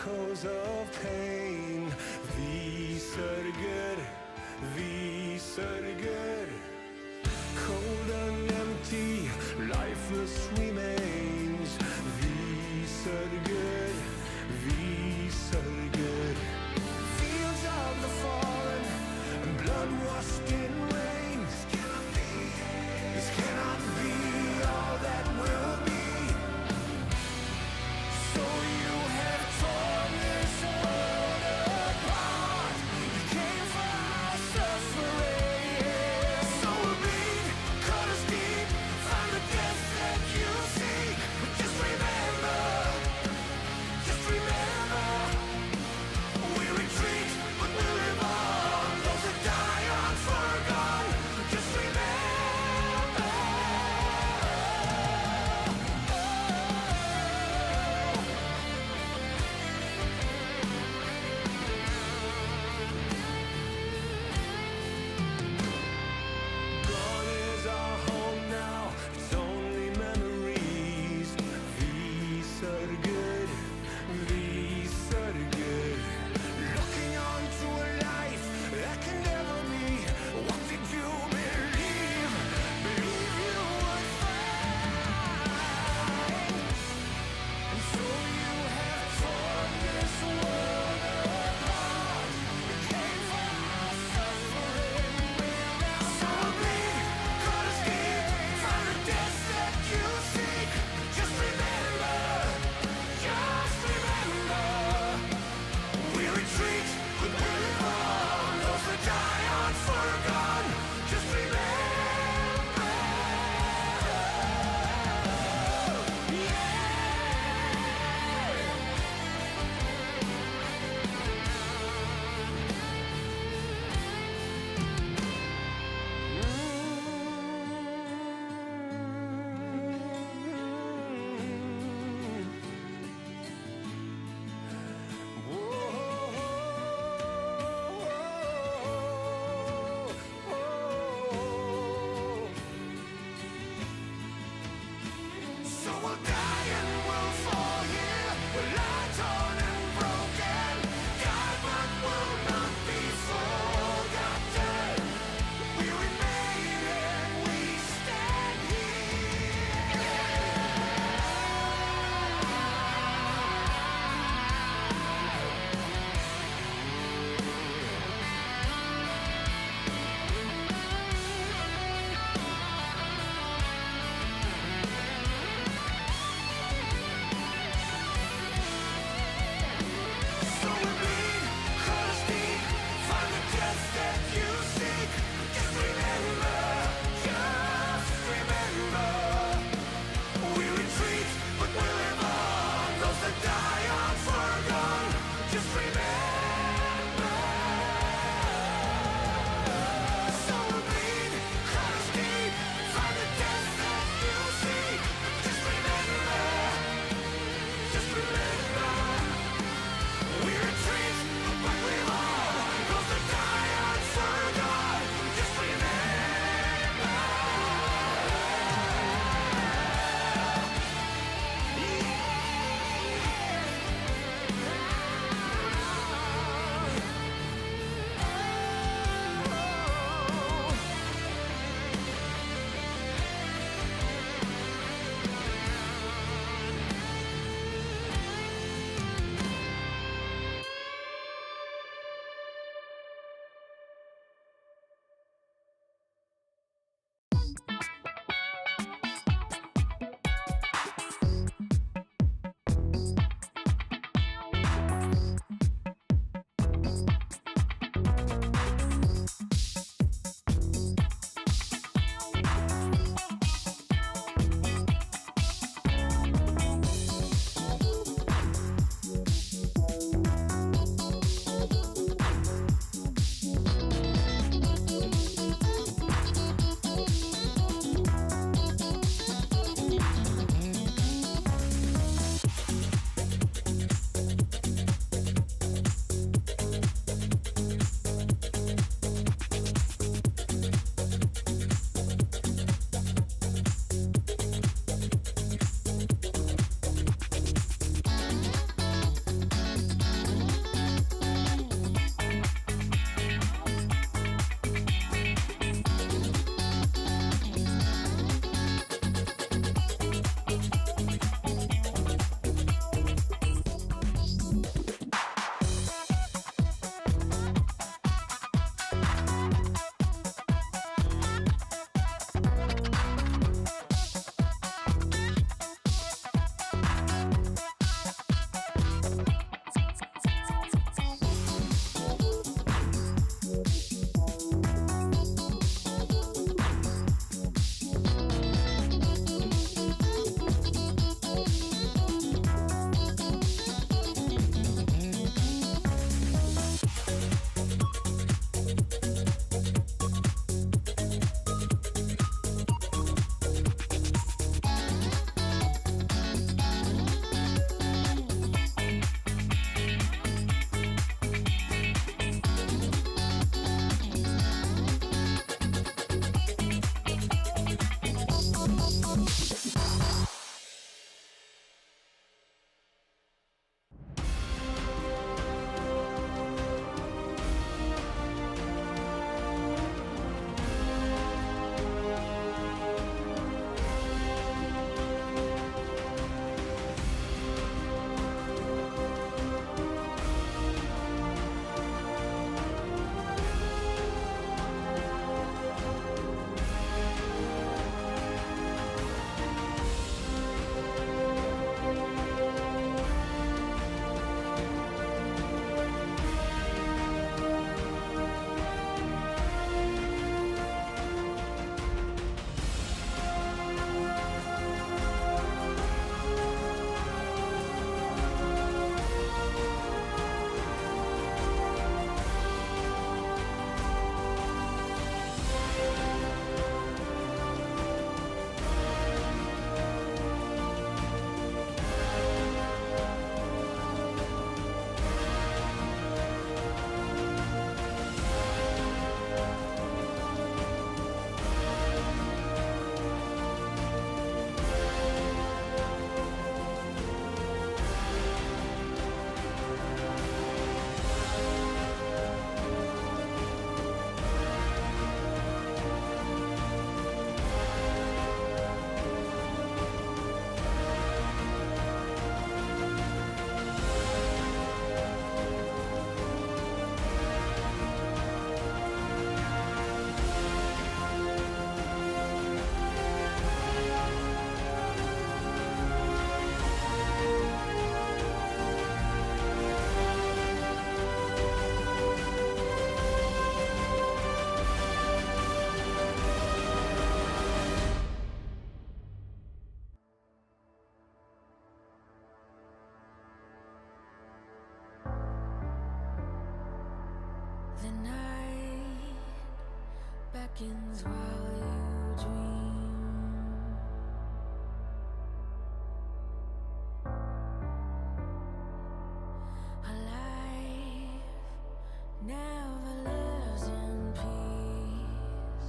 echoes of pain. Vi sörger, vi sörger. Cold and empty, lifeless remains. Vi sörger, vi sörger. Fields of the fallen, blood-washed in rain. This cannot be all that will be. So you have torn this world apart. You came for our suffering. So we'll bleed, cut seconds while you dream. A life never lives in peace.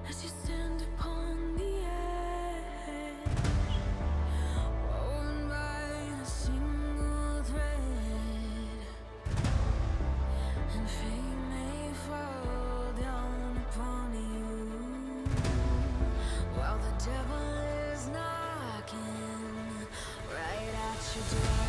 As you stand upon the edge, woven by a single thread, and fate may fall down upon you, while the devil is knocking right at your door.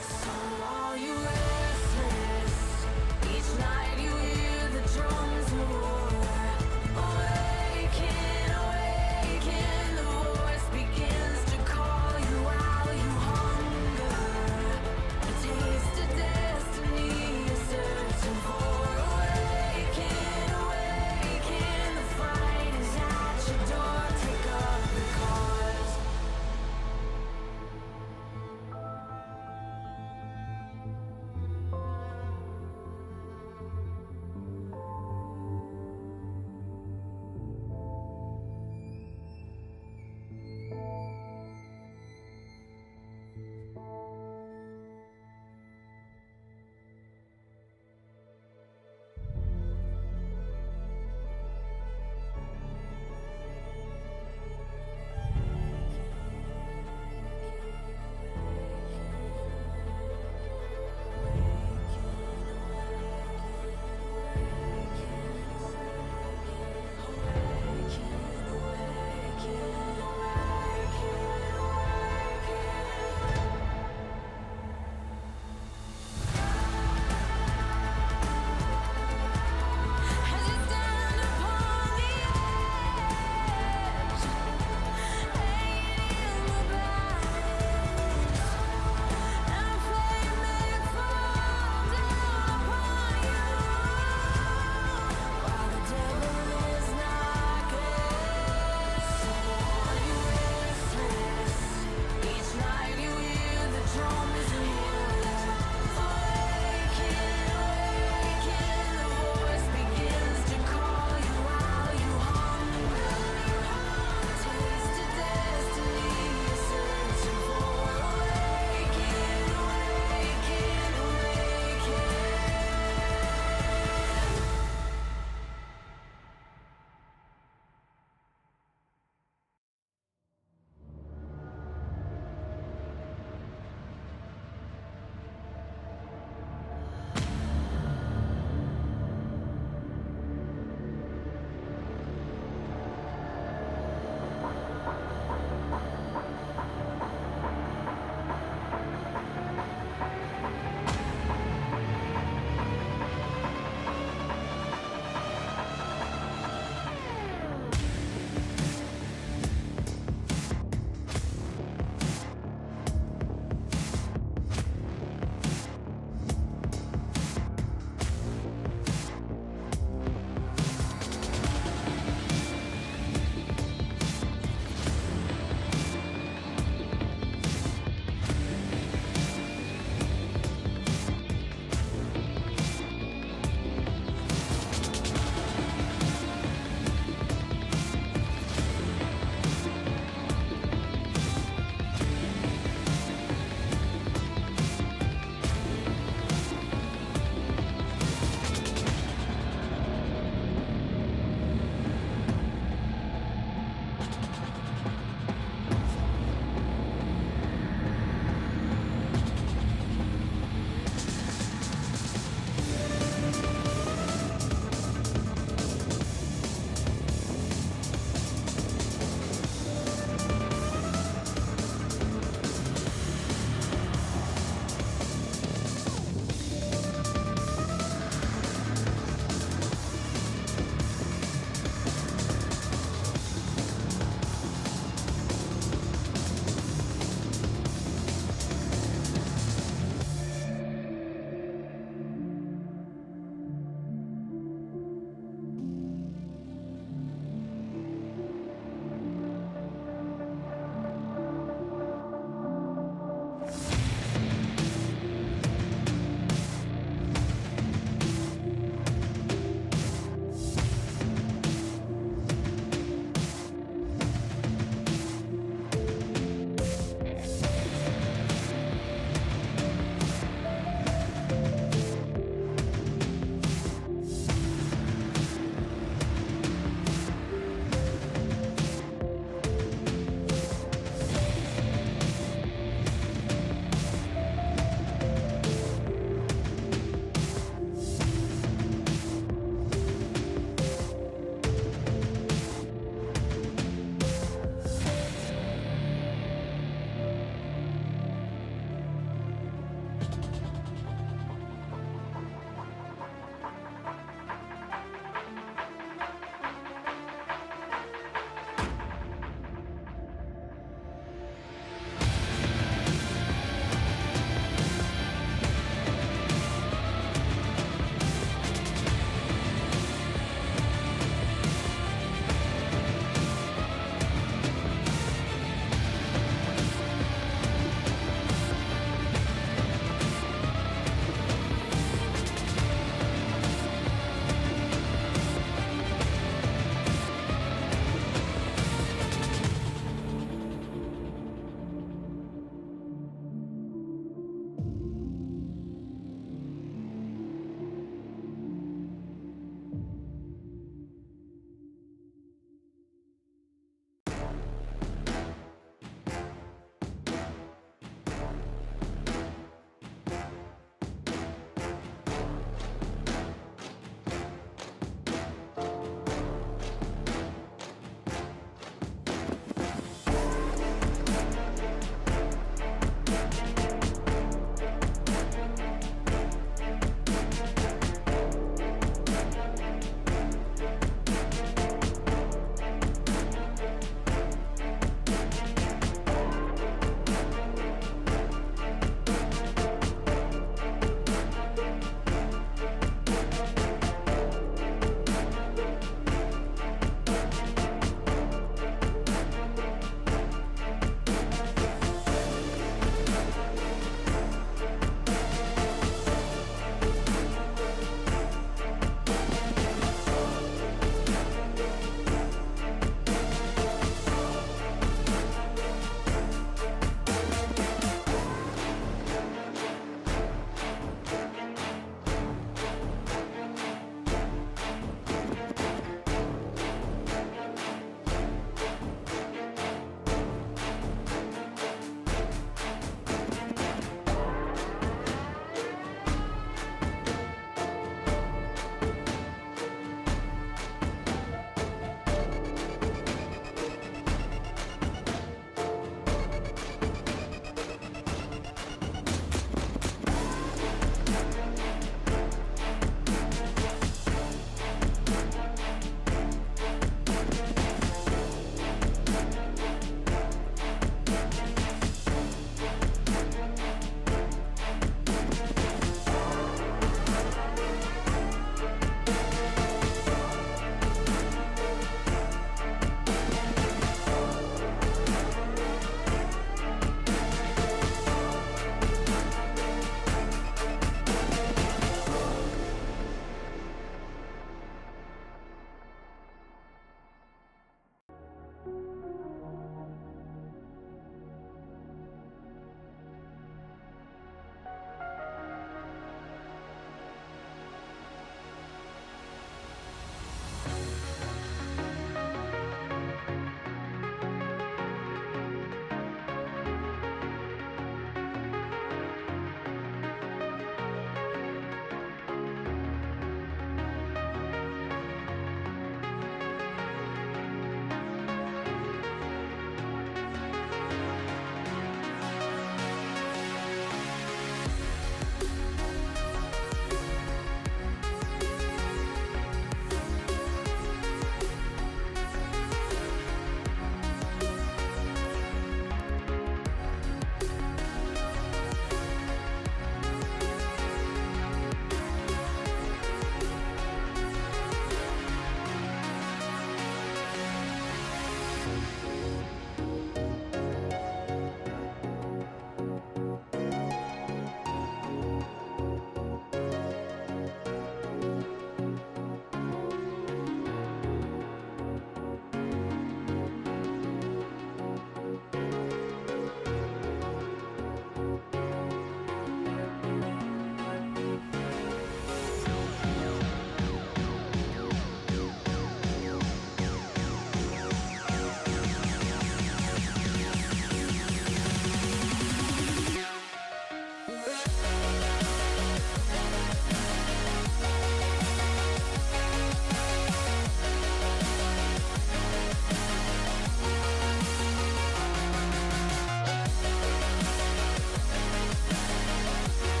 So are you restless? Each night you hear the drums of war. Awaken, awaken, the voice begins to call you while you hunger. A taste of destiny you're searching for. Awaken.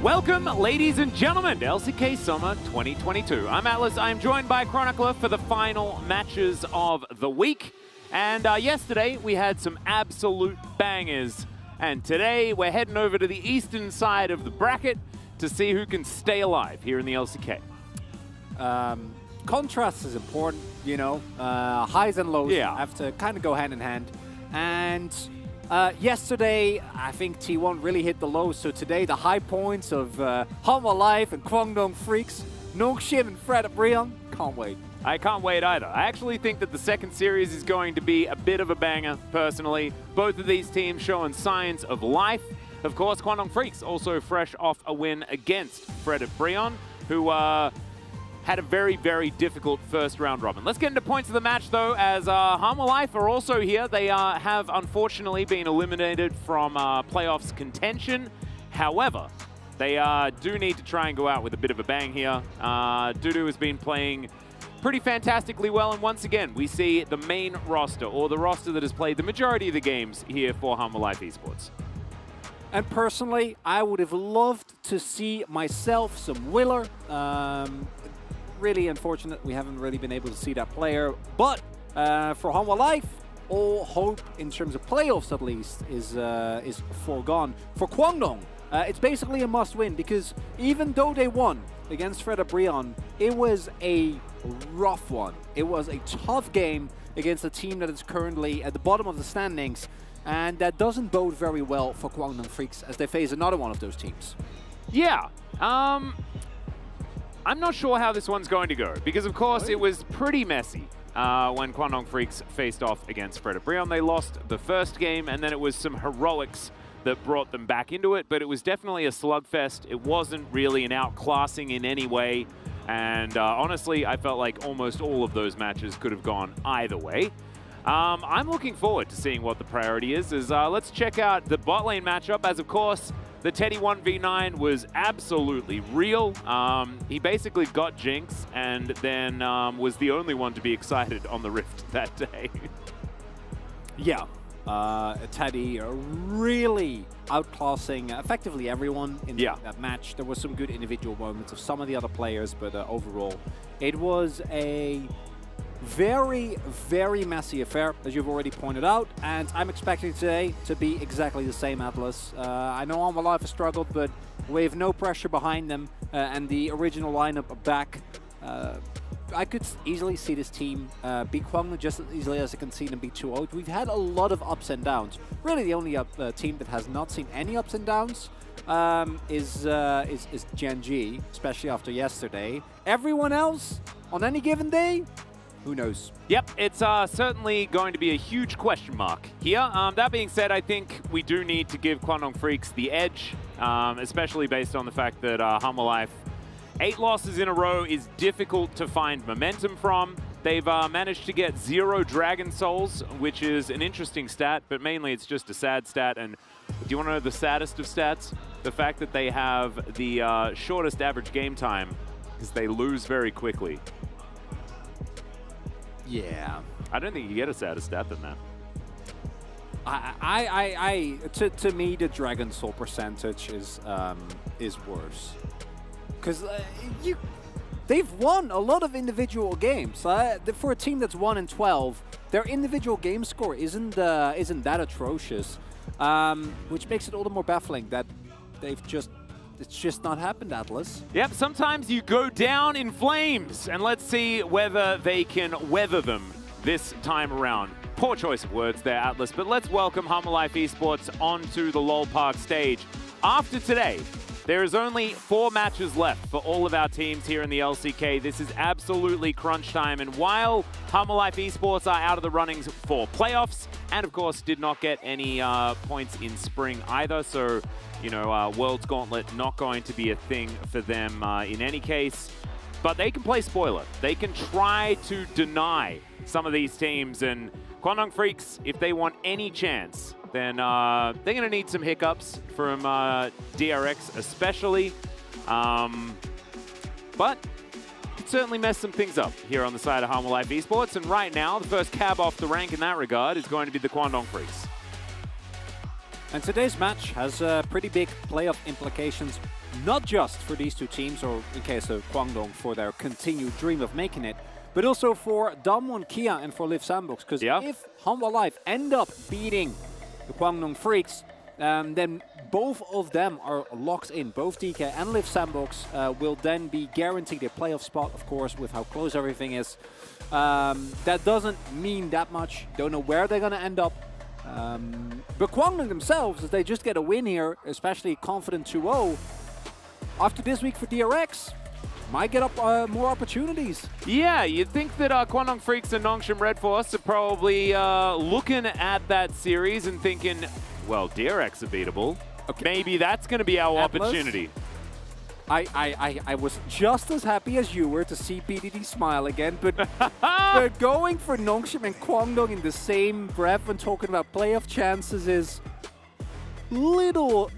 Welcome, ladies and gentlemen, to LCK Summer 2022. I'm Atlas. I'm joined by Chronicler for the final matches of the week. And yesterday, we had some absolute bangers. And today, we're heading over to the eastern side of the bracket to see who can stay alive here in the LCK. Contrast is important, you know. Highs and lows have to kind of go hand in hand. And yesterday, I think T1 really hit the lows. So today, the high points of Hanwha Life and Kwangdong Freaks, Nongshim and Fred Brion. Can't wait. I can't wait either. I actually think that the second series is going to be a bit of a banger, personally. Both of these teams showing signs of life. Of course, Kwangdong Freaks also fresh off a win against Fred Brion, who had a very, very difficult first round robin. Let's get into points of the match, though, as Hanwha Life are also here. They have, unfortunately, been eliminated from playoffs contention. However, they do need to try and go out with a bit of a bang here. Dudu has been playing pretty fantastically well, and once again, we see the main roster, or the roster that has played the majority of the games here for Hanwha Life Esports. And personally, I would have loved to see myself some Willer. Really unfortunate we haven't really been able to see that player. But for Hanwha Life, all hope in terms of playoffs at least is foregone. For Kwangdong, it's basically a must-win because even though they won against Fred Brion, it was a rough one. It was a tough game against a team that is currently at the bottom of the standings, and that doesn't bode very well for Kwangdong Freaks as they face another one of those teams. Yeah. I'm not sure how this one's going to go, because of course it was pretty messy when Kwangdong Freaks faced off against Fred Brion. They lost the first game, and then it was some heroics that brought them back into it, but it was definitely a slugfest. It wasn't really an outclassing in any way, and honestly, I felt like almost all of those matches could have gone either way. I'm looking forward to seeing what the priority is. Let's check out the bot lane matchup, as of course, the Teddy 1v9 was absolutely real. He basically got Jinx and then was the only one to be excited on the Rift that day. Yeah, Teddy really outclassing effectively everyone in that match. There was some good individual moments of some of the other players, but overall, it was a very, very messy affair, as you've already pointed out, and I'm expecting today to be exactly the same, Atlas. I know Hanwha Life has struggled, but we have no pressure behind them, and the original lineup are back. I could easily see this team beat Kwangdong just as easily as I can see them beat 2-0. We've had a lot of ups and downs. Really, the only team that has not seen any ups and downs is Gen G, especially after yesterday. Everyone else, on any given day, who knows? Yep, it's certainly going to be a huge question mark here. That being said, I think we do need to give Kwangdong Freaks the edge, especially based on the fact that Hanwha Life, 8 losses in a row is difficult to find momentum from. They've managed to get 0 Dragon Souls, which is an interesting stat, but mainly it's just a sad stat. And do you want to know the saddest of stats? The fact that they have the shortest average game time because they lose very quickly. Yeah. I don't think you get a sadder stat than that. To me, the Dragon Soul percentage is worse. Because they've won a lot of individual games. For a team that's 1-12, their individual game score isn't that atrocious, which makes it all the more baffling that it's just not happened, Atlas. Yep, sometimes you go down in flames, and let's see whether they can weather them this time around. Poor choice of words there, Atlas, but let's welcome Hanwha Life Esports onto the LoL Park stage. After today, there is only 4 matches left for all of our teams here in the LCK. This is absolutely crunch time, and while Hanwha Life Esports are out of the runnings for playoffs, and of course did not get any points in spring either, so you know, World's Gauntlet not going to be a thing for them in any case. But they can play spoiler. They can try to deny some of these teams. And Kwangdong Freaks, if they want any chance, then they're going to need some hiccups from DRX especially. But could certainly mess some things up here on the side of Hanwha Life Esports. And right now, the first cab off the rank in that regard is going to be the Kwangdong Freaks. And today's match has pretty big playoff implications, not just for these two teams, or in case of Kwangdong, for their continued dream of making it, but also for Damwon Kia and for Liv Sandbox. Because if Hanwha Life end up beating the Kwangdong Freaks, then both of them are locked in. Both DK and Liv Sandbox will then be guaranteed a playoff spot, of course, with how close everything is. That doesn't mean that much. Don't know where they're going to end up. But Kwangdong themselves, if they just get a win here, especially confident 2-0, after this week for DRX, might get up more opportunities. Yeah, you'd think that Kwangdong Freaks and Nongshim Red Force are probably looking at that series and thinking, well, DRX are beatable. Okay. Maybe that's going to be our opportunity. I was just as happy as you were to see PDD smile again, but we're going for Nongshim and Kwangdong in the same breath when talking about playoff chances is little.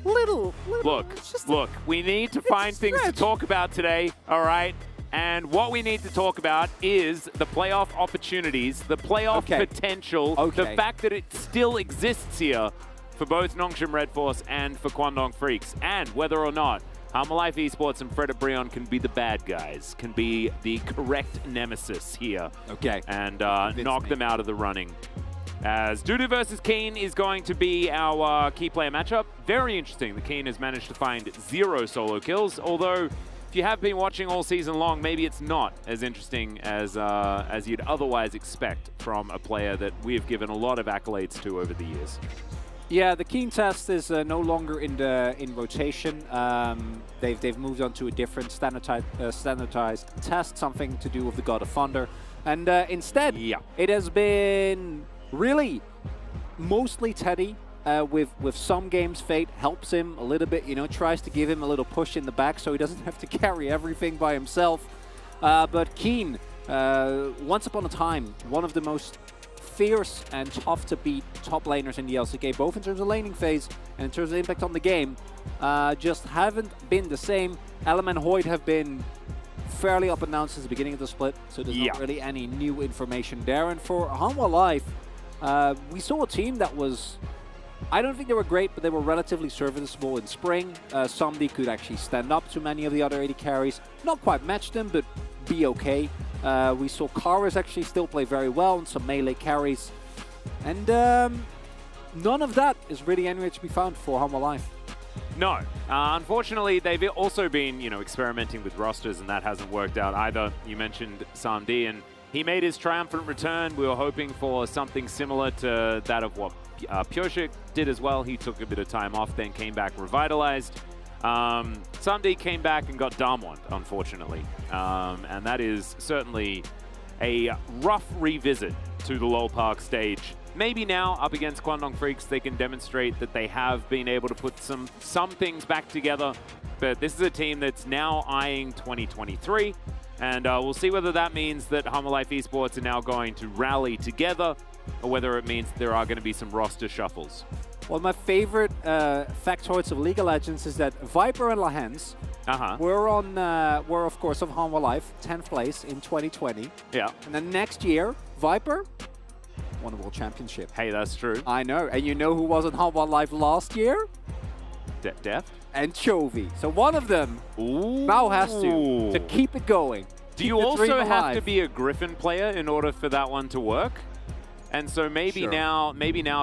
Look, we need to find things to talk about today, all right? And what we need to talk about is the playoff opportunities, the playoff potential, the fact that it still exists here for both Nongshim Red Force and for Kwangdong Freaks, and whether or not Hanwha Life Esports and Fred Brion can be the bad guys, can be the correct nemesis here, and knock them out of the running. As Dudu versus Keen is going to be our key player matchup. Very interesting. The Keen has managed to find 0 solo kills, although if you have been watching all season long, maybe it's not as interesting as you'd otherwise expect from a player that we have given a lot of accolades to over the years. Yeah, the Keen test is no longer in rotation. They've moved on to a different standardized test, something to do with the God of Thunder, and instead, it has been really mostly Teddy. With some games, Fate helps him a little bit. You know, tries to give him a little push in the back so he doesn't have to carry everything by himself. But Keen, once upon a time, one of the most fierce and tough to beat top laners in the LCK, both in terms of laning phase and in terms of impact on the game, just haven't been the same. Element Hoyd have been fairly up and down since the beginning of the split, so there's not really any new information there. And for Hanwha Life, we saw a team that was, I don't think they were great, but they were relatively serviceable in spring. Somebody could actually stand up to many of the other 80 carries, not quite match them, but be okay. We saw Karis actually still play very well and some melee carries. And none of that is really anywhere to be found for Hanwha Life. No. Unfortunately, they've also been, experimenting with rosters, and that hasn't worked out either. You mentioned Samdi, and he made his triumphant return. We were hoping for something similar to that of what Pyoshik did as well. He took a bit of time off, then came back revitalized. Samdi came back and got Damwon, unfortunately. And that is certainly a rough revisit to the LoL Park stage. Maybe now, up against Kwangdong Freaks, they can demonstrate that they have been able to put some things back together. But this is a team that's now eyeing 2023. And we'll see whether that means that Hanwha Life Esports are now going to rally together, or whether it means there are going to be some roster shuffles. One of my favorite factoids of League of Legends is that Viper and Lahens were of course of Hanwha Life, 10th place in 2020. Yeah. And then next year, Viper won the World Championship. Hey, that's true. I know. And you know who was on Hanwha Life last year? Deft? And Chovy. So one of them now has to keep it going. Do you also have to be a Griffin player in order for that one to work? And so maybe now,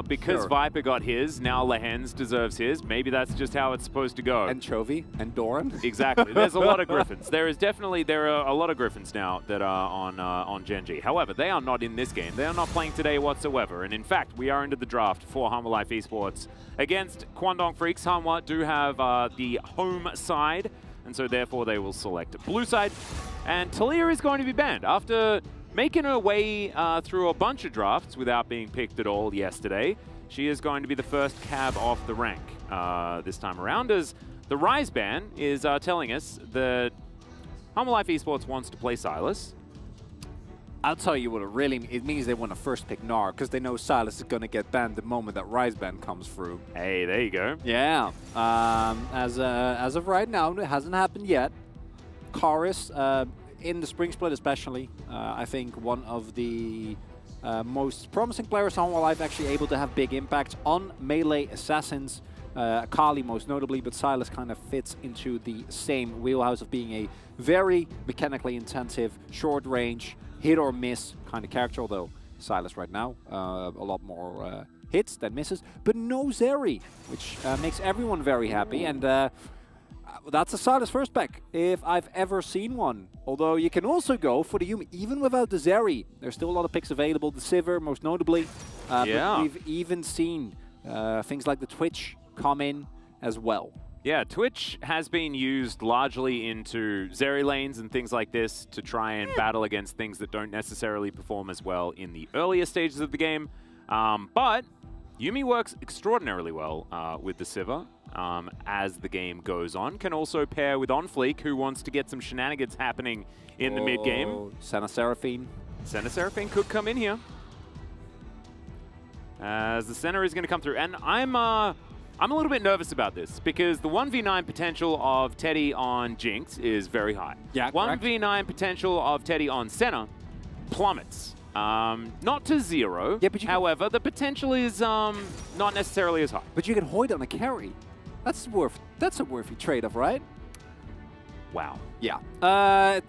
because Viper got his, now Lahens deserves his. Maybe that's just how it's supposed to go. And Chovy and Doran. Exactly. There's a lot of Griffins. There are a lot of Griffins now that are on Gen G. However, they are not in this game. They are not playing today whatsoever. And in fact, we are into the draft for Hanwha Life Esports against Kwangdong Freaks. Hanwha do have the home side, and so therefore they will select blue side. And Talia is going to be banned after making her way through a bunch of drafts without being picked at all yesterday. She is going to be the first cab off the rank this time around, as the Rise ban is telling us that Hanwha Life Esports wants to play Sylas. I'll tell you what it means they want to first pick Gnar, because they know Sylas is going to get banned the moment that Rise ban comes through. Hey, there you go. Yeah. As of right now, it hasn't happened yet. Karis, in the spring split especially, I think one of the most promising players on Hanwha Life, actually able to have big impact on melee assassins. Akali most notably, but Sylas kind of fits into the same wheelhouse of being a very mechanically intensive, short-range, hit-or-miss kind of character, although Sylas right now, a lot more hits than misses, but no Zeri, which makes everyone very happy, and that's a Sylas first pick, if I've ever seen one. Although you can also go for the Yuumi, even without the Zeri. There's still a lot of picks available, the Sivir most notably, but we've even seen things like the Twitch come in as well. Yeah, Twitch has been used largely into Zeri lanes and things like this to try and battle against things that don't necessarily perform as well in the earlier stages of the game. But Yuumi works extraordinarily well with the Sivir as the game goes on. Can also pair with OnFleek, who wants to get some shenanigans happening in the mid-game. Senna Seraphine. Senna Seraphine could come in here. As the Senna is going to come through. And I'm a little bit nervous about this because the 1v9 potential of Teddy on Jinx is very high. Yeah, 1v9 potential of Teddy on Senna plummets. Not to zero, yeah, but however, the potential is not necessarily as high. But you can Hoyd on a carry. That's a worthy trade-off, right? Wow. Yeah.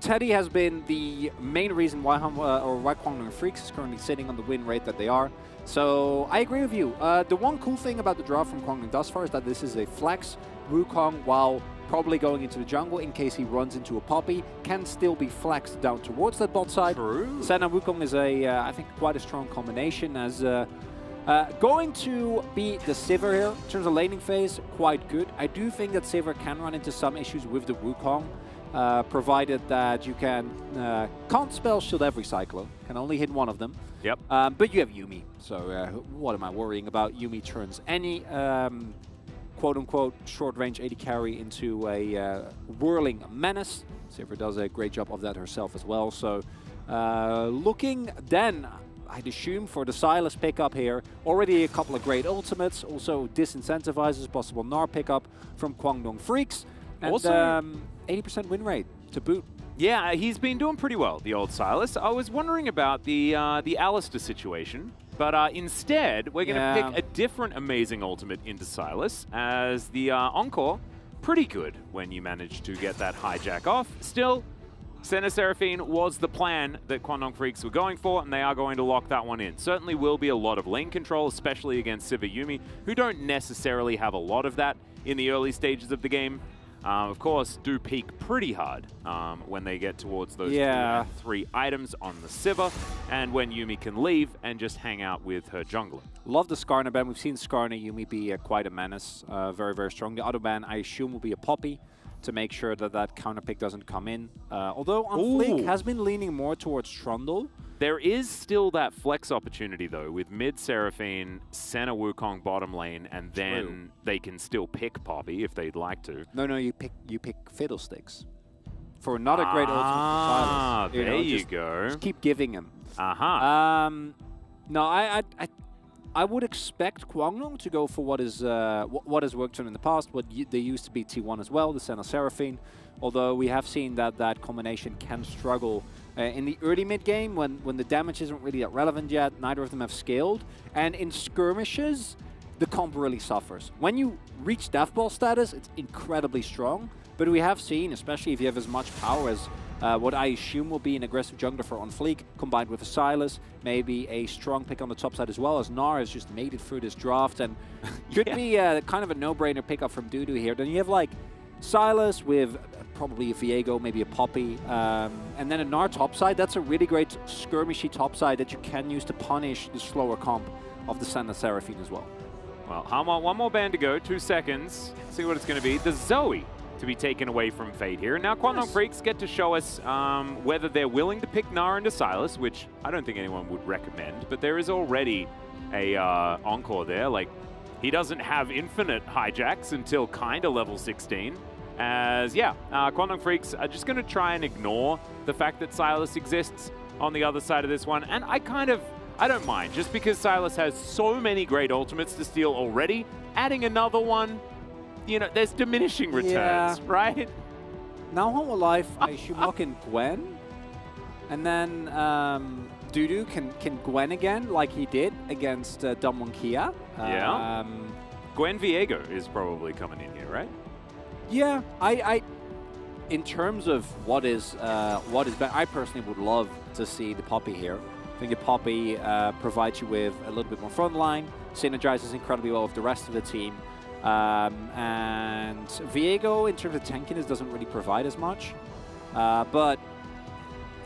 Teddy has been the main reason why Kwangdong Freaks is currently sitting on the win rate that they are. So I agree with you. The one cool thing about the draft from Kwangdong thus far is that this is a flex Wukong while probably going into the jungle in case he runs into a Poppy, can still be flexed down towards that bot side. True. Senna Wukong is I think, quite a strong combination as going to be the Sivir here in terms of laning phase, quite good. I do think that Sivir can run into some issues with the Wukong, provided that you can't spell shield every cycler, can only hit one of them. Yep. But you have Yuumi, so what am I worrying about? Yuumi turns any quote-unquote short-range AD carry into a whirling menace. Sivir does a great job of that herself as well. So looking then, I'd assume, for the Sylas pickup here, already a couple of great ultimates, also disincentivizes possible Gnar pickup from Kwangdong Freaks, and also 80% win rate to boot. Yeah, he's been doing pretty well, the old Sylas. I was wondering about the Alistar situation, but instead we're going to pick a different amazing ultimate into Sylas, as the Encore, pretty good when you manage to get that hijack off. Still, Senna Seraphine was the plan that Kwangdong Freaks were going for, and they are going to lock that one in. Certainly will be a lot of lane control, especially against Sivir Yuumi, who don't necessarily have a lot of that in the early stages of the game. Of course, do peak pretty hard when they get towards those 2 and 3 items on the Sivir, and when Yuumi can leave and just hang out with her jungler. Love the Skarner ban. We've seen Skarner Yuumi be quite a menace, very, very strong. The other ban, I assume, will be a Poppy to make sure that that counter pick doesn't come in. Although Untitled has been leaning more towards Trundle. There is still that flex opportunity, though, with mid Seraphine, Senna Wukong bottom lane, and then they can still pick Poppy if they'd like to. No, you pick Fiddlesticks. For another great ultimate for Sylas. There you go. Just keep giving him. No, I would expect Kwangdong to go for what has worked on in the past. They used to be T1 as well, the Senna Seraphine. Although we have seen that combination can struggle in the early mid game when the damage isn't really that relevant yet. Neither of them have scaled, and in skirmishes, the comp really suffers. When you reach death ball status, it's incredibly strong. But we have seen, especially if you have as much power as what I assume will be an aggressive jungler for OnFleek, combined with a Sylas, maybe a strong pick on the top side as well, as Gnar has just made it through this draft, and could be kind of a no-brainer pickup from Dudu here. Then you have like Sylas with probably a Viego, maybe a Poppy, and then a Gnar top side. That's a really great skirmishy top side that you can use to punish the slower comp of the Senna Seraphine as well. Well, one more ban to go, 2 seconds. See what it's going to be. The Zoe to be taken away from Fade here. Now Kwangdong Freaks get to show us whether they're willing to pick Gnar into Sylas, which I don't think anyone would recommend, but there is already a Encore there. Like, he doesn't have infinite hijacks until kind of level 16. As, Kwangdong Freaks are just going to try and ignore the fact that Sylas exists on the other side of this one, and I don't mind, just because Sylas has so many great ultimates to steal already, adding another one, you know, there's diminishing returns, right? Now Home Life, I assume lock in Gwen, and then Dudu can Gwen again, like he did against Damwon Kia. Gwen Viego is probably coming in here, right? Yeah, in terms of what is better, I personally would love to see the Poppy here. I think the Poppy provides you with a little bit more front line, synergizes incredibly well with the rest of the team. And Viego, in terms of tankiness, doesn't really provide as much. But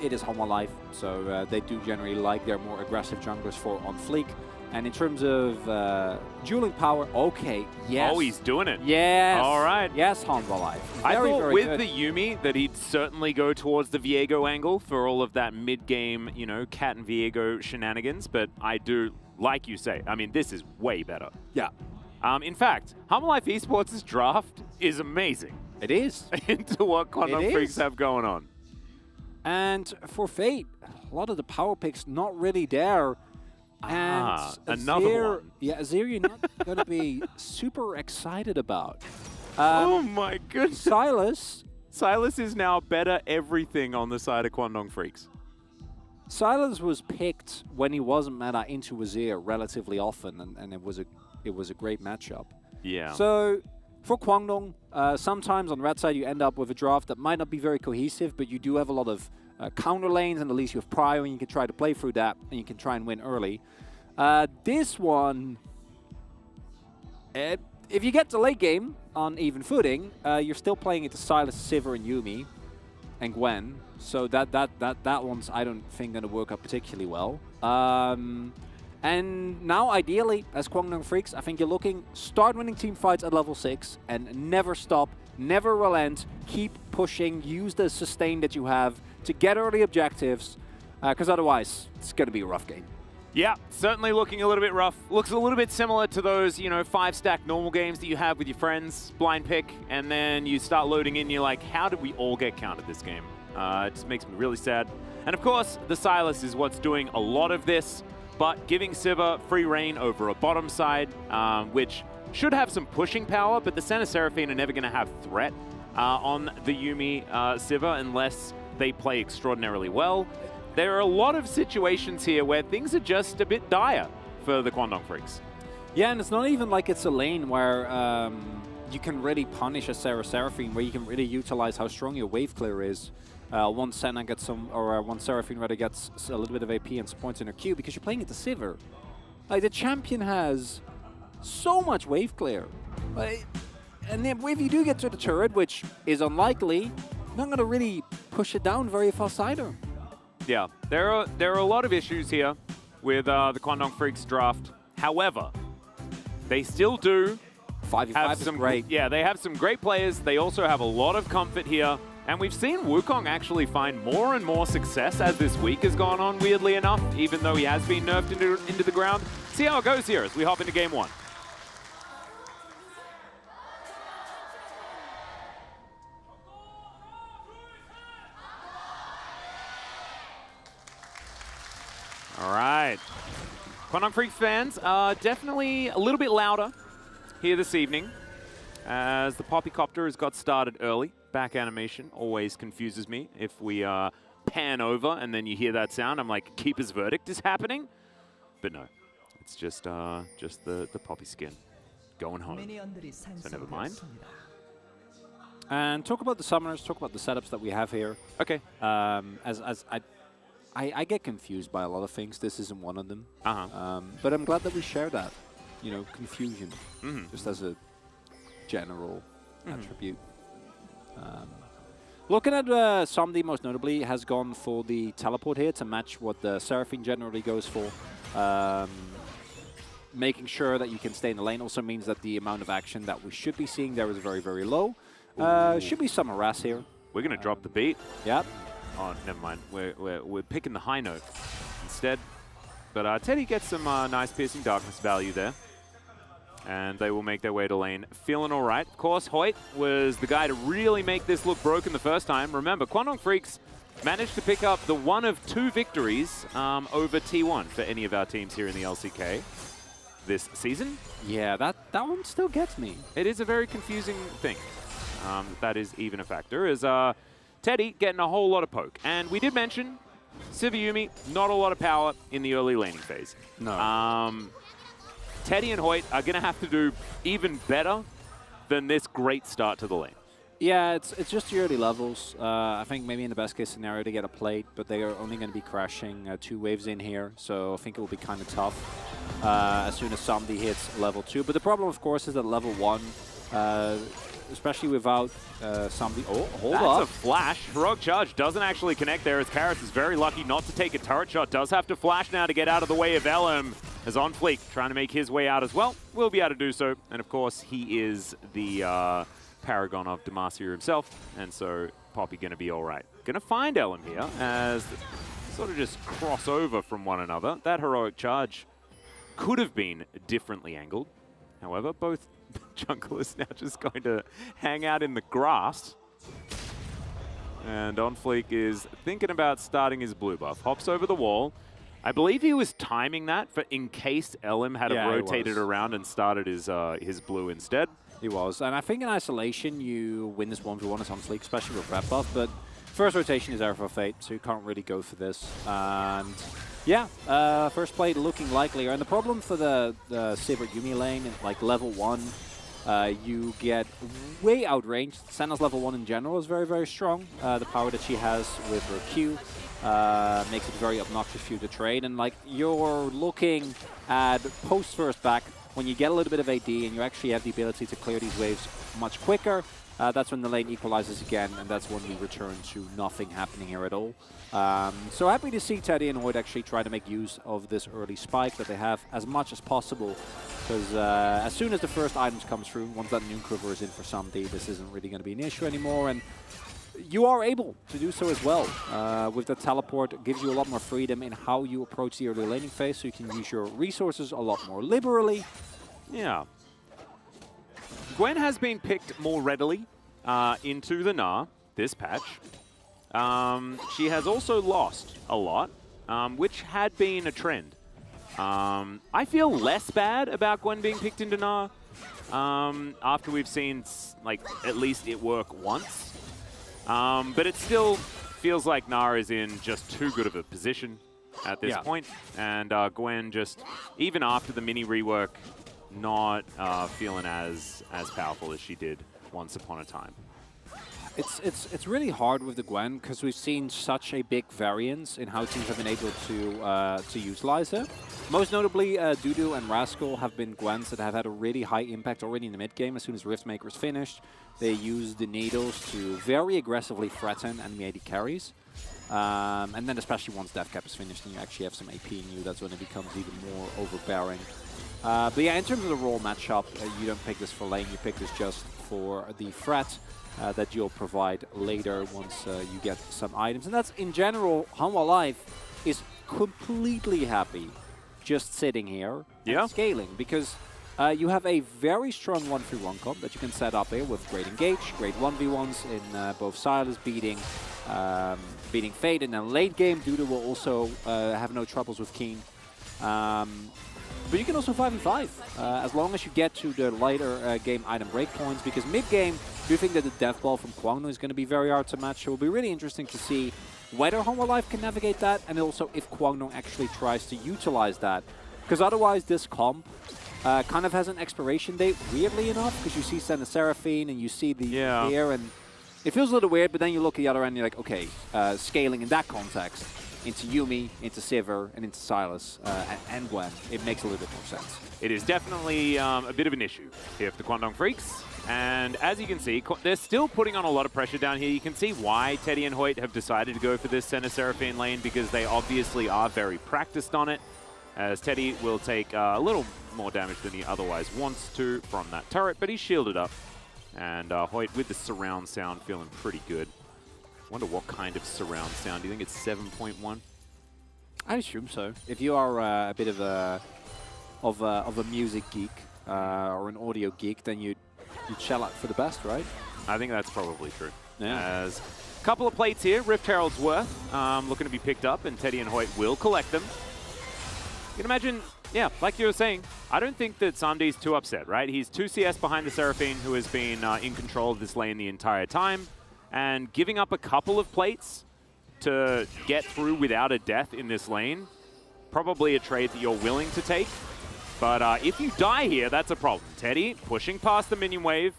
it is Homa Life, so they do generally like their more aggressive junglers for on fleek. And in terms of dueling power, okay, yes. Oh, he's doing it. Yes. All right. Yes, Homa Life. I Very, thought very with good. the Yuumi that he'd certainly go towards the Viego angle for all of that mid-game, you know, Cat and Viego shenanigans, but I do, like you say, I mean, this is way better. Yeah. In fact, Homa Life Esports' draft is amazing It is. into what Quantum It Freaks is. have going on. And for Fate, a lot of the power picks not really there. And another one. Yeah, Azir, you're not going to be super excited about. Oh my goodness. Silas is now better everything on the side of Quandong Freaks. Silas was picked when he wasn't meta into Azir relatively often, and it was a great matchup. Yeah. So for Kwangdong, sometimes on the red side you end up with a draft that might not be very cohesive, but you do have a lot of counter lanes, and at least you have prio, and you can try to play through that, and you can try and win early. This one, if you get to late game on even footing, you're still playing it to Silas, Sivir, and Yuumi, and Gwen. So that one's, I don't think, going to work out particularly well. And now, ideally, as Kwangdong Freaks, I think you're looking, start winning team fights at level 6 and never stop, never relent, keep pushing, use the sustain that you have to get early objectives, because otherwise, it's going to be a rough game. Yeah, certainly looking a little bit rough. Looks a little bit similar to those, you know, 5-stack normal games that you have with your friends, blind pick, and then you start loading in, you're like, how did we all get counted this game? It just makes me really sad. And of course, the Silas is what's doing a lot of this, but giving Sivir free reign over a bottom side, which should have some pushing power, but the Center Seraphine are never going to have threat on the Yuumi Sivir unless they play extraordinarily well. There are a lot of situations here where things are just a bit dire for the Kwandong Freaks. Yeah, and it's not even like it's a lane where you can really punish a Seraphine, where you can really utilize how strong your wave clear is. Once Senna gets some, or once Seraphine rather gets a little bit of AP and some points in her queue, because you're playing it to Sivir. Like, the champion has so much wave clear. And then if you do get to the turret, which is unlikely, not going to really push it down very fast either. Yeah, there are a lot of issues here with the Kwandong Freaks draft. However, they still do 5v5 have is some great. Yeah, they have some great players. They also have a lot of comfort here. And we've seen Wukong actually find more and more success as this week has gone on, weirdly enough, even though he has been nerfed into the ground. See how it goes here as we hop into game 1. All right. Kwandong Freaks fans are definitely a little bit louder here this evening as the Poppycopter has got started early. Back animation always confuses me. If we pan over and then you hear that sound, I'm like, Keeper's Verdict is happening? But no, it's just the Poppy skin going home. So never mind. And talk about the summoners, talk about the setups that we have here. Okay. As I get confused by a lot of things. This isn't one of them. Uh-huh. But I'm glad that we share that, you know, confusion, just as a general attribute. Looking at Somdi, most notably, has gone for the teleport here to match what the Seraphine generally goes for. Making sure that you can stay in the lane also means that the amount of action that we should be seeing there is very, very low. Should be some harass here. We're going to drop the beat. Yep. Oh, never mind. We're picking the high note instead. But Teddy gets some nice Piercing Darkness value there. And they will make their way to lane. Feeling all right. Of course, Hoyt was the guy to really make this look broken the first time. Remember, Kwandong Freaks managed to pick up the one of 2 victories over T1 for any of our teams here in the LCK this season. Yeah, that one still gets me. It is a very confusing thing. That is even a factor. Is Teddy getting a whole lot of poke. And we did mention Sivir Yuumi, not a lot of power in the early laning phase. No. Teddy and Hoyt are going to have to do even better than this great start to the lane. Yeah, it's just the early levels. I think maybe in the best case scenario they get a plate, but they are only going to be crashing 2 waves in here, so I think it will be kind of tough as soon as somebody hits level 2. But the problem, of course, is that level 1, especially without somebody... Oh, hold up. That's a flash. Heroic Charge doesn't actually connect there, as Karas is very lucky not to take a turret shot. Does have to flash now to get out of the way of LM, as Onfleek trying to make his way out as well. Will be able to do so, and of course he is the... paragon of Demacia himself, and so Poppy going to be all right. Going to find LM here as sort of just cross over from one another. That Heroic Charge could have been differently angled. However, both junglers now just going to hang out in the grass. And Onfleek is thinking about starting his blue buff. Hops over the wall. I believe he was timing that for in case LM had rotated around and started his blue instead. He was, and I think in isolation you win this 1v1 as Onfleek, especially with red buff, but first rotation is Arrow for Fate, so you can't really go for this. And yeah, first play looking likelier, and the problem for the Sivert Yuumi lane, like level 1, you get way outranged. Senna's level 1 in general is very, very strong. The power that she has with her Q makes it very obnoxious for you to trade, and like you're looking at post first back, when you get a little bit of AD and you actually have the ability to clear these waves much quicker, that's when the lane equalizes again, and that's when we return to nothing happening here at all. So happy to see Teddy and Hoyt actually try to make use of this early spike that they have as much as possible, because as soon as the first items come through, once that Noon Quiver is in for somebody, this isn't really going to be an issue anymore, and you are able to do so as well. With the teleport, it gives you a lot more freedom in how you approach the early laning phase, so you can use your resources a lot more liberally. Yeah. Gwen has been picked more readily into the Gnar this patch. She has also lost a lot, which had been a trend. I feel less bad about Gwen being picked into Gnar after we've seen like at least it work once. But it still feels like Gnar is in just too good of a position at this point. And Gwen just, even after the mini rework, not feeling as powerful as she did once upon a time. It's really hard with the Gwen because we've seen such a big variance in how teams have been able to utilize it. Most notably, Dudu and Rascal have been Gwens that have had a really high impact already in the mid game. As soon as Riftmaker is finished, they use the needles to very aggressively threaten enemy AD carries. And then especially once Death Cap is finished and you actually have some AP in you, that's when it becomes even more overbearing. But yeah, in terms of the raw matchup, you don't pick this for lane, you pick this just for the threat that you'll provide later once you get some items. And that's, in general, Hanwha Life is completely happy just sitting here and scaling, because you have a very strong 1-3-1 comp that you can set up here with great engage, great 1v1s in both silos, beating Fade, and then late game, Dudu will also have no troubles with Keen. But you can also 5v5, as long as you get to the later game item breakpoints, because mid-game, do you think that the Death Ball from Kwangno is going to be very hard to match? So it will be really interesting to see whether Hanwha Life can navigate that, and also if Kwangno actually tries to utilize that. Because otherwise, this comp kind of has an expiration date, weirdly enough, because you see Senna Seraphine and you see the here, and it feels a little weird, but then you look at the other end and you're like, okay, scaling in that context, into Yuumi, into Sivir, and into Sylas, and Gwen, it makes a little bit more sense. It is definitely a bit of an issue here for the Kwangdong Freaks. And as you can see, they're still putting on a lot of pressure down here. You can see why Teddy and Hoyt have decided to go for this Senna Seraphine lane, because they obviously are very practiced on it, as Teddy will take a little more damage than he otherwise wants to from that turret, but he's shielded up. And Hoyt with the surround sound feeling pretty good. Wonder what kind of surround sound. Do you think it's 7.1? I assume so. If you are a bit of a music geek or an audio geek, then you'd shell out for the best, right? I think that's probably true. Yeah. As a couple of plates here, Rift Herald's worth, looking to be picked up, and Teddy and Hoyt will collect them. You can imagine, yeah, like you were saying, I don't think that Sandee's too upset, right? He's 2 CS behind the Seraphine, who has been in control of this lane the entire time, and giving up a couple of plates to get through without a death in this lane, probably a trade that you're willing to take. But if you die here, that's a problem. Teddy pushing past the minion wave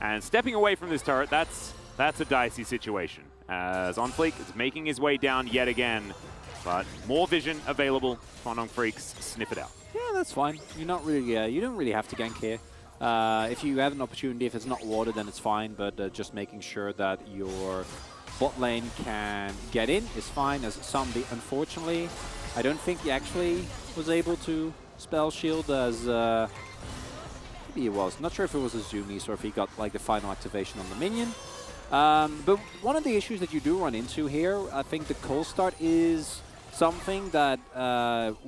and stepping away from this turret, that's a dicey situation. As Onfleek is making his way down yet again, but more vision available. Kwangdong Freaks sniff it out. Yeah, that's fine. You're not really, you don't really have to gank here. If you have an opportunity, if it's not watered, then it's fine, but just making sure that your bot lane can get in is fine. As Samdi, unfortunately, I don't think he actually was able to spell shield as maybe he was. Not sure if it was a Zoomies or if he got like the final activation on the minion. But one of the issues that you do run into here, I think the cold start is something that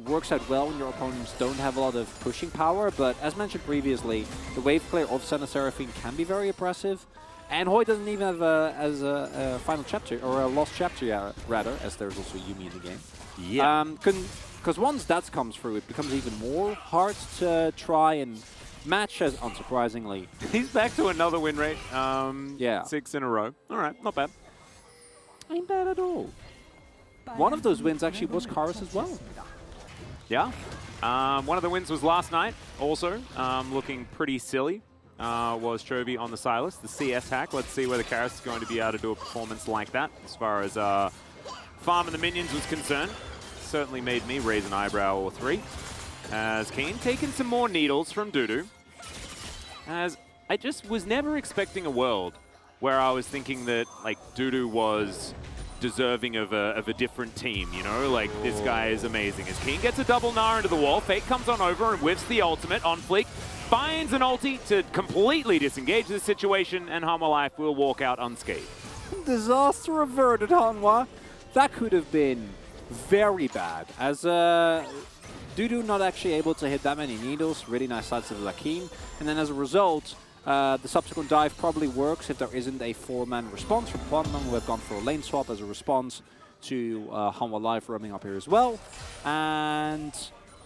works out well when your opponents don't have a lot of pushing power. But as mentioned previously, the wave clear of Senna Seraphine can be very oppressive. And Hoy doesn't even have a final chapter, or a lost chapter, rather, as there's also Yuumi in the game. Yeah. Because once that comes through, it becomes even more hard to try and match, as unsurprisingly. He's back to another win rate. Yeah. 6 in a row. All right, not bad. Ain't bad at all. One of those wins actually was Karis as well. Yeah. One of the wins was last night, also. Looking pretty silly. Was Chovy on the Silas, the CS hack. Let's see whether Karis is going to be able to do a performance like that as far as farming the minions was concerned. Certainly made me raise an eyebrow or three. As Keen taking some more needles from Dudu. As I just was never expecting a world where I was thinking that like Dudu was deserving of a different team, you know? Like, this guy is amazing. As Keen gets a double Gnar into the wall, Fate comes on over and whiffs the ultimate on Fleek. Finds an ulti to completely disengage the situation, and Hanwha Life will walk out unscathed. Disaster averted, Hanwha. That could have been very bad. As Dudu not actually able to hit that many needles. Really nice sides of Lakin. And then as a result, the subsequent dive probably works if there isn't a 4-man response from Kwangdong, who have gone for a lane swap as a response to Hanwha Life roaming up here as well. And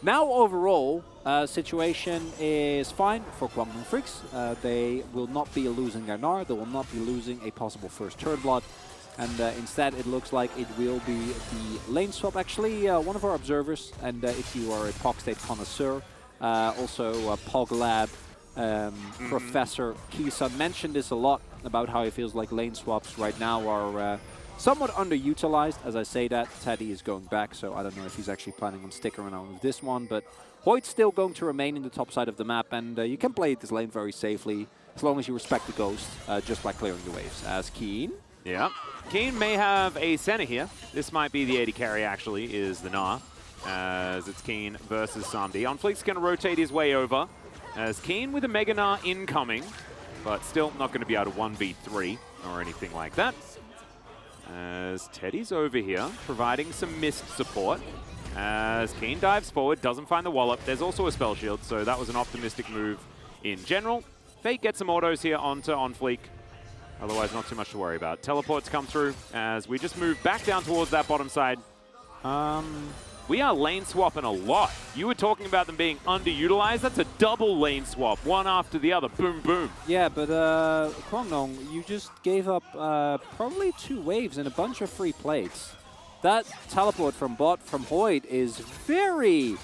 now overall, situation is fine for Kwangdong Freaks. They will not be losing their Gnar. They will not be losing a possible first turn blood. And instead, it looks like it will be the lane swap. Actually, one of our observers, and if you are a POC State connoisseur, also POG Lab Professor Kisa mentioned this a lot about how he feels like lane swaps right now are somewhat underutilized. As I say that, Teddy is going back, so I don't know if he's actually planning on sticking around with this one. But Hoyt's still going to remain in the top side of the map, and you can play this lane very safely as long as you respect the ghost, just by clearing the waves. As Keen. Yeah. Keen may have a Senna here. This might be the AD carry, actually, is the Gnar, as it's Keen versus Samdi. Onfleek's going to rotate his way over, as Keen with a Mega Gnar incoming, but still not going to be able to 1v3 or anything like that. As Teddy's over here, providing some mist support. As Keen dives forward, doesn't find the wallop. There's also a spell shield, so that was an optimistic move in general. Fate gets some autos here onto Onfleek. Otherwise, not too much to worry about. Teleports come through as we just move back down towards that bottom side. We are lane swapping a lot. You were talking about them being underutilized. That's a double lane swap, one after the other. Boom, boom. Yeah, but Kwangdong, you just gave up probably 2 waves and a bunch of free plates. That teleport from bot from Hoyt is very,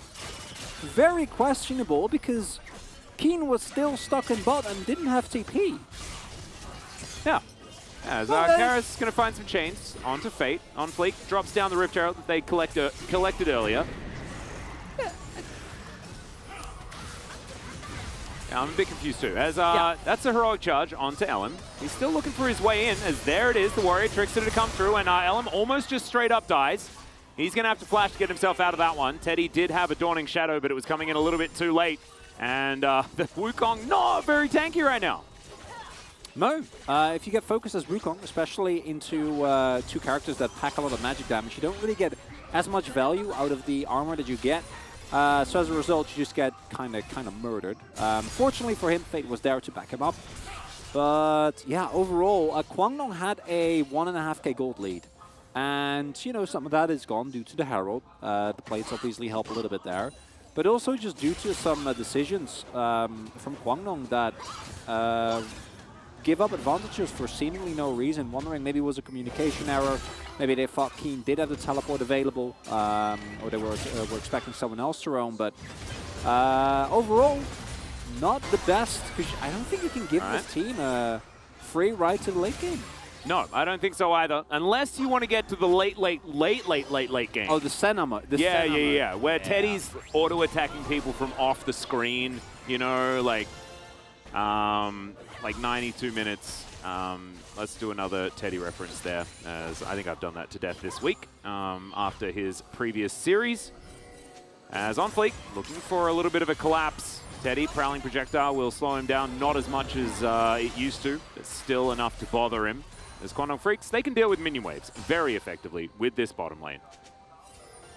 very questionable because Keen was still stuck in bot and didn't have TP. Yeah. As Karis is going to find some chains onto Fate. Onfleek drops down the Rift Arrow that they collected earlier. Yeah, I'm a bit confused too. As that's a heroic charge onto Ellum. He's still looking for his way in, as there it is, the Warrior Trickster to come through, and Ellum almost just straight up dies. He's going to have to flash to get himself out of that one. Teddy did have a Dawning Shadow, but it was coming in a little bit too late. And the Wukong not very tanky right now. No, if you get focused as Wukong, especially into 2 characters that pack a lot of magic damage, you don't really get as much value out of the armor that you get. So as a result, you just get kind of murdered. Fortunately for him, Fate was there to back him up. But yeah, overall, Kwangdong had a 1.5k gold lead. And, you know, some of that is gone due to the Herald. The plates obviously help a little bit there. But also just due to some decisions from Kwangdong that give up advantages for seemingly no reason. Wondering maybe it was a communication error. Maybe they thought Keen did have the teleport available, or they were expecting someone else to roam. But Overall, not the best, because I don't think you can give this team a free ride to the late game. No, I don't think so either. Unless you want to get to the late game. Oh, the Senna mode. Yeah. Where Teddy's auto-attacking people from off the screen, you know, like 92 minutes. Let's do another Teddy reference there, as I think I've done that to death this week after his previous series. As on Fleek, looking for a little bit of a collapse. Teddy, Prowling Projectile will slow him down, not as much as it used to, but still enough to bother him. As Quantum Freaks, they can deal with minion waves very effectively with this bottom lane.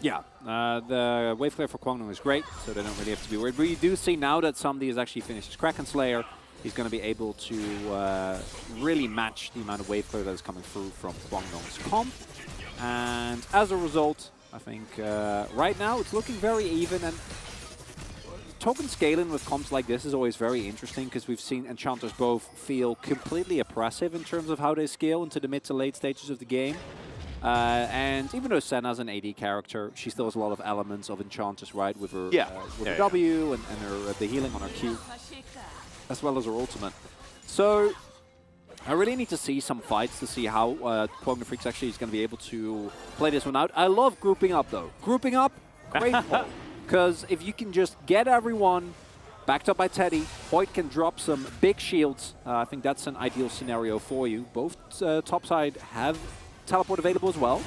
Yeah, the wave clear for Kwangdong is great, so they don't really have to be worried. But you do see now that Somebody has actually finished his Kraken Slayer, he's going to be able to really match the amount of wave clear that is coming through from Kwangdong's comp. And as a result, I think right now it's looking very even. And token scaling with comps like this is always very interesting, because we've seen Enchanters both feel completely oppressive in terms of how they scale into the mid to late stages of the game. And even though Senna's an AD character, she still has a lot of elements of Enchanters, right? With her, her W and her the healing on her Q, as well as her ultimate. So I really need to see some fights to see how Quantum Freaks actually is going to be able to play this one out. I love grouping up, though. Grouping up, great. Because if you can just get everyone backed up by Teddy, Hoyt can drop some big shields. I think that's an ideal scenario for you. Both top side have teleport available as well.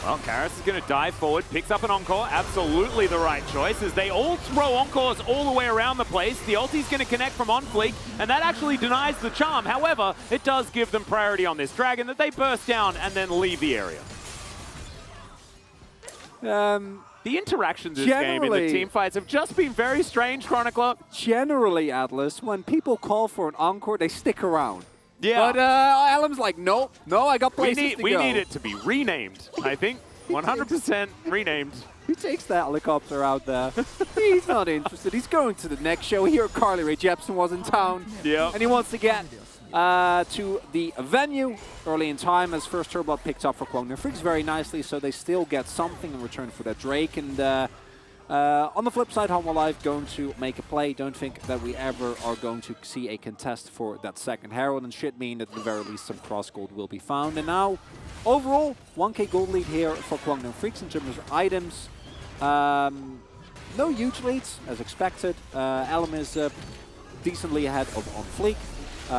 Well, Karis is going to dive forward, picks up an Encore. Absolutely the right choice, as they all throw Encores all the way around the place. The ulti's going to connect from on Fleek, and that actually denies the charm. However, it does give them priority on this dragon that they burst down and then leave the area. The interactions this game in the team fights have just been very strange, Chronicler. Generally, Atlas, when people call for an Encore, they stick around. Yeah. But Alam's like, no, I got places to go. We need it to be renamed, I think. 100% renamed. He takes the helicopter out there. He's not interested. He's going to the next show. Here, Carly Rae Jepsen was in town. Yeah. And he wants to get to the venue early in time, as first Turbot picked up for Quantum Freaks very nicely, so they still get something in return for that Drake. And on the flip side, Humble Life going to make a play. Don't think that we ever are going to see a contest for that second Herald, and should mean that at the very least some cross gold will be found. And now, overall, 1k gold lead here for Quantum Freaks in terms of items. No huge leads, as expected. Elam is decently ahead of On Fleek.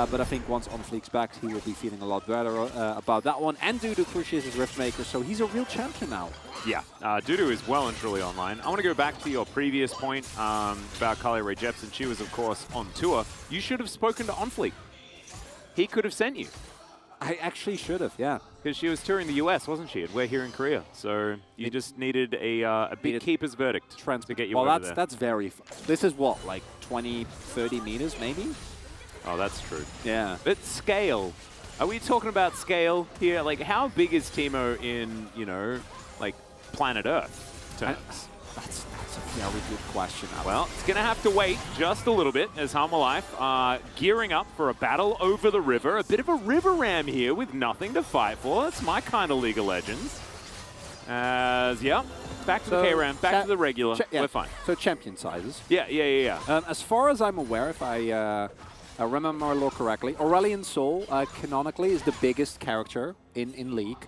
But I think once On Fleek's back, he will be feeling a lot better about that one. And Dudu pushes his Riftmaker, so he's a real champion now. Yeah, Dudu is well and truly online. I want to go back to your previous point about Carly Rae Jepsen. She was, of course, on tour. You should have spoken to On Fleek. He could have sent you. I actually should have, yeah. Because she was touring the US, wasn't she? And we're here in Korea. So you just needed a big keeper's verdict to get you over there. That's very... This is what, like 20, 30 meters, maybe? Oh, that's true. Yeah. But scale. Are we talking about scale here? Like, how big is Teemo in, you know, like, planet Earth terms? That's a very good question. Well, it's going to have to wait just a little bit as Humble Life gearing up for a battle over the river. A bit of a river ram here with nothing to fight for. That's my kind of League of Legends. Yeah, back to the K-Ram, back to the regular. We're fine. So champion sizes. Yeah. As far as I'm aware, if I remember my lore correctly, Aurelion Sol canonically is the biggest character in League.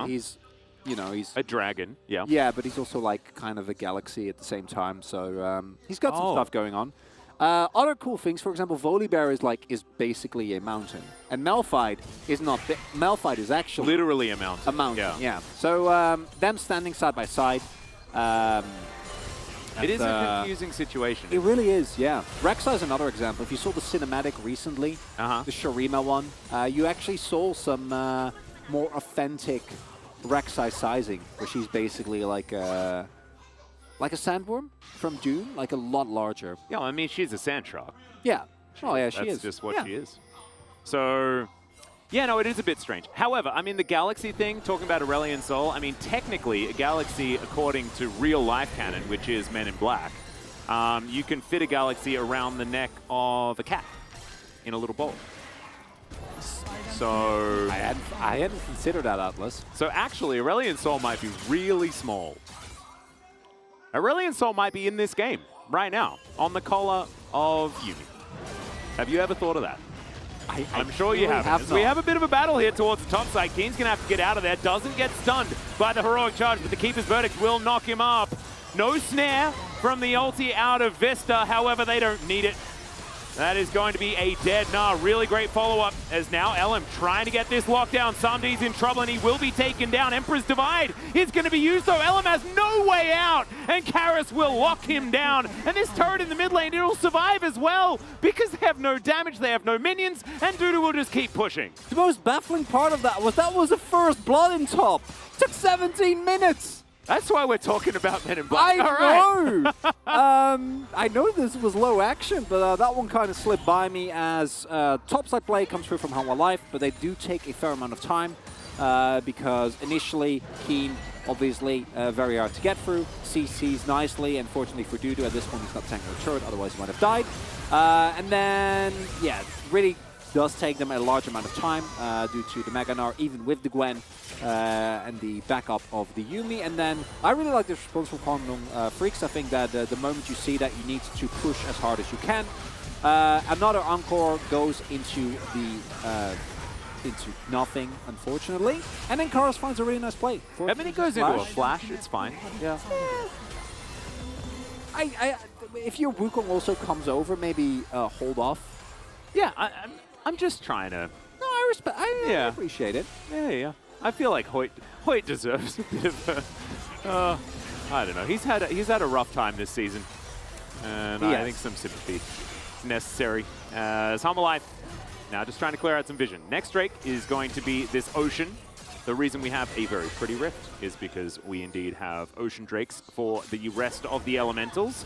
He's, you know, he's a dragon. Yeah. Yeah, but he's also like kind of a galaxy at the same time. So he's got some stuff going on. Other cool things, for example, Volibear is basically a mountain, and Malphite is not. Malphite is actually literally a mountain. A mountain. Yeah. So them standing side by side. It is a confusing situation. It really is, yeah. Rek'Sai is another example. If you saw the cinematic recently, the Shurima one, you actually saw some more authentic Rek'Sai sizing, where she's basically like a sandworm from Dune, like a lot larger. Yeah, I mean, she's a sand shark. Yeah. Oh, yeah, she is. That's just what she is. So, yeah, no, it is a bit strange. However, I mean, the Galaxy thing, talking about Aurelion Sol, I mean, technically, a Galaxy, according to real-life canon, which is Men in Black, you can fit a Galaxy around the neck of a cat in a little bowl. So... I hadn't considered that, Atlas. So actually, Aurelion Sol might be really small. Aurelion Sol might be in this game. right now on the collar of Yumi. Have you ever thought of that? I'm sure you haven't. We have a bit of a battle here towards the top side. Keen's going to have to get out of there. Doesn't get stunned by the heroic charge, but the Keeper's Verdict will knock him up. No snare from the ulti out of Vista. However, they don't need it. That is going to be a dead Nah. Really great follow-up as now LM trying to get this lockdown. Samdi's in trouble and he will be taken down. Emperor's Divide is going to be used though. LM has no way out and Karis will lock him down. And this turret in the mid lane, it'll survive as well because they have no damage, they have no minions, and Dudu will just keep pushing. The most baffling part of that was the first blood in top. Took 17 minutes. That's why we're talking about Men in Black. I know! I know this was low action, but that one kind of slipped by me as topside play comes through from Hanwha Life, but they do take a fair amount of time because initially Keen, obviously, very hard to get through. CCs nicely, and fortunately for Dudu, at this point he's not tanking a turret, otherwise he might have died. And then, yeah, really does take them a large amount of time due to the Mega Gnar, even with the Gwen and the backup of the Yumi. And then I really like this response from Kwangdong Freaks. I think that the moment you see that, you need to push as hard as you can. Another Encore goes into the into nothing, unfortunately. And then Karis finds a really nice play. I mean, he goes into a flash, it's fine. Yeah. If your Wukong also comes over, maybe hold off. Yeah, I'm just trying to... No, I respect. I appreciate it. Yeah. I feel like Hoyt deserves a bit of a... I don't know. He's had a rough time this season, and I think some sympathy is necessary. As Hanwha Life now just trying to clear out some vision. Next Drake is going to be this Ocean. The reason we have a very pretty rift is because we indeed have Ocean Drakes for the rest of the elementals.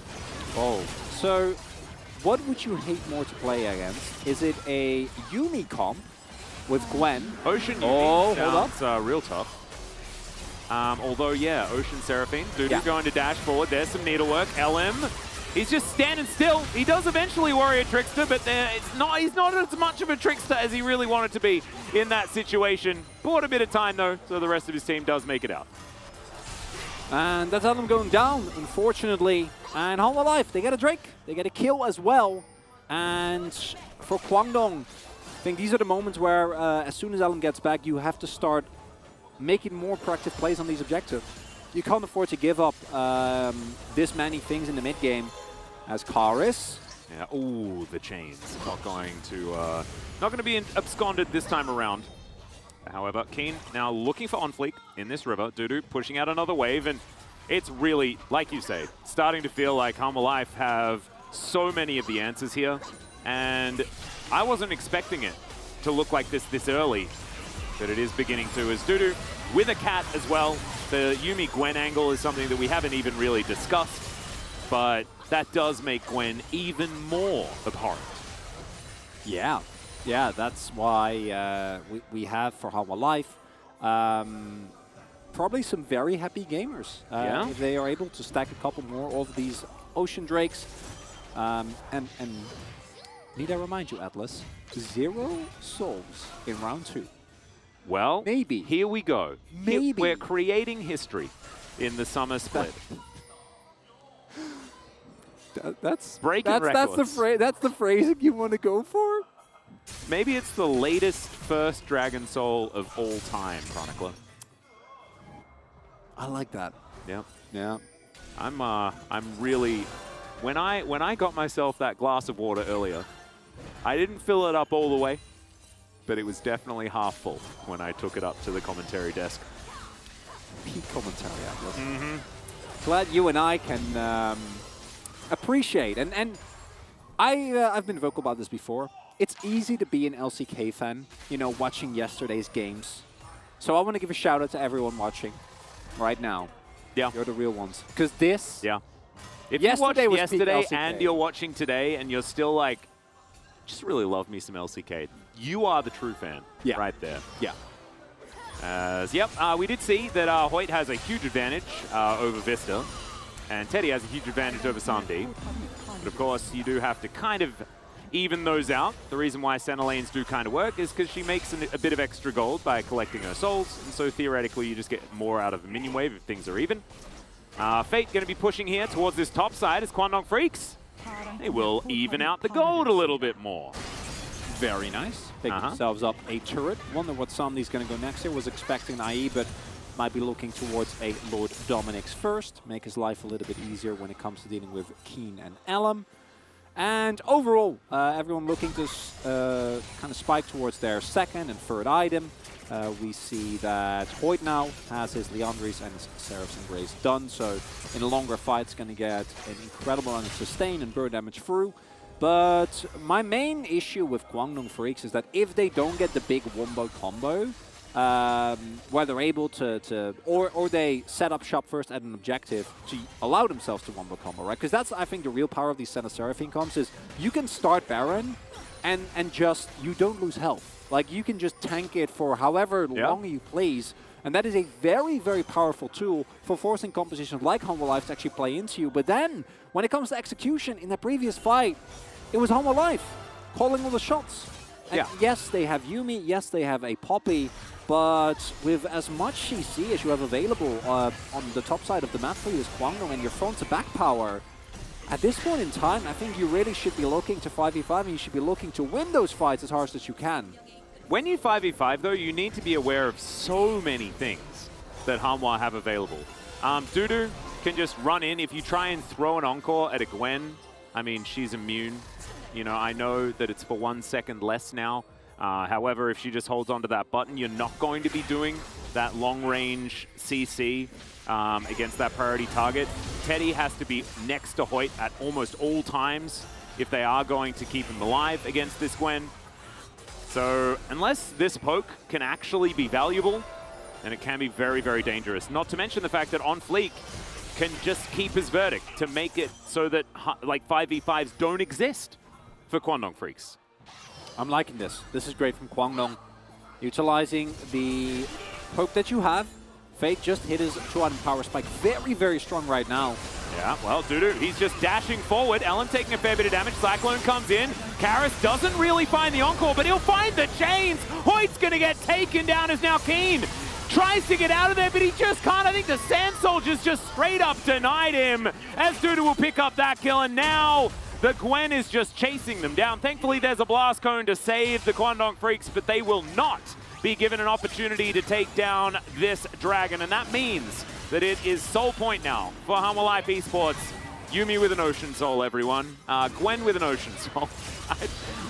Oh, so what would you hate more to play against? Is it a Yumi comp with Gwen? Ocean Yumi sounds real tough. Although, yeah, Ocean Seraphine. Dudu going to dash forward. There's some needlework. LM, he's just standing still. He does eventually Warrior Trickster, but he's not as much of a Trickster as he really wanted to be in that situation. Bought a bit of time, though, so the rest of his team does make it out. And that's LM going down, unfortunately. And Hanwha Life, they get a Drake. They get a kill as well. And for Kwangdong, I think these are the moments where as soon as LM gets back, you have to start making more proactive plays on these objectives. You can't afford to give up this many things in the mid game as Karis. Yeah, ooh, the chains. Not going to be absconded this time around. However, Keen now looking for on-fleek in this river. Dudu pushing out another wave, and it's really, like you say, starting to feel like Hanwha Life have so many of the answers here. And I wasn't expecting it to look like this early, but it is beginning to, as Dudu with a cat as well. The Yumi Gwen angle is something that we haven't even really discussed, but that does make Gwen even more abhorrent. Yeah, that's why we have for Hanwha Life probably some very happy gamers. If they are able to stack a couple more of these Ocean Drakes. And need I remind you, Atlas, 0 souls in round 2. Well, maybe. Here we go. Maybe. We're creating history in the Summer Split. That's breaking records. That's the phrasing you want to go for? Maybe it's the latest first Dragon Soul of all time, Chronicler. I like that. Yeah. I'm really... When I got myself that glass of water earlier, I didn't fill it up all the way, but it was definitely half full when I took it up to the commentary desk. Peak commentary, Atlas. Glad you and I can appreciate, and I've been vocal about this before. It's easy to be an LCK fan, you know, watching yesterday's games. So I want to give a shout out to everyone watching right now. Yeah. You're the real ones. Because this... Yeah. If you watched yesterday and you're watching today and you're still like, just really love me some LCK, you are the true fan right there. Yeah. We did see that Hoyt has a huge advantage over Vista, and Teddy has a huge advantage over Samdi. But of course, you do have to kind of even those out. The reason why center lanes do kind of work is because she makes a bit of extra gold by collecting her souls, and so theoretically you just get more out of the minion wave if things are even. Fate going to be pushing here towards this top side as Kwangdong Freaks. They will even out the gold a little bit more. Very nice. Pick themselves up a turret. Wonder what Somni's going to go next here. Was expecting an IE, but might be looking towards a Lord Dominic's first. Make his life a little bit easier when it comes to dealing with Keen and Alum. And overall, everyone looking to kind of spike towards their second and third item. We see that Hoyt now has his Leandris and his Seraphs and Grace done, so in a longer fight it's going to get an incredible amount of sustain and burn damage through. But my main issue with Kwangdong Freaks is that if they don't get the big wombo combo, where they're able to or they set up shop first at an objective to allow themselves to wombo combo, right? Because that's, I think, the real power of these Senna Seraphine comps is you can start Baron and just, you don't lose health. Like, you can just tank it for however long you please. And that is a very, very powerful tool for forcing compositions like Humble Life to actually play into you. But then, when it comes to execution, in the previous fight, it was Humble Life calling all the shots. And yes, they have Yuumi, yes, they have a Poppy, but with as much CC as you have available on the top side of the map for you as Kwangdong and your front to back power, at this point in time, I think you really should be looking to 5v5 and you should be looking to win those fights as hard as you can. When you 5v5, though, you need to be aware of so many things that Hanwha have available. Dudu can just run in. If you try and throw an Encore at a Gwen, I mean, she's immune. You know, I know that it's for 1 second less now. However, if she just holds onto that button, you're not going to be doing that long-range CC against that priority target. Teddy has to be next to Hoyt at almost all times if they are going to keep him alive against this Gwen. So unless this poke can actually be valuable, then it can be very, very dangerous. Not to mention the fact that On Fleek can just keep his verdict to make it so that like 5v5s don't exist for Kwangdong Freaks. I'm liking this. This is great from Kwangdong. Utilizing the poke that you have. Fate just hit his 2-item power spike. Very, very strong right now. Yeah, well, Dudu, he's just dashing forward. Ellen taking a fair bit of damage. Cyclone comes in. Karis doesn't really find the Encore, but he'll find the chains. Hoyt's going to get taken down as now Keen tries to get out of there, but he just can't. I think the Sand Soldiers just straight up denied him as Dudu will pick up that kill, and now the Gwen is just chasing them down. Thankfully, there's a Blast Cone to save the Kwangdong Freaks, but they will not be given an opportunity to take down this Dragon, and that means that it is Soul Point now for Humble Life Esports. Yuumi with an Ocean Soul, everyone. Gwen with an Ocean Soul.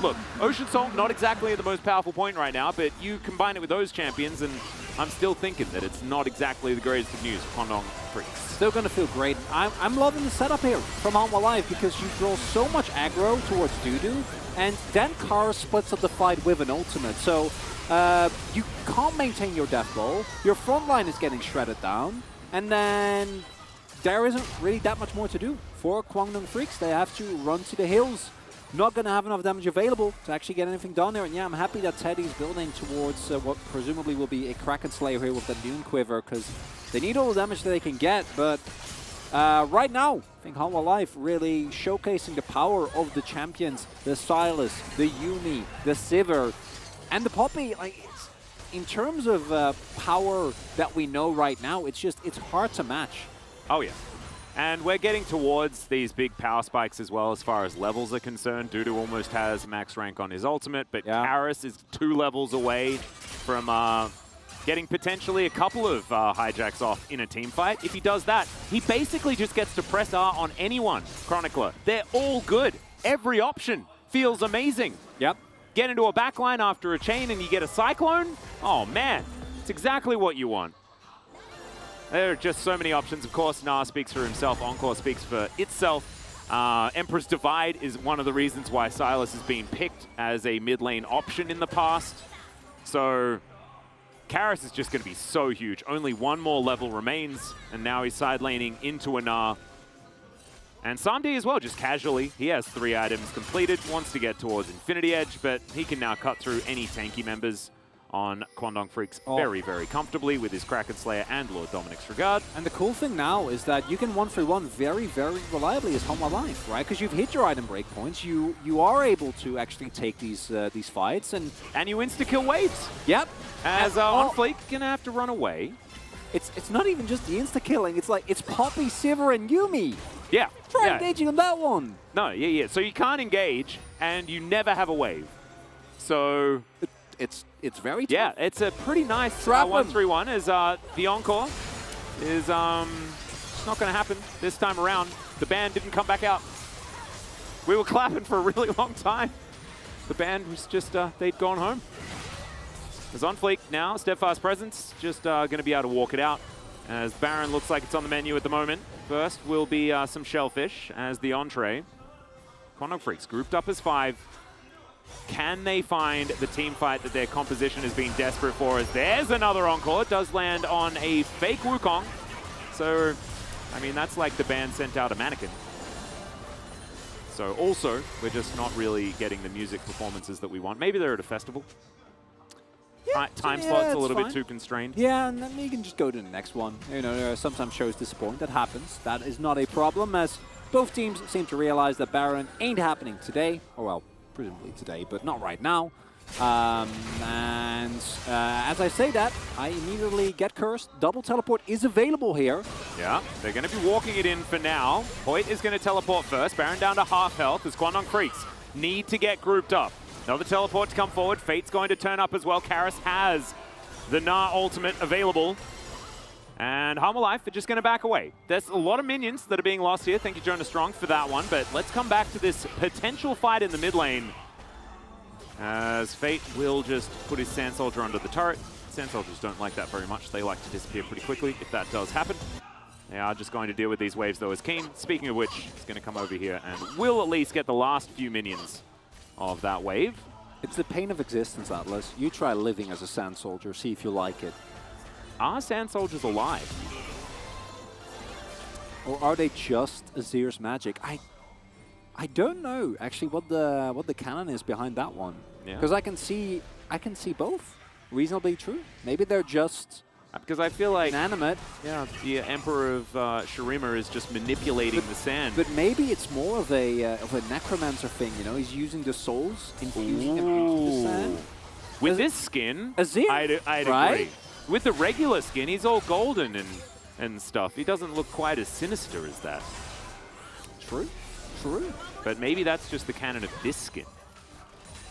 Look, Ocean Soul, not exactly the most powerful point right now, but you combine it with those champions, and I'm still thinking that it's not exactly the greatest of news for Kwangdong Freaks. Still going to feel great. I'm loving the setup here from Humble Life because you draw so much aggro towards Dudu, and then Kara splits up the fight with an ultimate. So you can't maintain your death ball. Your front line is getting shredded down, and then there isn't really that much more to do for Kwangdong Freaks. They have to run to the hills. Not going to have enough damage available to actually get anything done there. And yeah, I'm happy that Teddy's building towards what presumably will be a Kraken Slayer here with the Dune Quiver, because they need all the damage that they can get. But right now, I think Humble Life really showcasing the power of the champions, the Silas, the Yuumi, the Sivir, and the Poppy. Like, in terms of power that we know right now, it's hard to match. Oh yeah. And we're getting towards these big power spikes as well as far as levels are concerned. Dudu almost has max rank on his ultimate, but Karis is 2 levels away from getting potentially a couple of hijacks off in a team fight. If he does that, he basically just gets to press R on anyone, Chronicler. They're all good. Every option feels amazing. Yep. Get into a backline after a chain and you get a Cyclone? Oh man, it's exactly what you want. There are just so many options. Of course, Nah speaks for himself. Encore speaks for itself. Emperor's Divide is one of the reasons why Silas has been picked as a mid lane option in the past. So Karis is just going to be so huge. Only one more level remains, and now he's side laning into a Nah. And Samdi as well, just casually. He has 3 items completed, wants to get towards Infinity Edge, but he can now cut through any tanky members on Kwangdong Freaks very, very comfortably with his Kraken Slayer and Lord Dominic's Regard. And the cool thing now is that you can 1-3-1 very, very reliably as Humble Life, right? Because you've hit your item breakpoints, you are able to actually take these fights, and you insta-kill waves. Yep. As On Fleek gonna have to run away. it's not even just the insta-killing. It's like, it's Poppy, Sivir, and Yumi. Yeah. Try yeah. engaging on that one. No, yeah. So you can't engage, and you never have a wave. So... It's very tough. Yeah, it's a pretty nice 1-3-1 as the encore is it's not going to happen this time around. The band didn't come back out. We were clapping for a really long time. The band was just, they'd gone home. It's on fleek now. Steadfast Presence just going to be able to walk it out as Baron looks like it's on the menu at the moment. First will be some Shellfish as the entree. Quantum Freaks grouped up as 5. Can they find the team fight that their composition has been desperate for? As there's another encore. It does land on a fake Wukong. So, I mean, that's like the band sent out a mannequin. So also, we're just not really getting the music performances that we want. Maybe they're at a festival. Yeah, time slot's a little bit too constrained. Yeah, and then you can just go to the next one. You know, sometimes shows disappoint. That happens. That is not a problem, as both teams seem to realize that Baron ain't happening today. Or, well, presumably today, but not right now. As I say that, I immediately get cursed. Double teleport is available here. Yeah, they're going to be walking it in for now. Hoyt is going to teleport first. Baron down to half health as Quandong Creeks need to get grouped up. Another teleport to come forward. Fate's going to turn up as well. Karis has the Gnar ultimate available. And Harmalife are just going to back away. There's a lot of minions that are being lost here. Thank you, Jonah Strong, for that one. But let's come back to this potential fight in the mid lane. As Fate will just put his Sand Soldier under the turret. Sand Soldiers don't like that very much. They like to disappear pretty quickly if that does happen. They are just going to deal with these waves, though, as Keen, speaking of which, is going to come over here and will at least get the last few minions of that wave. It's the pain of existence, Atlas. You try living as a Sand Soldier, see if you like it. Are Sand Soldiers alive? Or are they just Azir's magic? I don't know actually what the canon is behind that one. Because I can see both. Reasonably true. Maybe they're just because I feel like inanimate. Yeah, the Emperor of Shurima is just manipulating the sand. But maybe it's more of a necromancer thing. You know, he's using the souls, infusing them into the sand. With this skin, Azir, I'd right? agree. With the regular skin, he's all golden and stuff. He doesn't look quite as sinister as that. True. True. But maybe that's just the canon of this skin.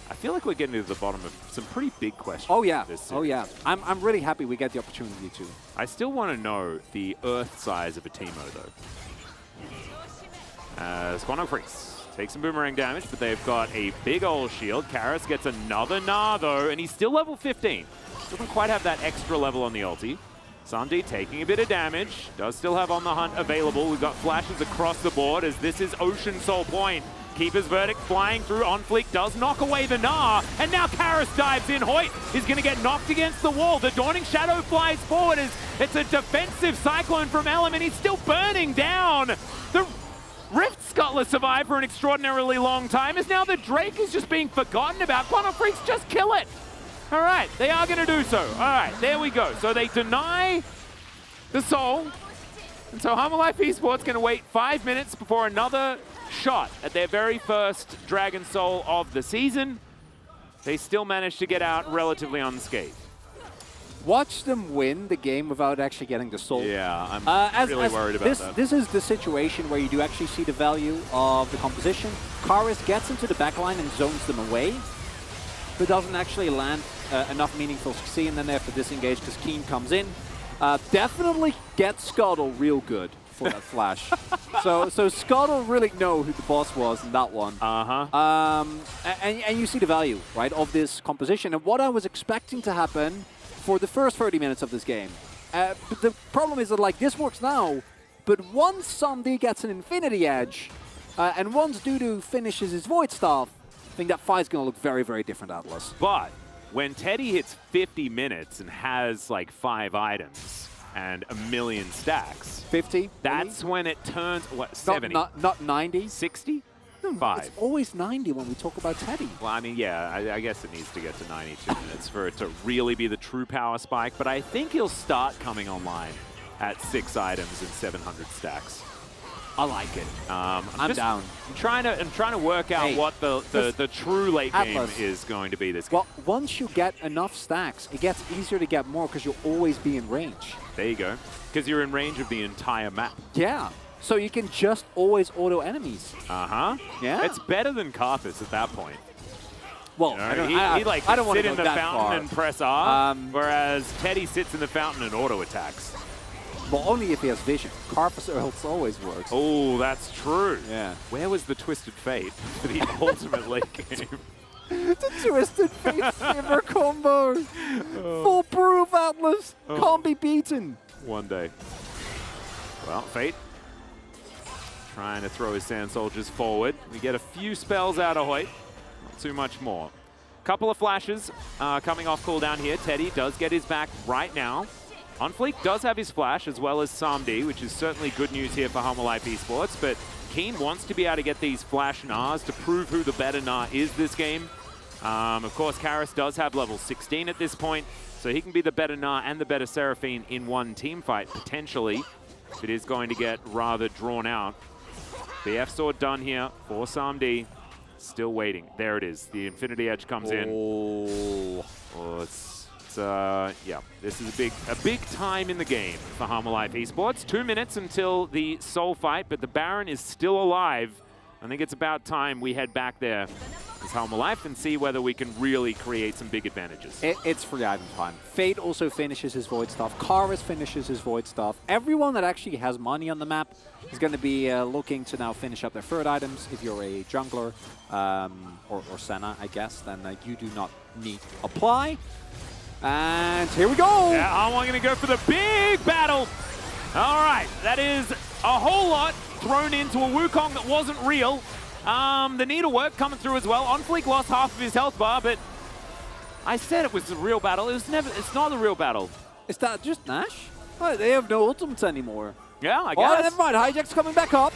I feel like we're getting to the bottom of some pretty big questions. Oh yeah. This series. Oh yeah. I'm really happy we get the opportunity to. I still want to know the Earth size of a Teemo though. As Quantum Freaks take some boomerang damage, but they've got a big old shield. Karis gets another Gnar though, and he's still level 15. Doesn't quite have that extra level on the ulti. Sandy taking a bit of damage. Does still have On the Hunt available. We've got flashes across the board as this is Ocean Soul Point. Keeper's Verdict flying through on fleek does knock away the Gnar, and now Karis dives in. Hoyt is going to get knocked against the wall. The Dawning Shadow flies forward as it's a defensive Cyclone from Element. He's still burning down. The Rift Scuttler survived for an extraordinarily long time as now the Drake is just being forgotten about. Quantum Freaks just kill it. All right, they are going to do so. All right, there we go. So they deny the soul. And so Harmalife Esports going to wait 5 minutes before another shot at their very first Dragon Soul of the season. They still managed to get out relatively unscathed. Watch them win the game without actually getting the soul. Yeah, I'm really worried about that. This is the situation where you do actually see the value of the composition. Karis gets into the backline and zones them away, but doesn't actually land enough meaningful CC, and then they have to disengage because Keen comes in. Definitely get Scuttle real good for that flash. So Scuttle really know who the boss was in that one. And you see the value, right, of this composition. And what I was expecting to happen for the first 30 minutes of this game. But the problem is that, like, this works now, but once Sandy gets an Infinity Edge, and once Dudu finishes his Void Staff, I think that fight's going to look very, very different, Atlas. But when Teddy hits 50 minutes and has like 5 items and 1 million stacks, 50? that's when it turns, what, 70? Not 90? 60? No, 5. It's always 90 when we talk about Teddy. Well, I mean, yeah, I guess it needs to get to 92 minutes for it to really be the true power spike, but I think he'll start coming online at 6 items and 700 stacks. I like it. I'm just down. I'm trying to work out what the true late Atlas, game is going to be this game. Well, once you get enough stacks, it gets easier to get more because you'll always be in range. There you go. Because you're in range of the entire map. Yeah. So you can just always auto enemies. Uh-huh. Yeah. It's better than Karthus at that point. Well, You know, I like don't want sit to in go the that fountain far. and press R, whereas Teddy sits in the fountain and auto attacks. Well, only if he has vision. Karthus else always works. Oh, that's true. Yeah. Where was the Twisted Fate for the ultimate late game? The Twisted Fate Sliver combo. Full proof, Atlas. Can't be beaten. One day. Well, Fate trying to throw his Sand Soldiers forward. We get a few spells out of Hoyt. Not too much more. Couple of flashes coming off cooldown here. Teddy does get his back right now. Unfleek does have his flash as well as Samdi, which is certainly good news here for Home Life Esports, but Keen wants to be able to get these flash Nars to prove who the better Gnar is this game. Of course, Karis does have level 16 at this point, so he can be the better Gnar and the better Seraphine in one team fight, potentially. If it is going to get rather drawn out. The F-Sword done here for Samdi. Still waiting. There it is. The Infinity Edge comes in. Oh, yeah, this is a big time in the game for Harmer Life Esports. 2 minutes until the soul fight, but the Baron is still alive. I think it's about time we head back there as Harmer Life and see whether we can really create some big advantages. It's free item time. Fate also finishes his Void stuff. Karis finishes his Void stuff. Everyone that actually has money on the map is going to be looking to now finish up their third items. If you're a jungler or Senna, I guess, then you do not need to apply. And here we go! Yeah, I'm going to go for the big battle. All right, that is a whole lot thrown into a Wukong that wasn't real. The needlework coming through as well. Unfleek lost half of his health bar, but I said it was a real battle. It's not a real battle. Is that just Nash? Oh, they have no ultimates anymore. Yeah, I Oh, guess. never mind. Hijack's coming back up.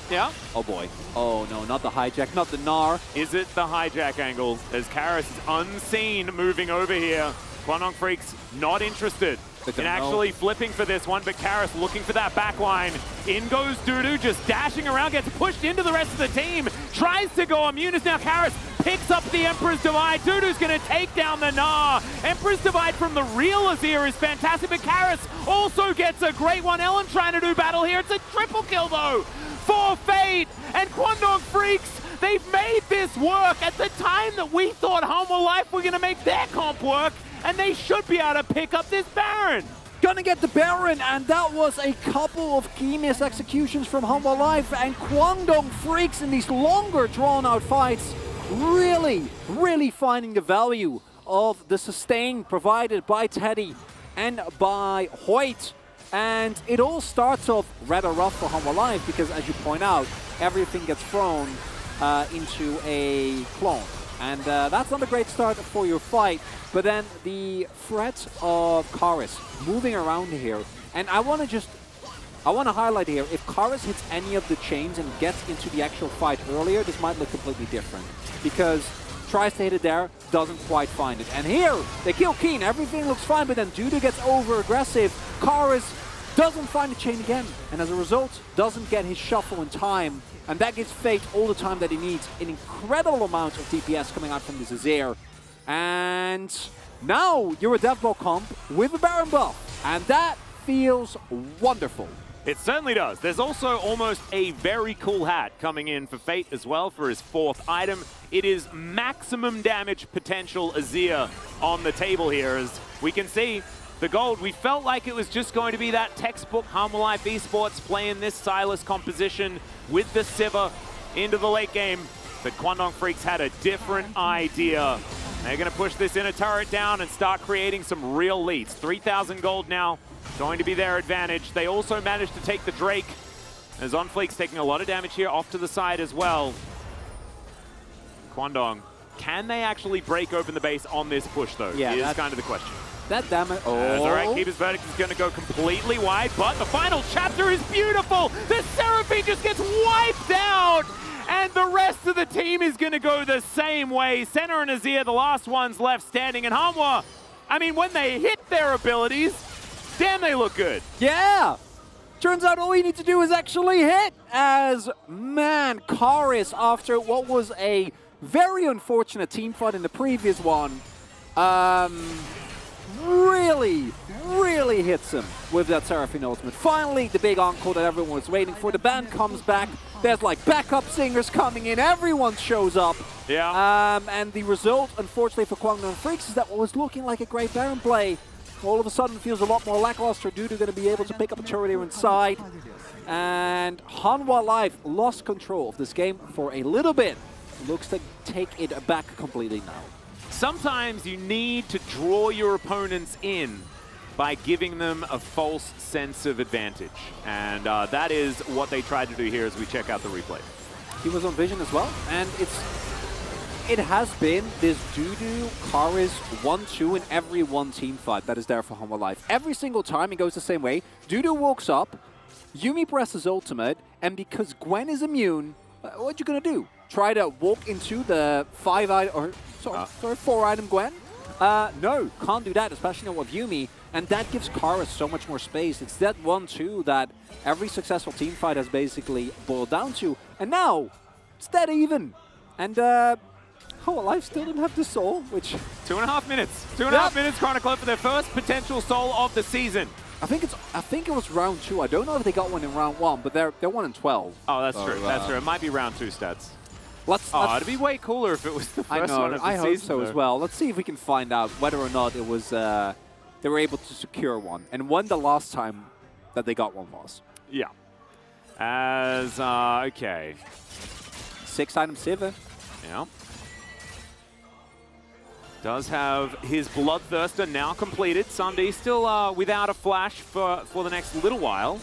Yeah. Oh boy. Oh no, not the hijack, not the Gnar. Is it the hijack angle as Karis is unseen moving over here? Kwangdong Freak's not interested in actually flipping for this one, but Karis looking for that back line. In goes Dudu, just dashing around, gets pushed into the rest of the team, tries to go on Munis. Now Karis picks up the Emperor's Divide. Dudu's going to take down the Gnar. Emperor's Divide from the real Azir is fantastic, but Karis also gets a great one. Ellen trying to do battle here. It's a triple kill though for Fate and Kwangdong Freaks. They've made this work at the time that we thought Home Life were going to make their comp work, and they should be able to pick up this Baron. Gonna get the Baron, and that was a couple of key miss executions from Humble Life, and Kwangdong Freaks in these longer drawn-out fights really finding the value of the sustain provided by Teddy and by Hoyt. And it all starts off rather rough for Humble Life because, as you point out, everything gets thrown into a clone. And that's not a great start for your fight. But then the threat of Karis moving around here. And I want to highlight here, if Karis hits any of the chains and gets into the actual fight earlier, this might look completely different. Because tries to hit it there, doesn't quite find it. And here, they kill Keen, everything looks fine, but then Dudu gets over-aggressive. Karis doesn't find the chain again, and as a result, doesn't get his shuffle in time. And that gives Fate all the time that he needs. An incredible amount of DPS coming out from this Azir. And now you're a Death Ball comp with a Baron buff. And that feels wonderful. It certainly does. There's also almost a very cool hat coming in for Fate as well for his fourth item. It is maximum damage potential Azir on the table here. As we can see, the gold, we felt like it was just going to be that textbook Harmer Life Esports playing this Silas composition with the Sivir into the late game. But Kwangdong Freaks had a different idea. They're going to push this inner turret down and start creating some real leads. 3,000 gold now, going to be their advantage. They also managed to take the Drake, as Unfleek's taking a lot of damage here off to the side as well. Kwangdong, can they actually break open the base on this push though? Yeah, is kind of the question. That damage. All right, Keeper's Verdict is going to go completely wide, but the final chapter is beautiful. The Seraphine just gets wiped out, and the rest of the team is going to go the same way. Senna and Azir, the last ones left standing, and Hanwha, I mean, when they hit their abilities, damn, they look good. Yeah. Turns out all you need to do is actually hit. As, man, Karis, after what was a very unfortunate team fight in the previous one, really hits him with that Seraphine ultimate. Finally, the big encore that everyone was waiting for. The band comes back. There's like backup singers coming in. Everyone shows up. Yeah. And the result, unfortunately for Kwangdong Freaks, is that what was looking like a great Baron play all of a sudden feels a lot more lackluster. Dudu going to be able to pick up a turret here inside. And Hanwha Life lost control of this game for a little bit. Looks to take it back completely now. Sometimes you need to draw your opponents in by giving them a false sense of advantage. And that is what they tried to do here as we check out the replay. He was on Vision as well, and it has been this Dudu, Karis 1-2 in every one team fight that is there for Hanwha Life. Every single time it goes the same way. Dudu walks up, Yuumi presses ultimate, and because Gwen is immune, what you gonna do? Try to walk into the 4-item Gwen? No, can't do that, especially not with Yuumi. And that gives Karis so much more space. It's that 1-2 that every successful team fight has basically boiled down to. And now, it's dead even. And Hanwha Life still didn't have the soul, which... 2.5 minutes. 2.5 minutes, Chronicle for their first potential soul of the season. I think it was round 2. I don't know if they got one in round 1, but they're 1 in 12. Oh, that's true. That's true. It might be round 2 stats. It'd be way cooler if it was the first one of the season. I hope so as well. Let's see if we can find out whether or not it was they were able to secure one, and when the last time that they got one was. Yeah. Okay. 6-item Sivir. Yeah. Does have his Bloodthirster now completed. Sunday still without a flash for the next little while.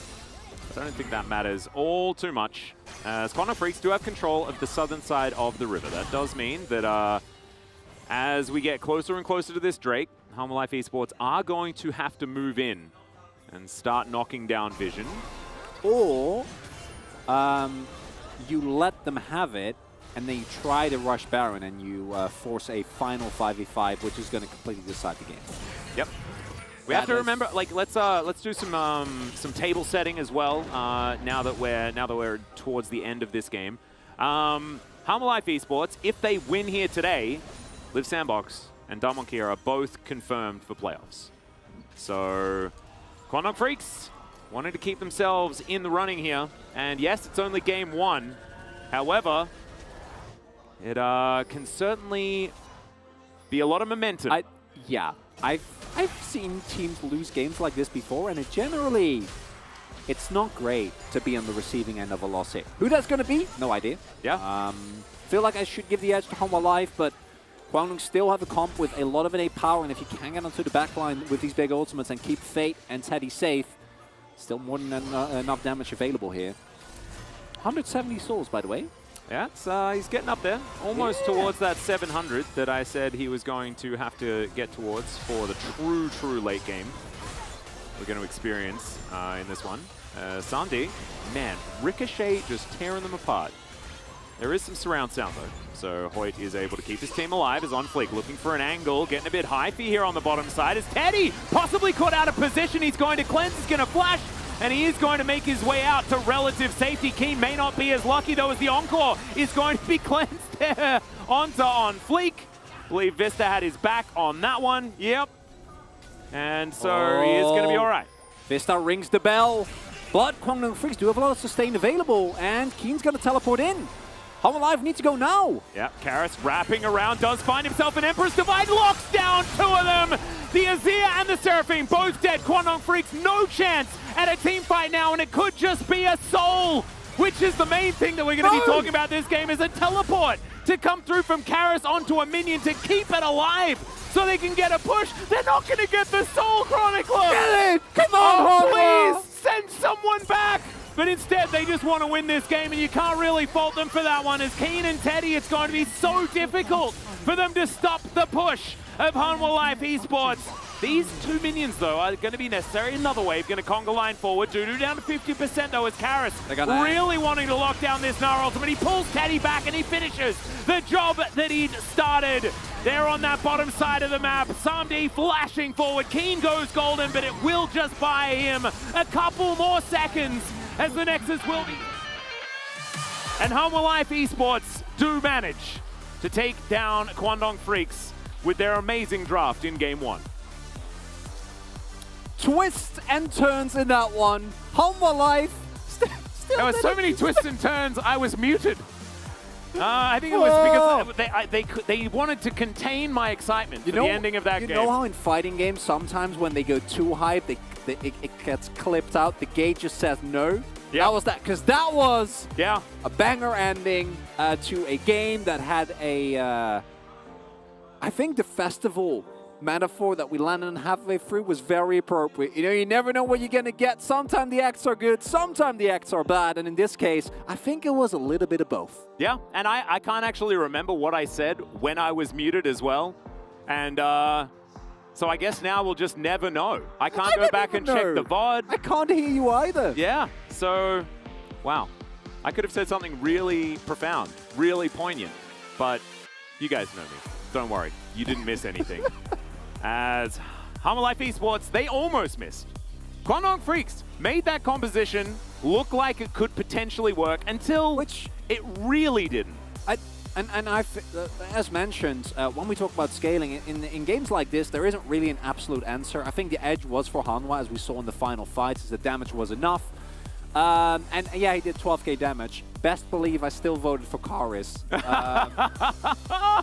I don't think that matters all too much, as Kwangdong Freaks do have control of the southern side of the river. That does mean that as we get closer and closer to this Drake, Hanwha Life Esports are going to have to move in and start knocking down Vision. Or you let them have it, and then you try to rush Baron, and you force a final 5v5, which is going to completely decide the game. Yep. We have to remember, like, let's do some table setting as well. Now that we're towards the end of this game, Hanwha Life Esports, if they win here today, Live Sandbox and Damonkia are both confirmed for playoffs. So, Kwangdong Freaks wanting to keep themselves in the running here, and yes, it's only game 1. However, it can certainly be a lot of momentum. I've seen teams lose games like this before, and it's not great to be on the receiving end of a loss here. Who that's going to be? No idea. Yeah. Feel like I should give the edge to Hanwha Life, but Kwangdong still have a comp with a lot of innate power, and if you can get onto the backline with these big ultimates and keep Fate and Teddy safe, still more than enough damage available here. 170 souls, by the way. Yeah, he's getting up there, almost towards that 700 that I said he was going to have to get towards for the true late game we're going to experience in this one. Sandy, man, Ricochet just tearing them apart. There is some surround sound though, so Hoyt is able to keep his team alive as on Fleek looking for an angle, getting a bit hyphy here on the bottom side as Teddy possibly caught out of position. He's going to cleanse, he's going to flash, and he is going to make his way out to relative safety. Keen may not be as lucky though, as the Encore is going to be cleansed there onto on Fleek. I believe Vista had his back on that one. Yep. And so he is going to be all right. Vista rings the bell, but Kwangdong Freaks do have a lot of sustain available, and Keen's going to teleport in. Hanwha Life needs to go now. Yeah, Karis wrapping around, does find himself an Emperor's Divide, locks down 2 of them. The Azir and the Seraphine both dead. Kwangdong Freaks no chance at a team fight now, and it could just be a soul, which is the main thing that we're going to be talking about this game, is a teleport to come through from Karis onto a minion to keep it alive so they can get a push. They're not going to get the soul, Chronicler. Get it! Come on, oh, please, send someone back. But instead, they just want to win this game, and you can't really fault them for that one. As Keen and Teddy, it's going to be so difficult for them to stop the push of Hanwha Life Esports. These 2 minions, though, are going to be necessary. Another wave going to conga line forward. Dudu down to 50%, though, as Karis really wanting to lock down this Gnar ultimate. He pulls Teddy back, and he finishes the job that he'd started. They're on that bottom side of the map. Samdi flashing forward. Keen goes golden, but it will just buy him a couple more seconds as the Nexus will be. And Humble Life Esports do manage to take down Kwangdong Freaks with their amazing draft in Game 1. Twists and turns in that one. Humble Life. There were so many twists and turns, I was muted. I think it was because they wanted to contain my excitement for the ending of that game. You know how in fighting games, sometimes when they go too high, it gets clipped out, the gate just says no? Yeah. That was that, because that was a banger ending to a game that had a, I think the festival metaphor that we landed on halfway through was very appropriate. You know, you never know what you're going to get. Sometimes the acts are good, sometimes the acts are bad, and in this case, I think it was a little bit of both. Yeah, and I can't actually remember what I said when I was muted as well. And so I guess now we'll just never know. I can't go back and check the VOD. I can't hear you either. Yeah, so, wow. I could have said something really profound, really poignant, but you guys know me. Don't worry, you didn't miss anything. As Humble Life Esports, they almost missed. Kwangdong Freaks made that composition look like it could potentially work until it really didn't. As mentioned, when we talk about scaling, in games like this, there isn't really an absolute answer. I think the edge was for Hanwha, as we saw in the final fights, as the damage was enough. And yeah, he did 12k damage. Best believe I still voted for Karis.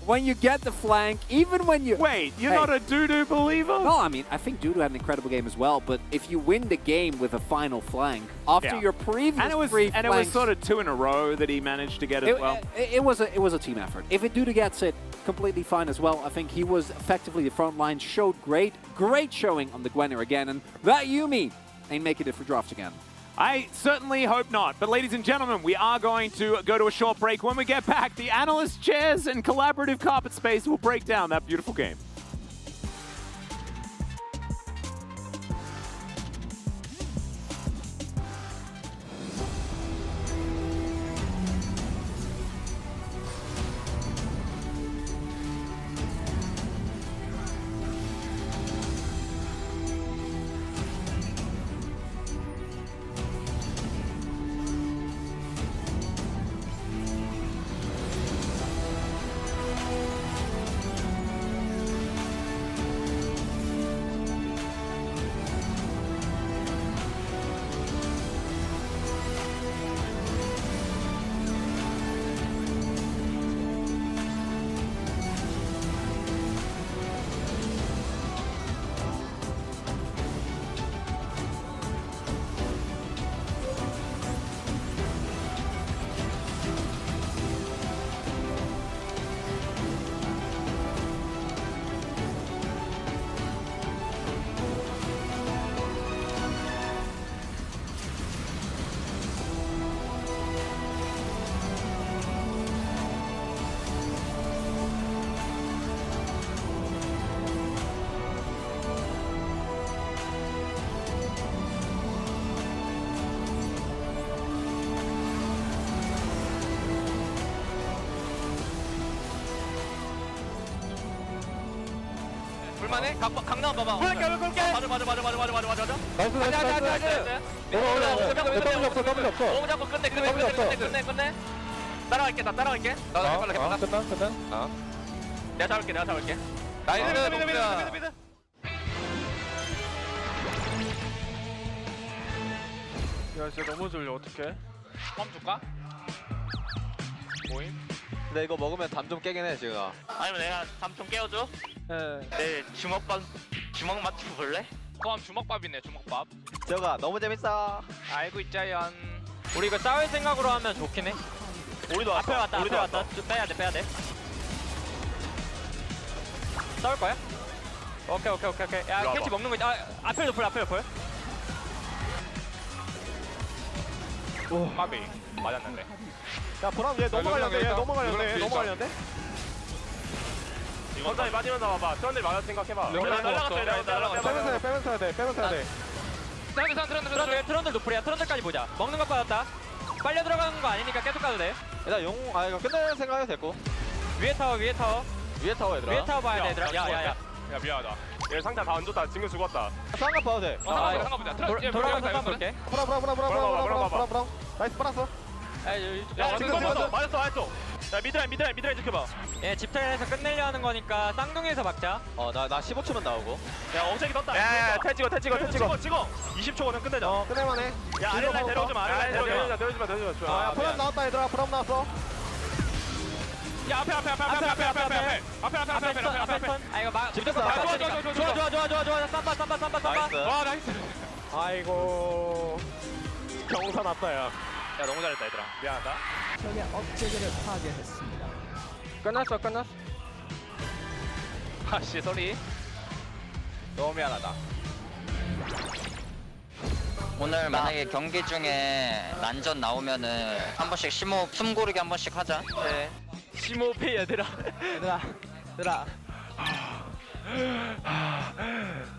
When you get the flank, even when you... Wait, you're not a Dudu believer? No, I mean, I think Dudu had an incredible game as well, but if you win the game with a final flank, after your previous it was sort of 2 in a row that he managed to get as well. It was a team effort. If Dudu gets it, completely fine as well. I think he was effectively the front line, showed great showing on the Gwenner again, and that Yuumi ain't making it for draft again. I certainly hope not. But ladies and gentlemen, we are going to go to a short break. When we get back, the analyst chairs and collaborative carpet space will break down that beautiful game. 볼만해? 강남 봐봐. 볼게. 맞아. 더블 없어. 너무 잡고 끝내. 따라갈게. 나 따라갈게. 끝나. 내가 잡을게. 미드. 야, 진짜 너무 졸려. 어떡해? 펌 줄까? 모임? 근데 이거 먹으면 담 좀 깨긴 해 지금. 아니면 내가 담 좀 깨워줘? 내 주먹 맞추고 볼래? 그럼 주먹밥이네, 주먹밥. 재혁아 너무 재밌어. 알고 있자연. 우리 이거 싸울 생각으로 하면 좋긴 해. 우리도 앞에 왔다. 좀 빼야 돼. 싸울 거야? 오케이. 야, 캐치 먹는 거 있다. 앞에 높을. 오, 까비. 맞았는데. 야, 보람 얘 넘어가려는데? 건장이 맞으면서 와봐. 트런들 맞을 생각해봐. 빼면서 해야 돼. 트런들 노플이야. 트런들까지 보자. 먹는 것 받았다. 빨려 들어가는 거 아니니까 계속 가도 돼. 일단 이거 끝내는 생각해도 됐고. 위에 타워. 위에 타워 얘들아. 위에 타워 봐야 돼 얘들아. 야야야. 야 미안하다. 얘 상자 다 안 줬다. 징글 죽었다. 쌍가 봐도 돼. 상관없다. 돌아가서 한번 볼게. 브라. 나이스 빨았어. 야 징글 맞았어. 야 미드라인 지켜봐. 얘 집탈에서 끝내려 하는 거니까 쌍둥이에서 막자. 나 15초만 나오고. 야 엉덩이 떴다. 야야 태 찍어. 20초거든 끝내자. 끝낼만해. 야 아래라인 데려오지 마. 데려오지 마. 좋아. 야 프람 나왔다 얘들아. 프람 나왔어. 야 앞에. 아 이거 막. 좋아. 쌈바. 나이스. 와 나이스. 아이고. 경사 났다 야. 야 너무 잘했다 얘들아. 미안하다. 적의 억제기를 파괴했습니다. 끝났어. 아씨 쏘리. 너무 미안하다. 오늘 만약에 경기 중에 난전 나오면은 한 번씩 심호흡 숨 고르기 한 번씩 하자. 네. 심호흡해 얘들아. 얘들아.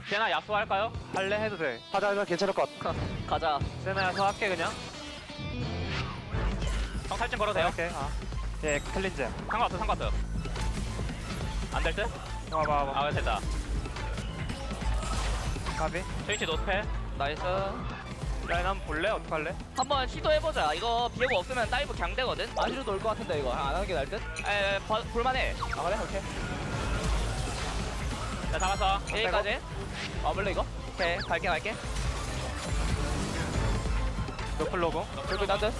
걔나 야수할까요? 할래 해도 돼. 하자 괜찮을 것 같아. 가자. 세나야 서 할게 그냥. 정탈진 걸어도 돼요? 오케이. 예 클린즈. 상관없어. 안 될 듯? 와봐. 아 됐다. 가비. 트위치 노스펠. 나이스. 라인 한번 볼래? 어떡할래? 한번 시도해보자. 이거 비에고 없으면 다이브 강되거든? 아시로 놀 것 같은데 이거. 안 하는 게 나을 듯? 볼만해. 아 그래? 오케이. 자 잡았어. 여기까지. 와볼래 이거? 오케이, 갈게. 노플로고. 그리고 나도.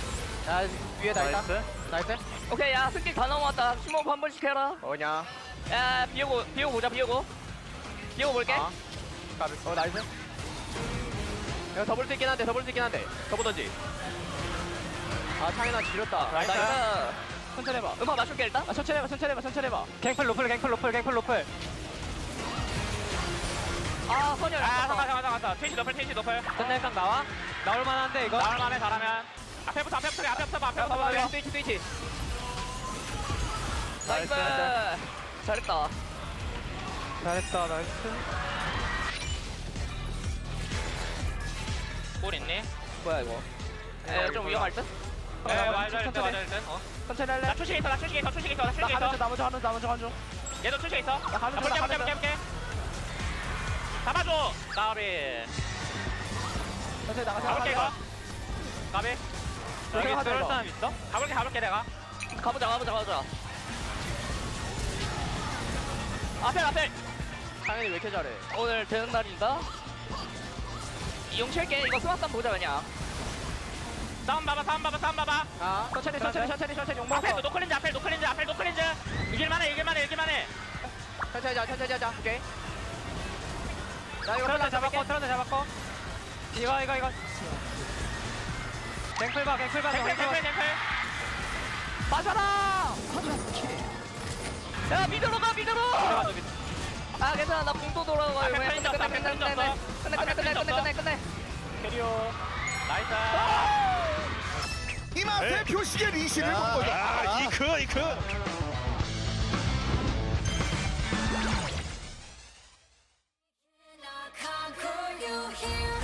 야 위에 다 있다. 나이스. 오케이, 야, 스킬 다 넘어왔다. 심호흡 한 번씩 해라. 뭐냐? 야, 비에고 보자, 비에고 볼게. 가비. 나이스. 이거 더블 수 있긴 한데 더보던지. 아 창이나 지렸다. 나이스. 천천히 해봐. 음악 맞출게, 일단. 아 천천히 해봐. 갱플 노플. 아, 선열. 잠깐. 트위치 노플. 끝낼각 나와? 나올 만한데 이거. 나올 만해 잘하면. 앞에부터 봐. 스위치. 나이스. 잘했다. 나이스. 볼 있니? 뭐야, 이거? 좀 위험할 듯? 맞을 듯. 천천히 할래? 나 출시에 있어. 나 먼저 간 중. 얘도 출시에 있어. 볼게. 잡아줘. 까비. 천천히 가볼게 이거. 까비. 여기 하자, 들어올 이거. 사람 있어? 가볼게 내가. 가보자. 앞에. 창현이 왜 이렇게 잘해? 오늘 되는 날인가? 이용 칠게. 이거 스마트 보자, 그냥. 싸움 봐봐. 아, 천천히. 용방. 앞에 노클린즈. 이길만해. 천천히 하자. 오케이. 나 이거 트런드 잡았고. 이거. 갱플 봐. 맞아라! 야, 미드로 가! 아, 괜찮아. 나 공도 돌아가고. 앞에 편인지 없어. 끝내. 캐리어. 나이스. 이 맛에 표식의 리신을 본 거다. 이크. Cannot conquer you here.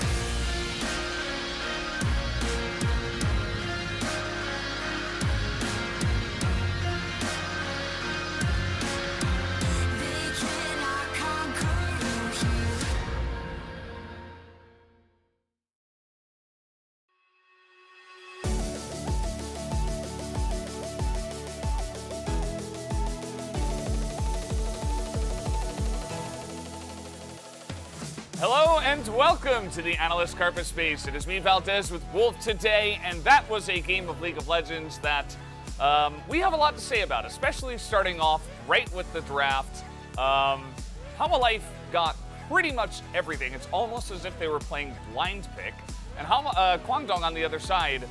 They cannot conquer you here. Hello and welcome to the Analyst Carpet Space. It is me, Valdez, with Wolf today, and that was a game of League of Legends that we have a lot to say about, especially starting off right with the draft. Hama Life got pretty much everything. It's almost as if they were playing blind pick. And Kwangdong on the other side,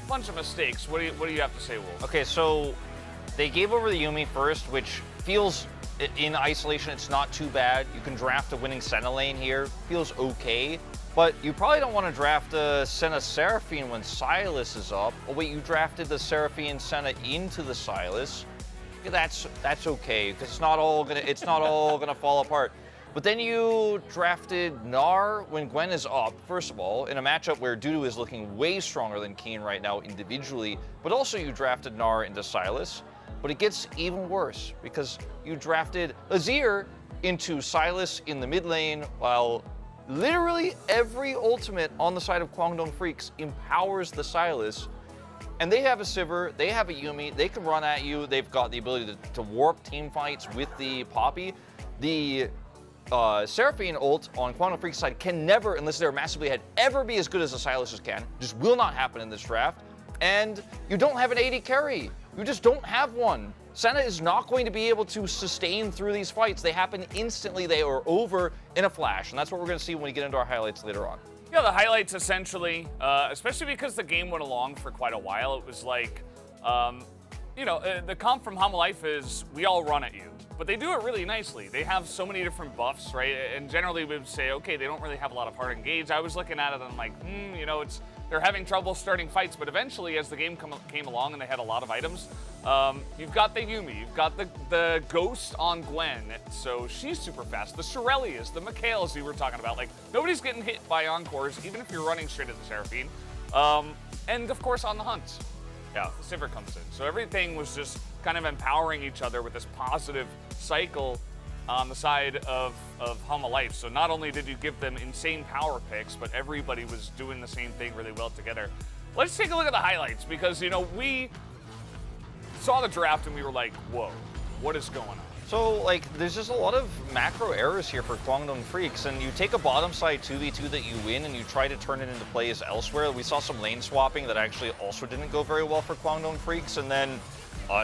bunch of mistakes. What do you have to say, Wolf? Okay, so they gave over the Yumi first, which feels in isolation it's not too bad. You can draft a winning Senna lane here, feels okay. But you probably don't want to draft a Senna Seraphine when Silas is up. Oh wait, you drafted the Seraphine Senna into the Silas. Yeah, that's okay because it's not all gonna fall apart. But then you drafted Gnar when Gwen is up, first of all, in a matchup where Dudu is looking way stronger than Keen right now individually, but also you drafted Gnar into Silas. But it gets even worse because you drafted Azir into Sylas in the mid lane while literally every ultimate on the side of Kwangdong Freaks empowers the Sylas. And they have a Sivir, they have a Yuumi, they can run at you, they've got the ability to warp team fights with the Poppy. The Seraphine ult on Kwangdong Freaks' side can never, unless they're massively ahead, ever be as good as the Sylas can. Just will not happen in this draft. And you don't have an AD carry. You just don't have one. Senna is not going to be able to sustain through these fights. They happen instantly, they are over in a flash. And that's what we're gonna see when we get into our highlights later on. Yeah, the highlights essentially, especially because the game went along for quite a while, it was like, you know, the comp from Life is we all run at you, but they do it really nicely. They have so many different buffs, right? And generally we would say, okay, they don't really have a lot of hard engage. I was looking at it and I'm like, you know, they're having trouble starting fights, but eventually as the game came along and they had a lot of items, you've got the Yuumi, you've got the Ghost on Gwen, so she's super fast. The Shirelias, the Mikhails you were talking about, like nobody's getting hit by Encores, even if you're running straight at the Seraphine. And of course on the Hunt, yeah, the Sivir comes in. So everything was just kind of empowering each other with this positive cycle on the side of Life. So not only did you give them insane power picks, but everybody was doing the same thing really well together. Let's take a look at the highlights because, you know, we saw the draft and we were like, whoa, what is going on? So, like, there's just a lot of macro errors here for Kwangdong Freaks, and you take a bottom side 2v2 that you win and you try to turn it into plays elsewhere. We saw some lane swapping that actually also didn't go very well for Kwangdong Freaks, and then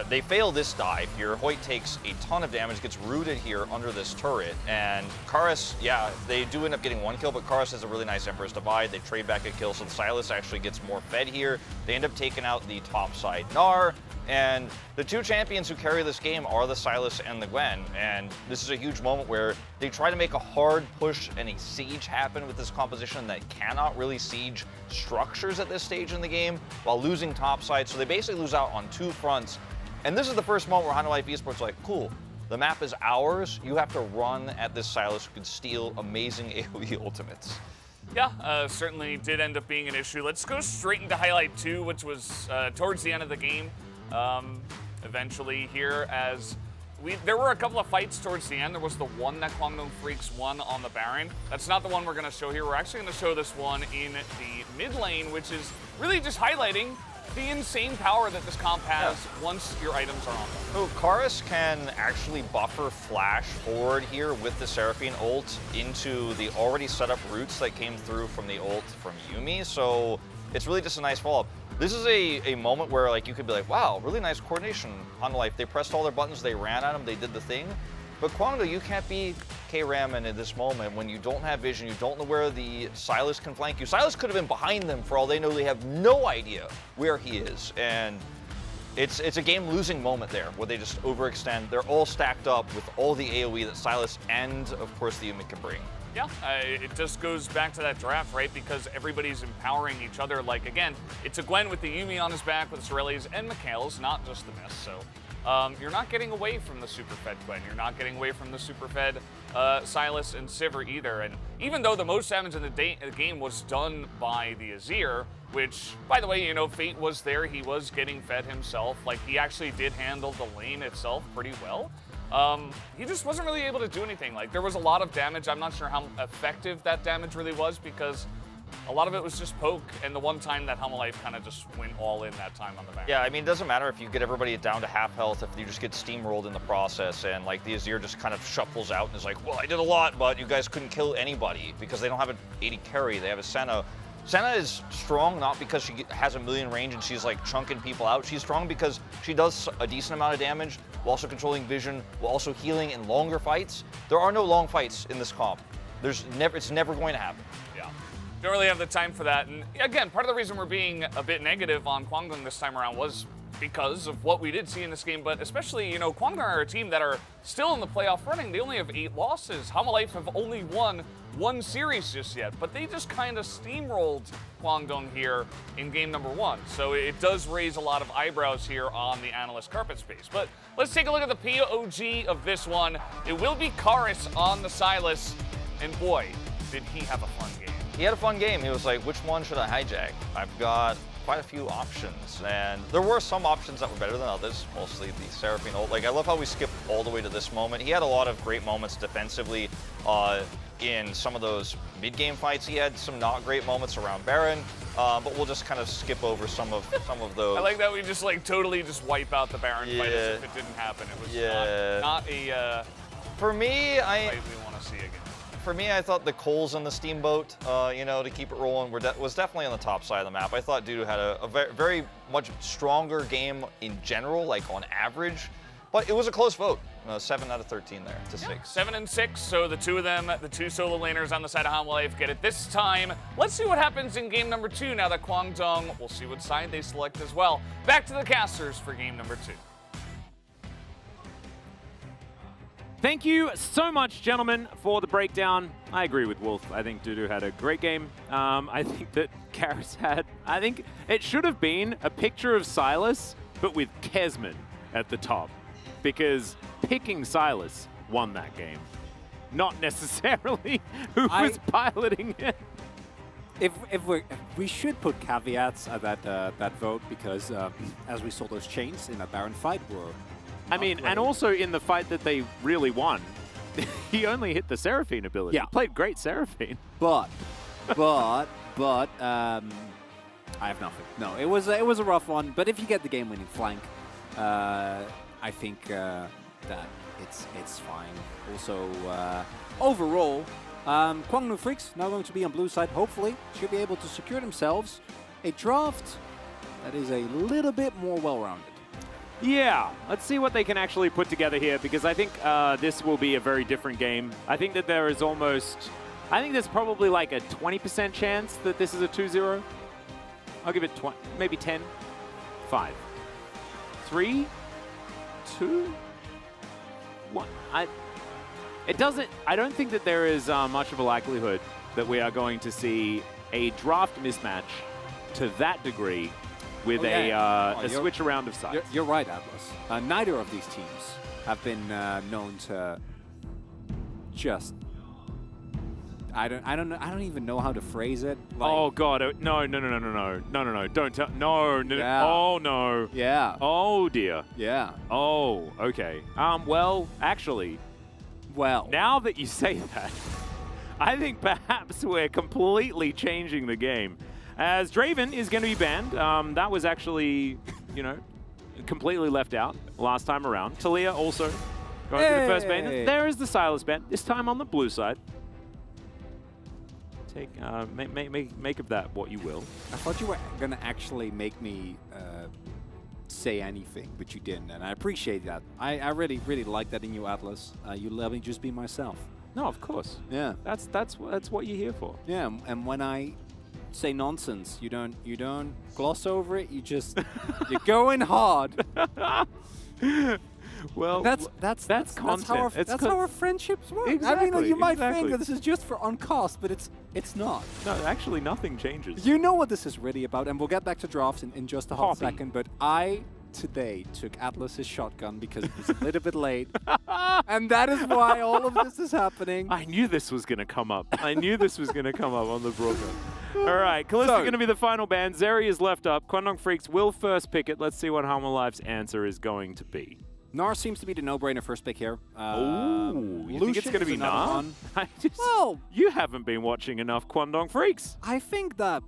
they fail this dive here. Hoyt takes a ton of damage, gets rooted here under this turret, and Karis, yeah, they do end up getting one kill, but Karis has a really nice Emperor's Divide. They trade back a kill, so the Sylas actually gets more fed here. They end up taking out the top side Gnar, and the two champions who carry this game are the Sylas and the Gwen, and this is a huge moment where they try to make a hard push and a siege happen with this composition that cannot really siege structures at this stage in the game while losing top side, so they basically lose out on two fronts. And this is the first moment where Life Esports are like, cool, the map is ours. You have to run at this Sylas who can steal amazing AoE ultimates. Yeah, certainly did end up being an issue. Let's go straight into highlight 2, which was towards the end of the game. Eventually here, as there were a couple of fights towards the end. There was the one that Kwangdong Freaks won on the Baron. That's not the one we're going to show here. We're actually going to show this one in the mid lane, which is really just highlighting the insane power that this comp has once your items are on them. So Karis can actually buffer flash forward here with the Seraphine ult into the already set up roots that came through from the ult from Yuumi, so it's really just a nice follow-up. This is a moment where like you could be like, wow, really nice coordination on Life. They pressed all their buttons, they ran at them, they did the thing. But Kwangdo, you can't be K-Ramen in this moment when you don't have vision, you don't know where the Sylas can flank you. Sylas could have been behind them for all they know. They have no idea where he is. And it's a game-losing moment there where they just overextend. They're all stacked up with all the AoE that Sylas and, of course, the Yuumi can bring. Yeah, it just goes back to that draft, right? Because everybody's empowering each other. Like, again, it's a Gwen with the Yuumi on his back with Soreli's and Mikhails, not just the Miss. So you're not getting away from the super fed Gwen. You're not getting away from the super fed Sylas and Sivir either. And even though the most damage in the game was done by the Azir, which, by the way, you know, Fate was there. He was getting fed himself. Like, he actually did handle the lane itself pretty well. He just wasn't really able to do anything. Like, there was a lot of damage. I'm not sure how effective that damage really was because a lot of it was just poke, and the one time that Life kind of just went all in that time on the back. Yeah, I mean, it doesn't matter if you get everybody down to half health, if you just get steamrolled in the process, and like the Azir just kind of shuffles out and is like, well, I did a lot, but you guys couldn't kill anybody because they don't have an 80 carry, they have a Senna. Senna is strong not because she has a million range and she's like chunking people out. She's strong because she does a decent amount of damage while also controlling vision, while also healing in longer fights. There are no long fights in this comp. It's never going to happen. Yeah. Don't really have the time for that. And again, part of the reason we're being a bit negative on Kwangdong this time around was because of what we did see in this game, but especially, you know, Kwangdong are a team that are still in the playoff running. They only have 8 losses. Life have only won 1 series just yet, but they just kind of steamrolled Kwangdong here in game number 1. So it does raise a lot of eyebrows here on the analyst carpet space. But let's take a look at the POG of this one. It will be Karis on the Sylas, and boy, did he have a fun game. he had a fun game. He was like, which one should I hijack? I've got quite a few options, and there were some options that were better than others, mostly the Seraphine ult. Like, I love how we skipped all the way to this moment. He had a lot of great moments defensively in some of those mid-game fights. He had some not great moments around Baron, but we'll just kind of skip over some of those. I like that we just like totally just wipe out the Baron fight as if it didn't happen. It was not a for me, fight we want to see again. For me, I thought the Coles and the Steamboat, you know, to keep it rolling, was definitely on the top side of the map. I thought Dudu had a very much stronger game in general, like on average, but it was a close vote. 7 out of 13 there to 6. 7 and 6, so the two of them, the two solo laners on the side of Hanwha get it this time. Let's see what happens in game number 2 now that Kwangdong, we'll see what side they select as well. Back to the casters for game number 2. Thank you so much, gentlemen, for the breakdown. I agree with Wolf. I think Dudu had a great game. I think that Karis had, I think it should have been a picture of Silas, but with Kesman at the top. Because picking Silas won that game. Not necessarily who was piloting it. If we should put caveats at that vote, because as we saw, those chains in that Baron fight were... I mean, and also in the fight that they really won, he only hit the Seraphine ability. Yeah. He played great Seraphine. But, I have nothing. No, it was a rough one. But if you get the game-winning flank, I think that it's fine. Also, overall, Kwangnu Freaks now going to be on blue side. Hopefully, should be able to secure themselves a draft that is a little bit more well-rounded. Yeah, let's see what they can actually put together here, because I think this will be a very different game. I think that there is there's probably like a 20% chance that this is a 2-0. I'll give it maybe 10, 5, 3, 2, 1. I don't think that there is much of a likelihood that we are going to see a draft mismatch to that degree with a switch around of sides. You're right, Atlas. Neither of these teams have been known to just... I don't even know how to phrase it. Like, oh God! No! Don't tell. No! Yeah. Oh no! Yeah. Oh dear. Yeah. Oh, okay. Well, actually, now that you say that, I think perhaps we're completely changing the game. As Draven is going to be banned. That was actually, completely left out last time around. Talia also going to the first ban. There is the Silas ban, this time on the blue side. Take, make of that what you will. I thought you were going to actually make me say anything, but you didn't, and I appreciate that. I really, really like that in you, Atlas. You let me just be myself. No, of course. Yeah. That's what you're here for. Yeah, and when I say nonsense, you don't gloss over it. You just you're going hard. Well, that's content. That's how our friendships work. Exactly, I mean, you might think that this is just for on cost, but it's not. No, actually, nothing changes. You know what this is really about, and we'll get back to drafts in just a hot second. But I today took Atlas's shotgun because it was a little bit late, and that is why all of this is happening. I knew this was going to come up. I knew this was going to come up on the broadcast. All right, Kalista going to be the final ban. Zeri is left up. Kwangdong Freaks will first pick it. Let's see what Hanwha Life's answer is going to be. Nar seems to be the no-brainer first pick here. You think it's going to be Nar? Well, you haven't been watching enough Kwangdong Freaks. I think that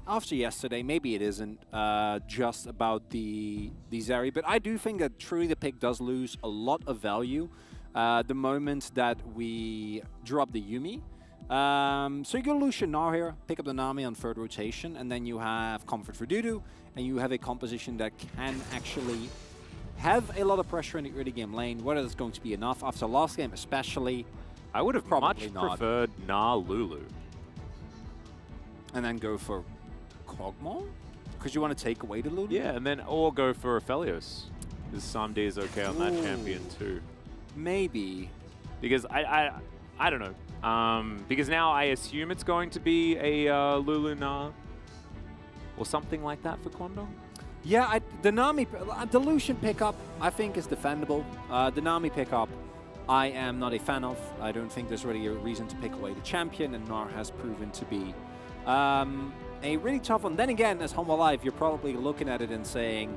after yesterday, maybe it isn't just about the Zeri, but I do think that truly the pick does lose a lot of value the moment that we drop the Yuumi. So you're going to lose your Nar here, pick up the Nami on third rotation, and then you have Comfort for Dudu, and you have a composition that can actually have a lot of pressure in the early game lane. Whether that's going to be enough after last game especially, I would have much preferred Nar Lulu. And then go for Kog'Maw? Because you want to take away the Lulu? Yeah, and then or go for Aphelios. Because Samd is okay on that champion too. Maybe. Because I don't know. Because now I assume it's going to be a Lulu Nar or something like that for Kwangdong. Yeah, the Nami, the Lucian pickup, I think is defendable. The Nami pickup, I am not a fan of. I don't think there's really a reason to pick away the champion, and Gnar has proven to be a really tough one. Then again, as Humble Life, you're probably looking at it and saying,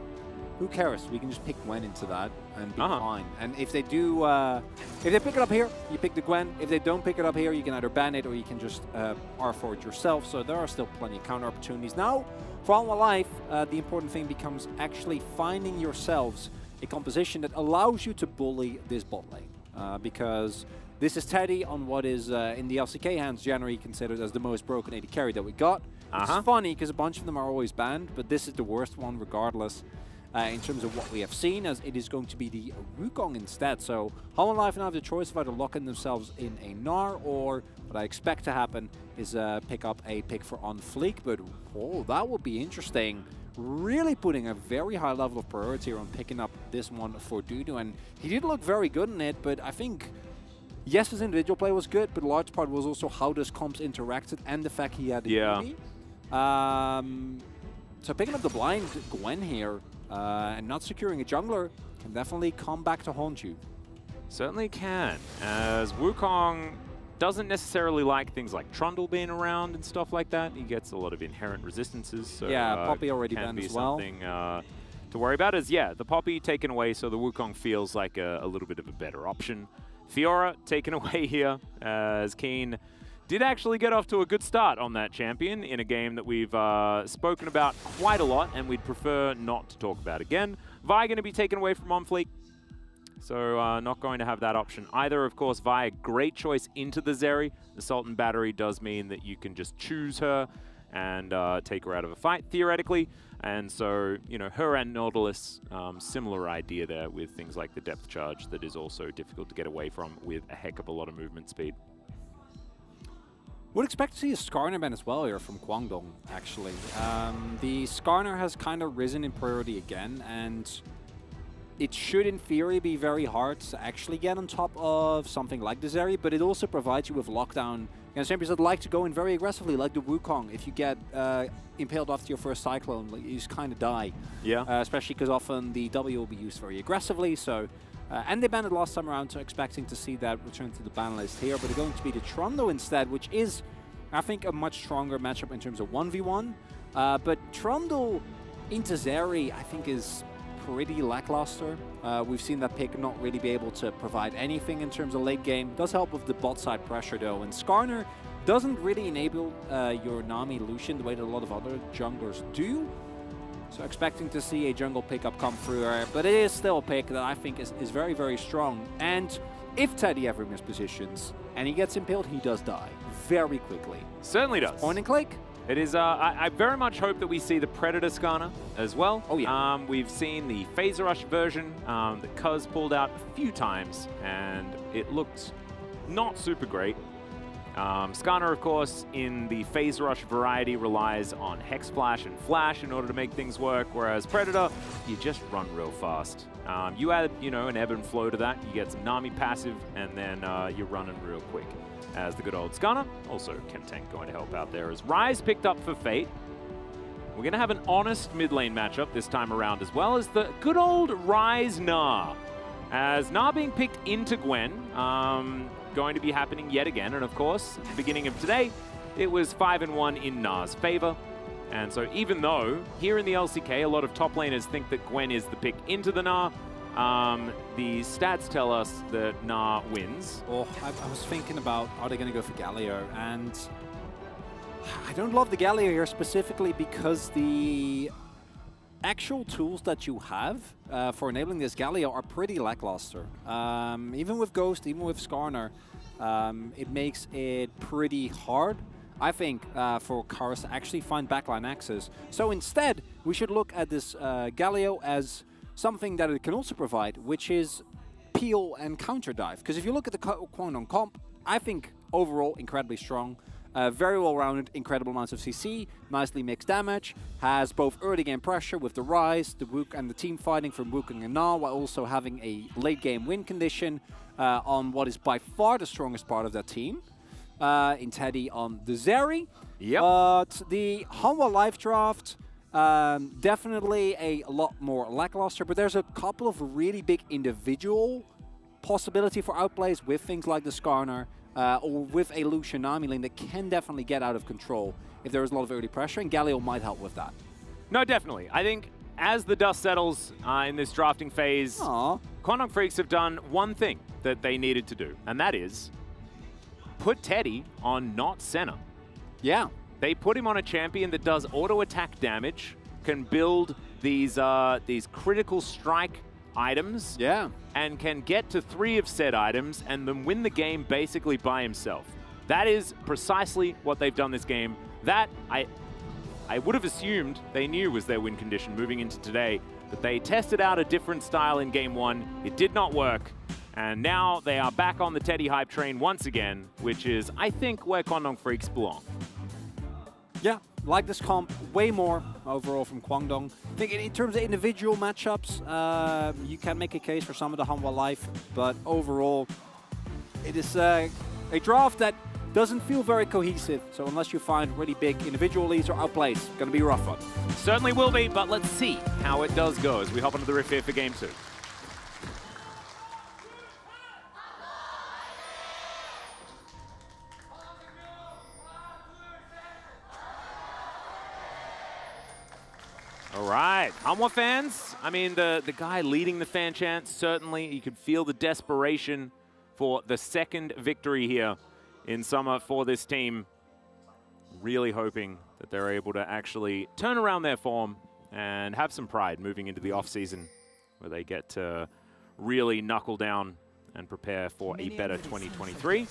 who cares? We can just pick Gwen into that and be fine. And if they do, if they pick it up here, you pick the Gwen. If they don't pick it up here, you can either ban it or you can just R4 it yourself. So there are still plenty of counter opportunities. Now, for Humble Life, the important thing becomes actually finding yourselves a composition that allows you to bully this bot lane. Because this is Teddy on what is, in the LCK hands, generally considered as the most broken AD carry that we got. It's funny because a bunch of them are always banned, but this is the worst one regardless. In terms of what we have seen, as it is going to be the Wukong instead. So Humble Life now have the choice of either locking themselves in a Gnar, or what I expect to happen is pick up a pick for on Fleek. But that would be interesting. Really putting a very high level of priority on picking up this one for Dudu, and he did look very good in it. But I think, yes, his individual play was good, but a large part was also how does comps interacted and the fact he had the immunity. So picking up the blind Gwen here. And not securing a jungler can definitely come back to haunt you. Certainly can, as Wukong doesn't necessarily like things like Trundle being around and stuff like that. He gets a lot of inherent resistances. So, yeah, Poppy already banned as well. Something to worry about is, the Poppy taken away, so the Wukong feels like a little bit of a better option. Fiora taken away here, as Keen did actually get off to a good start on that champion in a game that we've spoken about quite a lot, and we'd prefer not to talk about again. Vi going to be taken away from Onfleek, so not going to have that option either. Of course, Vi, great choice into the Zeri. The Sultan Battery does mean that you can just choose her and take her out of a fight, theoretically. And so, you know, her and Nautilus, similar idea there with things like the depth charge that is also difficult to get away from with a heck of a lot of movement speed. Would expect to see a Skarner ban as well here from Guangdong, actually. The Skarner has kind of risen in priority again, and it should, in theory, be very hard to actually get on top of something like the Zeri, but it also provides you with lockdown against champions that like to go in very aggressively, like the Wukong. If you get impaled after your first Cyclone, like, you just kind of die. Yeah. Especially because often the W will be used very aggressively, so... and they banned it last time around, so expecting to see that return to the ban list here. But they're going to be the Trundle instead, which is, I think, a much stronger matchup in terms of 1v1. But Trundle into Zeri, I think, is pretty lackluster. We've seen that pick not really be able to provide anything in terms of late game. Does help with the bot side pressure, though. And Skarner doesn't really enable your Nami Lucian the way that a lot of other junglers do. So expecting to see a jungle pickup come through, but it is still a pick that I think is very, very strong. And if Teddy ever mispositions and he gets impaled, he does die very quickly. Certainly does. Point and click. It is, I very much hope that we see the Predator Skarner as well. Oh, yeah. We've seen the Phaser Rush version that Cuz pulled out a few times, and it looked not super great. Skarner, of course, in the Phase Rush variety relies on Hex Flash and Flash in order to make things work, whereas Predator, you just run real fast. You add, you know, an ebb and flow to that, you get some Nami passive, and then you're running real quick. As the good old Skarner, also Chemtank going to help out there, as Ryze picked up for Fate. We're going to have an honest mid lane matchup this time around, as well as the good old Ryze Gnar. As Gnar being picked into Gwen, going to be happening yet again, and of course, at the beginning of today, it was 5-1 in Gnar's favor. And so even though here in the LCK, a lot of top laners think that Gwen is the pick into the Gnar, the stats tell us that Gnar wins. Oh, I was thinking about, are they going to go for Galio? And I don't love the Galio here specifically because the actual tools that you have for enabling this Galio are pretty lackluster. Even with Ghost, even with Skarner, it makes it pretty hard, I think, for Kars to actually find backline access. So instead, we should look at this Galio as something that it can also provide, which is peel and counter dive. Because if you look at the Guangdong comp, I think overall incredibly strong. Very well-rounded, incredible amounts of CC, nicely mixed damage, has both early game pressure with the Ryze, the Wook, and the team fighting from Wukong and Gnar, while also having a late game win condition on what is by far the strongest part of that team, in Teddy on the Zeri. Yep. But the Humble Life draft, definitely a lot more lackluster, but there's a couple of really big individual possibility for outplays with things like the Skarner or with a Lucian Nami lane that can definitely get out of control if there is a lot of early pressure, and Galio might help with that. No, definitely. I think as the dust settles in this drafting phase, Quandong Freaks have done one thing that they needed to do, and that is put Teddy on not Senna. Yeah. They put him on a champion that does auto-attack damage, can build these critical strike items, and can get to 3 of said items and then win the game basically by himself. That is precisely what they've done this game. That I would have assumed they knew was their win condition moving into today, but they tested out a different style in game 1. It did not work, and now they are back on the Teddy hype train once again, which is, I think, where Quandong Freaks belong. Yeah, like this comp way more overall from Kwangdong. I think in terms of individual matchups, you can make a case for some of the Hanwha Life, but overall, it is a draft that doesn't feel very cohesive. So unless you find really big individual leads or outplays, it's going to be a rough one. Certainly will be, but let's see how it does go as we hop onto the riff here for game 2. All right, Hanwha fans, I mean, the guy leading the fan chant, certainly you could feel the desperation for the second victory here in summer for this team. Really hoping that they're able to actually turn around their form and have some pride moving into the off-season where they get to really knuckle down and prepare for a better 2023.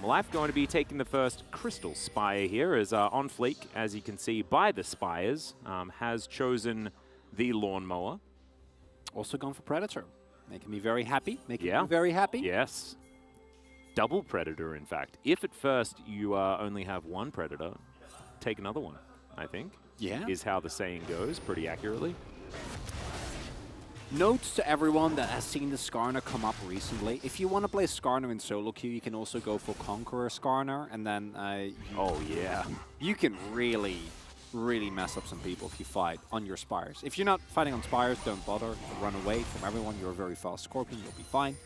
Life going to be taking the first Crystal Spire here as On Fleek, as you can see by the Spires, has chosen the Lawnmower. Also gone for Predator. Making me very happy. Making me very happy. Yes. Double Predator, in fact. If at first you only have one Predator, take another one, I think. Yeah. Is how the saying goes, pretty accurately. Notes to everyone that has seen the Skarner come up recently. If you want to play Skarner in solo queue, you can also go for Conqueror Skarner, and then you can really, really mess up some people if you fight on your Spires. If you're not fighting on Spires, don't bother. Run away from everyone. You're a very fast Scorpion. You'll be fine.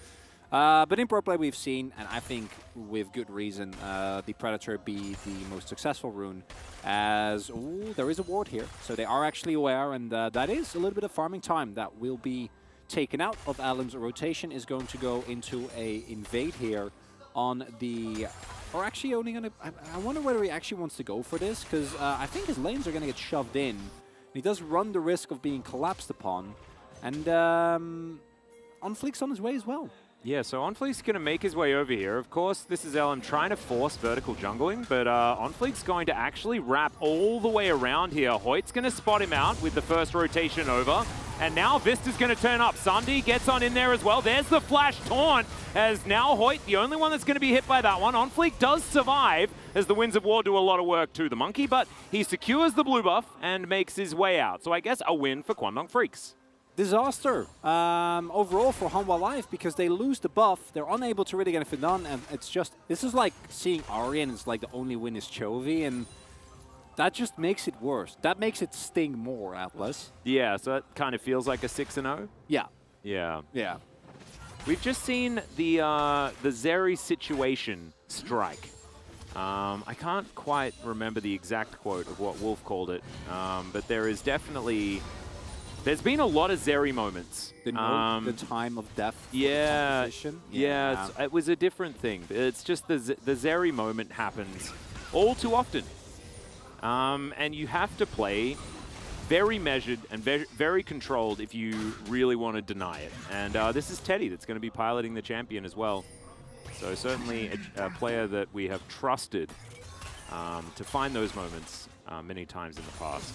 But in pro play, we've seen, and I think with good reason, the Predator be the most successful rune, as there is a ward here. So they are actually aware, and that is a little bit of farming time that will be taken out of Alan's rotation, is going to go into a invade here on the... Or actually only going to... I wonder whether he actually wants to go for this, because I think his lanes are going to get shoved in. He does run the risk of being collapsed upon, and On Fleek's on his way as well. Yeah, so On Fleek's going to make his way over here. Of course, this is LM trying to force vertical jungling, but On Fleek's going to actually wrap all the way around here. Hoyt's going to spot him out with the first rotation over, and now Vista's going to turn up. Sandy gets on in there as well. There's the flash taunt, as now Hoyt, the only one that's going to be hit by that one. On Fleek does survive, as the Winds of War do a lot of work to the Monkey, but he secures the blue buff and makes his way out. So I guess a win for Quandong Freaks. Disaster overall for Hanwha Life, because they lose the buff, they're unable to really get anything done, and it's just, this is like seeing Ari and it's like the only win is Chovy, and that just makes it worse. That makes it sting more, Atlas. Yeah, so it kind of feels like a 6-0. Yeah. Yeah. Yeah. We've just seen the Zeri situation strike. I can't quite remember the exact quote of what Wolf called it, but there is definitely... There's been a lot of Zeri moments. The time of death. Yeah, it was a different thing. It's just the Zeri moment happens all too often. And you have to play very measured and very controlled if you really want to deny it. And this is Teddy that's going to be piloting the champion as well. So certainly a player that we have trusted to find those moments many times in the past.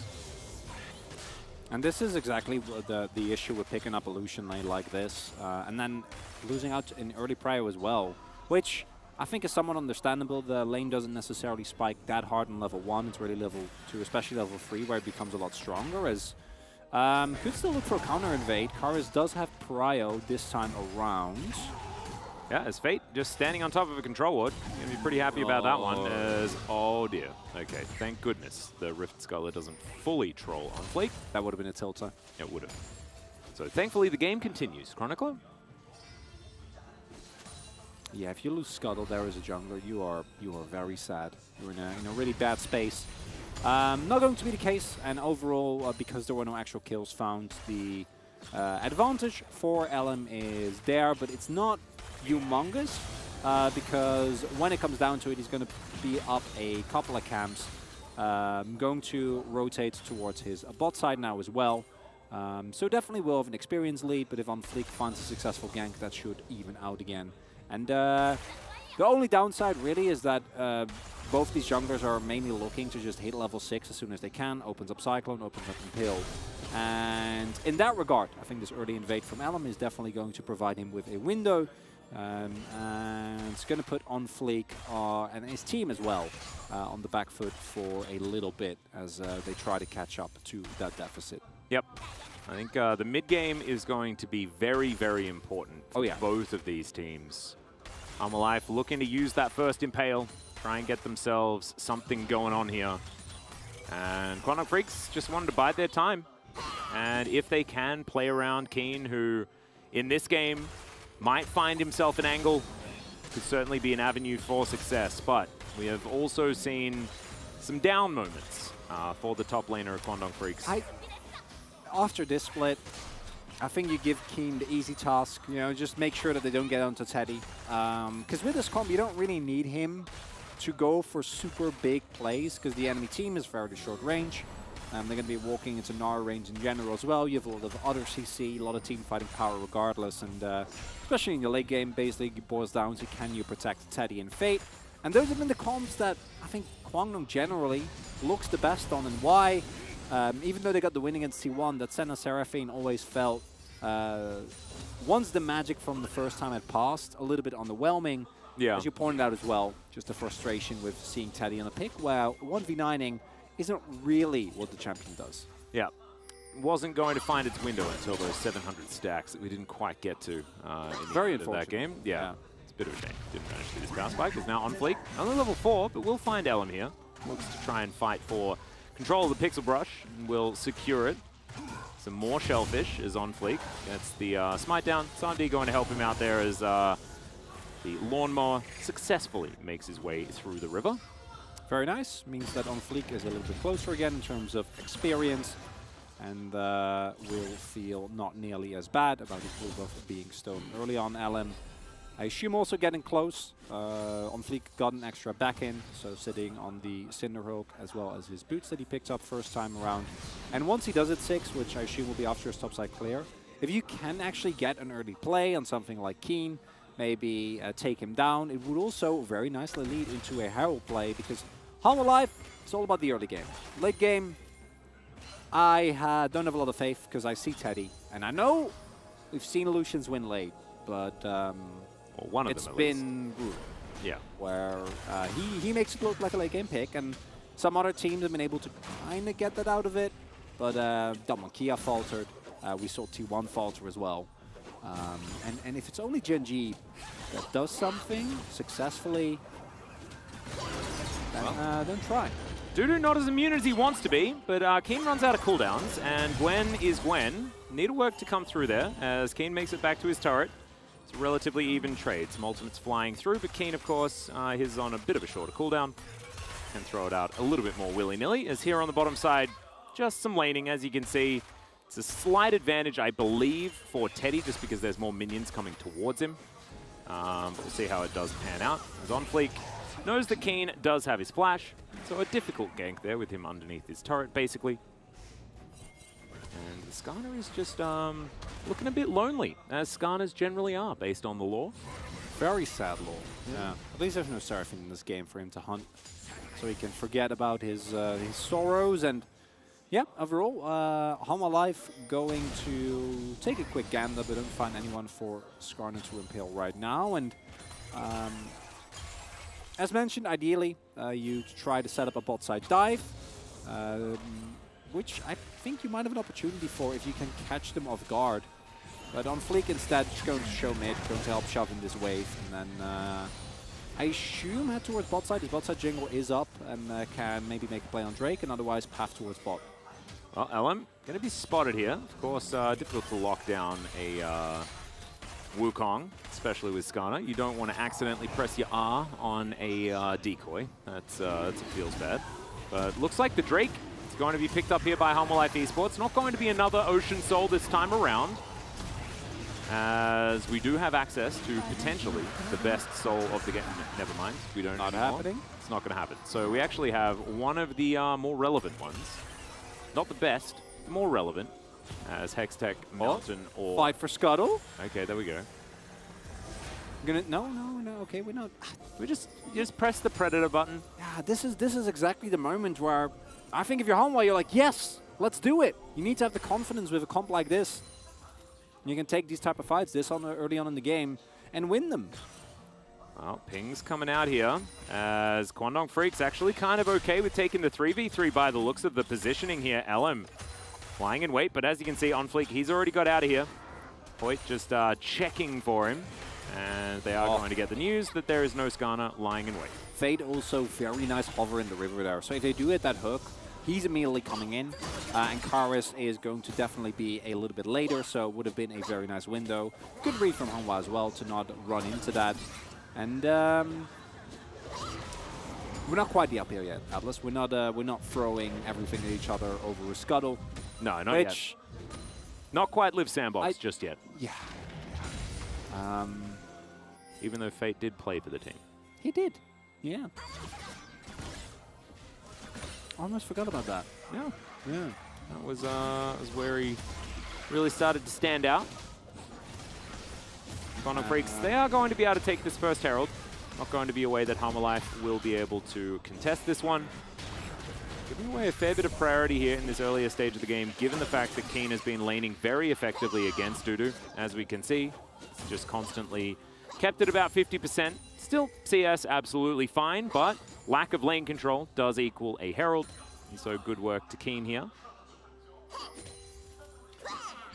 And this is exactly the issue with picking up a Lucian lane like this, and then losing out in early prio as well, which I think is somewhat understandable. The lane doesn't necessarily spike that hard in level 1, it's really level 2, especially level 3, where it becomes a lot stronger, as could still look for a counter invade. Karis does have prio this time around. Yeah, as Fate just standing on top of a control ward. Gonna be pretty happy about that one. As, oh dear. Okay, thank goodness the Rift Scholar doesn't fully troll On Fleek. That would have been a tilter. It would have. So thankfully the game continues. Chronicler? Yeah, if you lose Scuttle there as a jungler, you are very sad. You're in a really bad space. Not going to be the case, and overall, because there were no actual kills found, the advantage for LM is there, but it's not humongous, because when it comes down to it, he's going to be up a couple of camps. Going to rotate towards his bot side now as well. So definitely will have an experience lead, but if Unfleek finds a successful gank, that should even out again. And the only downside really is that both these junglers are mainly looking to just hit level 6 as soon as they can. Opens up Cyclone, opens up Impale. And in that regard, I think this early invade from LM is definitely going to provide him with a window. And it's going to put Unfleek and his team as well on the back foot for a little bit as they try to catch up to that deficit. Yep. I think the mid game is going to be very, very important for both of these teams. Life looking to use that first Impale, try and get themselves something going on here. And Quantum Freaks just wanted to bide their time. And if they can play around Keen, who in this game might find himself an angle, could certainly be an avenue for success. But we have also seen some down moments for the top laner of Quantum Freaks. After this split, I think you give Keen the easy task, just make sure that they don't get onto Teddy. Because with this comp, you don't really need him to go for super big plays, because the enemy team is fairly short range. They're going to be walking into Nara range in general as well. You have a lot of other CC, a lot of team fighting power regardless, and especially in your late game, basically it boils down to can you protect Teddy and Fate. And those have been the comps that I think Kwangdong generally looks the best on, and why. Even though they got the win against T1, that Senna Seraphine always felt, once the magic from the first time had passed, a little bit underwhelming. Yeah. As you pointed out as well, just the frustration with seeing Teddy on the pick, where 1v9ing isn't really what the champion does. Yeah. Wasn't going to find its window until those 700 stacks that we didn't quite get to in Very the end of that game. Yeah. It's a bit of a shame. Didn't manage to do this power spike. Is now on Fleek. Only level 4, but we'll find LM here. Looks to try and fight for control of the Pixel Brush, and will secure it. Some more Shellfish is on Fleek. Gets the smite down. Sandy going to help him out there as the Lawnmower successfully makes his way through the river. Very nice. Means that Unfleek is a little bit closer again in terms of experience, and will feel not nearly as bad about his blue buff being stoned early on. LM, I assume, also getting close. Unfleek got an extra back in, so sitting on the Cinderhulk as well as his boots that he picked up first time around. And once he does it 6, which I assume will be after his topside clear, if you can actually get an early play on something like Keen, maybe take him down, it would also very nicely lead into a Herald play, because Home Alive, it's all about the early game. Late game, I don't have a lot of faith, because I see Teddy, and I know we've seen Lucians win late, but one of it's them, been brutal. Yeah. Where he makes it look like a late game pick, and some other teams have been able to kind of get that out of it, but Kia faltered. We saw T1 falter as well. And if it's only Gen G that does something successfully, then try. Dudu not as immune as he wants to be, but Keen runs out of cooldowns, and Gwen is Gwen. Needlework to come through there as Keen makes it back to his turret. It's a relatively even trade. Some ultimates flying through, but Keen, of course, his on a bit of a shorter cooldown. Can throw it out a little bit more willy-nilly, as here on the bottom side, just some laning, as you can see. It's a slight advantage, I believe, for Teddy, just because there's more minions coming towards him. But we'll see how it does pan out. As Unfleek knows that Keen does have his flash, so a difficult gank there with him underneath his turret, basically. And the Skarner is just looking a bit lonely, as Skarners generally are, based on the lore. Very sad lore. Yeah. At least there's no Seraphine in this game for him to hunt, so he can forget about his sorrows. And yeah, overall, Home Alive going to take a quick gander, but don't find anyone for Skarner to impale right now. And as mentioned, ideally, you try to set up a bot side dive, which I think you might have an opportunity for if you can catch them off guard. But on Fleek instead, just going to show mid, going to help shove in this wave, and then I assume head towards bot side. His bot side jungle is up and can maybe make a play on Drake, and otherwise path towards bot. Well, LM going to be spotted here. Of course, difficult to lock down a Wukong, especially with Skarner. You don't want to accidentally press your R on a decoy. That feels bad. But looks like the Drake is going to be picked up here by Life Esports. Not going to be another Ocean Soul this time around, as we do have access to potentially the best soul of the game. Never mind, we don't. Not anymore. happening. It's not going to happen. So we actually have one of the more relevant ones. Not the best, the more relevant, as Hextech Mountain or... Fight for Scuttle. Okay, there we go. No, okay, we're not. We just press the Predator button. Yeah, this is exactly the moment where I think if you're Hanwha, you're like, yes, let's do it. You need to have the confidence with a comp like this. You can take these type of fights early on in the game and win them. Well, Ping's coming out here as Kwangdong Freak's actually kind of okay with taking the 3v3 by the looks of the positioning here. LM flying in wait, but as you can see on Fleek, he's already got out of here. Hoyt just checking for him, and they are going to get the news that there is no Skarner lying in wait. Fade also very nice hover in the river there. So if they do hit that hook, he's immediately coming in, and Karis is going to definitely be a little bit later, so it would have been a very nice window. Good read from Hanwha as well to not run into that. And we're not quite up here yet, Atlas. We're not throwing everything at each other over a Scuttle. No, not yet. Not quite Live Sandbox just yet. Yeah. Even though Fate did play for the team. He did. Yeah. Almost forgot about that. Yeah. Yeah. That was where he really started to stand out. Kwangdong Freaks, they are going to be able to take this first Herald. Not going to be a way that Life will be able to contest this one. Giving away a fair bit of priority here in this earlier stage of the game, given the fact that Keen has been laning very effectively against Dudu. As we can see, it's just constantly kept at about 50%. Still CS absolutely fine, but lack of lane control does equal a Herald. And so good work to Keen here.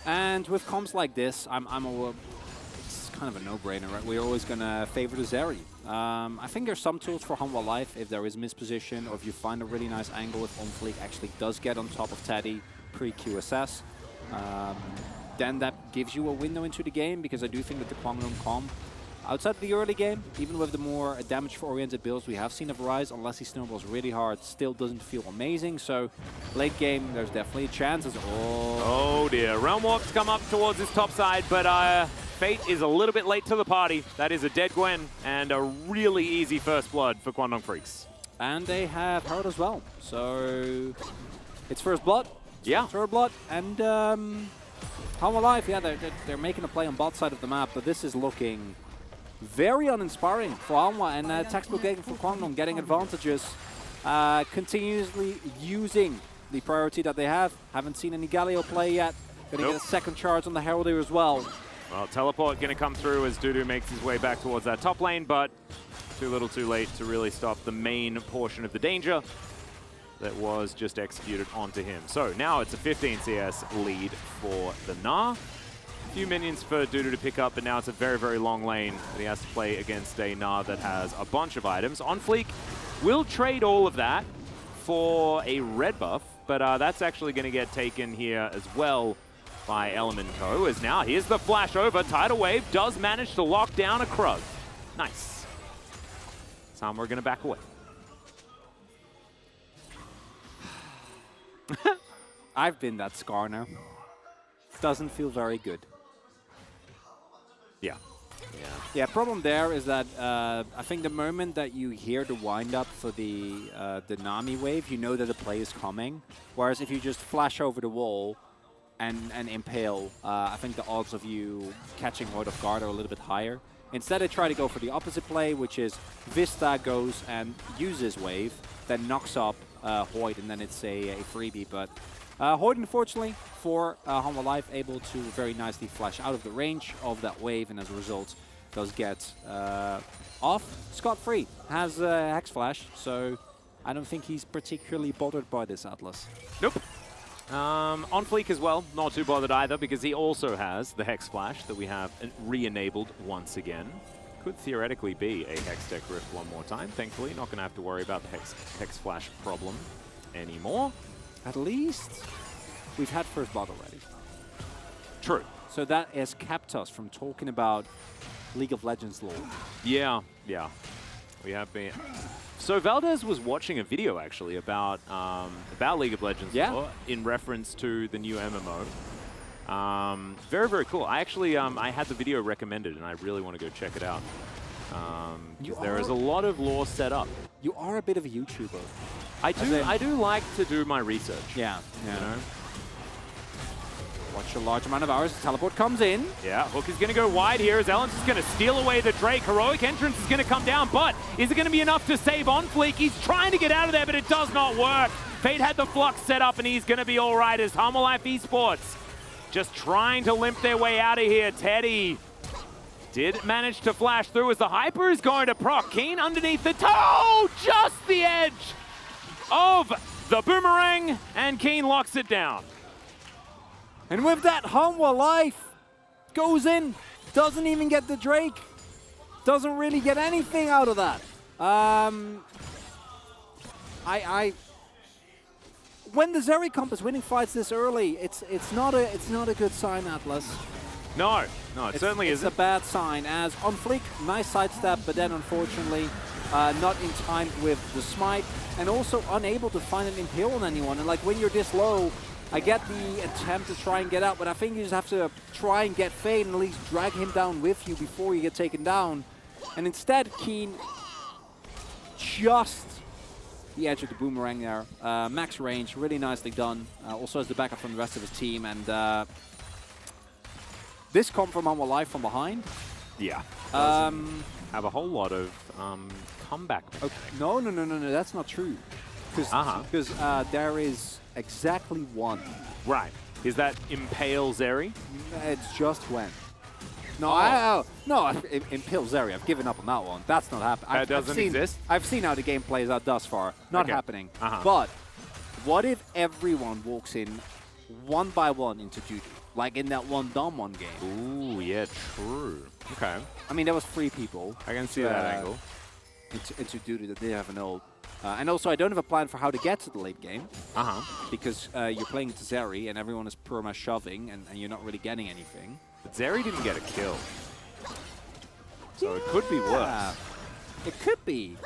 And with comps like this, it's kind of a no-brainer, right? We're always going to favor the Zeri. I think there's some tools for Hanwha Life if there is misposition, or if you find a really nice angle if OnFleek actually does get on top of Teddy pre-QSS. Then that gives you a window into the game, because I do think that the Kwangdong comp, outside of the early game, even with the more damage-oriented builds we have seen of Rise, unless he snowballs really hard, still doesn't feel amazing. So late game, there's definitely chances. Oh dear, Realm Walk's come up towards his top side, but Fate is a little bit late to the party. That is a dead Gwen and a really easy first blood for Kwangdong Freaks. And they have Herald as well. So it's first blood. Yeah. Third blood. And Hanwha Life, yeah, they're making a play on bot side of the map, but this is looking very uninspiring for Hanwha, and textbook game for Kwangdong, getting advantages, continuously using the priority that they have. Haven't seen any Galio play yet. Gonna get a second charge on the Herald here as well. Well, teleport gonna come through as Dudu makes his way back towards that top lane, but too little too late to really stop the main portion of the danger that was just executed onto him. So now it's a 15 CS lead for the Gnar. A few minions for Dudu to pick up, but now it's a very, very long lane that he has to play against a Gnar that has a bunch of items. OnFleek will trade all of that for a red buff, but that's actually going to get taken here as well by Element Co. As now here's the flash over. Tidal Wave does manage to lock down a Krug. Nice. Some are going to back away. I've been that Skarner. Doesn't feel very good. Yeah. Yeah, problem there is that I think the moment that you hear the wind-up for the Nami wave, you know that the play is coming. Whereas if you just flash over the wall and impale, I think the odds of you catching Void of Guard are a little bit higher. Instead, I try to go for the opposite play, which is Vista goes and uses wave, then knocks up Hoyt, and then it's a freebie. But Hoyt, unfortunately, for Hanwha Life, able to very nicely flash out of the range of that wave, and as a result, does get off scot-free. Has Hex Flash, so I don't think he's particularly bothered by this, Atlas. Nope. OnFleek as well, not too bothered either, because he also has the Hex Flash that we have re-enabled once again. Could theoretically be a Hextech Rift one more time. Thankfully, not going to have to worry about the Hex Flash problem anymore. At least we've had first blood already. True. So that has kept us from talking about League of Legends lore. Yeah, yeah. We have been. So Valdez was watching a video actually about League of Legends lore in reference to the new MMO. Very, very cool. I actually I had the video recommended and I really want to go check it out. There is a lot of lore set up. You are a bit of a YouTuber. I do like to do my research. Yeah. You know? Watch a large amount of hours. The teleport comes in. Yeah, Hook is going to go wide here as Ellen's just going to steal away the Drake. Heroic Entrance is going to come down, but is it going to be enough to save on Fleek? He's trying to get out of there, but it does not work. Fate had the Flux set up, and he's going to be all right as Humble Life Esports just trying to limp their way out of here. Teddy did manage to flash through as the Hyper is going to proc. Keen underneath the toe, just the edge of the boomerang, and Keen locks it down. And with that, Humble Life goes in, doesn't even get the Drake, doesn't really get anything out of that. When the Zeri comp is winning fights this early, it's not a good sign, Atlas. No, it certainly isn't. It's a bad sign. As on Fleek, nice sidestep, but then unfortunately not in time with the smite, and also unable to find an impale on anyone. And like when you're this low, I get the attempt to try and get out, but I think you just have to try and get Fade and at least drag him down with you before you get taken down. And instead, Keen just the edge of the boomerang there. Max range, really nicely done. Also has the backup from the rest of his team. And this comp from Humble Life from behind. Yeah. Have a whole lot of comeback. Okay. No, that's not true. Because there is exactly one. Right. Is that Impale Zeri? It's just when. No, Impale Zeri, I've given up on that one. That's not happening. That doesn't exist? I've seen how the game plays out thus far. Not happening. But what if everyone walks in one by one into duty? Like in that one Dom one game. Ooh, yeah, true. Okay. I mean, there was 3 people. I can see that angle. Into duty that did have an ult. And also, I don't have a plan for how to get to the late game. Because you're playing to Zeri, and everyone is perma shoving, and you're not really getting anything. But Zeri didn't get a kill. So it could be worse. It could be.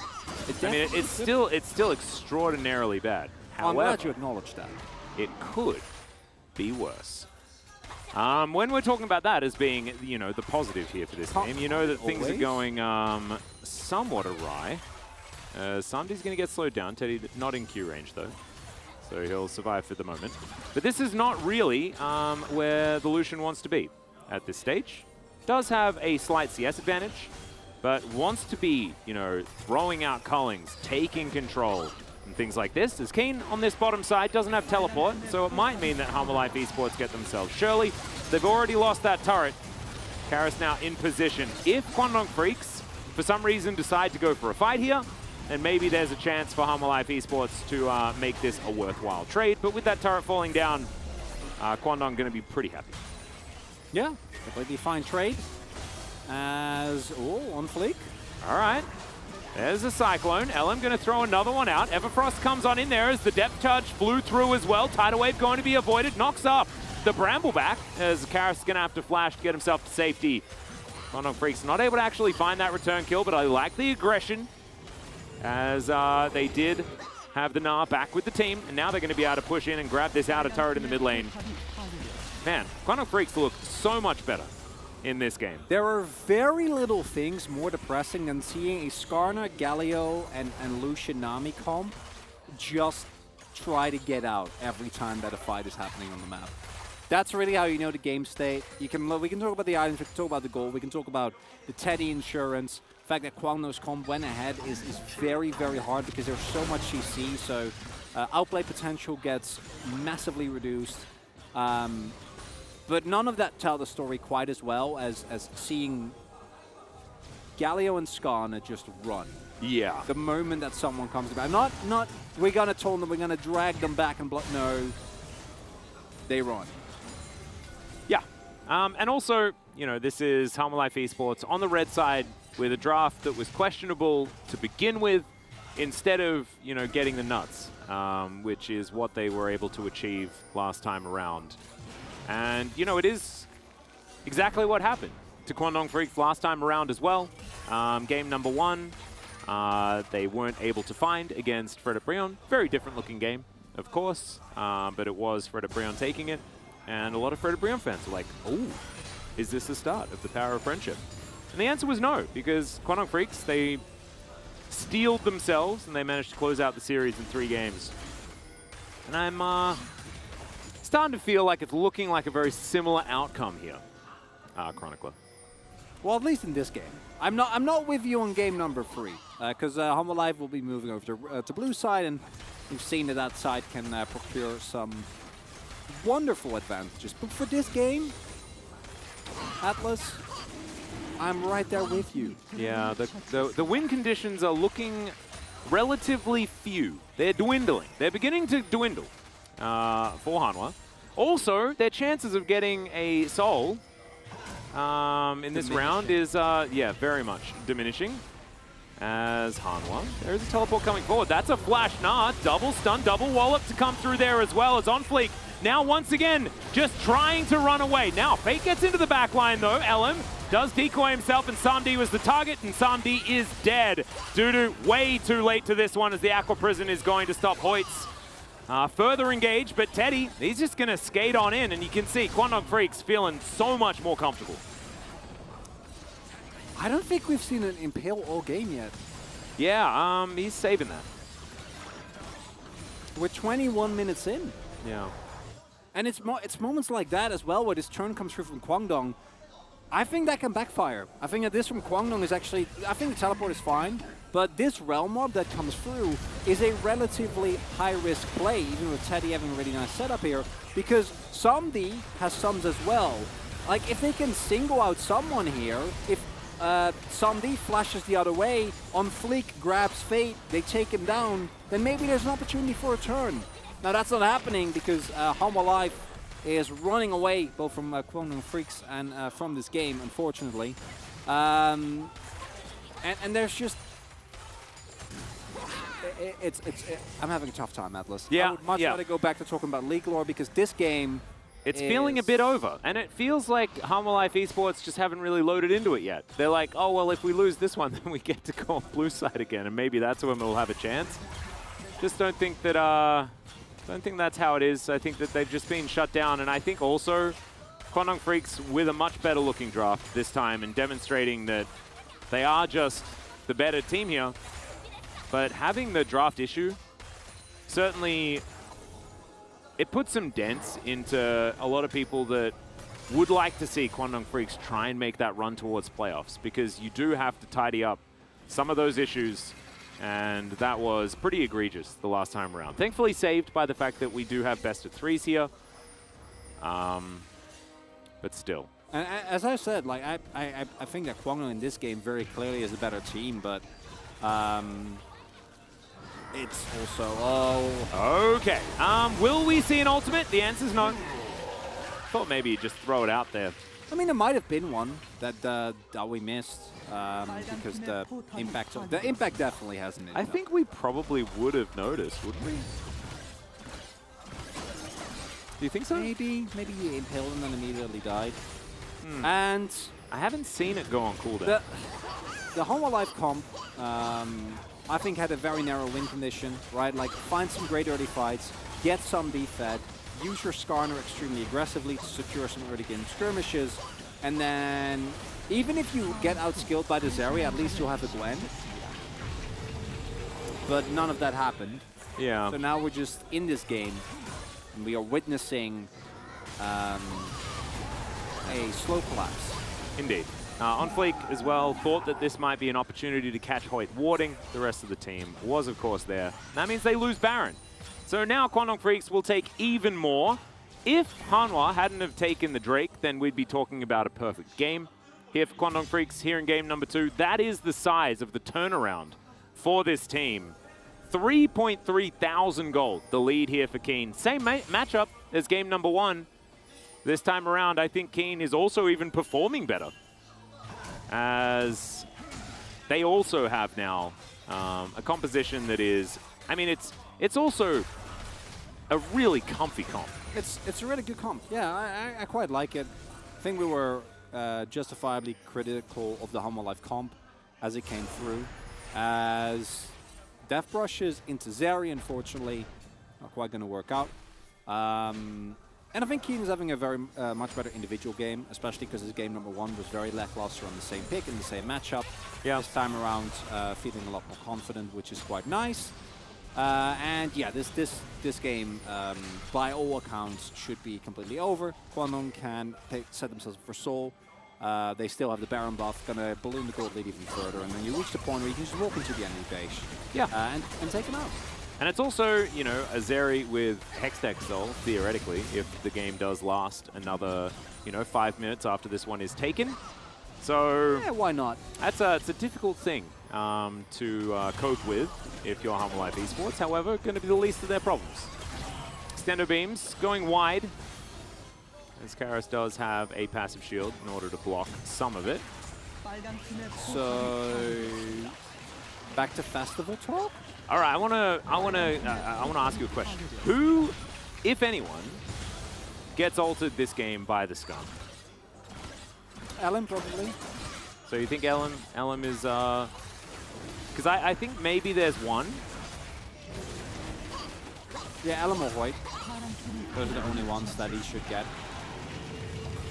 I mean, it's still extraordinarily bad. However, I'm glad you acknowledged that. It could be worse. When we're talking about that as being, you know, the positive here for this game, you know that things are going somewhat awry. Samdi's going to get slowed down. Teddy not in Q range, though. So he'll survive for the moment. But this is not really where the Lucian wants to be at this stage. Does have a slight CS advantage, but wants to be, you know, throwing out Cullings, taking control, and things like this. As Keen on this bottom side doesn't have teleport, so it might mean that Humble Life Esports get themselves Shirley. They've already lost that turret. Karis now in position. If Kwangdong Freaks, for some reason, decide to go for a fight here, then maybe there's a chance for Humble Life Esports to make this a worthwhile trade. But with that turret falling down, Kwangdong going to be pretty happy. Yeah, completely fine trade. As, on Fleek. All right. There's a Cyclone. LM going to throw another one out. Everfrost comes on in there as the depth charge flew through as well. Tidal Wave going to be avoided. Knocks up the Brambleback as Karis is going to have to flash to get himself to safety. Kwangdong Freaks not able to actually find that return kill, but I like the aggression as they did have the Gnar back with the team, and now they're going to be able to push in and grab this outer turret in the mid lane. Man, Kwangdong Freaks look so much better in this game. There are very little things more depressing than seeing a Skarner, Galio, and Lucian Nami comp just try to get out every time that a fight is happening on the map. That's really how you know the game state. We can talk about the items, we can talk about the goal, we can talk about the Teddy insurance. The fact that Kwangdong's comp went ahead is very, very hard because there's so much CC, so outplay potential gets massively reduced. But none of that tell the story quite as well as seeing Galio and Skarner just run. Yeah. The moment that someone comes about. Not we're going to taunt them, we're going to drag them back and block. No, they run. Yeah. And also, you know, this is Humble Life Esports on the red side with a draft that was questionable to begin with instead of, you know, getting the nuts, which is what they were able to achieve last time around. And, you know, it is exactly what happened to Kwangdong Freaks last time around as well. Game number 1, they weren't able to find against Frederick Brion. Very different looking game, of course, but it was Frederick Brion taking it. And a lot of Frederick Brion fans were like, oh, is this the start of the power of friendship? And the answer was no, because Kwangdong Freaks, they steeled themselves and they managed to close out the series in 3 games. And I'm starting to feel like it's looking like a very similar outcome here, Chronicler. Well, at least in this game. I'm not with you on game number 3, because Humble Life will be moving over to blue side, and we've seen that that side can procure some wonderful advantages. But for this game, Atlas, I'm right there with you. Yeah, the win conditions are looking relatively few. They're dwindling. They're beginning to dwindle for Hanwha. Also, their chances of getting a soul in this round is, yeah, very much diminishing. As Hanwha, there's a teleport coming forward. That's a flash. Nah, double stun, double wallop to come through there as well as on Fleek. Now, once again, just trying to run away. Now, Fate gets into the back line, though. LM does decoy himself, and Samdi was the target, and Samdi is dead. Dudu way too late to this one as the Aqua Prison is going to stop Hoyts. Further engaged, but Teddy, he's just going to skate on in, and you can see Kwangdong Freaks feeling so much more comfortable. I don't think we've seen an Impale all game yet. Yeah, he's saving that. We're 21 minutes in. Yeah. And it's moments like that as well where this turn comes through from Kwangdong. I think that can backfire. I think that this from Kwangdong is actually, I think the teleport is fine, but this Realm Orb that comes through is a relatively high-risk play, even with Teddy having a really nice setup here, because Samdi has sums as well. Like, if they can single out someone here, if Samdi flashes the other way, on Fleek grabs Fate, they take him down, then maybe there's an opportunity for a turn. Now that's not happening because Humble Life is running away both from Kwangdong Freaks and from this game, unfortunately. And there's just... I'm having a tough time, Atlas. Yeah, I would much rather go back to talking about League lore because this game it's feeling a bit over, and it feels like Humble Life Esports just haven't really loaded into it yet. They're like, oh, well, if we lose this one, then we get to go on blue side again, and maybe that's when we'll have a chance. Just don't think that, don't think that's how it is. I think that they've just been shut down, and I think also Kwangdong Freaks with a much better looking draft this time and demonstrating that they are just the better team here. But having the draft issue, certainly it puts some dents into a lot of people that would like to see Kwangdong Freaks try and make that run towards playoffs, because you do have to tidy up some of those issues, and that was pretty egregious the last time around. Thankfully saved by the fact that we do have best of 3s here, but still. And as I said, like I think that Kwangdong in this game very clearly is a better team, but it's also... Okay. Will we see an ultimate? The answer's no. Thought maybe you'd just throw it out there. I mean, there might have been one that we missed because the impact definitely hasn't. I think we probably would have noticed, wouldn't we? Do you think so? Maybe he impaled and then immediately died. And I haven't seen it go on cooldown. The Humble Life comp, I think, had a very narrow win condition, right? Like, find some great early fights, get some defed, use your Skarner extremely aggressively to secure some early game skirmishes, and then even if you get outskilled by the Zeri, at least you'll have a Gwen. But none of that happened. Yeah. So now we're just in this game, and we are witnessing a slow collapse. Indeed. On Fleek as well, thought that this might be an opportunity to catch Hoyt warding. The rest of the team was, of course, there. That means they lose Baron. So now Kwangdong Freaks will take even more. If Hanwha hadn't have taken the Drake, then we'd be talking about a perfect game here for Kwangdong Freaks here in game number 2. That is the size of the turnaround for this team. 3.3 thousand gold, the lead here for Keen. Same matchup as game number 1. This time around, I think Keen is also even performing better, as they also have now a composition that is, I mean, it's also a really comfy comp. It's a really good comp. Yeah, I quite like it. I think we were justifiably critical of the Humble Life comp as it came through. As Death Brushes into Zeri, unfortunately, not quite going to work out. And I think Keen is having a very much better individual game, especially because his game number 1 was very lackluster on the same pick in the same matchup. Yeah. This time around, feeling a lot more confident, which is quite nice. And yeah, this game, by all accounts, should be completely over. Guangdong can set themselves up for Soul. They still have the Baron buff, gonna balloon the gold lead even further, and then you reach the point where you can just walk into the enemy base. Yeah. And take them out. And it's also, you know, a Zeri with Hextech Soul, theoretically, if the game does last another, 5 minutes after this one is taken. So yeah, why not? It's a difficult thing to cope with if you're Humble Life Esports. However, going to be the least of their problems. Extendo beams going wide, as Karas does have a passive shield in order to block some of it. So back to festival talk. All right, I wanna ask you a question. Who, if anyone, gets altered this game by the scum? Ellen, probably. So you think Ellen is, because I think maybe there's one. Yeah, Ellen or White. Those are the only ones that he should get.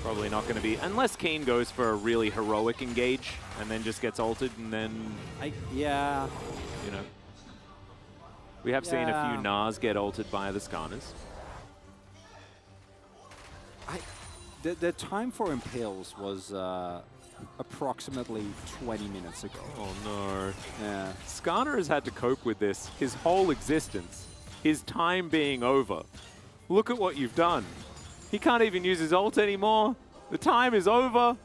Probably not going to be, unless Kane goes for a really heroic engage and then just gets altered, and then, yeah. We have seen a few Nas get altered by the Skarners. The time for Impales was approximately 20 minutes ago. Oh no. Yeah. Skarner has had to cope with this his whole existence. His time being over. Look at what you've done. He can't even use his ult anymore. The time is over.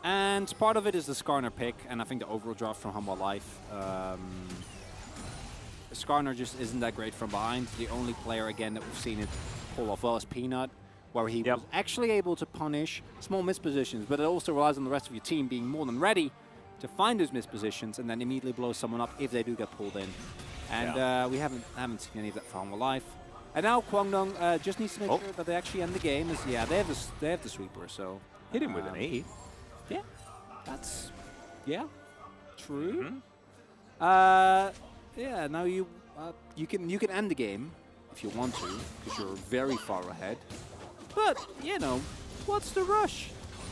And part of it is the Skarner pick, and I think the overall draft from Humble Life. Skarner just isn't that great from behind. The only player, again, that we've seen it pull off well is Peanut, where he was actually able to punish small mispositions, but it also relies on the rest of your team being more than ready to find those mispositions and then immediately blow someone up if they do get pulled in. And we haven't seen any of that for Humble Life. And now Guangdong just needs to make sure that they actually end the game. They have the sweeper, so hit him with an E. Yeah, that's true. Mm-hmm. Yeah, now you can end the game if you want to, because you're very far ahead. But what's the rush?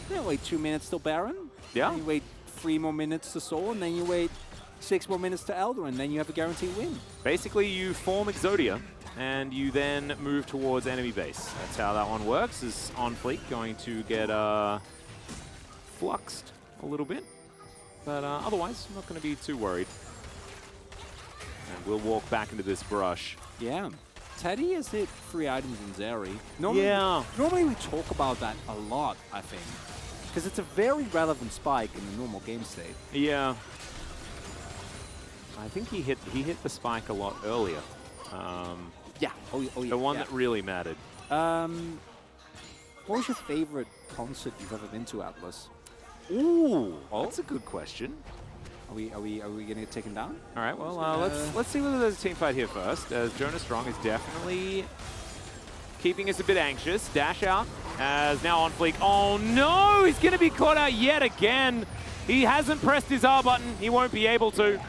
You wait 2 minutes till Baron. Yeah. Then you wait 3 more minutes to Soul, and then you wait 6 more minutes to Elder, and then you have a guaranteed win. Basically, you form Exodia, and you then move towards enemy base. That's how that one works. Is On Fleek going to get fluxed a little bit, but otherwise, I'm not going to be too worried. And we'll walk back into this brush. Yeah. Teddy has hit 3 items in Zeri. Normally we talk about that a lot, I think, because it's a very relevant spike in the normal game state. Yeah. I think he hit the spike a lot earlier. Yeah. Oh, yeah. The one that really mattered. What was your favorite concert you've ever been to, Atlas? Ooh, that's a good question. Are we gonna get taken down? All right. Well, let's see whether there's a team fight here first. As Jonas Strong is definitely keeping us a bit anxious. Dash out as now On Fleek. Oh no, he's gonna be caught out yet again. He hasn't pressed his R button. He won't be able to.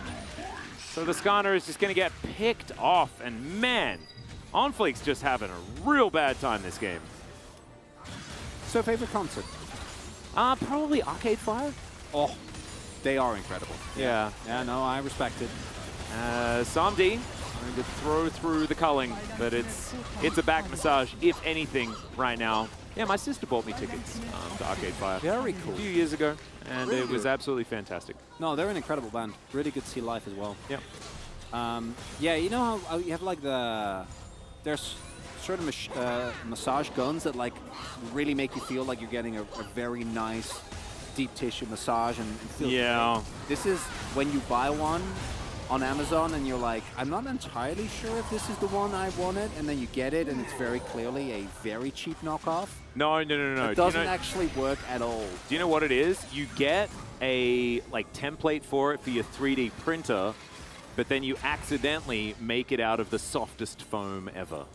So the Skarner is just gonna get picked off. And man, On Fleek's just having a real bad time this game. So favorite concert? Probably Arcade Fire. Oh. They are incredible. Yeah. Yeah, no, I respect it. Samdi going to throw through the culling, but it's a back massage, if anything, right now. Yeah, my sister bought me tickets to Arcade Fire. Very cool. A few years ago, and Really it was good. absolutely fantastic. No, they're an incredible band. Really good to see live as well. Yep. Yeah, you know how you have like there's certain massage guns that like really make you feel like you're getting a very nice deep tissue massage and feel great. This is when you buy one on Amazon and you're like, I'm not entirely sure if this is the one I wanted, and then you get it and it's very clearly a very cheap knockoff. No. It doesn't actually work at all. Do you know what it is? You get a template for it for your 3D printer, but then you accidentally make it out of the softest foam ever.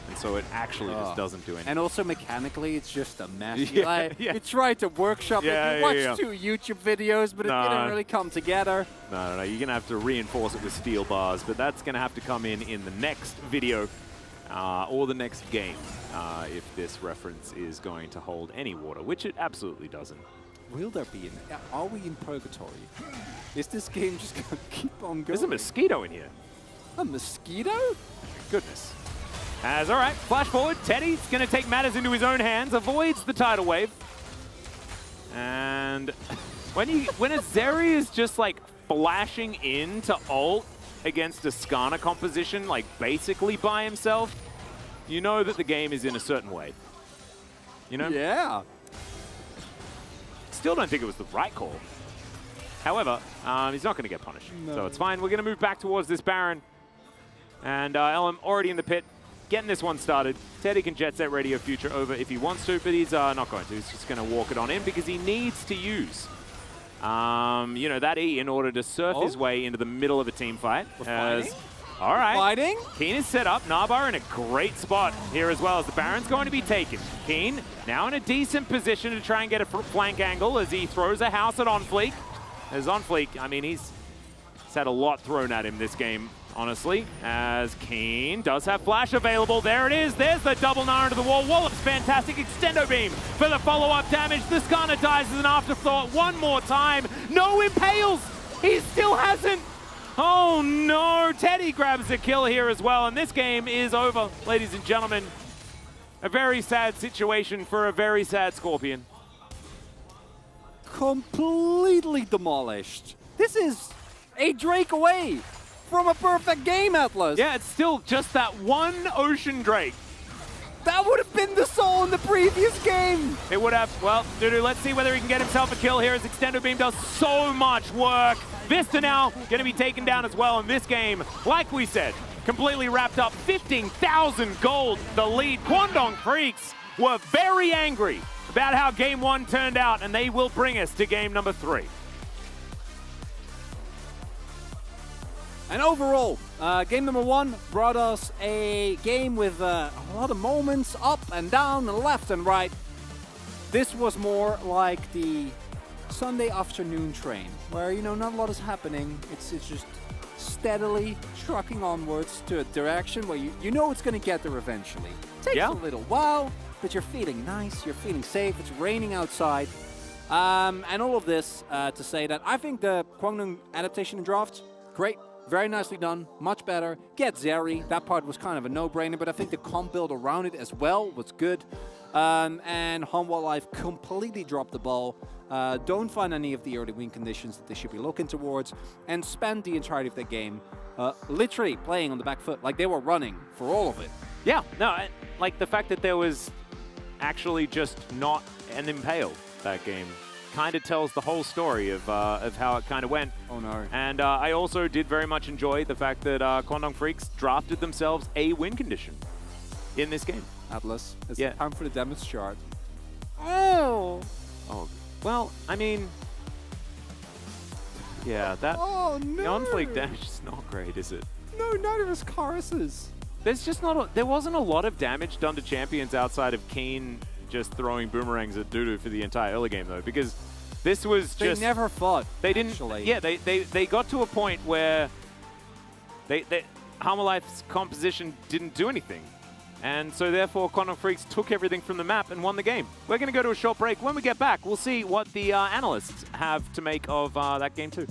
And so it actually just doesn't do anything. And also mechanically, it's just a mess. Yeah, You tried to workshop it. You watched 2 YouTube videos, but it didn't really come together. No, you're going to have to reinforce it with steel bars, but that's going to have to come in the next video or the next game if this reference is going to hold any water, which it absolutely doesn't. Will there be are we in purgatory? Is this game just going to keep on going? There's a mosquito in here. A mosquito? Goodness. All right, flash forward. Teddy's going to take matters into his own hands, avoids the tidal wave. And when a Zeri is just like flashing in to ult against a Skarner composition, like basically by himself, you know that the game is in a certain way. You know? Yeah. Still don't think it was the right call. However, he's not going to get punished. No. So it's fine. We're going to move back towards this Baron. And Elm already in the pit, getting this one started. Teddy can jet set Radio Future over if he wants to, but he's not going to. He's just going to walk it on in because he needs to use, you know, that E in order to surf his way into the middle of a team fight. All right. Fighting? Keen is set up. Nabar in a great spot here as well as the Baron's going to be taken. Keen now in a decent position to try and get a flank angle as he throws a house at OnFleek. As OnFleek, I mean, he's had a lot thrown at him this game, honestly, as Keen does have flash available. There it is. There's the double gnar into the wall. Wallop's fantastic. Extendo beam for the follow-up damage. The Skarner dies as an afterthought one more time. No impales. He still hasn't. Oh no, Teddy grabs a kill here as well, and this game is over, ladies and gentlemen. A very sad situation for a very sad Scorpion. Completely demolished. This is a Drake away from a perfect game, Atlas. Yeah, it's still just that one Ocean Drake. That would have been the soul in the previous game. It would have. Well, Dudu, let's see whether he can get himself a kill here as Extendo Beam does so much work. Vista now going to be taken down as well in this game. Like we said, completely wrapped up. 15,000 gold, the lead. Kwangdong Freaks were very angry about how game 1 turned out, and they will bring us to game number 3. And overall, game number 1 brought us a game with a lot of moments up and down and left and right. This was more like the Sunday afternoon train, where, you know, not a lot is happening. It's just steadily trucking onwards to a direction where you know it's going to get there eventually. Takes a little while, but you're feeling nice, you're feeling safe, it's raining outside. And all of this to say that I think the Kwangdong adaptation and draft, great. Very nicely done, much better. Get Zeri, that part was kind of a no-brainer, but I think the comp build around it as well was good. And Home Wildlife completely dropped the ball. Don't find any of the early win conditions that they should be looking towards, and spend the entirety of the game literally playing on the back foot, like they were running for all of it. Yeah, no, like the fact that there was actually just not an impale that game kind of tells the whole story of how it kind of went. Oh no. And I also did very much enjoy the fact that Kwangdong Freaks drafted themselves a win condition in this game. Atlas, it's Yeah. time for the damage chart. Oh, well, I mean, yeah, that Oh the no! on-fleek damage is not great, is it? No, neither is Karis's. There's just not there wasn't a lot of damage done to champions outside of Keen just throwing boomerangs at Dudu for the entire early game, though, because this was just... They never fought, They didn't... actually. Yeah, they got to a point where Harmolife's composition didn't do anything. And so therefore, Kwangdong Freaks took everything from the map and won the game. We're going to go to a short break. When we get back, we'll see what the analysts have to make of that game too.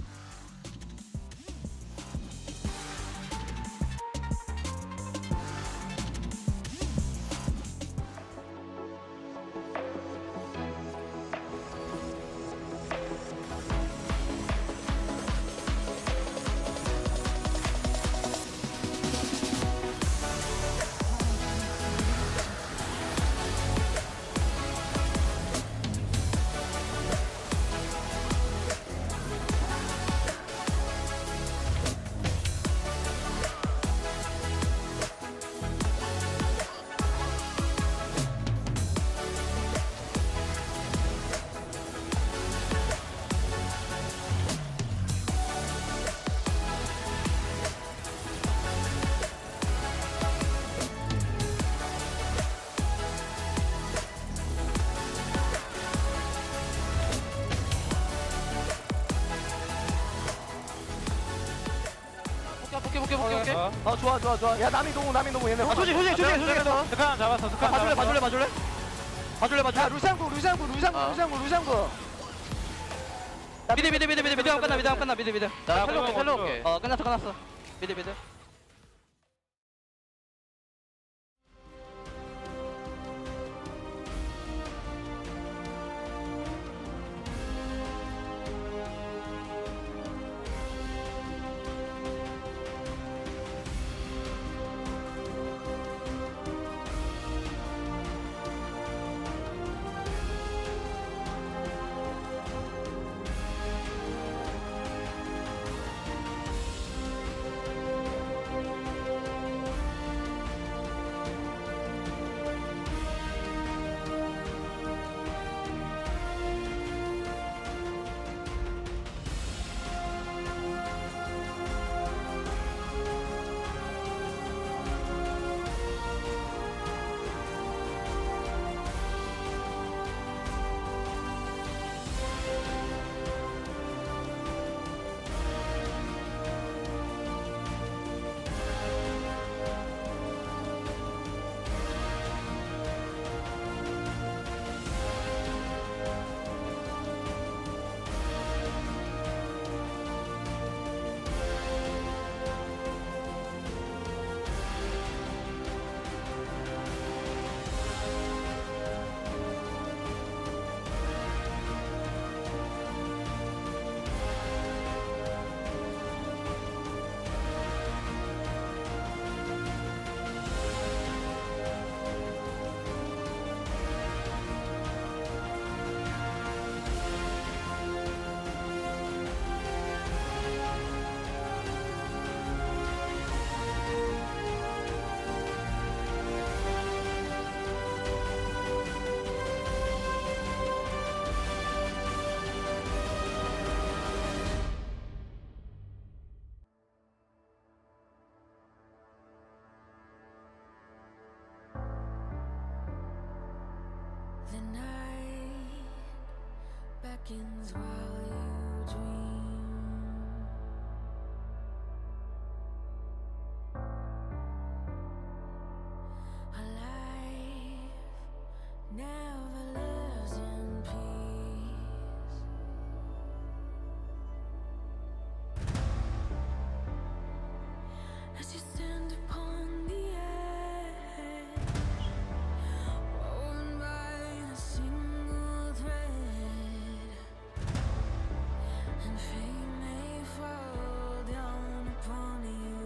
오케이. 좋아 좋아 좋아. 야 남이 동우 얘네. 조지. 스칸 잡았어. 스칸 잡았어. 봐줄래. 루샹구. 미드 하면 끝나 미드. 나 텔로 올게. 끝났어. 미드. The night beckons while you dream. A life never lives in peace. As you stand upon the edge, woven by a single thread, and fate may fall down upon you,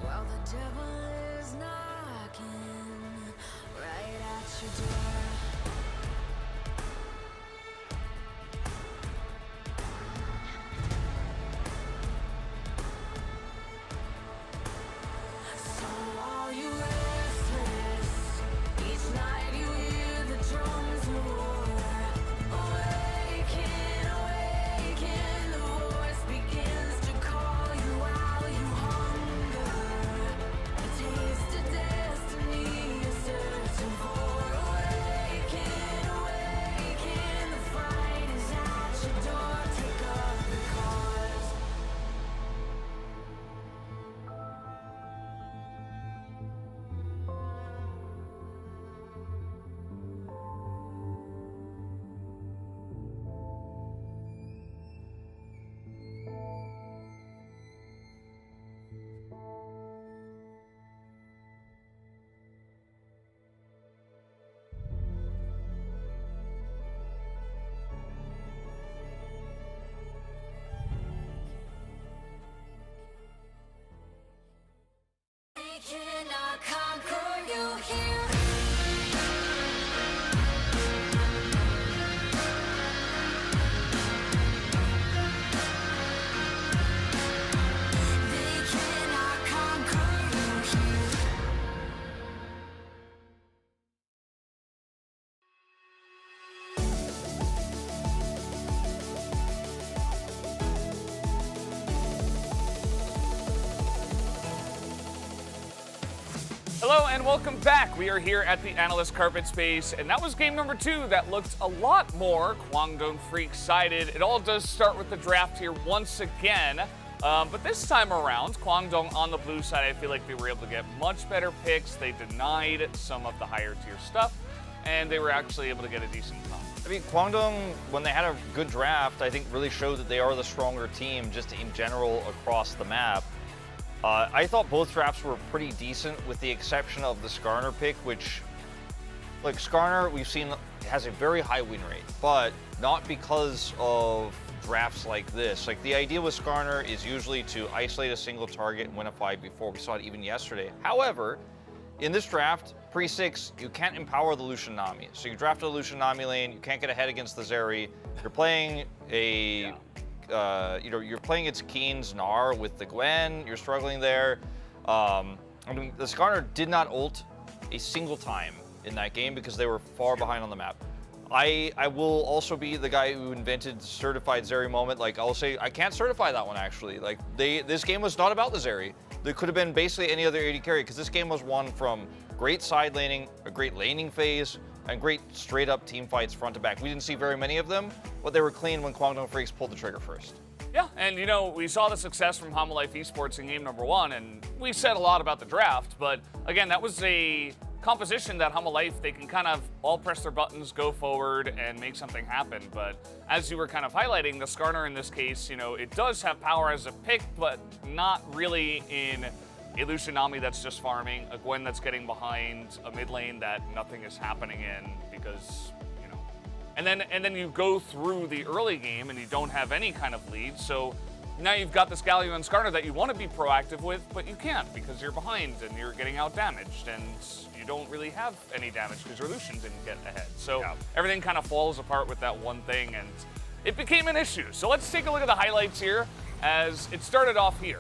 while the devil is knocking right at your door. So are you restless? Each night you hear the drums roar. Awaken, awaken, the voice begins to call you while you hunger. A taste of destiny you're searching for. Awaken, awaken, the fight is at your door. Take up the cause. We cannot conquer you here. They cannot conquer you here. Hello and welcome back. We are here at the Analyst Carpet Space, and that was game number 2 that looked a lot more Kwangdong Freak-sided. It all does start with the draft here once again. But this time around, Kwangdong on the blue side, I feel like they were able to get much better picks. They denied some of the higher tier stuff, and they were actually able to get a decent comp. I mean, Kwangdong, when they had a good draft, I think really showed that they are the stronger team just in general across the map. I thought both drafts were pretty decent with the exception of the Skarner pick, which, like Skarner, we've seen has a very high win rate, but not because of drafts like this. Like the idea with Skarner is usually to isolate a single target and win a 5v4. We saw it even yesterday. However, in this draft, pre-6, you can't empower the Lucian Nami. So you draft a Lucian Nami lane, you can't get ahead against the Zeri. You're playing a, you're playing its Keen's Gnar with the Gwen. You're struggling there. I mean, the Skarner did not ult a single time in that game because they were far behind on the map. I will also be the guy who invented certified Zeri moment. Like, I'll say, I can't certify that one, actually. Like, this game was not about the Zeri. There could have been basically any other AD carry, because this game was won from great side laning, a great laning phase, and great straight-up team fights front to back. We didn't see very many of them, but they were clean when Kwangdong Freaks pulled the trigger first. Yeah, and you know, we saw the success from Hanwha Life Esports in game number 1, and we said a lot about the draft, but again, that was a composition that Hanwha Life, they can kind of all press their buttons, go forward, and make something happen. But as you were kind of highlighting, the Skarner in this case, you know, it does have power as a pick, but not really in a Lucian Nami that's just farming, a Gwen that's getting behind a mid lane that nothing is happening in because, you know, and then you go through the early game and you don't have any kind of lead. So now you've got this Galio and Skarner that you want to be proactive with, but you can't because you're behind and you're getting out damaged, and you don't really have any damage because your Lucian didn't get ahead. So everything kind of falls apart with that one thing, and it became an issue. So let's take a look at the highlights here as it started off here.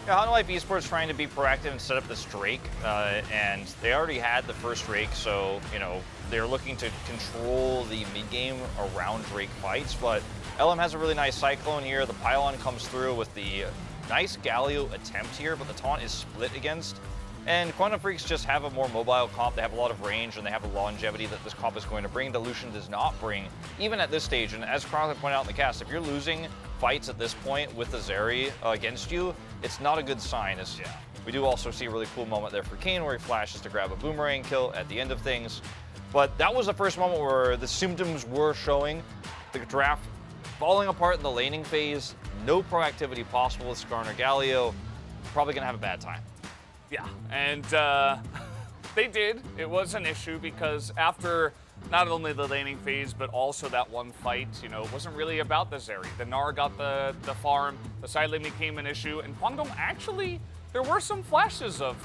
Yeah, Hanwha Life Esports trying to be proactive and set up this Drake, and they already had the first Drake, so, you know, they're looking to control the mid-game around Drake fights, but LM has a really nice Cyclone here. The Pylon comes through with the nice Galio attempt here, but the taunt is split against. And Quantum Freaks just have a more mobile comp. They have a lot of range, and they have a longevity that this comp is going to bring. The Lucian does not bring, even at this stage. And as Chronicler pointed out in the cast, if you're losing fights at this point with the Zeri against you, it's not a good sign. We do also see a really cool moment there for Kane where he flashes to grab a boomerang kill at the end of things. But that was the first moment where the symptoms were showing. The draft falling apart in the laning phase, no proactivity possible with Skarner Galio. Probably going to have a bad time. Yeah, and they did. It was an issue because after not only the laning phase, but also that one fight, you know, it wasn't really about the Zeri. The Gnar got the farm, the side lane became an issue, and Kwangdong actually, there were some flashes of,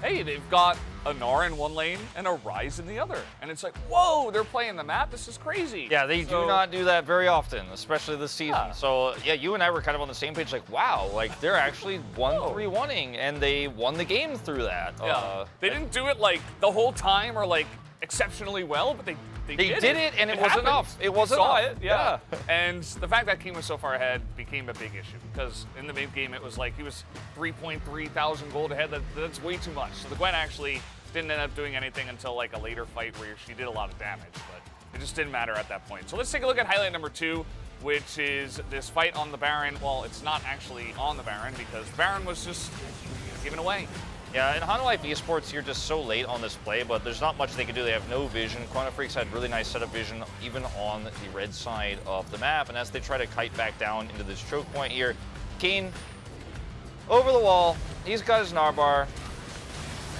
hey, they've got a Gnar in one lane and a Ryze in the other. And it's like, whoa, they're playing the map, this is crazy. Yeah, they do not do that very often, especially this season. Yeah. So yeah, you and I were kind of on the same page, like, wow, like they're actually 1-3-1-ing, and they won the game through that. Yeah. They didn't do it like the whole time or like exceptionally well, but they did it, and it was enough. It was enough. It, yeah. And the fact that King was so far ahead became a big issue because in the mid game it was like he was 3.3 thousand gold ahead. That's way too much. So the Gwen actually didn't end up doing anything until like a later fight where she did a lot of damage, but it just didn't matter at that point. So let's take a look at highlight number 2, which is this fight on the Baron. Well, it's not actually on the Baron because Baron was just given away. Yeah, in Hanwha Life Esports, you're just so late on this play, but there's not much they can do. They have no vision. Quantum Freaks had really nice setup vision, even on the red side of the map. And as they try to kite back down into this choke point here, Keen over the wall. He's got his Narbar.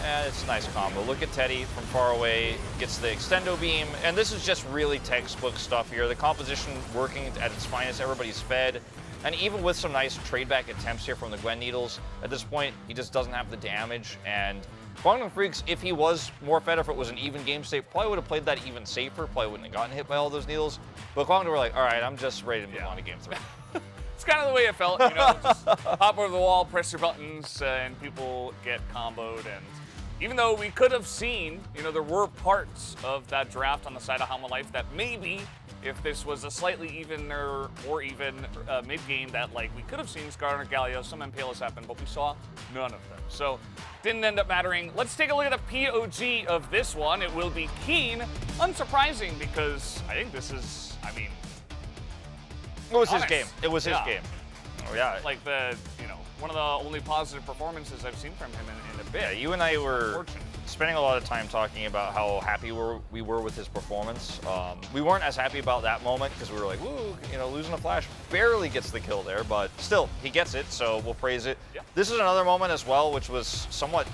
And it's a nice combo. Look at Teddy from far away, gets the extendo beam. And this is just really textbook stuff here. The composition working at its finest, everybody's fed. And even with some nice trade back attempts here from the Gwen Needles, at this point, he just doesn't have the damage. And Kwangdong Freaks, if he was more fed, if it was an even game state, probably would have played that even safer, probably wouldn't have gotten hit by all those Needles. But Kwangdong were like, all right, I'm just ready to move on to game 3. It's kind of the way it felt, you know, just hop over the wall, press your buttons, and people get comboed. And even though we could have seen, you know, there were parts of that draft on the side of Hanwha Life that maybe, if this was a slightly evener or even mid-game, that like we could have seen Skarner Galio, some Impalos happen, but we saw none of them. So didn't end up mattering. Let's take a look at the POG of this one. It will be Keen. Unsurprising because I think this is, I mean, it was his game. It was his game. Oh yeah. Like the, you know, one of the only positive performances I've seen from him in a bit. Yeah, you and I were spending a lot of time talking about how happy we were with his performance. We weren't as happy about that moment because we were like, woo, you know, losing the Flash barely gets the kill there, but still, he gets it, so we'll praise it. Yeah. This is another moment as well, which was somewhat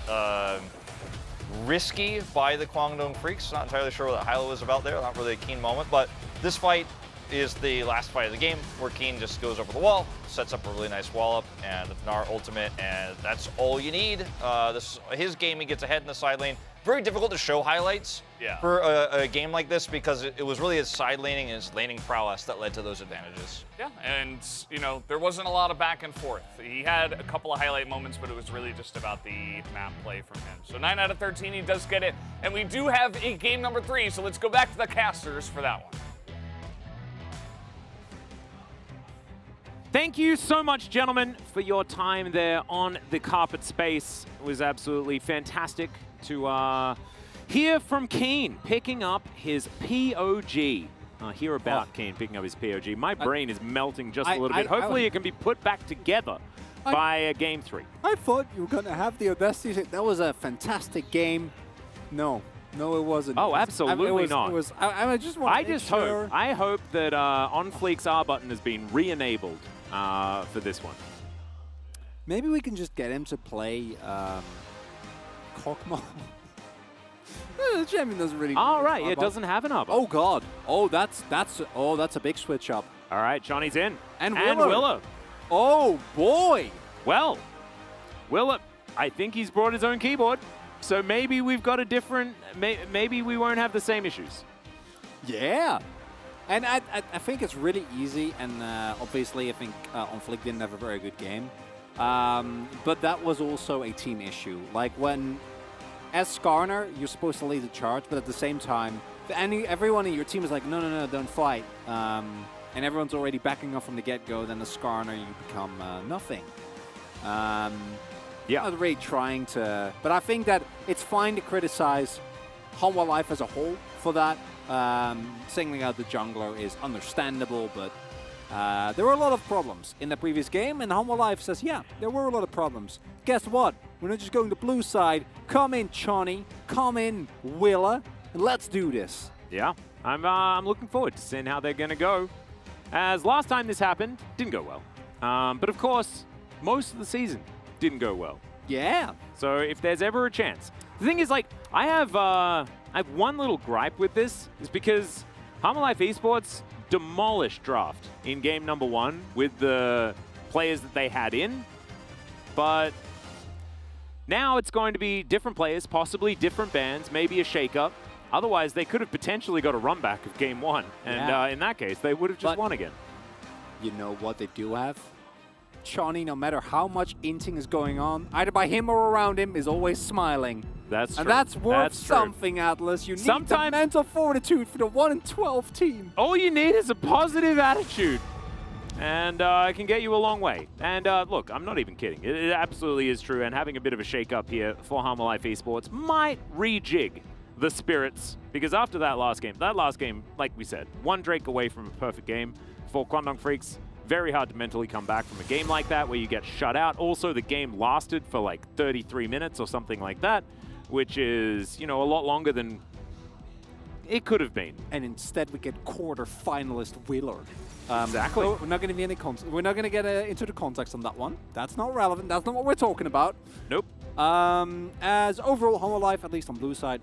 risky by the Kwangdong Freaks. Not entirely sure what Hilo was about there, not really a keen moment, but this fight is the last fight of the game where Keen just goes over the wall, sets up a really nice wall up, and Gnar ultimate, and that's all you need. His game, he gets ahead in the side lane. Very difficult to show highlights for a game like this because it was really his side laning and his laning prowess that led to those advantages. Yeah, and you know, there wasn't a lot of back and forth. He had a couple of highlight moments, but it was really just about the map play from him. So 9 out of 13, he does get it. And we do have a game number 3, so let's go back to the casters for that one. Thank you so much, gentlemen, for your time there on the carpet space. It was absolutely fantastic to hear from Keen picking up his POG. Hear about Keen picking up his POG. My brain is melting just a little bit. Hopefully it can be put back together by game 3. I thought you were going to have the audacity. That was a fantastic game. No, it wasn't. Oh, absolutely not. I just want to make sure. I hope that On Fleek's R button has been re-enabled for this one. Maybe we can just get him to play Kokmo. The champion doesn't really. All right, it doesn't have an R button. Oh God. Oh, that's a big switch up. All right, Johnny's in. And Willa. Oh boy. Well, Willa, I think he's brought his own keyboard, so maybe we've got a different. Maybe we won't have the same issues. Yeah. And I think it's really easy, and obviously I think On Fleek didn't have a very good game. But that was also a team issue. Like when, as Skarner, you're supposed to lead the charge, but at the same time, everyone in your team is like, no, don't fight. And everyone's already backing off from the get-go, then as Skarner, you become nothing. Yeah. Not really trying to, but I think that it's fine to criticize Hanwha Life as a whole for that. Singling out the jungler is understandable, but there were a lot of problems in the previous game, and Hanwha Life says, yeah, there were a lot of problems. Guess what? We're not just going to blue side. Come in, Chani. Come in, Willa. And let's do this. Yeah, I'm looking forward to seeing how they're going to go. As last time this happened, didn't go well. But of course, most of the season didn't go well. Yeah. So if there's ever a chance. The thing is, like, I have one little gripe with this, is because Hanwha Life Esports demolished Draft in game number 1 with the players that they had in, but now it's going to be different players, possibly different bans, maybe a shake-up. Otherwise, they could have potentially got a run back of game 1, and in that case, they would have just won again. You know what they do have? Chani, no matter how much inting is going on, either by him or around him, is always smiling. That's true. And that's worth something, Atlas. You need the mental fortitude for the 1 in 12 team. All you need is a positive attitude, and it can get you a long way. And look, I'm not even kidding. It absolutely is true, and having a bit of a shake-up here for Hanwha Life Esports might rejig the spirits, because after that last game, like we said, 1 Drake away from a perfect game for Kwangdong Freaks. Very hard to mentally come back from a game like that where you get shut out. Also, the game lasted for like 33 minutes or something like that, which is, you know, a lot longer than it could have been. And instead, we get quarter-finalist Wheeler. Exactly. So we're not going to be any we're not going to get into the context on that one. That's not relevant. That's not what we're talking about. Nope. As overall, Hanwha Life, at least on blue side,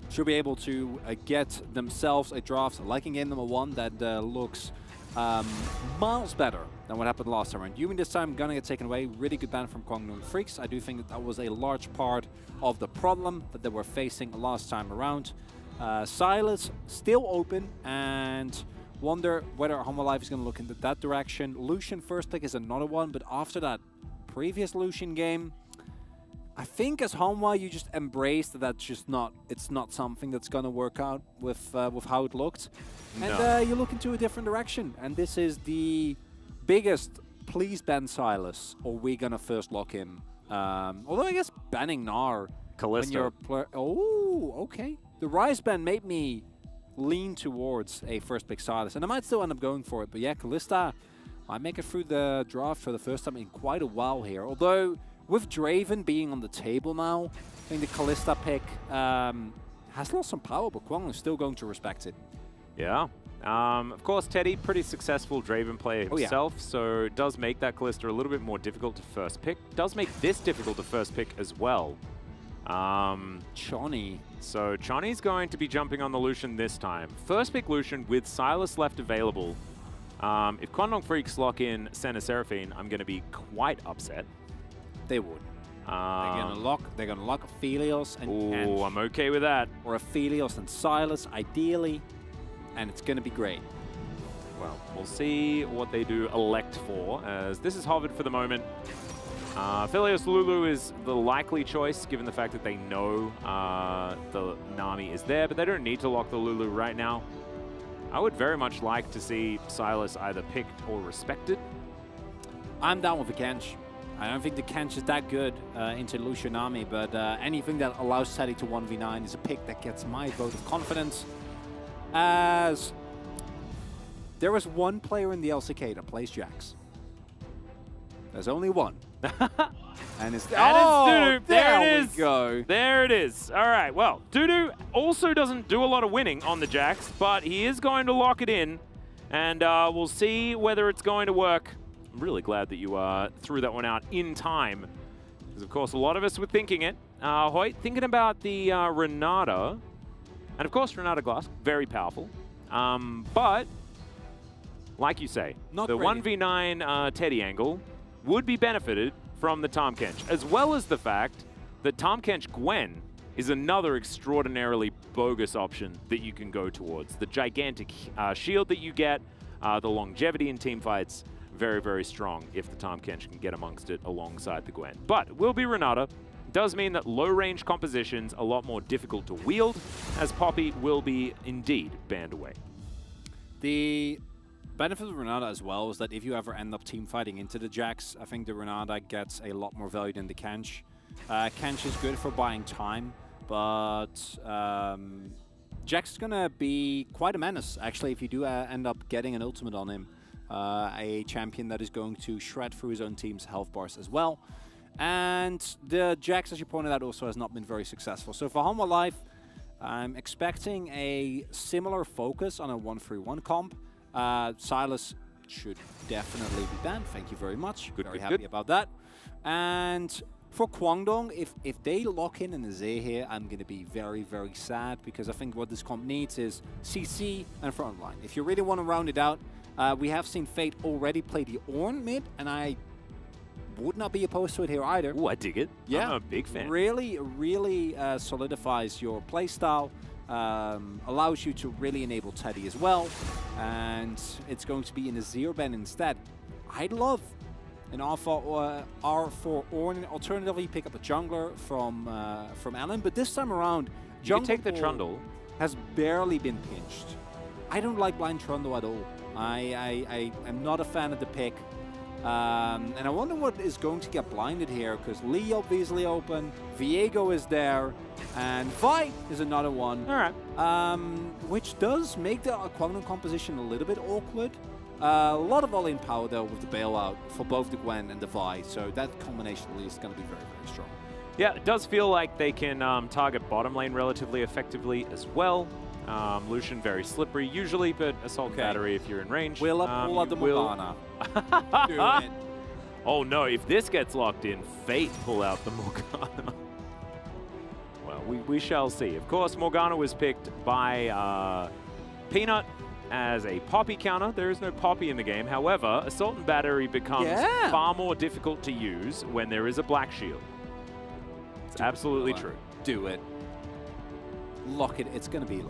should be able to get themselves a draft like in game number 1 that looks miles better than what happened last time around. Yumin this time gonna get taken away. Really good ban from Kwangdong Freaks. I do think that was a large part of the problem that they were facing last time around. Silas still open, and wonder whether Hanwha Life is gonna look into that direction. Lucian first pick is another one, but after that previous Lucian game, I think as Hanwha you just embrace that it's not something that's gonna work out with how it looked. And you look into a different direction. And this is the biggest, please ban Silas, or we're gonna first lock him. Although I guess banning Gnar when you're oh, okay. The Rise ban made me lean towards a first pick Silas, and I might still end up going for it. But yeah, Kalista I make it through the draft for the first time in quite a while here. Although, with Draven being on the table now, I think the Kalista pick has lost some power, but Kwang is still going to respect it. Yeah. Of course, Teddy, pretty successful Draven player himself, so it does make that Kalista a little bit more difficult to first pick. Does make this difficult to first pick as well. Chonny. So Chonny's going to be jumping on the Lucian this time. First pick Lucian with Silas left available. If Kwangdong Freaks lock in Senna Seraphine, I'm going to be quite upset. They would. They're gonna lock Aphelios and Ooh, I'm okay with that. Or Aphelios and Silas, ideally, and it's gonna be great. Well, we'll see what they do elect for, as this is hovered for the moment. Aphelios Lulu is the likely choice, given the fact that they know the Nami is there, but they don't need to lock the Lulu right now. I would very much like to see Silas either picked or respected. I'm down with the Kench. I don't think the Kench is that good into Lucian Nami, but anything that allows Teddy to 1v9 is a pick that gets my vote of confidence. As there is one player in the LCK that plays Jax. There's only one. And it's Dudu. There it is. We go. There it is. All right. Well, Dudu also doesn't do a lot of winning on the Jax, but he is going to lock it in, and we'll see whether it's going to work. I'm really glad that you threw that one out in time, because of course a lot of us were thinking it. Hoyt, thinking about the Renata, and of course Renata Glass, very powerful. But like you say, the 1v9 Teddy angle would be benefited from the Tahm Kench, as well as the fact that Tahm Kench Gwen is another extraordinarily bogus option that you can go towards. The gigantic shield that you get, the longevity in team fights, very, very strong if the Tahm Kench can get amongst it alongside the Gwen. But it will be Renata. Does mean that low-range compositions are a lot more difficult to wield, as Poppy will be indeed banned away. The benefit of Renata as well is that if you ever end up team fighting into the Jax, I think the Renata gets a lot more value than the Kench. Kench is good for buying time, but Jax is going to be quite a menace, actually, if you do end up getting an ultimate on him. A champion that is going to shred through his own team's health bars as well. And the Jax, as you pointed out, also has not been very successful. So for Hanwha Life, I'm expecting a similar focus on a 1-3-1 comp. Silas should definitely be banned. Thank you very much. Very happy about that. And for Kwangdong, if they lock in a Zay here, I'm going to be very, very sad, because I think what this comp needs is CC and frontline. If you really want to round it out, we have seen Fate already play the Ornn mid, and I would not be opposed to it here either. Ooh, I dig it. Yeah, I'm a big fan. Really solidifies your playstyle, allows you to really enable Teddy as well, and it's going to be in a Zero ban instead. I'd love an R4 Ornn. Alternatively, pick up a jungler from Alan, but this time around, you can take the Trundle. Has barely been pinched. I don't like blind Trundle at all. I am not a fan of the pick. And I wonder what is going to get blinded here, because Lee obviously open, Viego is there, and Vi is another one. All right. Which does make the Kwangdong composition a little bit awkward. A lot of all-in power though with the bailout for both the Gwen and the Vi, so that combination at least is going to be very, very strong. Yeah, it does feel like they can target bottom lane relatively effectively as well. Lucian very slippery usually, but Assault Battery if you're in range. We'll pull out the Morgana. Do it. Oh no, if this gets locked in, Fate pull out the Morgana. Well, we shall see. Of course, Morgana was picked by Peanut as a Poppy counter. There is no Poppy in the game. However, Assault and Battery becomes far more difficult to use when there is a Black Shield. It's absolutely true. Do it. Lock it. It's going to be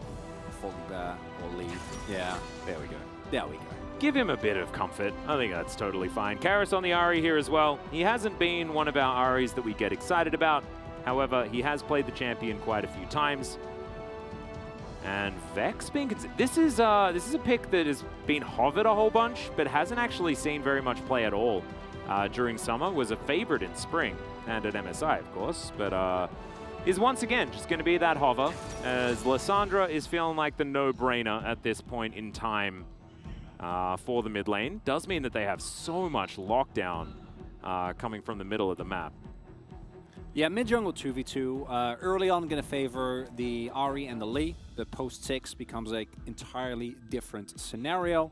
fully bear or leave. Yeah, there we go. There we go. Give him a bit of comfort. I think that's totally fine. Karis on the Ahri here as well. He hasn't been one of our Ahris that we get excited about. However, he has played the champion quite a few times. And Vex being this is a pick that has been hovered a whole bunch, but hasn't actually seen very much play at all during summer. Was a favorite in spring and at MSI, of course, but is once again just going to be that hover, as Lissandra is feeling like the no-brainer at this point in time. for the mid lane. Does mean that they have so much lockdown coming from the middle of the map. Yeah, mid-jungle 2v2. Early on, going to favor the Ahri and the Lee. The post-6 becomes an entirely different scenario.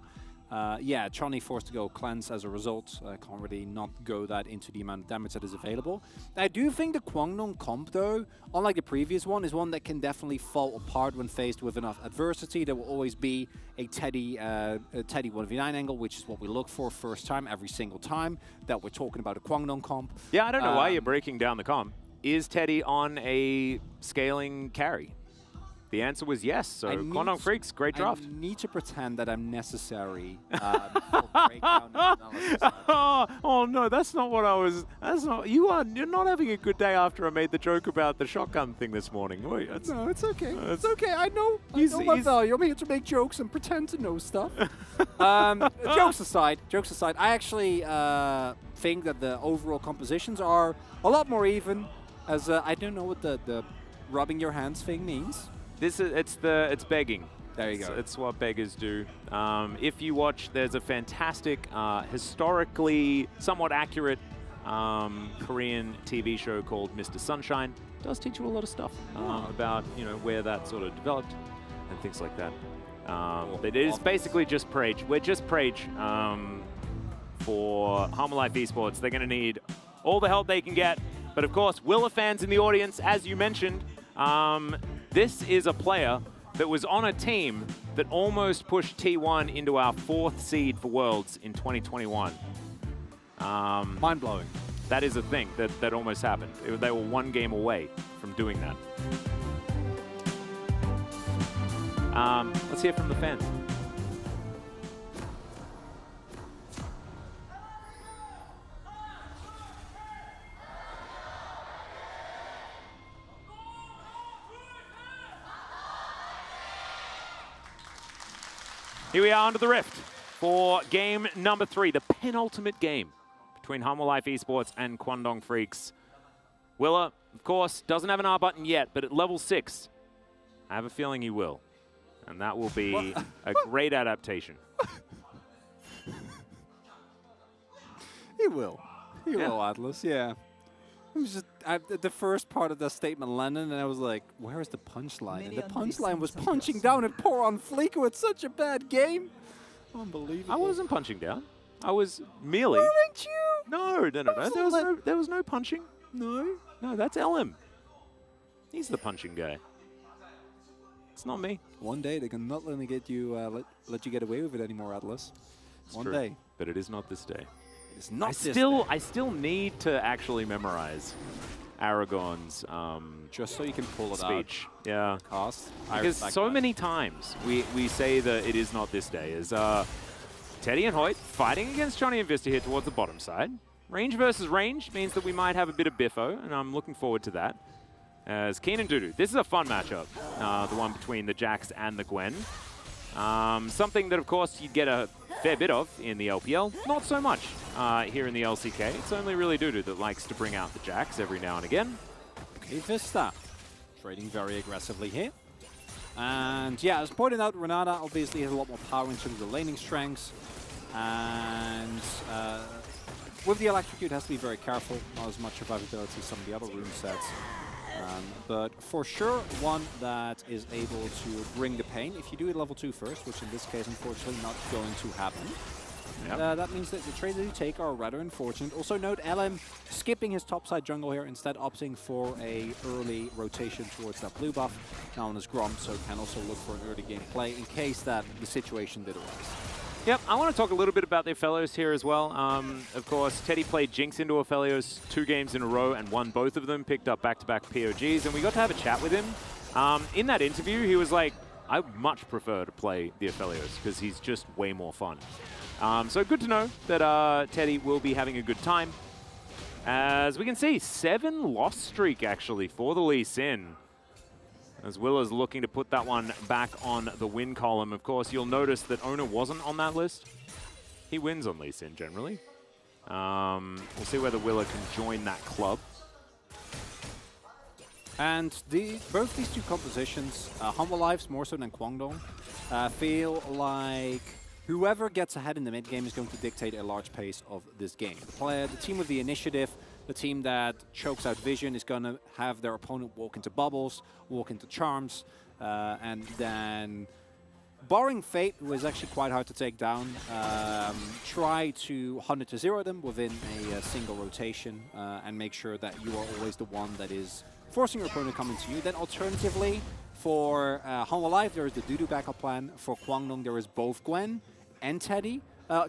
Yeah, Chani forced to go cleanse as a result. Can't really not go that into the amount of damage that is available. I do think the Kwangdong comp, though, unlike the previous one, is one that can definitely fall apart when faced with enough adversity. There will always be a Teddy 1v9 angle, which is what we look for first time, every single time that we're talking about a Kwangdong comp. Yeah, I don't know why you're breaking down the comp. Is Teddy on a scaling carry? The answer was yes, so Kwangdong Freaks, great draft. I need to pretend that I'm necessary for breakdown analysis. Oh no, that's not what I was. That's not. You're not having a good day after I made the joke about the shotgun thing this morning. Wait, no, it's okay. It's okay. I know my value. I'm here to make jokes and pretend to know stuff. Jokes aside, I actually think that the overall compositions are a lot more even. As I don't know what the rubbing your hands thing means. It's begging. There you go. It's what beggars do. If you watch, there's a fantastic, historically somewhat accurate Korean TV show called Mr. Sunshine. It does teach you a lot of stuff about where that sort of developed and things like that. But it is basically just Prage. We're just Prage for Harmolife Esports. They're going to need all the help they can get. But of course, Willa fans in the audience, as you mentioned. This is a player that was on a team that almost pushed T1 into our 4th seed for Worlds in 2021. Mind-blowing. That is a thing that almost happened. They were 1 game away from doing that. Let's hear from the fans. Here we are under the rift for game number 3, the penultimate game between Harmolife Esports and Kwangdong Freaks. Willa, of course, doesn't have an R button yet, but at level 6, I have a feeling he will. And that will be a great adaptation. He will. He will, Atlas, yeah. It was just the first part of the statement landed, and I was like, where is the punchline? And the punchline was punching down at poor on Fleeko with such a bad game. Unbelievable. I wasn't punching down. I was merely... Weren't you? No. There was no punching. No, that's LM. He's the punching guy. It's not me. One day they can not let me get you let you get away with it anymore, Atlas. It's One true, day. but it is not this day. It's not I still need to actually memorize Aragorn's just so you can pull it speech. Yeah. Cast. Because so many times we say that it is not this day. As Teddy and Hoyt fighting against Johnny and Vista here towards the bottom side. Range versus range means that we might have a bit of biffo, and I'm looking forward to that. As Keen and Dudu. This is a fun matchup, the one between the Jax and the Gwen. Something that, of course, you'd get a fair bit of in the LPL. Not so much here in the LCK. It's only really Dudu that likes to bring out the Jax every now and again. Okay, Vista trading very aggressively here. And yeah, as pointed out, Renata obviously has a lot more power in terms of the laning strengths. And with the Electrocute, has to be very careful. Not as much survivability as some of the other rune sets. But for sure, one that is able to bring the pain. If you do it level 2 first, which in this case, unfortunately, not going to happen. Yep. That means that the trades that you take are rather unfortunate. Also note LM skipping his topside jungle here, instead opting for a early rotation towards that blue buff. Now on his Grom, so can also look for an early game play in case that the situation did arise. Yep, I want to talk a little bit about the Aphelios here as well. Of course, Teddy played Jinx into Aphelios 2 games in a row and won both of them, picked up back-to-back POGs, and we got to have a chat with him. In that interview, he was like, I much prefer to play the Aphelios because he's just way more fun. So good to know that Teddy will be having a good time. As we can see, 7 loss streak actually for the Lee Sin. As Willa's looking to put that one back on the win column. Of course, you'll notice that Owner wasn't on that list. He wins on Lee Sin generally. We'll see whether Willa can join that club. And both these two compositions, Humble Lives more so than Kwangdong, feel like whoever gets ahead in the mid game is going to dictate a large pace of this game. The team with the initiative, the team that chokes out vision, is going to have their opponent walk into bubbles, walk into charms, and then, barring Fate, who is actually quite hard to take down, try to 100 to 0 them within a single rotation and make sure that you are always the one that is forcing your opponent to come into you. Then alternatively, for Hanwha Life, there is the Dudu backup plan. For Kwangdong, there is both Gwen and Teddy.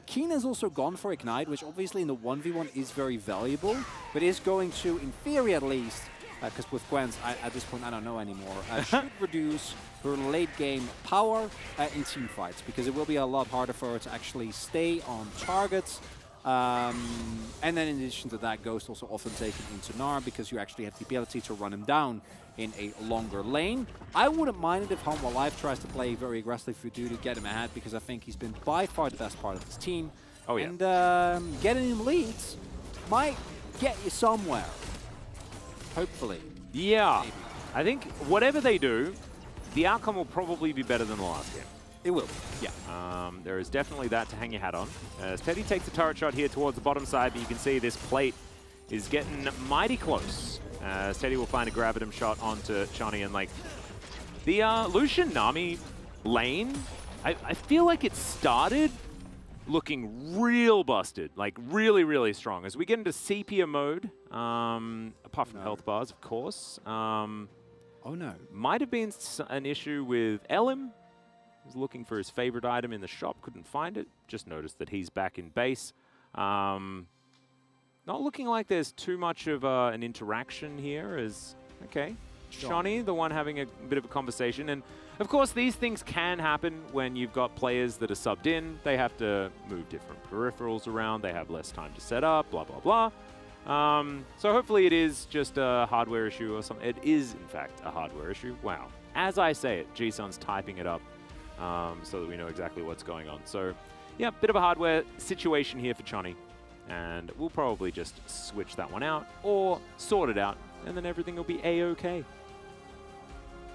Keen has also gone for Ignite, which obviously in the 1v1 is very valuable, but is going to, in theory at least, because with Gwen's, at this point, I don't know anymore, should reduce her late game power in team fights, because it will be a lot harder for her to actually stay on targets. And then in addition to that, Ghost also often taken into Gnar, because you actually have the ability to run him down in a longer lane. I wouldn't mind it if Hanwha Life tries to play very aggressively for Dudu to get him ahead, because I think he's been by far the best part of his team. Oh, yeah. And getting him leads might get you somewhere. Hopefully. Yeah. Maybe. I think whatever they do, the outcome will probably be better than the last game. It will. Yeah. There is definitely that to hang your hat on. As Teddy takes a turret shot here towards the bottom side, but you can see this plate is getting mighty close. As Teddy will find a Gravitum shot onto Chani, and like the Lucian Nami lane, I feel like it started looking real busted, like really, really strong. As we get into sepia mode, apart from health bars, of course. Oh no. Might have been an issue with Elim. Was looking for his favorite item in the shop, couldn't find it. Just noticed that he's back in base. Not looking like there's too much of an interaction here as, okay, Shani, the one having a bit of a conversation. And of course, these things can happen when you've got players that are subbed in. They have to move different peripherals around. They have less time to set up, blah, blah, blah. So hopefully it is just a hardware issue or something. It is, in fact, a hardware issue. Wow. As I say it, G-Sun's typing it up so that we know exactly what's going on. So, yeah, bit of a hardware situation here for Chani. And we'll probably just switch that one out or sort it out, and then everything will be A-okay.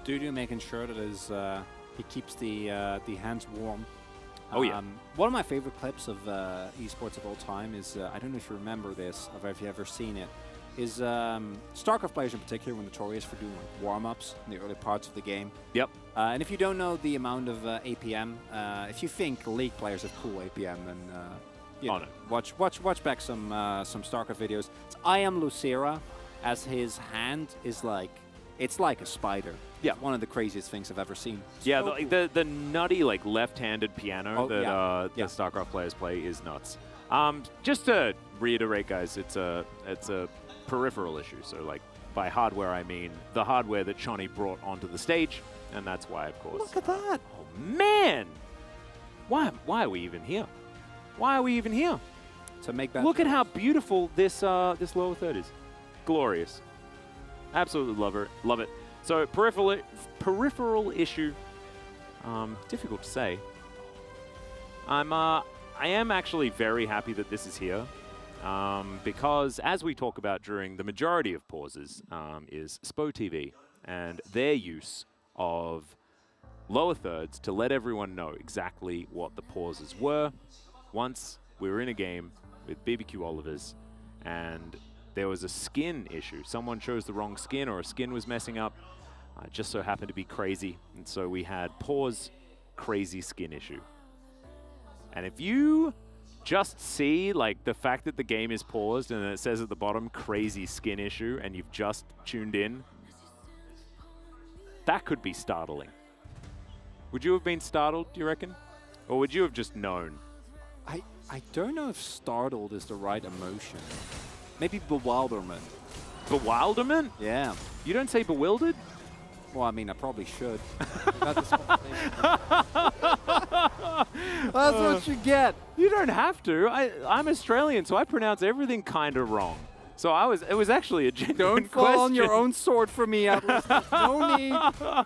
Dudu making sure that he keeps the hands warm. Oh, yeah. One of my favorite clips of esports of all time is, I don't know if you remember this, or if you've ever seen it, is StarCraft players in particular were notorious for doing like warm-ups in the early parts of the game. Yep. And if you don't know the amount of APM, if you think League players have cool APM, then watch back some StarCraft videos. It's I am Lucera, as his hand is like, it's like a spider. Yeah. It's one of the craziest things I've ever seen. Yeah, So cool. the nutty like left-handed piano that the StarCraft players play is nuts. Just to reiterate, guys, it's a peripheral issue. So like by hardware, I mean the hardware that Chani brought onto the stage, and that's why, of course. Look at that! Oh man, why are we even here? Why are we even here? To make that. Look at how beautiful this this lower third is. Glorious. Absolutely love it. So peripheral issue. Difficult to say. I am actually very happy that this is here, because as we talk about during the majority of pauses, is SPO TV and their use of lower thirds to let everyone know exactly what the pauses were. Once we were in a game with BBQ Olivers and there was a skin issue. Someone chose the wrong skin, or a skin was messing up. It just so happened to be crazy. And so we had pause, crazy skin issue. And if you just see like the fact that the game is paused and it says at the bottom, crazy skin issue, and you've just tuned in, that could be startling. Would you have been startled, do you reckon? Or would you have just known? I don't know if startled is the right emotion. Maybe bewilderment. Bewilderment? Yeah. You don't say bewildered? Well, I mean, I probably should. That's what you get. You don't have to. I'm Australian, so I pronounce everything kind of wrong. So it was actually a genuine Don't fall question. on your own sword for me, Atlas. There's no need.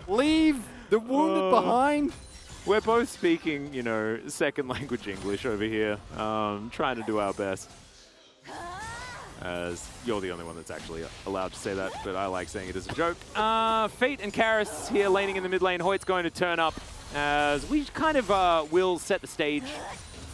Leave the wounded behind. We're both speaking, second language English over here, trying to do our best. As you're the only one that's actually allowed to say that, but I like saying it as a joke. Fate and Karis here laning in the mid lane. Hoyt's going to turn up as we kind of will set the stage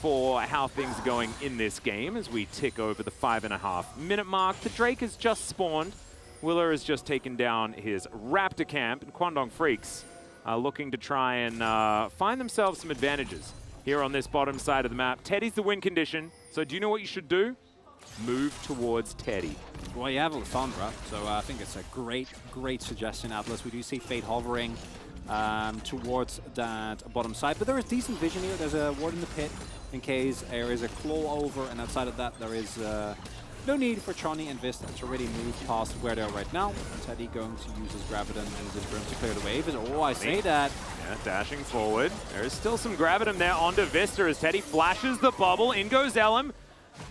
for how things are going in this game as we tick over the 5.5-minute mark. The Drake has just spawned. Willer has just taken down his Raptor camp, and Kwandong Freaks are looking to try and find themselves some advantages here on this bottom side of the map. Teddy's the win condition, so do you know what you should do? Move towards Teddy. Well, you have Alessandra, so I think it's a great suggestion, Atlas. We do see Fate hovering towards that bottom side, but there is decent vision here. There's a ward in the pit in case there is a claw over, and outside of that, there is no need for Chani and Vista to really move past where they are right now. Teddy going to use his Graviton and his Infernum to clear the wave. Oh, I say that. Yeah, dashing forward. There is still some Graviton there onto Vista as Teddy flashes the bubble. In goes Elam.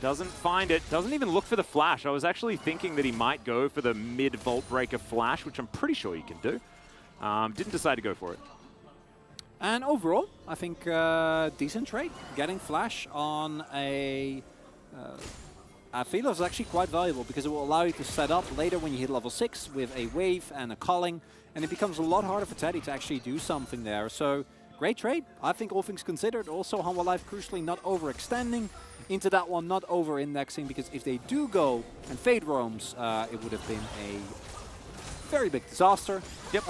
Doesn't find it. Doesn't even look for the flash. I was actually thinking that he might go for the mid-Vault Breaker flash, which I'm pretty sure you can do. Didn't decide to go for it. And overall, I think decent trade. Getting flash on a Philo is actually quite valuable because it will allow you to set up later when you hit level 6 with a wave and a calling, and it becomes a lot harder for Teddy to actually do something there. So great trade, I think, all things considered. Also, Humble Life crucially not overextending into that one, not over-indexing, because if they do go and Fade roams, it would have been a very big disaster. Yep.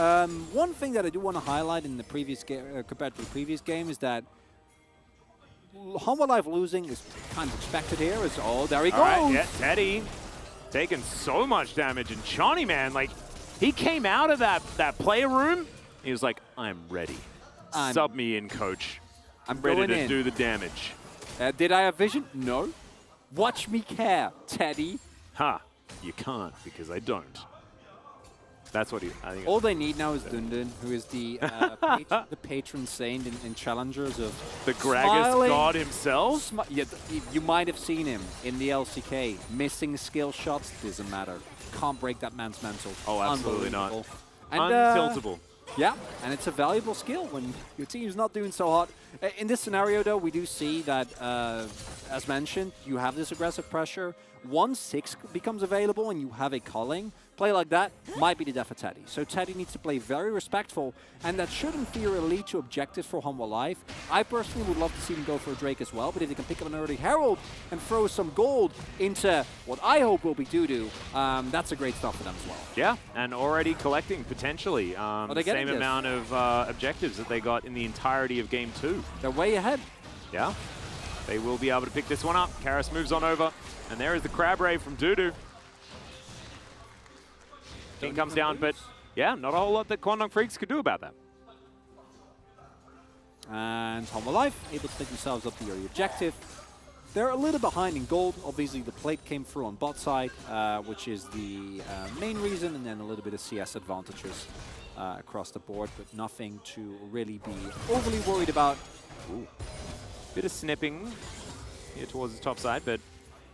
One thing that I do want to highlight in the previous game, compared to the previous game, is that Humble Life losing is kind of expected here. Oh, there he goes. All right, yeah, Teddy taking so much damage, and Chani, man, like, he came out of that player room. He was like, I'm ready. Sub me in, coach. I'm ready to do the damage. Did I have vision? No. Watch me care, Teddy. Ha, you can't, because I don't. That's what I think. All they need now is Dundun, who is the the patron saint in challengers of the Gragas god himself. Yeah, you might have seen him in the LCK. Missing skill shots doesn't matter. Can't break that man's mental. Oh, absolutely not. And, untiltable. Yeah, and it's a valuable skill when your team's not doing so hot. In this scenario, though, we do see that, as mentioned, you have this aggressive pressure. Once 6 becomes available and you have a calling, play like that might be the death of Teddy. So Teddy needs to play very respectful, and that should in theory lead to objectives for Humble Life. I personally would love to see them go for a Drake as well, but if they can pick up an early Herald and throw some gold into what I hope will be Doo-Doo, that's a great start for them as well. Yeah, and already collecting potentially the same amount of objectives that they got in the entirety of Game 2. They're way ahead. Yeah, they will be able to pick this one up. Karis moves on over, and there is the Crab Ray from Doo-Doo. King comes down, but yeah, not a whole lot that Kwandong Freaks could do about that. And Humble Life able to take themselves up the early objective. They're a little behind in gold. Obviously, the plate came through on bot side, which is the main reason, and then a little bit of CS advantages across the board, but nothing to really be overly worried about. Ooh. Bit of snipping here towards the top side, but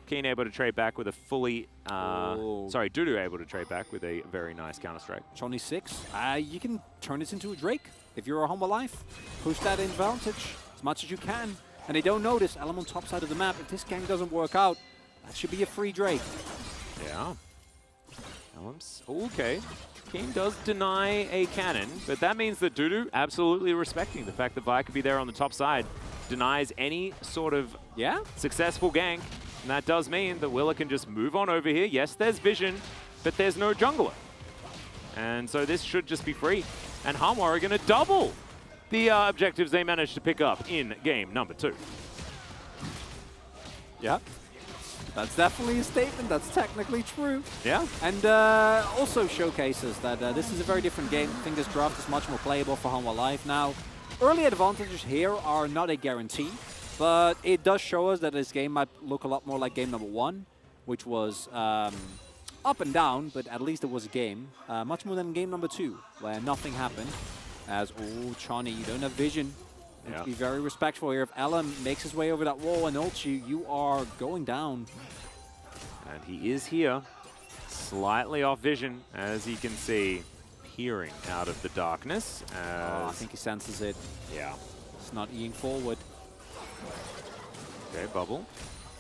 Keen able to trade back with a fully... Sorry, Doo-Doo able to trade back with a very nice counter-strike. Chani 6. You can turn this into a Drake. If you're a Humble Life, push that advantage as much as you can. And they don't notice Elam on top side of the map. If this gang doesn't work out, that should be a free Drake. Yeah. Elam's okay. Keen does deny a cannon, but that means that Doo-Doo absolutely respecting the fact that Vi could be there on the top side. Denies any sort of successful gank. And that does mean that Willa can just move on over here. Yes, there's vision, but there's no jungler. And so this should just be free. And Hanwha are going to double the objectives they managed to pick up in game number 2. Yeah. That's definitely a statement. That's technically true. Yeah. And also showcases that this is a very different game. I think this draft is much more playable for Hanwha Life. Now, early advantages here are not a guarantee. But it does show us that this game might look a lot more like game number 1, which was up and down, but at least it was a game. Much more than game number 2, where nothing happened. As, oh, Chani, you don't have vision. You have to be very respectful here. If Elam makes his way over that wall and ults you, you are going down. And he is here, slightly off vision, as you can see, peering out of the darkness. I think he senses it. Yeah. It's not eating forward. Okay, Bubble.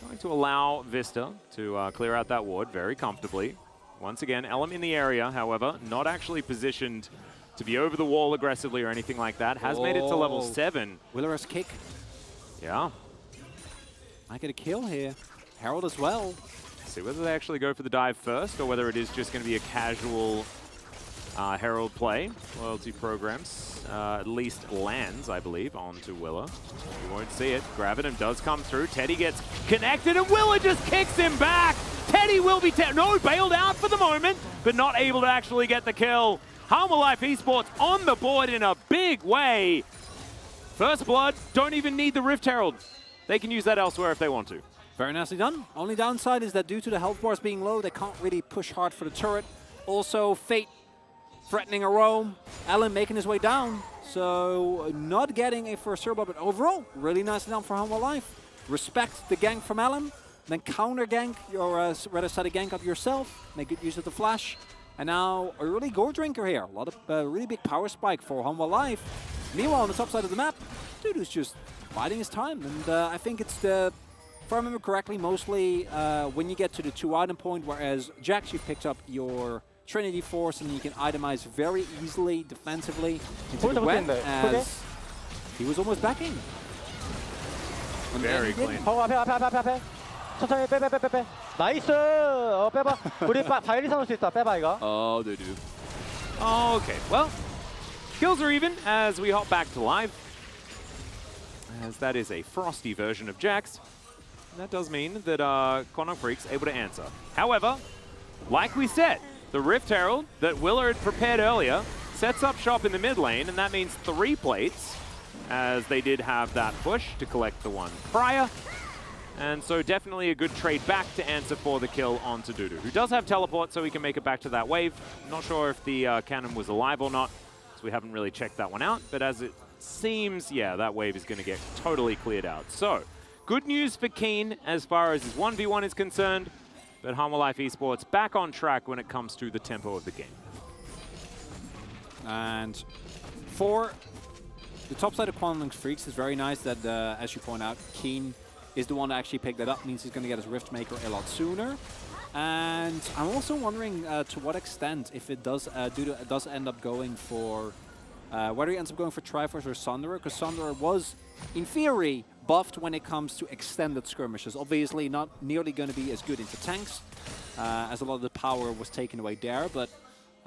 Going to allow Vista to clear out that ward very comfortably. Once again, Elam in the area, however, not actually positioned to be over the wall aggressively or anything like that. Has made it to level 7. Willer's kick. Yeah. Might get a kill here. Herald as well. See whether they actually go for the dive first or whether it is just going to be a casual Herald play. Loyalty programs at least lands, I believe, onto Willer. You won't see it. Gravitum does come through. Teddy gets connected and Willer just kicks him back. Teddy will be bailed out for the moment, but not able to actually get the kill. Life Esports on the board in a big way. First blood, don't even need the Rift Herald. They can use that elsewhere if they want to. Very nicely done. Only downside is that due to the health bars being low, they can't really push hard for the turret. Also, Fate threatening a roam. Alan making his way down. So, not getting a first turbo, but overall, really nicely done for Life. Respect the gank from Alan. Then counter gank, or rather set a gank up yourself. Make good use of the flash. And now, early Gore Drinker here. A lot of really big power spike for Life. Meanwhile, on the top side of the map, Dudu's just biding his time. And I think it's the... If I remember correctly, mostly when you get to the 2-item point, whereas Jax, you've picked up your Trinity Force and you can itemize very easily defensively into the wet, as he was almost backing. Very clean. 앞에. 천천히 빼. 나이스. 빼봐. 우리 바이리 삼을 수 있다. 빼봐 이거. Oh, they do. Okay, well, kills are even as we hop back to live. As that is a frosty version of Jax. That does mean that Quantum Freak's able to answer. However, like we said, the Rift Herald that Willer had prepared earlier sets up shop in the mid lane, and that means 3 plates, as they did have that push to collect the one prior. And so definitely a good trade back to answer for the kill onto Dudu, who does have teleport, so he can make it back to that wave. Not sure if the cannon was alive or not, so we haven't really checked that one out. But as it seems, yeah, that wave is going to get totally cleared out. So, good news for Keen as far as his 1v1 is concerned, but Life Esports back on track when it comes to the tempo of the game. And for the top side of Quantum Freaks, it's very nice that, as you point out, Keen is the one to actually pick that up. Means he's going to get his Rift Maker a lot sooner. And I'm also wondering to what extent, if it does, does end up going for, whether he ends up going for Triforce or Sunderer, because Sunderer was, in theory, buffed when it comes to extended skirmishes. Obviously not nearly going to be as good into tanks, as a lot of the power was taken away there, but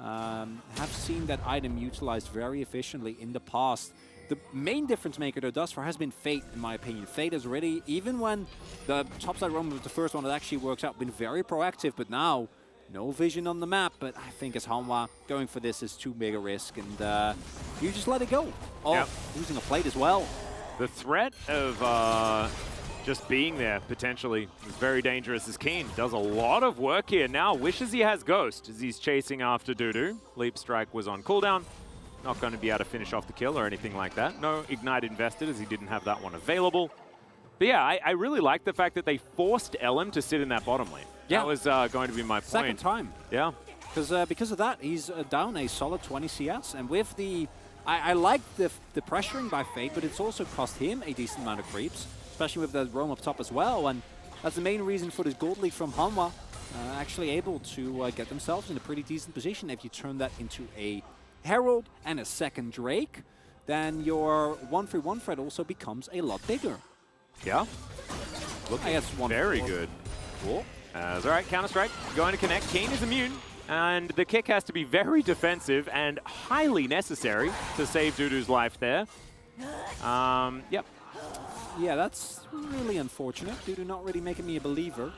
have seen that item utilized very efficiently in the past. The main difference maker though thus far has been Fate, in my opinion. Fate has already, even when the topside roam was the first one that actually works out, been very proactive, but now no vision on the map. But I think as Hanwha, going for this is too big a risk, and you just let it go. Oh, yep. Losing a plate as well. The threat of just being there, potentially, is very dangerous as Keen does a lot of work here. Now wishes he has Ghost as he's chasing after Dudu. Leap Strike was on cooldown. Not going to be able to finish off the kill or anything like that. No Ignite invested as he didn't have that one available. But yeah, I really like the fact that they forced LM to sit in that bottom lane. Yeah. That was going to be my point. Second time. Yeah. Because of that, he's down a solid 20 CS. And with the... I like the pressuring by Fate, but it's also cost him a decent amount of creeps, especially with the roam up top as well. And that's the main reason for this gold lead from Hanwha, actually able to get themselves in a pretty decent position. If you turn that into a Herald and a second Drake, then your 1-3-1 threat also becomes a lot bigger. Yeah. I guess very good. Cool. All right, Counter-Strike going to connect. Keen is immune, and the kick has to be very defensive and highly necessary to save Dudu's life there. Yep. Yeah, that's really unfortunate. Dudu not really making me a believer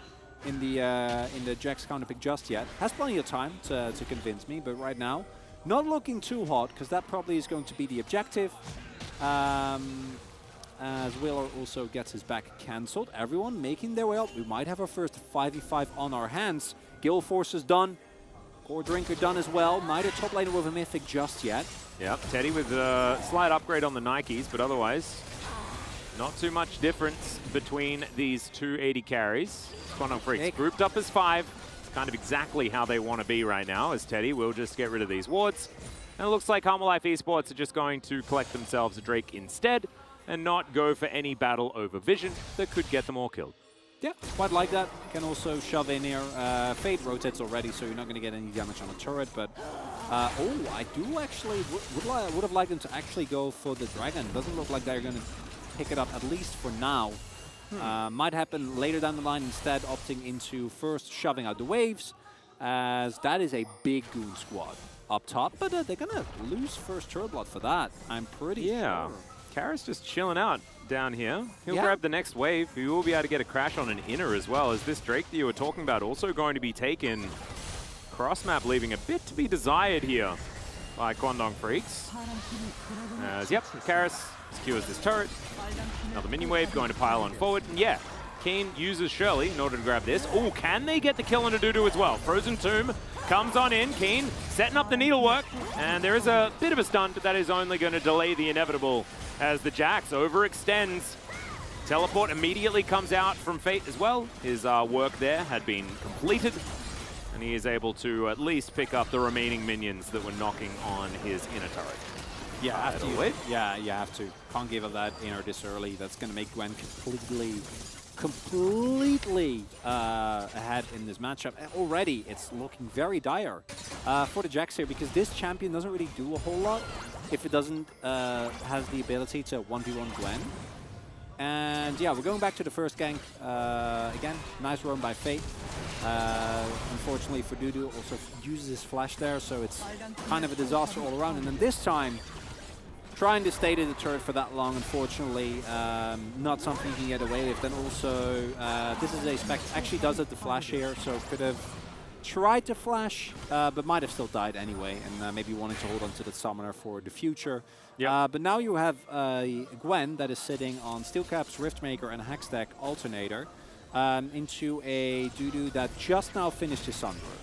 in the Jax counter pick just yet. Has plenty of time to convince me, but right now, not looking too hot, because that probably is going to be the objective. As Willer also gets his back cancelled. Everyone making their way up. We might have our first 5v5 on our hands. Guild Force is done. Core Drinker done as well. Neither top laner with a Mythic just yet. Yep, Teddy with a slight upgrade on the Nikes, but otherwise, not too much difference between these two 80 carries. Quantum Freaks grouped up as 5. It's kind of exactly how they want to be right now, as Teddy will just get rid of these wards. And it looks like Life Esports are just going to collect themselves a Drake instead, and not go for any battle over vision that could get them all killed. Yeah, quite like that. Can also shove in here. Fate rotates already, so you're not going to get any damage on the turret, but I do actually would have liked them to actually go for the dragon. Doesn't look like they're going to pick it up, at least for now. Might happen later down the line, instead opting into first shoving out the waves, as that is a big goon squad up top. But they're going to lose first turret blood for that, I'm pretty sure. Kara's just chilling out down here. He'll grab the next wave. He will be able to get a crash on an inner as well, as this Drake that you were talking about also going to be taken. Cross map leaving a bit to be desired here by Kwandong Freaks. As, Karis secures this turret. Another minion wave going to pile on forward. And yeah, Keen uses Shirley in order to grab this. Oh, can they get the kill on a Dudu as well? Frozen Tomb comes on in. Keen setting up the needlework. And there is a bit of a stunt, but that is only going to delay the inevitable as the Jax overextends. Teleport immediately comes out from Fate as well. His work there had been completed. And he is able to at least pick up the remaining minions that were knocking on his inner turret. Yeah, you have to. Can't give up that inner this early. That's going to make Gwen completely ahead in this matchup. And already, it's looking very dire for the Jax here, because this champion doesn't really do a whole lot if it doesn't has the ability to 1v1 Gwen. And yeah, we're going back to the first gank again. Nice roam by Fate. Unfortunately for Dudu, also uses his flash there, so it's kind of a disaster all around. And then this time, trying to stay to the turret for that long, unfortunately, not something you can get away with. Then also, this is a spec, actually does have the flash here, so could have tried to flash, but might have still died anyway, and maybe wanting to hold on to the summoner for the future. But now you have Gwen that is sitting on Steel Caps, Riftmaker, and Hextech Alternator into a Dudu that just now finished his Sunbrew.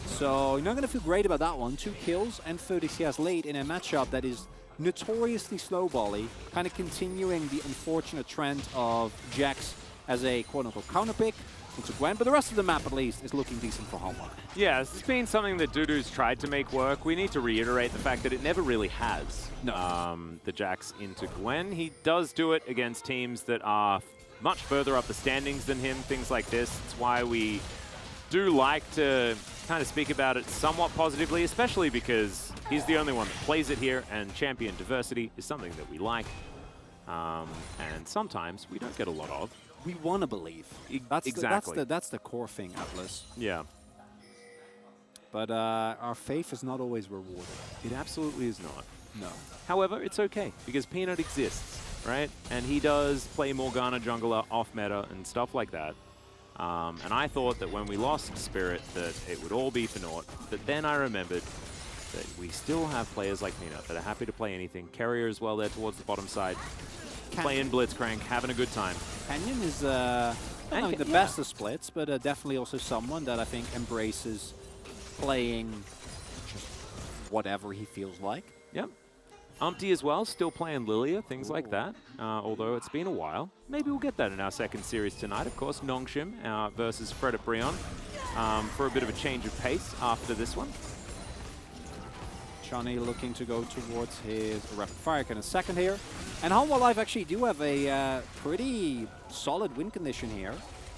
So you're not going to feel great about that one. 2 kills and 30 CS late in a matchup that is notoriously slow-bally, kind of continuing the unfortunate trend of Jax as a quote-unquote counterpick into Gwen, but the rest of the map at least is looking decent for Hallmark. Yeah, this has been something that Dudu's tried to make work. We need to reiterate the fact that it never really has. No. The Jax into Gwen. He does do it against teams that are much further up the standings than him, things like this. It's why we do like to kind of speak about it somewhat positively, especially because he's the only one that plays it here, and champion diversity is something that we like. And sometimes we don't get a lot of. We want to believe. Exactly. That's the core thing, Atlas. Yeah. But our faith is not always rewarded. It absolutely is not. No. However, it's okay, because Peanut exists, right? And he does play Morgana jungler off meta and stuff like that. And I thought that when we lost Spirit that it would all be for naught. But then I remembered that we still have players like Peanut that are happy to play anything. Carrier as well there towards the bottom side. Playing Blitzcrank, having a good time. Canyon is not the best of splits, but definitely also someone that I think embraces playing just whatever he feels like. Yep. Umpty as well, still playing Lilia, things like that. Although it's been a while. Maybe we'll get that in our second series tonight. Of course, Nongshim versus Fred at Brion for a bit of a change of pace after this one. Johnny looking to go towards his rapid fire in a second here. And Hanwha Life actually do have a pretty solid win condition here.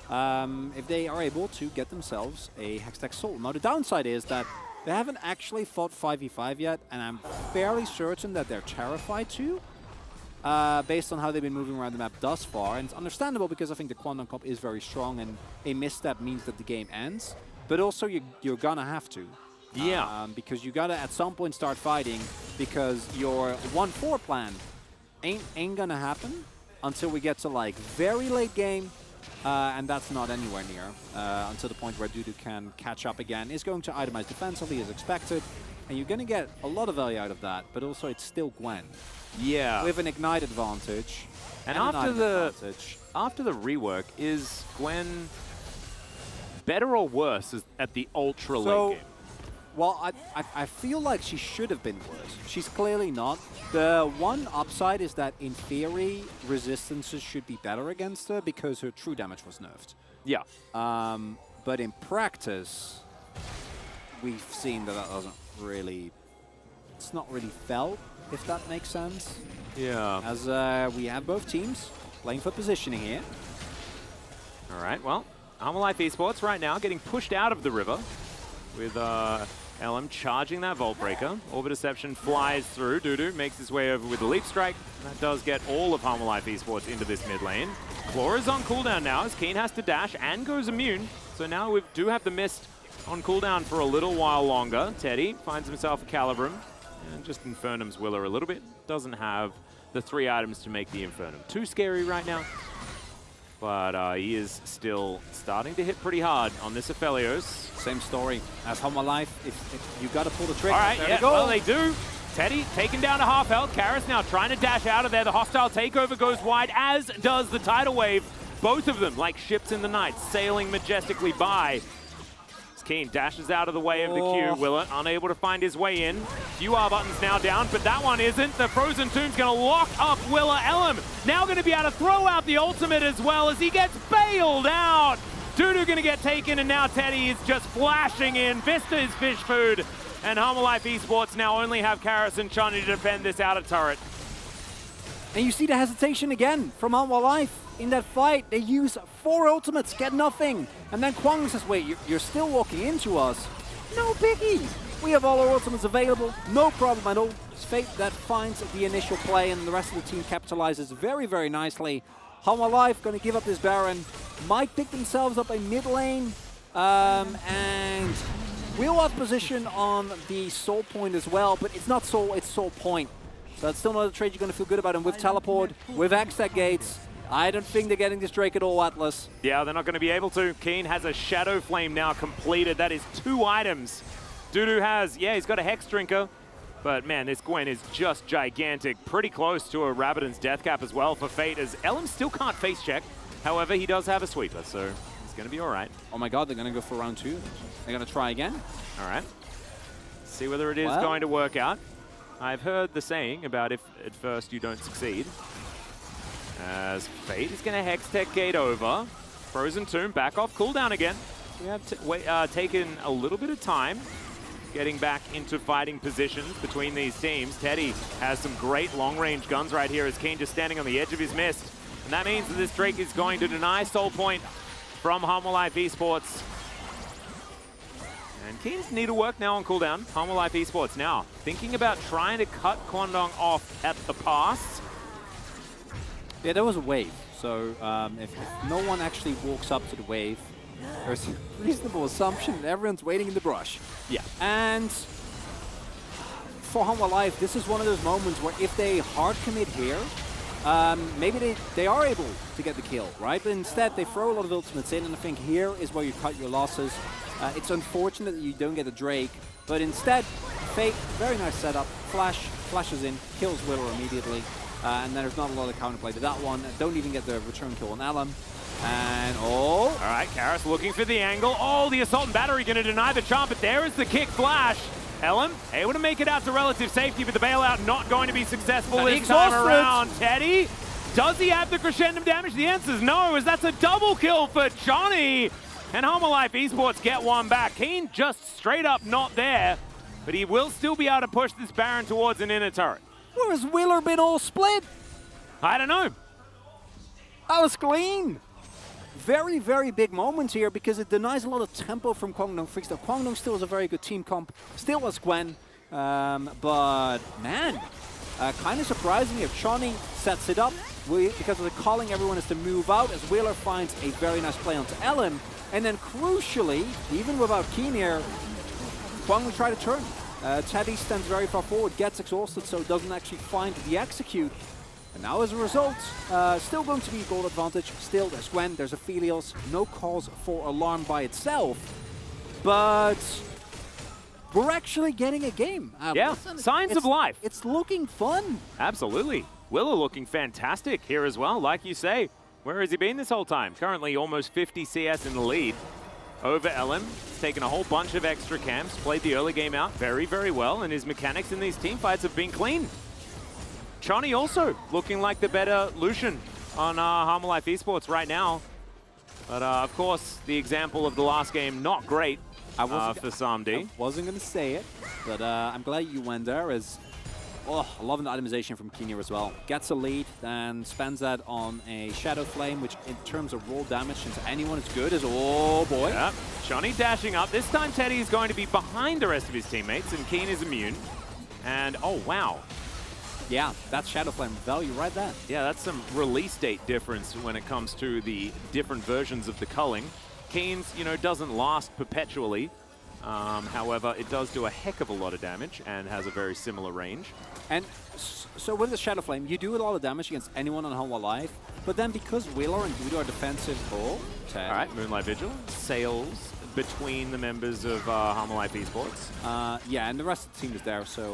If they are able to get themselves a Hextech Soul. Now the downside is that they haven't actually fought 5v5 yet, and I'm fairly certain that they're terrified to, based on how they've been moving around the map thus far. And it's understandable because I think the Quantum Comp is very strong, and a misstep means that the game ends. But also you're gonna have to. Yeah. Because you gotta at some point start fighting, because your 1-4 plan ain't gonna happen until we get to like very late game, and that's not anywhere near until the point where Dudu can catch up again. Is going to itemize defensively as expected, and you're gonna get a lot of value out of that. But also it's still Gwen. Yeah. With an ignite advantage. And after the rework, is Gwen better or worse at the ultra late game? Well, I feel like she should have been worse. She's clearly not. The one upside is that, in theory, resistances should be better against her because her true damage was nerfed. Yeah. But in practice, we've seen that doesn't really... It's not really felt, if that makes sense. Yeah. As we have both teams playing for positioning here. All right, well, Life Esports right now getting pushed out of the river with LM charging that Volt Breaker. Orbit Deception flies through. Dudu makes his way over with the Leap Strike. That does get all of Harmon Life Esports into this mid lane. Claw is on cooldown now as Keen has to dash and goes immune. So now we do have the Mist on cooldown for a little while longer. Teddy finds himself a Calibrum and just Infernum's Willer a little bit. Doesn't have the 3 items to make the Infernum too scary right now. But he is still starting to hit pretty hard on this Aphelios. Same story as Harmon Life. If you got to pull the trigger. All right, there yeah, we go. well, they do. Teddy taken down to half health. Karis now trying to dash out of there. The hostile takeover goes wide, as does the tidal wave. Both of them, like ships in the night, sailing majestically by. Keen dashes out of the way of the Q. Willer unable to find his way in. Few R buttons now down, but that one isn't. The Frozen Tomb's going to lock up Willer. Elm now going to be able to throw out the ultimate as well as he gets bailed out. Dudu going to get taken, and now Teddy is just flashing in. Vista is fish food. And Harmon Life Esports now only have Karis and Chani to defend this outer turret. And you see the hesitation again from Harmon Life. In that fight, they use 4 ultimates, get nothing. And then Kwang says, wait, you're still walking into us? No biggie. We have all our ultimates available, no problem at all. It's Fate that finds the initial play, and the rest of the team capitalizes very, very nicely. Harmon Life going to give up this Baron. Might pick themselves up a mid lane. And we'll have position on the Soul Point as well, but it's not Soul, it's Soul Point. So that's still not a trade you're going to feel good about. And with Teleport, with X-Tech Gates, I don't think they're getting this Drake at all, Atlas. Yeah, they're not going to be able to. Keen has a Shadow Flame now completed. That is 2 items. Dudu has, yeah, he's got a Hex Drinker. But man, this Gwen is just gigantic. Pretty close to a Rabbidan's Death Cap as well for Fate, as Elm still can't face check. However, he does have a Sweeper, so he's going to be all right. Oh my god, they're going to go for round 2. They're going to try again. All right. See whether it is going to work out. I've heard the saying about if at first you don't succeed. As Fate is going to Hex Tech Gate over. Frozen Tomb back off cooldown again. We have taken a little bit of time getting back into fighting positions between these teams. Teddy has some great long-range guns right here as Keen just standing on the edge of his mist. And that means that this Drake is going to deny Soul Point from Harmon Life Esports. And Keen's need to work now on cooldown. Harmon Life Esports now thinking about trying to cut Kwandong off at the pass. Yeah, there was a wave. So if no one actually walks up to the wave, there's a reasonable assumption that everyone's waiting in the brush. Yeah. And for Harmon Life, this is one of those moments where if they hard commit here, maybe they are able to get the kill, right? But instead, they throw a lot of ultimates in, and I think here is where you cut your losses. It's unfortunate that you don't get a Drake, but instead, Fate, very nice setup, flashes in, kills Willer immediately, and there's not a lot of counterplay to that one. Don't even get the return kill on Alan. And all right, Karis looking for the angle. Oh, the Assault and Battery going to deny the charm, but there is the kick flash. Ellen able to make it out to relative safety, but the bailout not going to be successful this time around. Teddy, does he have the crescendo damage? The answer is no, as that's a double kill for Johnny. And Harmon Life Esports get one back. Keen just straight up not there, but he will still be able to push this Baron towards an inner turret. Where has Willer been all split? I don't know. That was clean. Very, very big moment here because it denies a lot of tempo from Kwangdong Freakster. Kwangdong still is a very good team comp, still has Gwen, but man, kind of surprising if Shawnee sets it up because of the calling everyone is to move out as Wheeler finds a very nice play onto Ellen, and then crucially, even without Keen here, Kwang will try to turn. Teddy stands very far forward, gets exhausted, so doesn't actually find the execute. And now as a result, still going to be gold advantage. Still, there's Gwen, there's Aphelios, no cause for alarm by itself. But we're actually getting a game. Yeah, signs of life. It's looking fun. Absolutely. Willer looking fantastic here as well, like you say. Where has he been this whole time? Currently almost 50 CS in the lead over Ellen. He's taken a whole bunch of extra camps, played the early game out very, very well, and his mechanics in these team fights have been clean. Chani also looking like the better Lucian on Harmon Life Esports right now. But of course, the example of the last game, not great for Samdi. I wasn't going to say it, but I'm glad you went there as Oh, loving the itemization from Keen here as well. Gets a lead, then spends that on a Shadow Flame, which in terms of roll damage into anyone is good as, oh boy. Yep. Johnny dashing up. This time Teddy is going to be behind the rest of his teammates, and Keen is immune. And, oh, wow. Yeah, that's Shadow Flame value right there. Yeah, that's some release date difference when it comes to the different versions of the culling. Keen's, you know, doesn't last perpetually. However, it does do a heck of a lot of damage and has a very similar range. And so with the Shadow Flame, you do a lot of damage against anyone on Home Alive, but then because Wheeler and Dude are defensive, all right, Moonlight Vigil sails between the members of Home Alive Esports. Yeah, and the rest of the team is there, so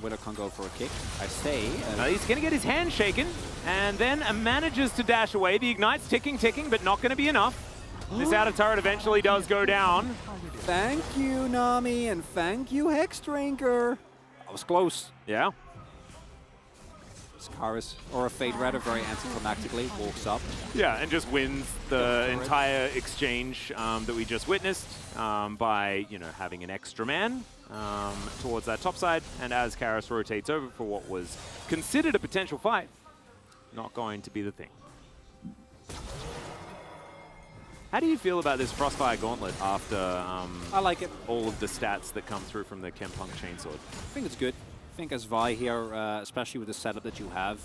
Wheeler can't go for a kick, I say. He's going to get his hand shaken, and then manages to dash away. The Ignite's ticking, but not going to be enough. This outer turret eventually does go down. Thank you, Nami, and thank you, Hexdrinker. That was close. Yeah. Scaris, or a Fade Redder, very anticlimactically, walks up. Yeah, and just wins the entire exchange that we just witnessed by, you know, having an extra man towards that top side. And as Karis rotates over for what was considered a potential fight, not going to be the thing. How do you feel about this Frostfire Gauntlet after I like it. All of the stats that come through from the Chempunk Chainsword? I think it's good. I think as Vi here, especially with the setup that you have,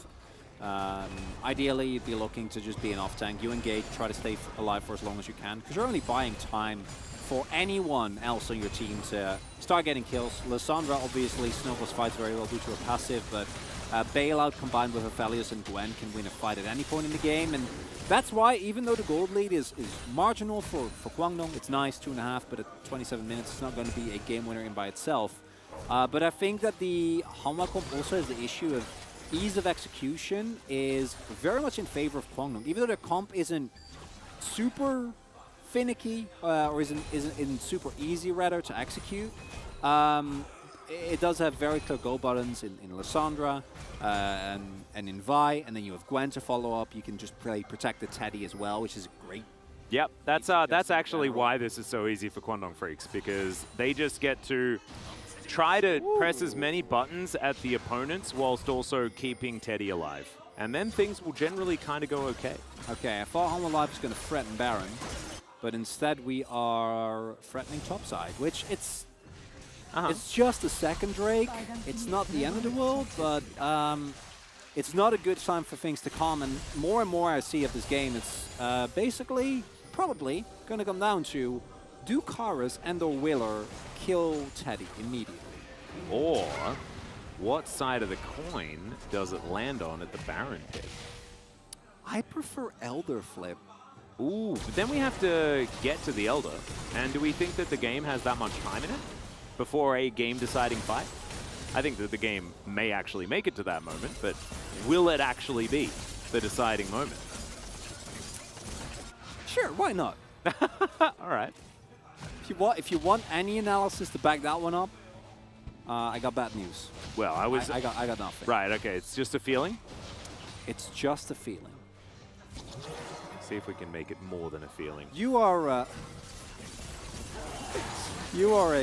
ideally you'd be looking to just be an off-tank. You engage, try to stay alive for as long as you can, because you're only buying time for anyone else on your team to start getting kills. Lysandra obviously snowballs fights very well due to her passive, but Bailout combined with Aphelios and Gwen can win a fight at any point in the game, and that's why, even though the gold lead is marginal for Kwangdong, it's nice, 2.5, but at 27 minutes, it's not going to be a game winner in by itself. But I think that the Hanwha comp also has the issue of ease of execution is very much in favor of Kwangdong. Even though their comp isn't super finicky, or isn't super easy, rather, to execute, it does have very clear go buttons in Lysandra and in Vi, and then you have Gwen to follow up. You can just play Protect the Teddy as well, which is great. Yep, that's actually why this is so easy for Kwangdong Freaks, because they just get to try to press as many buttons at the opponents whilst also keeping Teddy alive. And then things will generally kind of go okay. Okay, I thought Home Alive was going to threaten Baron, but instead we are threatening topside, which it's just a second Drake. It's not the end of the world, but it's not a good sign for things to calm. And more I see of this game, it's basically probably going to come down to, do Karis and or Wheeler kill Teddy immediately? Or what side of the coin does it land on at the Baron pit? I prefer Elder Flip. Ooh, but then we have to get to the Elder. And do we think that the game has that much time in it before a game-deciding fight? I think that the game may actually make it to that moment, but will it actually be the deciding moment? Sure, why not? All right. If you want any analysis to back that one up, I got bad news. Well, I got nothing. Right. Okay. It's just a feeling. It's just a feeling. See if we can make it more than a feeling. You are. You are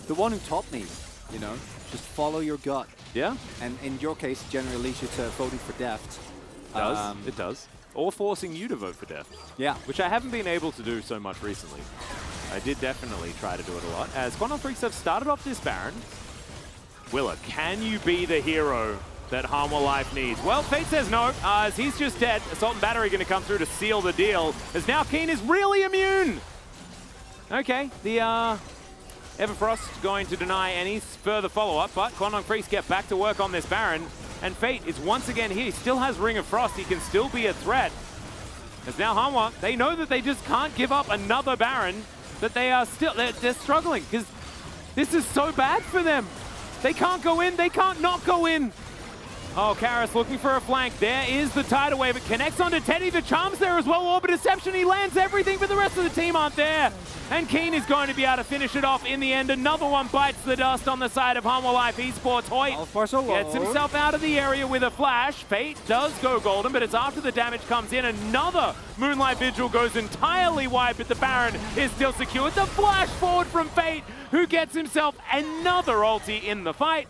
the one who taught me. You know, just follow your gut. Yeah. And in your case, generally leads you to voting for Deft. It does. Or forcing you to vote for Deft. Yeah. Which I haven't been able to do so much recently. I did definitely try to do it a lot. As Kwangdong Freaks have started off this Baron. Willa, can you be the hero that Hanwha Life needs? Well, Fate says no, as he's just dead. Assault and Battery going to come through to seal the deal, as now Keen is really immune. Okay, the Everfrost going to deny any further follow-up, but Kwangdong Freaks get back to work on this Baron. And Fate is once again here. He still has Ring of Frost. He can still be a threat. As now Hanwha, they know that they just can't give up another Baron, that they are still, they're struggling, because this is so bad for them. They can't go in. They can't not go in. Oh, Karis looking for a flank. There is the tidal wave. It connects onto Teddy. The charm's there as well. Orbit Deception. He lands everything, but the rest of the team aren't there. And Keen is going to be able to finish it off in the end. Another one bites the dust on the side of Hanwha Life Esports. Hoyt gets himself out of the area with a flash. Fate does go golden, but it's after the damage comes in. Another Moonlight Vigil goes entirely wide, but the Baron is still secured. The flash forward from Fate, who gets himself another ulti in the fight.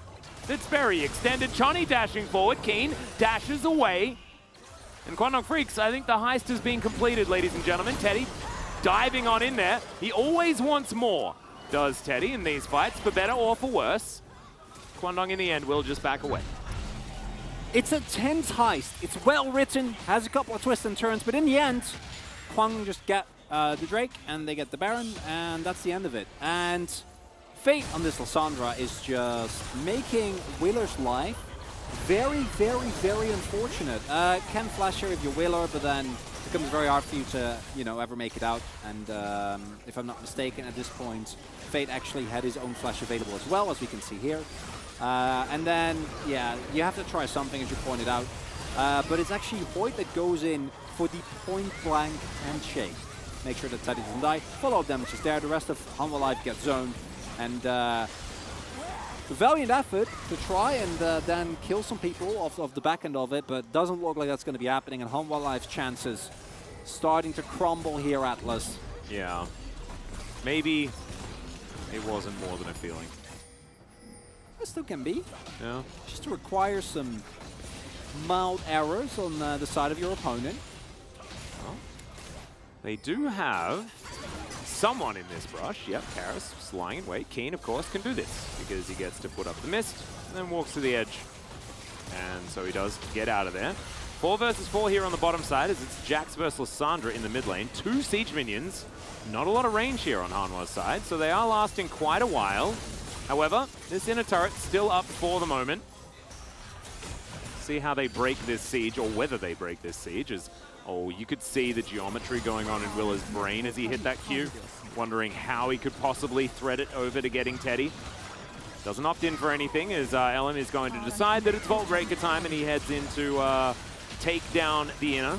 It's very extended. Chonny dashing forward. Keen dashes away. And Kwangdong Freaks, I think the heist has been completed, ladies and gentlemen. Teddy diving on in there. He always wants more, does Teddy, in these fights, for better or for worse. Kwangdong in the end will just back away. It's a tense heist. It's well written, has a couple of twists and turns, but in the end, Kwang just get the Drake and they get the Baron, and that's the end of it. And Fate on this Lysandra is just making Wheeler's life very, very, very unfortunate. Can flash here if you're Wheeler, but then it becomes very hard for you to, you know, ever make it out. And if I'm not mistaken, at this point, Fate actually had his own flash available as well, as we can see here. And then, yeah, you have to try something, as you pointed out. But it's actually Hoyt that goes in for the point-blank handshake. Make sure that Teddy doesn't die. Follow-up damage is there. The rest of Hanwha Life gets zoned. And valiant effort to try and then kill some people off the back end of it, but doesn't look like that's going to be happening. And Hanwha Life's chances starting to crumble here, Atlas. Yeah. Maybe it wasn't more than a feeling. It still can be. Yeah. Just to require some mild errors on the side of your opponent. Well, they do have someone in this brush. Yep, Karis just lying in wait. Keen, of course, can do this because he gets to put up the mist and then walks to the edge. And so he does get out of there. 4 versus 4 here on the bottom side as it's Jax versus Lysandra in the mid lane. 2 siege minions. Not a lot of range here on Hanwha's side, so they are lasting quite a while. However, this inner turret still up for the moment. See how they break this siege, or whether they break this siege. As, oh, you could see the geometry going on in Willa's brain as he hit that Q, wondering how he could possibly thread it over to getting Teddy. Doesn't opt in for anything, as Ellen is going to decide that it's Vault Breaker time, and he heads in to take down the inner.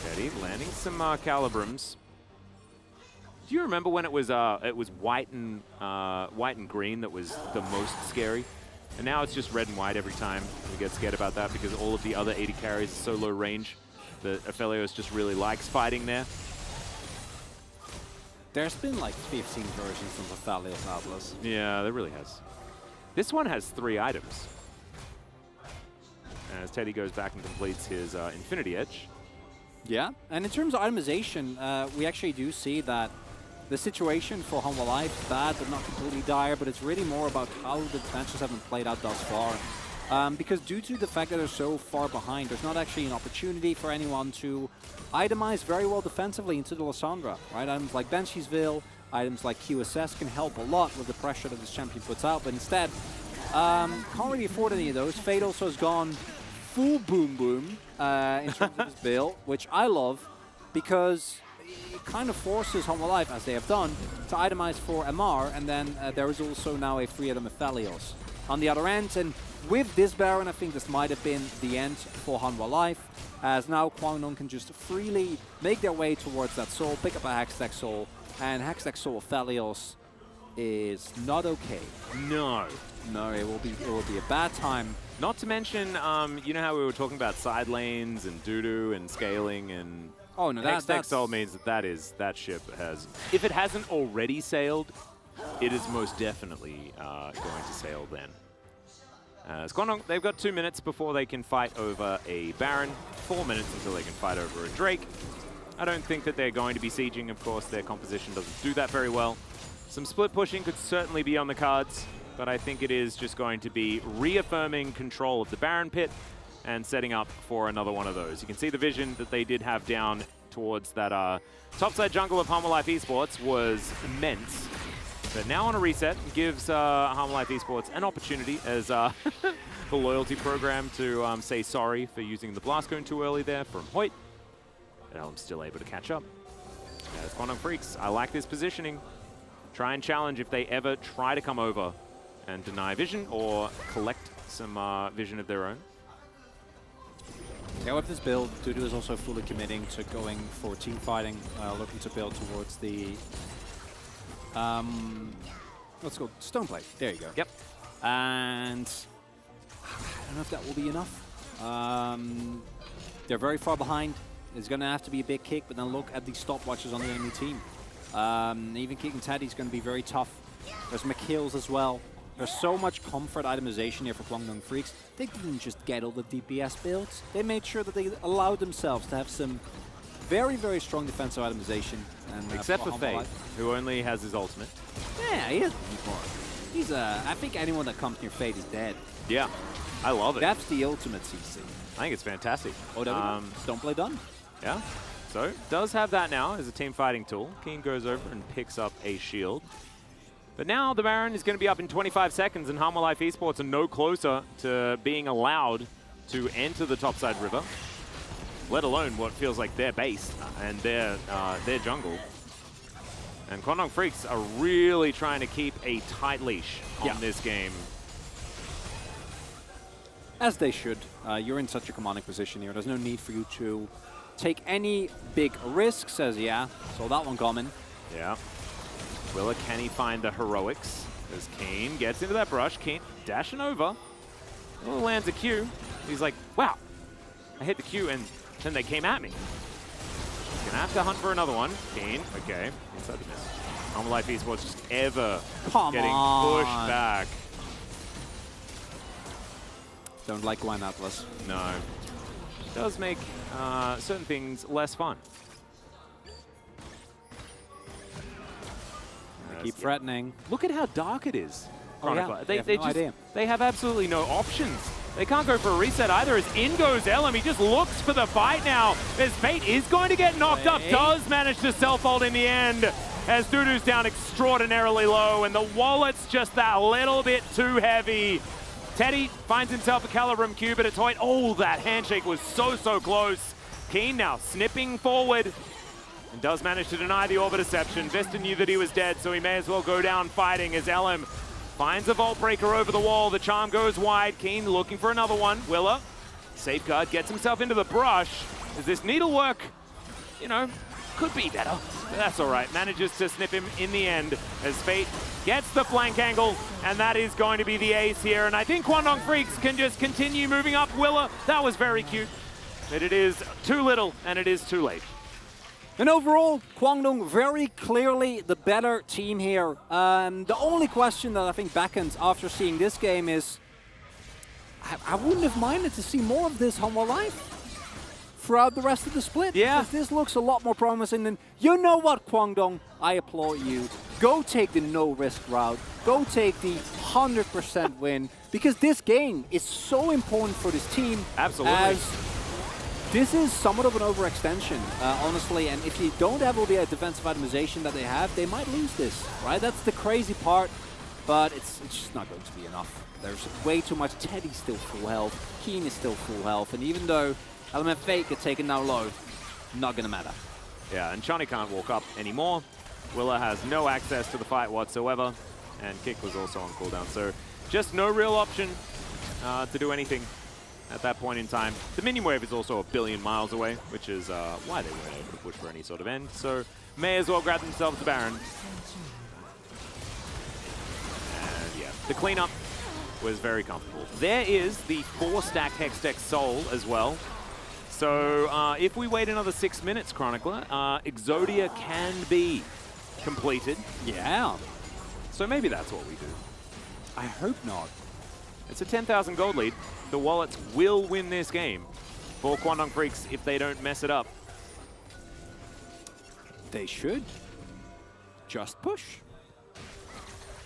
Teddy landing some Calibrums. Do you remember when it was white and green that was the most scary? And now it's just red and white every time. We get scared about that because all of the other 80 carries are so low range that Aphelios just really likes fighting there. There's been like 15 versions of Aphelios Atlas. Yeah, there really has. This one has 3 items. As Teddy goes back and completes his Infinity Edge. Yeah, and in terms of itemization, we actually do see that the situation for Hanwha Life is bad, but not completely dire, but it's really more about how the defenses have been played out thus far. Because due to the fact that they're so far behind, there's not actually an opportunity for anyone to itemize very well defensively into the Lysandra, right? Items like Banshee's Veil, items like QSS can help a lot with the pressure that this champion puts out, but instead, can't really afford any of those. Fate also has gone full boom boom in terms of his build, which I love, because it kind of forces Hanwha Life, as they have done, to itemize for MR, and then there is also now a free item Aphelios on the other end. And with this Baron, I think this might have been the end for Hanwha Life, as now Kwangdong can just freely make their way towards that soul, pick up a Hextech Soul, and Hextech Soul Aphelios is not okay. No. No, it will be a bad time. Not to mention, you know how we were talking about side lanes and doo-doo and scaling and... Oh no, Hextech Soul means that ship has, if it hasn't already sailed, it is most definitely going to sail then. As Kwangdong, they've got 2 minutes before they can fight over a Baron, 4 minutes until they can fight over a Drake. I don't think that they're going to be sieging, of course, their composition doesn't do that very well. Some split pushing could certainly be on the cards, but I think it is just going to be reaffirming control of the Baron pit and setting up for another one of those. You can see the vision that they did have down towards that topside jungle of Hanwha Life Esports was immense. But now on a reset, gives Hanwha Life Esports an opportunity as the loyalty program to say sorry for using the Blast Cone too early there from Hoyt. And I'm still able to catch up. As Kwangdong Freaks, I like this positioning. Try and challenge if they ever try to come over and deny vision or collect some vision of their own. Yeah, with this build, Dudu is also fully committing to going for team fighting, looking to build towards the... let's go Stoneplate. There you go. Yep. And I don't know if that will be enough. They're very far behind. It's going to have to be a big kick, but then look at the stopwatches on the enemy team. Even kicking Teddy is going to be very tough. There's McHill's as well. There's so much comfort itemization here for Guangdong Freaks. They didn't just get all the DPS builds. They made sure that they allowed themselves to have some very, very strong defensive itemization. And, except for Fate, who only has his ultimate. Yeah, he doesn't need more. He's I think anyone that comes near Fate is dead. Yeah, I love it. That's the ultimate CC. I think it's fantastic. Oh, there we go. Stoneplay done. Yeah. So, does have that now as a team fighting tool. Keen goes over and picks up a shield. But now the Baron is going to be up in 25 seconds, and Harmon Life Esports are no closer to being allowed to enter the topside river, let alone what feels like their base and their jungle. And Guangdong Freaks are really trying to keep a tight leash on this game. As they should. You're in such a commanding position here. There's no need for you to take any big risks, as saw that one coming. Yeah. Willa, can he find the heroics? As Keen gets into that brush, Keen dashing over. Willa lands a Q. He's like, wow, I hit the Q and then they came at me. He's gonna have to hunt for another one. Keen, okay, inside the miss. Harmon Life Esports just ever getting pushed back. Don't like Wine Atlas. No. It does make certain things less fun. Keep threatening. Look at how dark it is. Oh, yeah. They have absolutely no options. They can't go for a reset either, as in goes LM. He just looks for the fight now, as Fate is going to get knocked up. Does manage to self-ult in the end, as Dudu's down extraordinarily low, and the wallet's just that little bit too heavy. Teddy finds himself a Calibrum Q, but it's Hoyt. Oh, that handshake was so close. Keen now snipping forward, and does manage to deny the Orbit Deception. Vista knew that he was dead, so he may as well go down fighting, as LM finds a Vault Breaker over the wall. The charm goes wide. Keen looking for another one. Willa, Safeguard, gets himself into the brush. As this needlework, you know, could be better, but that's all right. Manages to snip him in the end, as Fate gets the flank angle, and that is going to be the ace here. And I think Guangdong Freaks can just continue moving up. Willa, that was very cute, but it is too little, and it is too late. And overall, Guangdong very clearly the better team here. The only question that I think beckons after seeing this game is, I wouldn't have minded to see more of this Harmon Life throughout the rest of the split. Yeah. Because this looks a lot more promising than, you know what, Guangdong, I applaud you. Go take the no-risk route. Go take the 100% win. Because this game is so important for this team. Absolutely. As this is somewhat of an overextension, honestly, and if you don't have all the defensive itemization that they have, they might lose this, right? That's the crazy part, but it's just not going to be enough. There's way too much. Teddy's still full health, Keen is still full health, and even though Element Fate gets taken down low, not going to matter. Yeah, and Chani can't walk up anymore. Willa has no access to the fight whatsoever, and Kick was also on cooldown, so just no real option to do anything at that point in time. The minion wave is also 1 billion miles away, which is why they weren't able to push for any sort of end. So may as well grab themselves the Baron. And yeah, the cleanup was very comfortable. There is the 4-stack Hextech Soul as well. So if we wait another 6 minutes, Chronicler, Exodia can be completed. Yeah. So maybe that's what we do. I hope not. It's a 10,000 gold lead. The Wallets will win this game for Guangdong Freaks if they don't mess it up. They should. Just push.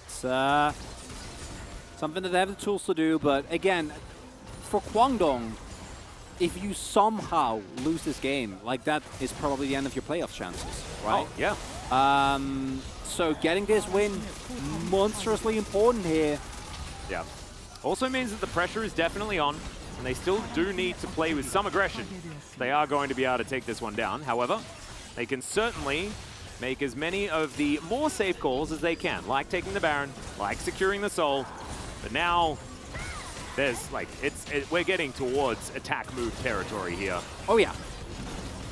It's something that they have the tools to do, but again, for Guangdong, if you somehow lose this game, like that is probably the end of your playoff chances, right? Oh, yeah. So getting this win, monstrously important here. Yeah. Also means that the pressure is definitely on, and they still do need to play with some aggression. They are going to be able to take this one down. However, they can certainly make as many of the more safe calls as they can, like taking the Baron, like securing the Soul. But now, there's like, we're getting towards attack move territory here. Oh yeah.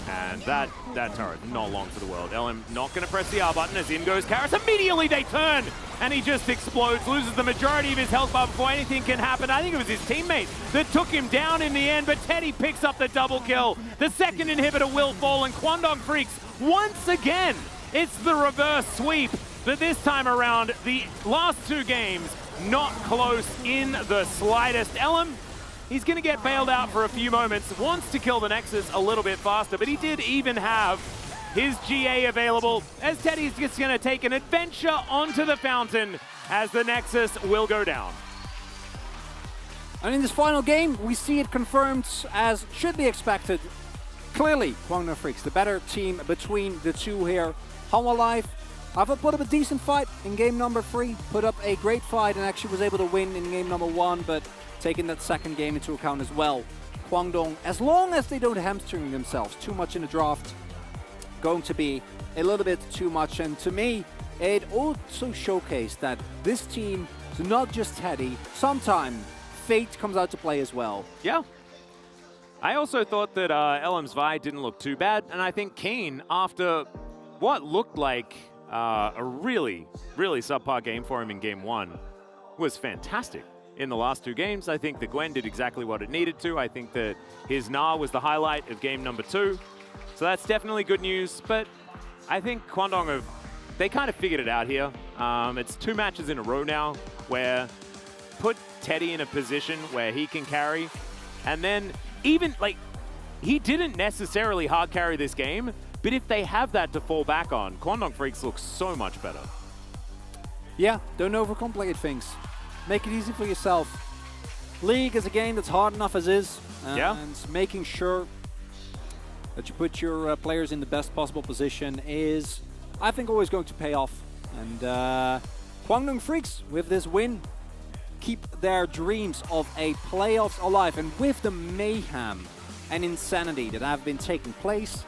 And that turret, not long for the world. LM not going to press the R button as in goes Karis. Immediately they turn, and he just explodes, loses the majority of his health bar before anything can happen. I think it was his teammate that took him down in the end, but Teddy picks up the double kill. The second inhibitor will fall, and Guangdong Freaks, once again, it's the reverse sweep. But this time around, the last 2 games, not close in the slightest. Elm, he's going to get bailed out for a few moments, wants to kill the Nexus a little bit faster, but he did even have his GA available, as Teddy's just going to take an adventure onto the fountain as the Nexus will go down. And in this final game, we see it confirmed as should be expected. Clearly, Guangdong Freaks, the better team between the two here. Hanwha Life, I thought put up a decent fight in game number 3, put up a great fight and actually was able to win in game number 1, but taking that second game into account as well. Guangdong, as long as they don't hamstring themselves too much in the draft, going to be a little bit too much. And to me, it also showcased that this team is not just Teddy. Sometimes fate comes out to play as well. Yeah. I also thought that LM's Vi didn't look too bad, and I think Keen, after what looked like a really, really subpar game for him in game 1, was fantastic in the last 2 games. I think that Gwen did exactly what it needed to. I think that his Na was the highlight of game number 2. So that's definitely good news, but I think Guangdong they kind of figured it out here. It's 2 matches in a row now where put Teddy in a position where he can carry, and then even, like, he didn't necessarily hard carry this game, but if they have that to fall back on, Guangdong Freaks looks so much better. Yeah, don't overcomplicate things. Make it easy for yourself. League is a game that's hard enough as is, and making sure that you put your players in the best possible position is, I think, always going to pay off. And Guangdong Freaks, with this win, keep their dreams of a playoffs alive. And with the mayhem and insanity that have been taking place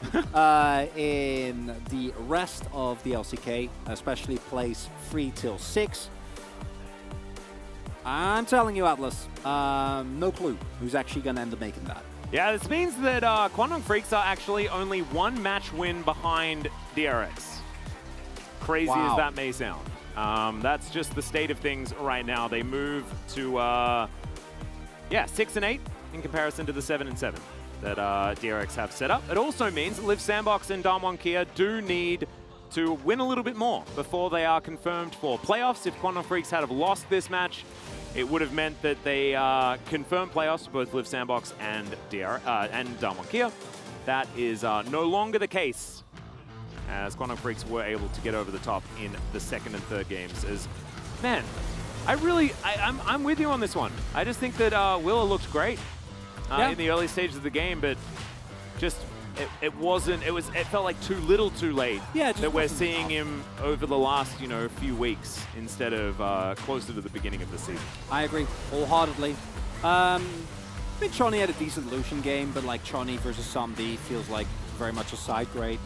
in the rest of the LCK, especially place 3 till 6, I'm telling you, Atlas, no clue who's actually going to end up making that. Yeah, this means that Guangdong Freaks are actually only 1 match win behind DRX. Crazy as that may sound. That's just the state of things right now. They move to 6 and 8 in comparison to the 7 and 7 that DRX have set up. It also means that Liv Sandbox and Damwon Kia do need to win a little bit more before they are confirmed for playoffs. If Guangdong Freaks had have lost this match, it would have meant that they confirmed playoffs for both Liv Sandbox and Damwon Kia. That is no longer the case, as Guangdong Freaks were able to get over the top in the 2nd and 3rd games. As, man, I'm with you on this one. I just think that Willa looked great in the early stages of the game, but just it felt like too little too late that we're seeing him over the last, few weeks instead of closer to the beginning of the season. I agree wholeheartedly. I think Chonny had a decent Lucian game, but like Chonny versus Samdi feels like very much a side grade.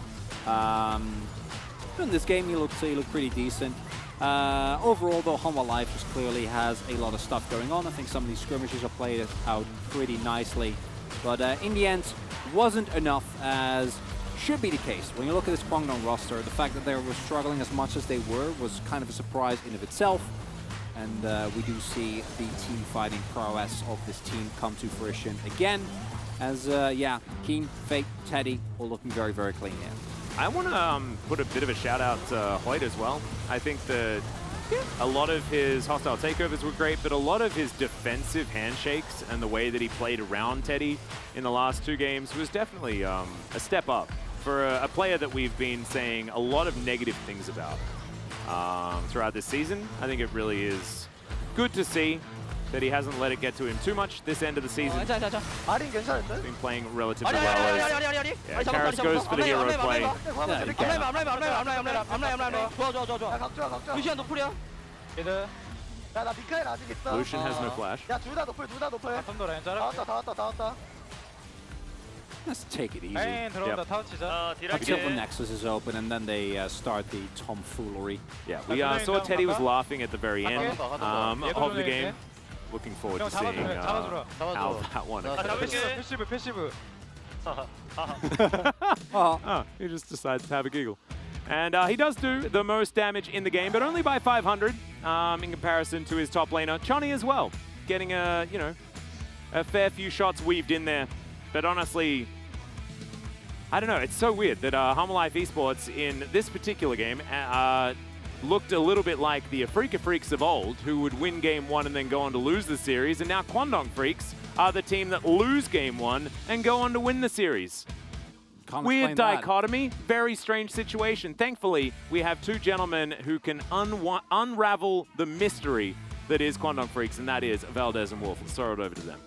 In this game, he looked pretty decent. Overall, though, Hanwha Life just clearly has a lot of stuff going on. I think some of these skirmishes are played out pretty nicely. But in the end, wasn't enough, as should be the case. When you look at this Guangdong roster, the fact that they were struggling as much as they were was kind of a surprise in of itself. And we do see the team fighting prowess of this team come to fruition again. As, Keen, Fate, Teddy, all looking very, very clean here. I want to put a bit of a shout out to Hoyt as well. I think that a lot of his hostile takeovers were great, but a lot of his defensive handshakes and the way that he played around Teddy in the last 2 games was definitely a step up for a player that we've been saying a lot of negative things about throughout this season. I think it really is good to see that he hasn't let it get to him too much this end of the season. He's been playing relatively well as Karis goes for the hero play. Lucian has no flash. Let's take it easy. Until the Nexus is open, and then they start the tomfoolery. Yeah, we saw Teddy was laughing at the very end of the game. Looking forward to seeing how that one occurs. He just decides to have a giggle. And he does do the most damage in the game, but only by 500 in comparison to his top laner, Chonny, as well. Getting a fair few shots weaved in there. But honestly, I don't know, it's so weird that Hanwha Life Esports in this particular game looked a little bit like the Afrika Freaks of old, who would win game 1 and then go on to lose the series, and now Kwangdong Freaks are the team that lose game 1 and go on to win the series. Can't Weird explain that. dichotomy, very strange situation. Thankfully, we have two gentlemen who can unravel the mystery that is Kwangdong Freaks, and that is Valdez and Wolf. Let's throw it over to them.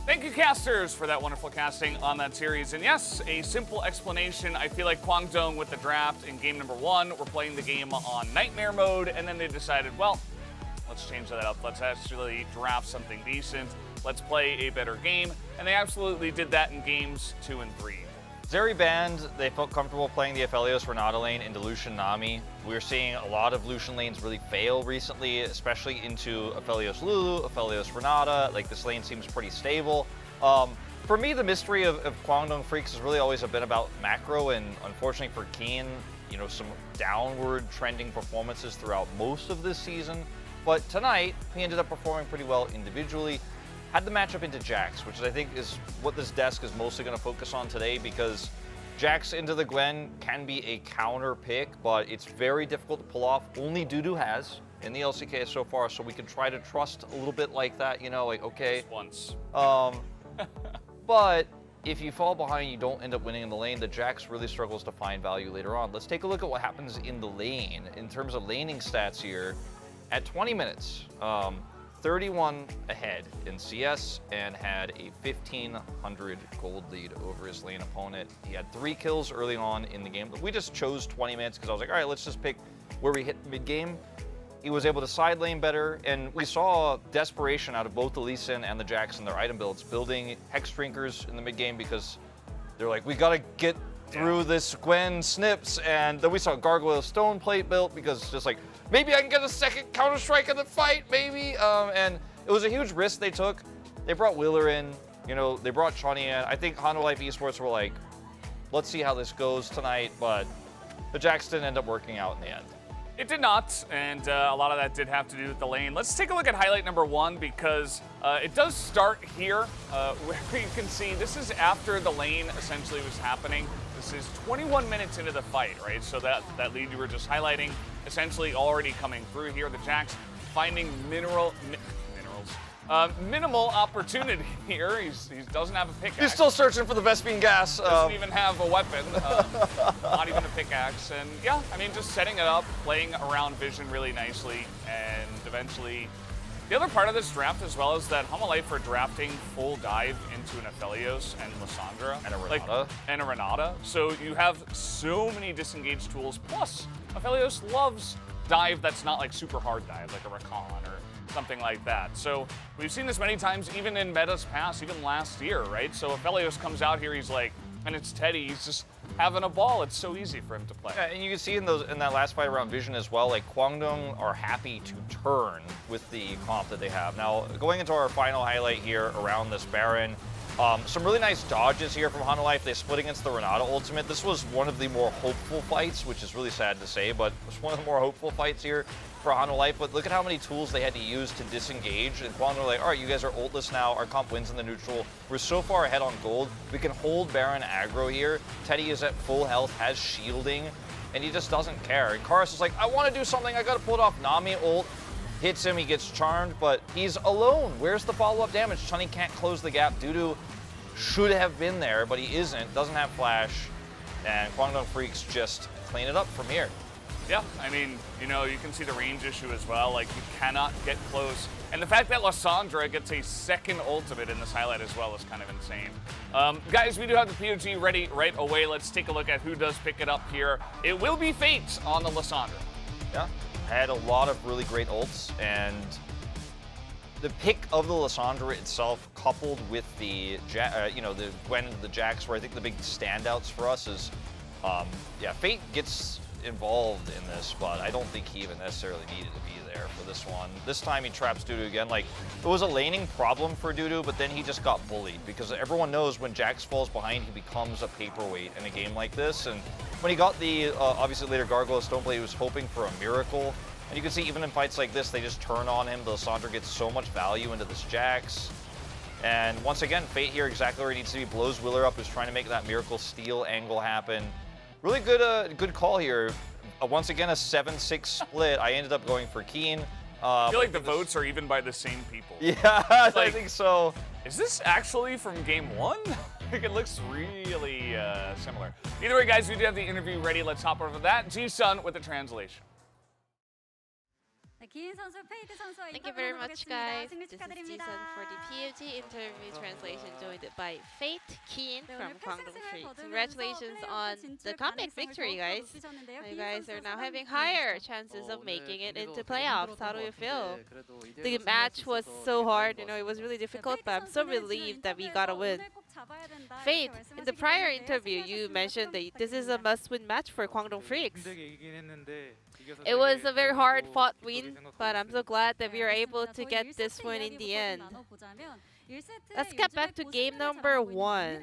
Thank you, casters, for that wonderful casting on that series. And yes, a simple explanation. I feel like Kwangdong with the draft in game number 1, we're playing the game on Nightmare mode, and then they decided, well, let's change that up. Let's actually draft something decent. Let's play a better game. And they absolutely did that in games 2 and 3. Zeri banned, they felt comfortable playing the Aphelios Renata lane into Lucian Nami. We're seeing a lot of Lucian lanes really fail recently, especially into Aphelios Lulu, Aphelios Renata. Like, this lane seems pretty stable. For me, the mystery of Kwangdong Freaks has really always been about macro, and unfortunately for Keen, you know, some downward trending performances throughout most of this season. But tonight, he ended up performing pretty well individually. Had the matchup into Jax, which I think is what this desk is mostly going to focus on today, because Jax into the Gwen can be a counter pick, but it's very difficult to pull off. Only Dudu has in the LCK so far, so we can try to trust a little bit like that, you know, like, okay. Just once. But if you fall behind, you don't end up winning in the lane. The Jax really struggles to find value later on. Let's take a look at what happens in the lane. In terms of laning stats here, at 20 minutes, 31 ahead in CS and had a 1,500 gold lead over his lane opponent. He had 3 kills early on in the game. We just chose 20 minutes because I was like, all right, let's just pick where we hit mid-game. He was able to side lane better, and we saw desperation out of both the Lee Sin and the Jax in their item builds, building Hex Drinkers in the mid-game because they're like, we gotta get through this Gwen snips, and then we saw Gargoyle Stone Plate built because it's just like, maybe I can get a second Counter-Strike in the fight, maybe. And it was a huge risk they took. They brought Wheeler in, you know, they brought Chani in. I think Honda Life Esports were like, let's see how this goes tonight, but the Jax didn't end up working out in the end. It did not, and a lot of that did have to do with the lane. Let's take a look at highlight number 1, because it does start here, where you can see this is after the lane essentially was happening. This is 21 minutes into the fight, right? So that lead you were just highlighting, essentially already coming through here. The Jax finding minimal opportunity here. He doesn't have a pickaxe. He's still searching for the Vespene gas. Doesn't even have a weapon, not even a pickaxe. And yeah, I mean, just setting it up, playing around vision really nicely, and eventually, the other part of this draft as well is that Life are drafting full dive into an Aphelios and Lissandra. And a Renata. And a Renata. So you have so many disengaged tools. Plus, Aphelios loves dive that's not like super hard dive, like a Rakan or something like that. So we've seen this many times, even in metas past, even last year, right? So if Aphelios comes out here, he's like, and it's Teddy, he's just having a ball. It's so easy for him to play. Yeah, and you can see in that last fight around Vision as well, like Kwangdong are happy to turn with the comp that they have. Now, going into our final highlight here around this Baron, some really nice dodges here from Honda Life. They split against the Renata ultimate. This was one of the more hopeful fights, which is really sad to say, but it was one of the more hopeful fights here for Honda Life. But look at how many tools they had to use to disengage. And Kwangdong were like, all right, you guys are ultless now. Our comp wins in the neutral. We're so far ahead on gold. We can hold Baron aggro here. Teddy is at full health, has shielding, and he just doesn't care. And Karis is like, I want to do something. I got to pull it off. Nami ult. Hits him, he gets charmed, but he's alone. Where's the follow-up damage? Chani can't close the gap. Dudu should have been there, but he isn't. Doesn't have flash, and Kwangdong Freaks just clean it up from here. Yeah, I mean, you know, you can see the range issue as well. Like, you cannot get close. And the fact that Lissandra gets a second ultimate in this highlight as well is kind of insane. Guys, we do have the POG ready right away. Let's take a look at who does pick it up here. It will be Fate on the Lissandra. Yeah, had a lot of really great ults, and the pick of the Lissandra itself, coupled with the the Gwen and the Jax, where I think the big standouts for us is, yeah, Fate gets involved in this, but I don't think he even necessarily needed to be there for this one. This time he traps Dudu again. Like, it was a laning problem for Dudu, but then he just got bullied because everyone knows when Jax falls behind, he becomes a paperweight in a game like this. And when he got the, obviously later Gargoyle Stoneblade, he was hoping for a miracle. And you can see even in fights like this, they just turn on him. The Lissandra gets so much value into this Jax. And once again, Fate here exactly where he needs to be. Blows Wheeler up, who's trying to make that miracle steal angle happen. Really good good call here. Once again, a 7-6 split. I ended up going for Keen. I feel like the votes are even by the same people. Yeah, Like, I think so. Is this actually from game one? Like, it looks really similar. Either way, guys, we do have the interview ready. Let's hop over that. Ji-sun with the translation. Thank you very much, guys. This is Jason for the PFG interview translation, joined by Fate Keen from Kwangdong Free. Congratulations on the comeback victory, guys. You guys are now having higher chances of making it into playoffs. How do you feel? The match was so hard, it was really difficult, but I'm so relieved that we got a win. Fate, in the prior interview, you mentioned that this is a must-win match for Kwangdong Freaks. It was a very hard-fought win, but I'm so glad that we were able to get this win in the end. Let's get back to game number 1.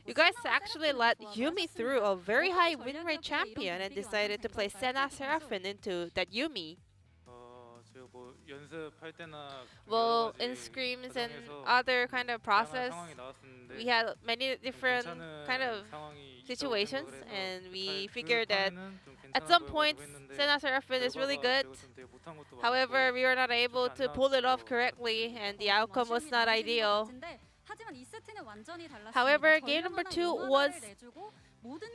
You guys actually let Yumi through a very high win rate champion and decided to play Senna Seraphine into that Yumi. Well, in scrims and other kind of process, we had many different kind of situations, and we figured that at some point, Senna Seraphine is really good. However, we were not able to pull it off correctly, and the outcome was not ideal. However, game number 2 was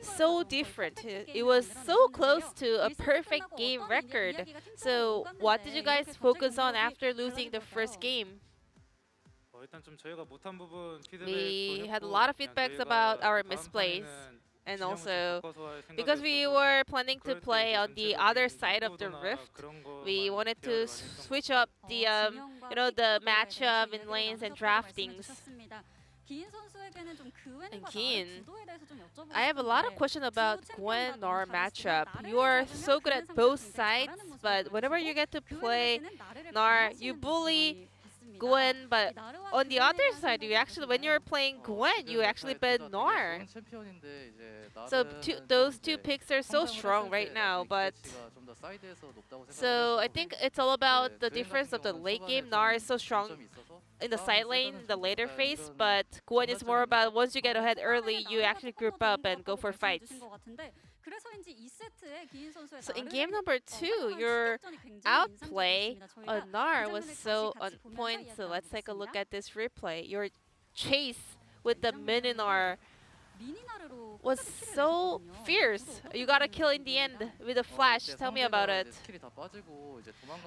so different. It was so close to a perfect game record. So, what did you guys focus on after losing the first game? We had a lot of feedbacks about our misplays. And also, because we were planning to play on the other side of the rift, we wanted to switch up the the matchup in lanes and draftings. And Keen, I have a lot of questions about Gwen-Nar matchup. You are so good at both sides, but whenever you get to play Nar, you bully Gwen, but on the other side, when you're playing Gwen, you actually bet Nar. So those two picks are so strong right now, but so I think it's all about the difference of the late game. Nar is so strong in the side lane, the later phase, but Gwen is more about once you get ahead early, you actually group up and go for fights. So in game number 2, your outplay on Nar was so on point. So let's take a look at this replay. Your chase with the Mininar was so fierce. You got a kill in the end with a flash. Tell me about it.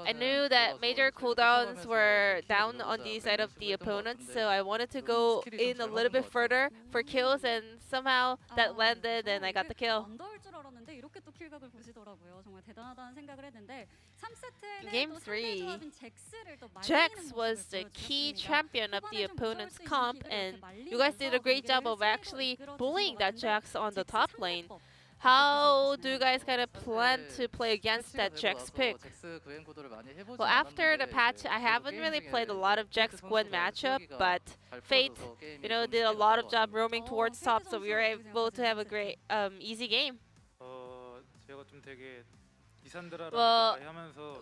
I knew that major cooldowns were down on the side of the opponent, so I wanted to go in a little bit further for kills, and somehow that landed and I got the kill. Game 3, Jax was the key champion of the opponent's comp, and you guys did a great job of actually bullying that Jax on the top lane. How do you guys kind of plan to play against that Jax pick? Well, after the patch, I haven't really played a lot of Jax-Gwen matchup, but Fate, did a lot of job roaming towards top, so we were able to have a great, easy game. Well,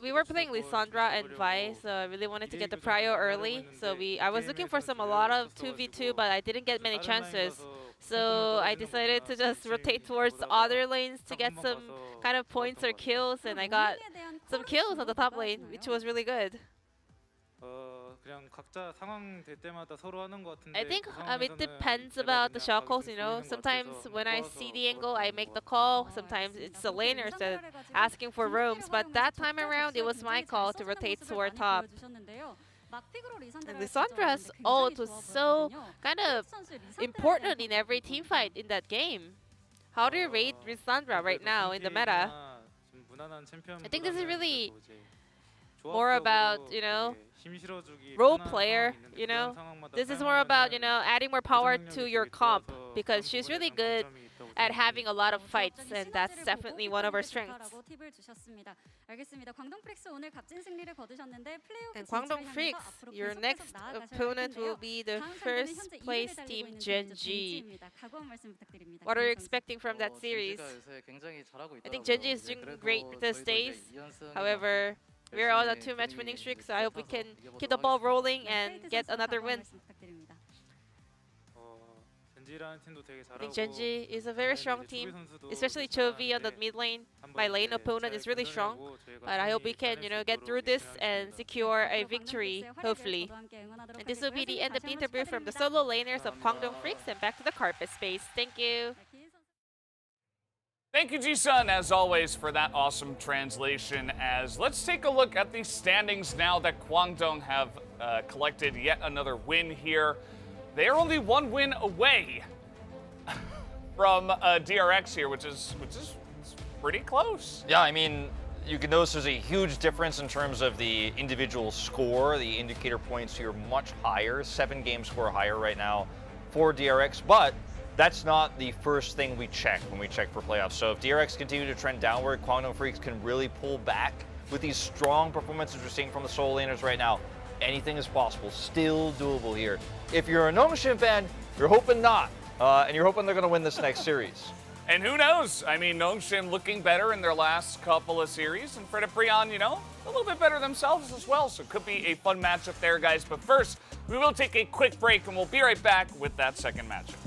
we were playing Lissandra and Vi, so I really wanted to get the prio early. So I was looking for a lot of 2v2, but I didn't get many chances. So I decided to just rotate towards other lanes to get some kind of points or kills, and I got some kills on the top lane, which was really good. I think it depends about the shot calls, Sometimes when I see the angle, I make the call. Sometimes it's the laners that asking for roams. But that time around, it was my call to rotate toward top. And Lissandra's ult was so kind of important in every team fight in that game. How do you rate Lissandra right now in the meta? I think this is really more about, role player, This is more about, adding more power to your comp, because she's really good at having a lot of fights, and that's definitely one of her strengths. And Kwangdong Freaks, your next opponent will be the first place team Genji. What are you expecting from that series? I think Genji is doing great these days. However, we're on a 2-match winning streak, so I hope we can keep the ball rolling and get another win. I think Genji is a very strong team, especially Chovy on the mid lane. My lane opponent is really strong, but I hope we can, get through this and secure a victory, hopefully. And this will be the end of the interview from the solo laners of Kwangdong Freaks, and back to the carpet space. Thank you. Thank you, Ji-sun, as always, for that awesome translation. As let's take a look at the standings now that Kwangdong have collected yet another win here. They are only one win away from DRX here, which is pretty close. Yeah, I mean, you can notice there's a huge difference in terms of the individual score. The indicator points here much higher, 7 game score higher right now for DRX, but that's not the first thing we check when we check for playoffs. So if DRX continue to trend downward, Kwangdong Freaks can really pull back with these strong performances we're seeing from the solo laners right now. Anything is possible, still doable here. If you're a Nongshim fan, you're hoping not, and you're hoping they're going to win this next series. And who knows? I mean, Nongshim looking better in their last couple of series, and Freda Prion, a little bit better themselves as well. So it could be a fun matchup there, guys. But first, we will take a quick break, and we'll be right back with that second matchup.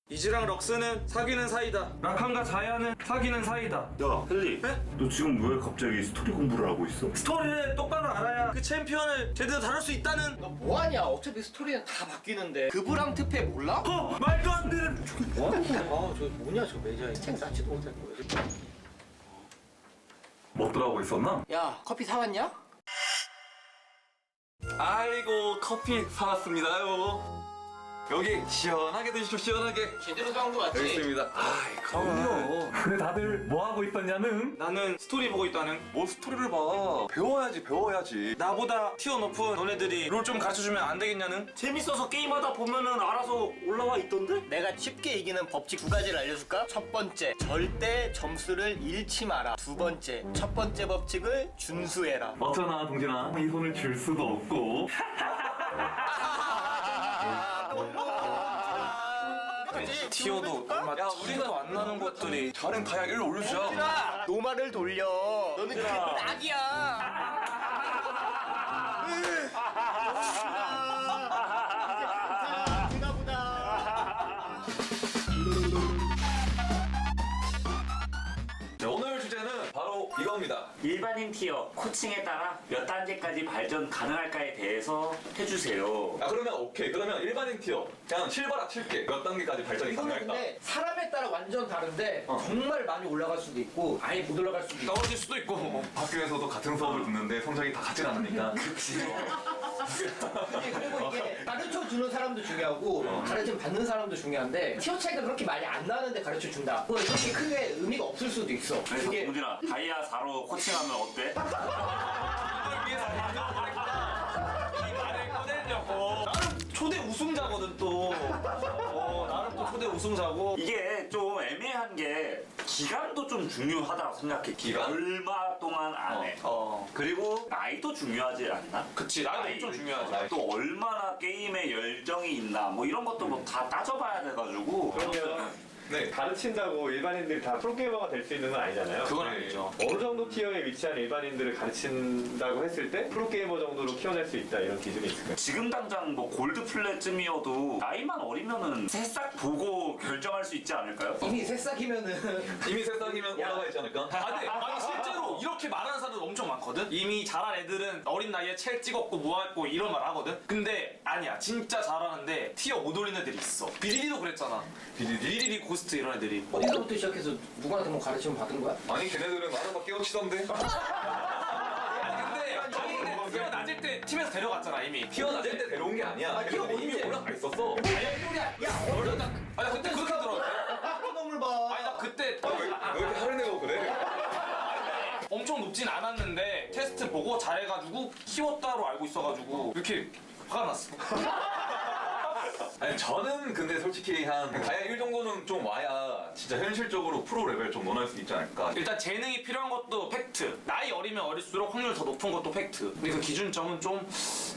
이즈랑 럭스는 사귀는 사이다. 라칸과 자야는 사귀는 사이다. 야, 헨리. 네? 너 지금 왜 갑자기 스토리 공부를 하고 있어? 스토리를 똑바로 알아야 그 챔피언을 제대로 다룰 수 있다는. 너 뭐하냐? 어차피 스토리는 다 바뀌는데. 그브랑 특패 몰라? 말도 안 되는. 저게 뭐하는 거야? 저 뭐냐 저 매자에 책 쌓지도 못할 거야. 뭣들 하고 있었나? 야, 커피 사왔냐? 아이고, 커피 사왔습니다요. 여기 시원하게 드십시오. 시원하게. 제대로 사온 거 맞지? 여기 있습니다. 아이, 그럼요. 근데 다들 뭐 하고 있었냐는? 나는 스토리 보고 있다는. 뭐 스토리를 봐. 배워야지. 나보다 티어 높은 너네들이 롤 좀 가르쳐주면 안 되겠냐는. 재밌어서 게임하다 보면은 알아서 올라와 있던데? 내가 쉽게 이기는 법칙 2가지를 알려줄까? 첫 번째, 절대 점수를 잃지 마라. 두 번째, 첫 번째 법칙을 준수해라. 어쩌나 동진아, 이 손을 줄 수도 없고. 티어도 얼마 우리가 안 나는 것들이 다른 가약 1로 올려주자. 노말을 돌려. 너는 그 낙이야. 자, 오늘 주제는 바로 이거. 나옵니다. 일반인 티어 코칭에 따라 몇 단계까지 발전 가능할까에 대해서 해주세요. 아 그러면 오케이. 그러면 일반인 티어 그냥 실바락 칠게. 몇 단계까지 발전이 이거는 가능할까? 근데 사람에 따라 완전 다른데 정말 많이 올라갈 수도 있고 아예 못 올라갈 수도 있고 떨어질 수도 있고. 학교에서도 같은 수업을 듣는데 성적이 다 같진 않으니까. 그리고 이게 가르쳐 주는 사람도 중요하고 가르침 받는 사람도 중요한데 티어 차이가 그렇게 많이 안 나는데 가르쳐 준다. 그건 그렇게 크게 의미가 없을 수도 있어. 그래서 동준아 다이아 4로 코칭하면 어때? 이걸 위해서 이 말을 꺼내려고. 나는 초대 우승자거든 또. 나는 또 초대 우승자고. 이게 좀 애매한 게 기간도 좀 중요하다고 생각해. 기간? 얼마 동안 안 해. 그리고 나이도 중요하지 않나? 그치, 나이도 엄청 중요하지. 또 얼마나 게임에 열정이 있나 뭐 이런 것도 뭐 다 따져봐야 돼가지고. 그러면 네. 가르친다고 일반인들이 다 프로게이머가 될 수 있는 건 아니잖아요. 그건 아니죠. 어느 정도 티어에 위치한 일반인들을 가르친다고 했을 때 프로게이머 정도로 키워낼 수 있다 이런 기준이 있을까요? 지금 당장 뭐 골드 플랫쯤이어도 나이만 어리면은 새싹 보고 결정할 수 있지 않을까요? 이미 새싹이면은 이미 새싹이면 올라가 있지 않을까? 아니 실제로 이렇게 말하는 사람들 엄청 많거든? 이미 잘한 애들은 어린 나이에 첼 찍었고 뭐했고 이런 말 하거든? 근데 아니야 진짜 잘하는데 티어 못 올린 애들이 있어. 비리디도 그랬잖아. 비리디 고스트 이런 애들이. 어디서부터 시작해서 누구한테 뭐 가르침 받은 거야? 아니 걔네들은 나는 막 깨우치던데. 근데 티어 낮을 때 팀에서 데려갔잖아 이미. 티어 낮을 때 데려온 게 아니야. 티어 걔네들은 이미 언제? 올라가 있었어. 아니 그때 그렇게 들었는데? 놈을 봐. 아니 나 그때 왜 이렇게 하루 내고 그래? 엄청 높진 않았는데 테스트 보고 잘해가지고 키웠다로 알고 있어가지고 이렇게 화가 났어. 아니 저는 근데 솔직히 한 다이아 1 정도는 좀 와야 진짜 현실적으로 프로 레벨 좀 논할 수 있지 않을까. 일단 재능이 필요한 것도 팩트. 나이 어리면 어릴수록 확률 더 높은 것도 팩트. 근데 그 기준점은 좀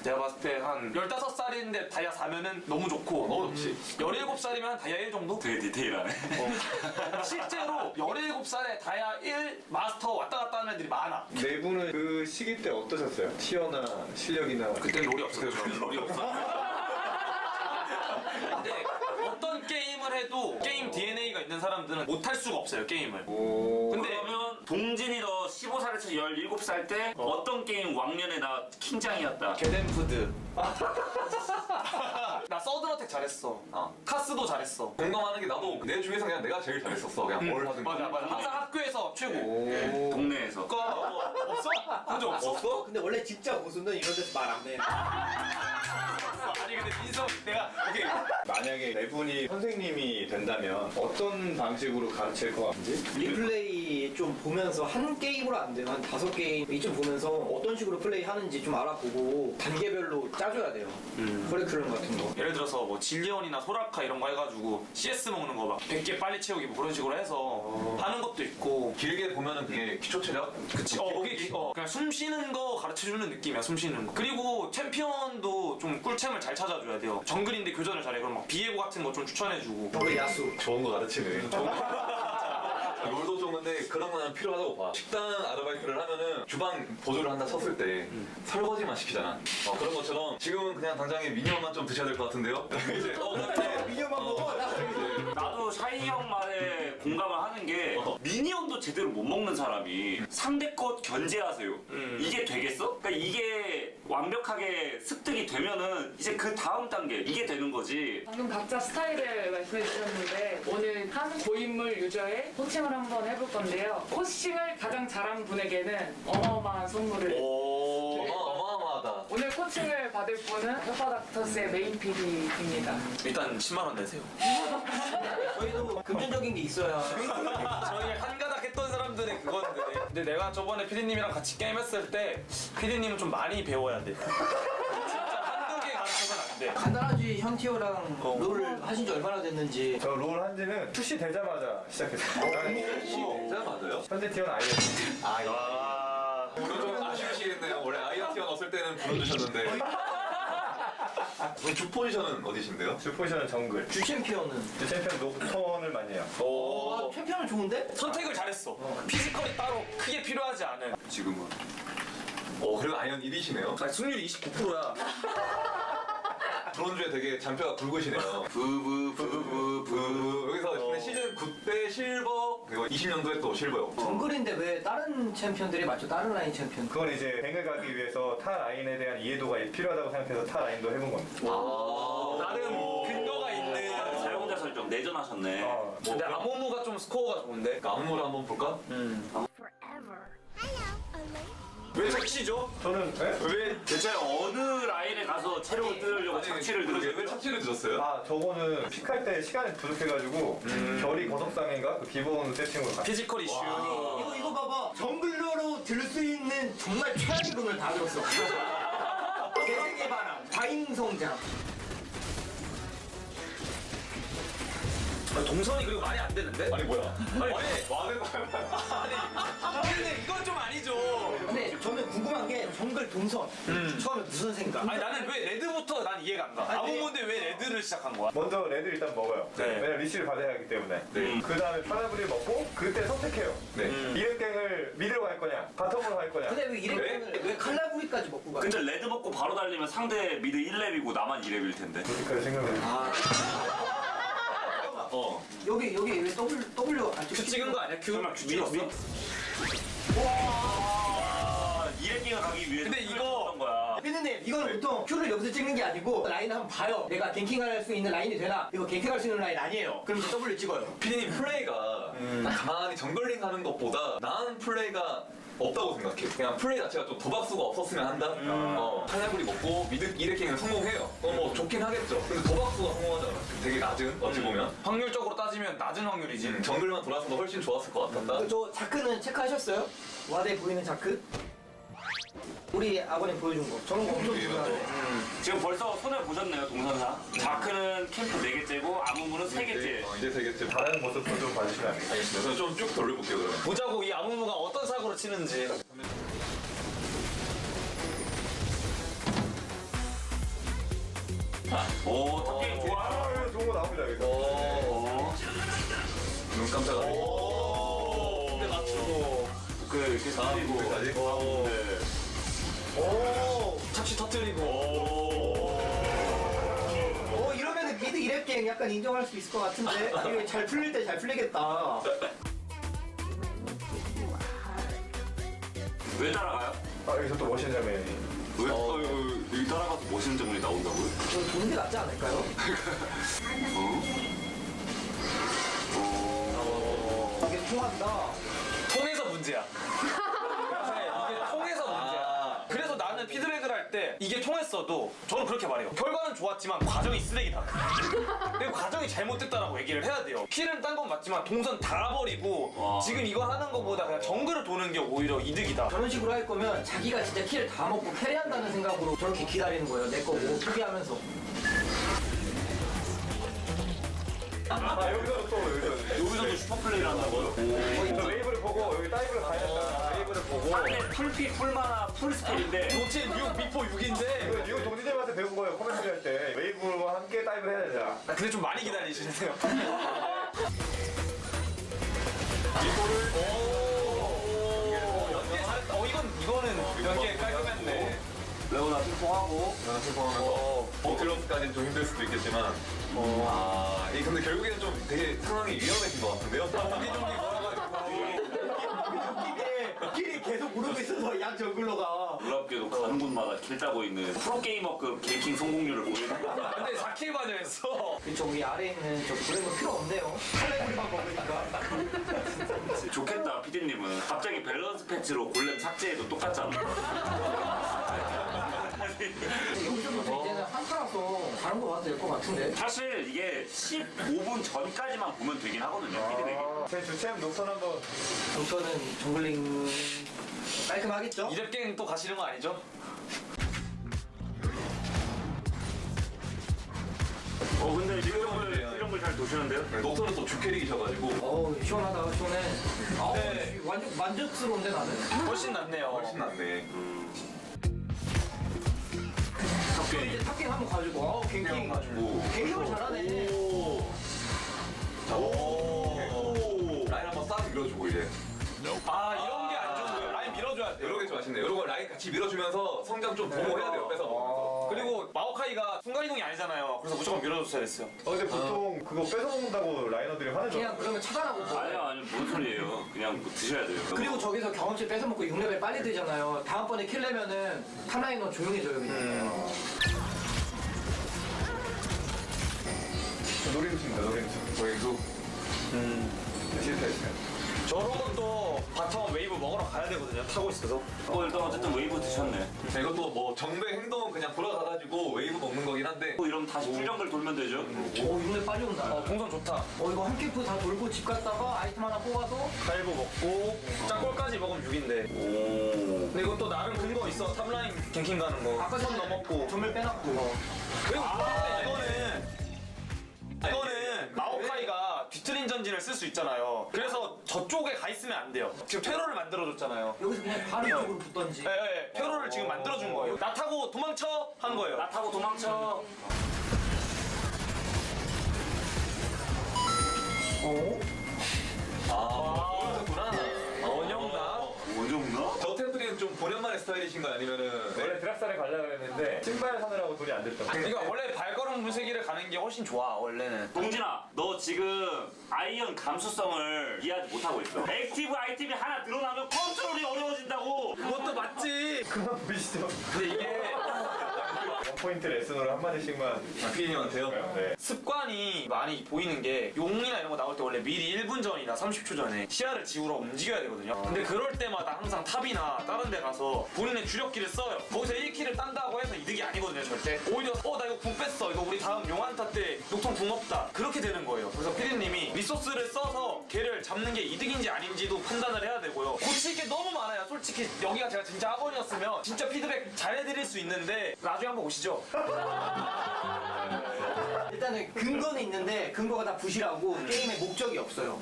내가 봤을 때 한 15살인데 다이아 4면은 너무 좋고 너무 좋지. 17살이면 다이아 1 정도? 되게 디테일하네. 실제로 17살에 다이아 1 마스터 왔다 갔다 하는 애들이 많아. 네 분은 그 시기 때 어떠셨어요? 티어나 실력이나 그때 롤이 없었죠. 롤이 없어. 근데 어떤 게임을 해도 게임 DNA가 있는 사람들은 못할 수가 없어요 게임을. 근데 그러면 동진이 너 15살에서 17살 때 어떤 게임 왕년에 나 킹장이었다. 게덴푸드. 나 서든어택 잘했어. 카스도 잘했어. 공감하는 게 나도 내 중에서 그냥 내가 제일 잘했었어. 그냥 뭘 하든. 맞아. 항상 학교에서 최고. 동네에서. 없어? 본 적 없어? 없어? 근데 원래 진짜 고수는 이런 데서 말 안 해. 아니 근데 민석 내가 오케이. 만약에 네 분이 선생님이 된다면 어떤 방식으로 가르칠 것 같은지? 리플레이 좀 보면서 한 게임으로 안 돼요. 한 5게임 좀 보면서 어떤 식으로 플레이 하는지 좀 알아보고 단계별로 짜줘야 돼요. 커리큘럼 같은 거. 예를 들어서 뭐 진리언이나 소라카 이런 거 해가지고 CS 먹는 거 막 100개 빨리 채우기 뭐 그런 식으로 해서 하는 것도 있고. 길게 보면은 그게 기초 체력? 그치. 그냥 숨 쉬는 거 가르쳐주는 느낌이야. 숨 쉬는 거. 그리고 챔피언도 좀 꿀챔을 잘 찾아줘야 돼요. 정글인데 교전을 잘해. 그럼 막 비에고 같은 거 좀 추천해주고. 우리 야수. 좋은 거 가르치네. 롤도 좋은데 그런 건 필요하다고 봐. 식당 아르바이트를 하면은 주방 보조를 한다 쳤을 때 설거지만 시키잖아. 그런 것처럼 지금은 그냥 당장에 미니언만 좀 드셔야 될 것 같은데요? 이제 미니언만 먹어. 나도 샤이 형 말에 공감을 하는 게 미니언도 제대로 못 먹는 사람이 상대 것 견제하세요. 이게 되겠어? 그러니까 이게 완벽하게 습득이 되면은 이제 그 다음 단계 이게 되는 거지. 방금 각자 스타일을 말씀해 주셨는데 오늘 한 고인물 유저의 코칭을 한번 해볼 건데요. 코칭을 가장 잘한 분에게는 어마어마한 선물을 어마어마하다. 오늘 코칭을 받을 분은 혓바닥터스의 메인 PD입니다. 일단 10만 원 내세요. 저희도 금전적인 게 있어야. 저희 한가닥 했던 사람들의 그건데. 근데 내가 저번에 PD님이랑 같이 게임했을 때 PD님은 좀 많이 배워야 돼. 진짜 한두 개 가르쳐서는 안 돼. 간단하지. 현티어랑 롤을 하신 지 얼마나 됐는지. 저 롤 한 지는 출시되자마자 시작했어요. 되자마자요? 현재 티어는 아이였어요. 오늘 좀 아쉬우시겠네요. 원래 아이아 티어 넣었을 때는 불러주셨는데. 그럼 주 포지션은 어디신데요? 주 포지션은 정글. 주 챔피언은? 주 챔피언 녹턴을 많이 해요. 챔피언은 좋은데? 선택을 잘했어. 피지컬이 따로 크게 필요하지 않은. 지금은. 그래도 아이언 1위시네요. 승률이 29%야. 브론즈에 되게 잔뼈가 굵으시네요. 부부부부부. 여기서 근데 시즌 9 때 실버 그리고 뭐 20년도에 또 실버였고. 정글인데 왜 다른 챔피언들이 맞죠? 다른 라인 챔피언. 그건 이제 뱅을 가기 위해서 타 라인에 대한 이해도가 필요하다고 생각해서 타 라인도 해본 겁니다. 나름 근거가 있는 사용자 설정 내전하셨네. 근데 아모무가 좀 스코어가 좋은데? 아무를 한번 볼까? 왜 착취죠? 저는 왜 대체 어느 라인에 가서 체력을 뜯으려고 착취를 그러게, 들으세요? 왜 착취를 드셨어요? 아 저거는 픽할 때 시간이 부족해가지고 결이 거성상인가 그 기본 세팅으로 갔어요. 피지컬 이슈. 이거 봐봐. 정글러로 들 수 있는 정말 최악의 룬을 다 들었어. 개생의 바람, 과잉성장. 동선이 그리고 말이 안 되는데? 아니 뭐야? 아니, 와는 근데 이건 좀 아니죠. 근데 저는 궁금한 게 정글 동선. 처음에 무슨 생각? 아니 나는 왜 레드부터 난 이해가 안 가. 아무건데 왜 레드를 시작한 거야? 먼저 레드 일단 먹어요. 네. 왜냐면 리시를 받아야 하기 때문에. 네. 그 다음에 파나브리를 먹고 그때 선택해요. 네. 이랩갱을 미드로 갈 거냐, 바텀으로 갈 거냐. 근데 왜 이래를 왜 칼라구리까지 먹고 가? 근데 레드 먹고 바로 달리면 상대 미드 1렙이고 나만 2렙일 텐데. 그렇게까지 생각을 해요. 여기 왜 W 안 큐 찍은 거 아니야? 큐? 설마 큐 찍었어? 와. 2렙킹을 가기 위해서 근데 이거 거야. 피디님 이거는 보통 큐를 여기서 찍는 게 아니고 라인을 한번 봐요. 내가 갱킹할 수 있는 라인이 되나? 이거 갱킹할 수 있는 라인 아니에요. 그럼 이제 W 찍어요. 피디님 플레이가 가만히 정글링 하는 것보다 나은 플레이가 없다고 생각해. 그냥 플레이 자체가 좀 도박수가 없었으면 한다? 칼날구리 먹고 미드 2렉킹을 성공해요. 뭐 좋긴 하겠죠. 근데 도박수가 성공하잖아. 되게 낮은, 어찌 보면. 확률적으로 따지면 낮은 확률이지. 정글만 돌았으면 훨씬 좋았을 것 같았다. 저 자크는 체크하셨어요? 와대 보이는 자크? 우리 아버님 보여준 거. 저런 거 엄청 중요하네. 지금 벌써 손해 보셨네요, 동선상. 자크는 캠프 4개째고 아무무는 3개째. 이제 3개째. 다른 모습도 좀 봐주시면 안 돼요? 알겠습니다. 좀 쭉 돌려볼게요, 그러면. 보자고 이 아무무가 어떤 사고를 치는지. 오, 탑게임 좋아. 아, 좋은 거 나옵니다, 여기서. 눈 깜짝아. 근데 맞추고. 이렇게 살리고. 까지 네. 오, 착시 터뜨리고. 오 이러면은 미드 2랩갱 약간 인정할 수 있을 것 같은데 이거 잘 풀릴 때 잘 풀리겠다. 왜 따라가요? 아, 여기서 또 멋있는 장면이. 왜? 여기 따라가서 멋있는 장면이 나온다고요? 저 도는 게 낫지 않을까요? 이게 통한다. 통해서 문제야. 이게 통해서 문제야. 그래서 나는 피드백을 할 때 이게 통했어도 저는 그렇게 말해요. 결과는 좋았지만 과정이 쓰레기다. 그리고 과정이 잘못됐다라고 얘기를 해야 돼요. 킬은 딴 건 맞지만 동선 다 버리고 지금 이거 하는 것보다 그냥 정글을 도는 게 오히려 이득이다. 저런 식으로 할 거면 자기가 진짜 킬을 다 먹고 캐리한다는 생각으로 저렇게 기다리는 거예요. 내 거고 포기하면서. 아, 여기서 또, 여기서도 슈퍼플레이를 한다고요? 저 웨이브를 보고 여기 다이브를 가야 된다. 웨이브를 보고. 상대 풀피, 풀마나, 풀스킬인데 도체 6, 미포 6인데 이거 동진님한테 배운 거예요. 코멘트리 할 때. 웨이브와 함께 다이브를 해야 되잖아. 근데 좀 많이 기다리시네요. 연계 잘했다. 이거는 연계 깔끔했네. 레오나 승포하고 성공하면서 버틀러스까지는 좀 힘들 수도 있겠지만 근데 결국에는 좀 되게 상황이 위험해진 것 같은데요? 옹기종기 웃기게 킬이 계속 모르고 있어서 양 정글러가. 놀랍게도 가는 곳마다 킬 따고 있는 프로게이머급 갱킹 성공률을 보이는 근데 4킬 반이었어. 그쵸 우리 아래에 있는 저 브레이크 필요 없네요. 칼레구리만 먹으니까. 좋겠다, 피디님은. 갑자기 밸런스 패치로 골렘 삭제해도 똑같잖아. 여기서부터 이제는 한타라서 다른 거 봐도 될 것 같은데. 사실 이게 15분 전까지만 보면 되긴 하거든요, 피드백이. 제 주체는 녹턴 한번. 우선은 정글링 깔끔하겠죠? 이랩갱 또 가시는 거 아니죠? 근데 이런 잘 도시는데요? 녹턴은 또 주캐릭이셔가지고 어우 시원하다 시원해. 아우 네. 완전 만족스러운데 나는. 훨씬 낫네요. 훨씬 낫네. 이제 탑갱 한번 가지고 아우 갱킹 가지고 갱킹을 잘하네. 라인 한번 싹 밀어주고 이제. 이런 게 안 좋은 거예요. 라인 밀어줘야 밀어야 돼요. 이런 게 좀 아쉽네요. 이런 거 라인 같이 밀어주면서 성장 좀 보고 해야 돼요. 뺏어. 그리고 마오카이가 순간이동이 아니잖아요. 그래서 무조건 밀어줬어야 됐어요. 근데 보통 그거 뺏어먹는다고 라이너들이 화내죠. 그냥 그러면 차단하고 아니 뭔 소리예요. 그냥 뭐 드셔야 돼요. 그리고 저기서 경험치 뺏어먹고 6레벨 빨리 되잖아요. 다음번에 킬내면은 탑라이너 조용해져요 그냥. 노림수입니다, 노림수. 노림수. 실패했어요. 저러고도 바텀 웨이브 먹으러 가야 되거든요. 타고 있어서. 일단 어쨌든 웨이브 드셨네. 이것도 뭐 정배 행동은 그냥 돌아가가지고 웨이브 먹는 거긴 한데. 이러면 다시 풀정글 돌면 되죠. 오 6레벨 빨리 온다. 동선 좋다. 이거 한 캠프 다 돌고 집 갔다가 아이템 하나 뽑아서 칼보 먹고 짱골까지 먹으면 6인데. 근데 이것도 나름 근거 있어. 탑라인 갱킹 가는 거. 아까 손 전에 넘었고. 전멸 빼놨고. 그리고 이거는 마오카이가 뒤틀린 전진을 쓸 수 있잖아요. 그래서 저쪽에 가 있으면 안 돼요. 지금 퇴로를 만들어줬잖아요. 여기서 그냥 바로 이쪽으로 붙던지. 네, 퇴로를 지금 만들어준 거예요. 나 타고 도망쳐 한 거예요. 나 타고 도망쳐. 그렇구나. 원영나. 원정나? 저 템플은 좀 본연만의 스타일이신가요? 아니면은. 원래 드락사를 가려고 했는데 신발 사느라고 돈이 안 됐던 거예요. 그러니까 원래 발걸음 분쇄기를 가는 게 훨씬 좋아 원래는. 동진아, 너 지금 아이언 감수성을 이해하지 못하고 있어. 액티브 아이템이 하나 늘어나면 컨트롤이 어려워진다고. 그것도 맞지. 그만 보이시죠? 근데 이게 원포인트 레슨으로 한마디씩만 피디님한테요? 네. 습관이 많이 보이는 게 용이나 이런 거 나올 때 원래 미리 1분 전이나 30초 전에 시야를 지우러 움직여야 되거든요. 근데 그럴 때마다 항상 탑이나 다른 데 가서 본인의 주력기를 써요. 거기서 1킬을 딴다고 해서 이득이 아니거든요 절대. 오히려 나 이거 궁 뺐어. 이거 우리 다음 용한타 때 녹통 궁 없다. 그렇게 되는 거예요. 그래서 피디님이 리소스를 써서 걔를 잡는 게 이득인지 아닌지도 판단을 해야 되고요. 고칠 게 너무 많아요. 솔직히 여기가 제가 진짜 학원이었으면 진짜 피드백 잘 해드릴 수 있는데 나중에 한번 오시죠. 일단은 근거는 있는데 근거가 다 부실하고 게임에 목적이 없어요.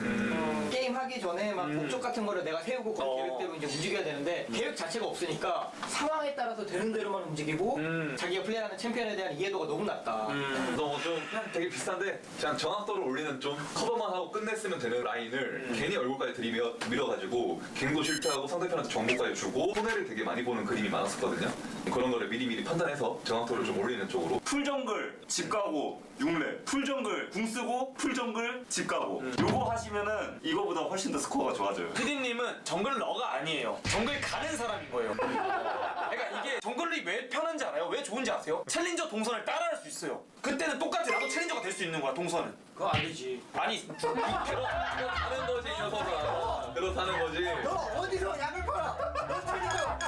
게임 하기 전에 막 목적 같은 거를 내가 세우고 그 계획대로 이제 움직여야 되는데 계획 자체가 없으니까 상황에 따라서 되는 대로만 움직이고 자기가 플레이하는 챔피언에 대한 이해도가 너무 낮다. 너무 좀 그냥 되게 비싼데 그냥 정확도를 올리는 좀 커버만 하고 끝냈으면 되는 라인을 괜히 얼굴까지 밀어가지고 갱도 실패하고 상대편한테 정보까지 주고 손해를 되게 많이 보는 그림이 많았었거든요. 그런 거를 미리미리 판단해서 정확도를 좀 올리는 쪽으로. 풀정글 집 가고 6렙, 풀정글 궁 쓰고 풀정글 집 가고 요거 하시면은 이거보다 훨씬 더 스코어가 좋아져요. 피디님은 정글러가 아니에요. 정글 가는 사람인 거예요. 그러니까 이게 정글이 왜 편한지 알아요? 왜 좋은지 아세요? 챌린저 동선을 따라할 수 있어요. 그때는 똑같이 나도 챌린저가 될 수 있는 거야 동선은. 그거 안 되지. 아니 그렇다는 거지 이 녀석아. 그렇다는 거지. 너 어디서 약을 팔아? 너 챌린저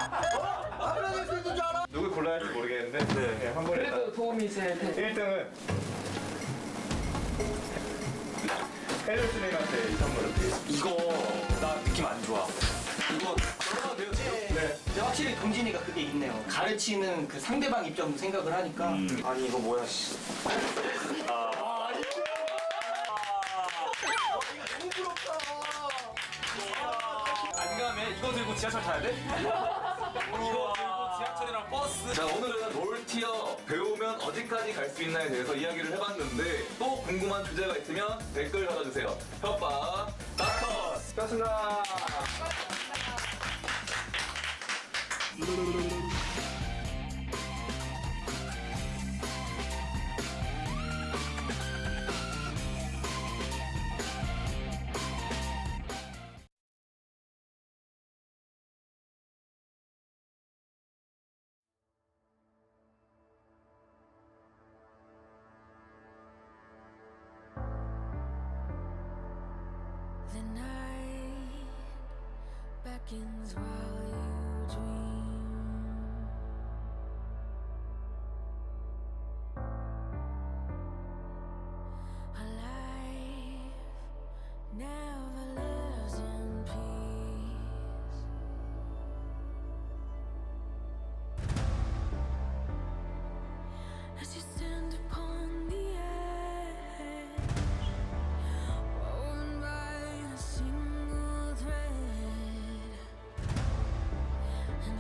아무나 될수 있는 줄 알아? 누굴 골라야 할지 모르겠는데 네, 한 번에 그래도 도움이 제 1등은 헬로스님한테 선물을 드리겠습니다. 이거 나 느낌 안 좋아. 이거 들어가도 돼요 지금? 네. 근데 확실히 동진이가 그게 있네요. 가르치는 그 상대방 입장 생각을 하니까. 아니 이거 뭐야 씨. 너무 부럽다. 안 가면 이거 들고 지하철 타야 돼? 이거 들고 지하철이랑 버스. 자 오늘은 롤티어 배우면 어디까지 갈 수 있나에 대해서 이야기를 해봤는데 또 궁금한 주제가 있으면 댓글 달아주세요. 협박 나커스. 수고하셨습니다. The night beckons while you dream. A life never lives in peace. As you stand upon the edge, woven by a single thread, and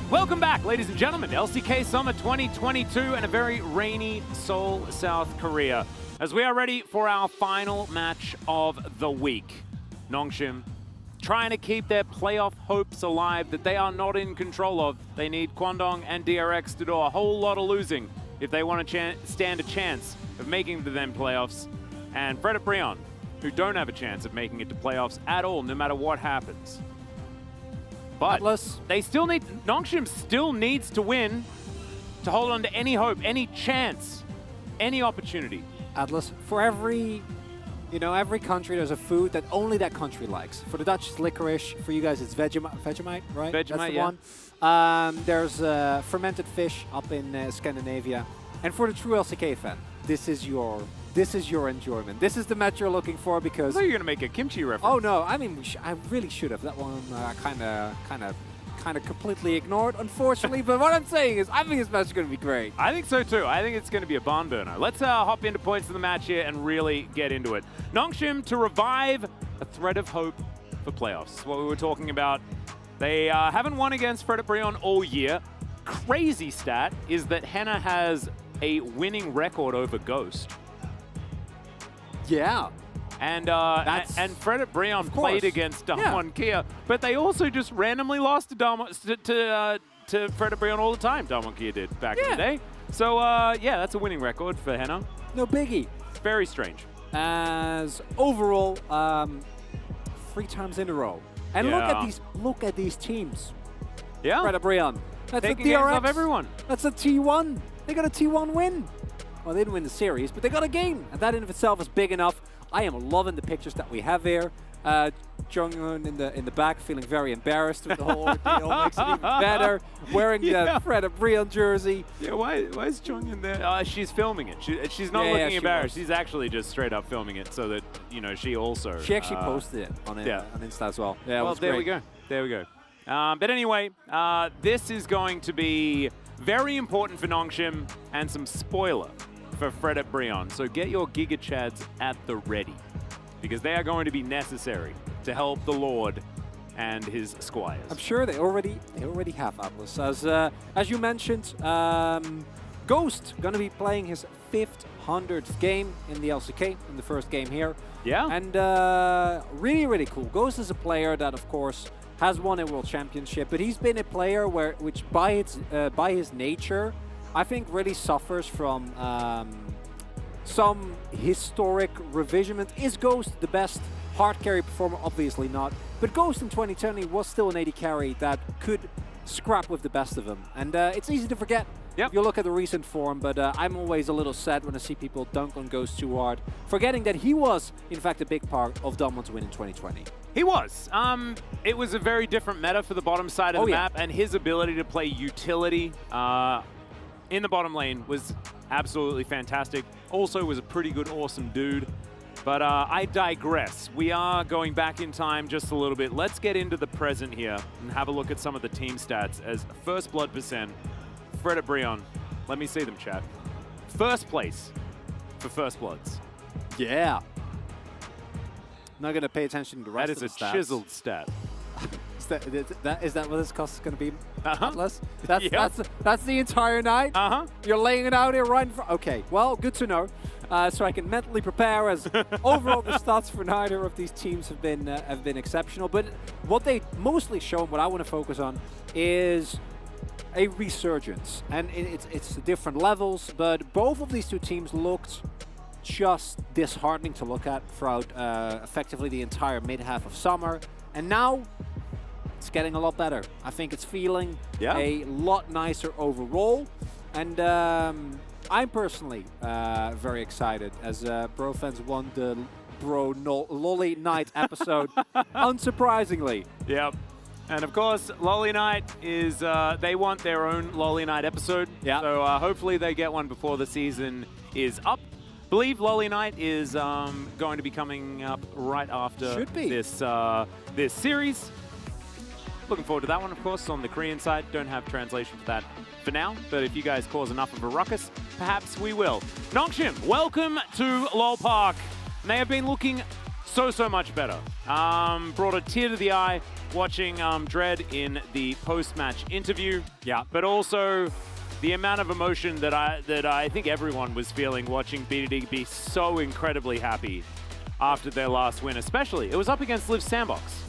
Welcome back, ladies and gentlemen. LCK Summer 2022 and a very rainy Seoul, South Korea. As we are ready for our final match of the week. Nongshim trying to keep their playoff hopes alive that they are not in control of. They need Kwangdong and DRX to do a whole lot of losing if they want to stand a chance of making the then playoffs. And Fred Brion, who don't have a chance of making it to playoffs at all, no matter what happens. But they still need, Nongshim still needs to win to hold on to any hope, any chance, any opportunity. Atlas, for every country there's a food that only that country likes. For the Dutch, it's licorice. For you guys, it's Vegemite, right? Vegemite, that's the yeah. one. There's fermented fish up in Scandinavia. And for the true LCK fan, this is your enjoyment. This is the match you're looking for because... I thought you were going to make a kimchi reference. Oh, no. I mean, I really should have. That one kind of completely ignored, unfortunately. But what I'm saying is, I think this match is going to be great. I think so, too. I think it's going to be a barn burner. Let's hop into points of the match here and really get into it. Nongshim to revive a thread of hope for playoffs. What we were talking about. They haven't won against Fred Brion all year. Crazy stat is that Henna has a winning record over Ghost. Yeah. And Fred Brion played against Damwon Kia, but they also just randomly lost to Fred Brion all the time. Damwon Kia did back in the day. So yeah, that's a winning record for Henna. No biggie. Very strange. As overall, 3 times in a row. And look at these teams. Yeah. Fred Brion. That's taking a games DRX. off everyone. That's a T1. They got a T1 win. Well, they didn't win the series, but they got a game. And that in of itself is big enough. I am loving the pictures that we have here. Jonghyun in the back feeling very embarrassed with the whole ordeal. Makes it even better. Wearing the Fred Brion jersey. Yeah, why is Jonghyun there? She's filming it. She's not looking embarrassed. She's actually just straight up filming it so that, she also... She actually posted it on Insta as well. Yeah, well, there we go. There we go. But anyway, this is going to be very important for Nongshim and some spoiler for Fred Brion. So get your Giga Chads at the ready because they are going to be necessary to help the Lord and his squires. I'm sure they already have Atlas. As you mentioned, Ghost going to be playing his 500th game in the LCK in the first game here. Yeah. And really, really cool. Ghost is a player that, of course, has won a world championship, but he's been a player which by his nature, I think really suffers from some historic revisionment. Is Ghost the best hard carry performer? Obviously not. But Ghost in 2020 was still an AD carry that could scrap with the best of them. And it's easy to forget if you look at the recent form, but I'm always a little sad when I see people dunk on Ghost too hard, forgetting that he was, in fact, a big part of Damwon's win in 2020. He was. It was a very different meta for the bottom side of the map, and his ability to play utility in the bottom lane was absolutely fantastic. Also was a pretty good, awesome dude. But I digress. We are going back in time just a little bit. Let's get into the present here and have a look at some of the team stats. As first blood percent, Fred Brion. Let me see them, chat. First place for first bloods. Yeah. Not going to pay attention to the rest of the stats. That is a chiseled stat. Is that what this cost is going to be? Atlas? That's the entire night? You're laying it out here right in front? Okay, well, good to know. So I can mentally prepare as overall the stats for neither of these teams have been exceptional. But what they mostly show, what I want to focus on, is a resurgence. And it's different levels, but both of these two teams looked just disheartening to look at throughout effectively the entire mid-half of summer. And now it's getting a lot better. I think it's feeling a lot nicer overall. And I'm personally very excited as Bro Fans won the Bro Lolly Night episode, unsurprisingly. Yep. And of course, Lolly Night is, they want their own Lolly Night episode. Yeah. So hopefully they get one before the season is up. I believe Lolly Night is going to be coming up right after this series. Looking forward to that one, of course, on the Korean side. Don't have translation for that for now, but if you guys cause enough of a ruckus, perhaps we will. Nongshim, welcome to LOL Park. And they have been looking so much better. Brought a tear to the eye watching Dread in the post-match interview. Yeah. But also the amount of emotion that I think everyone was feeling watching BDD be so incredibly happy after their last win, especially. It was up against Liv Sandbox.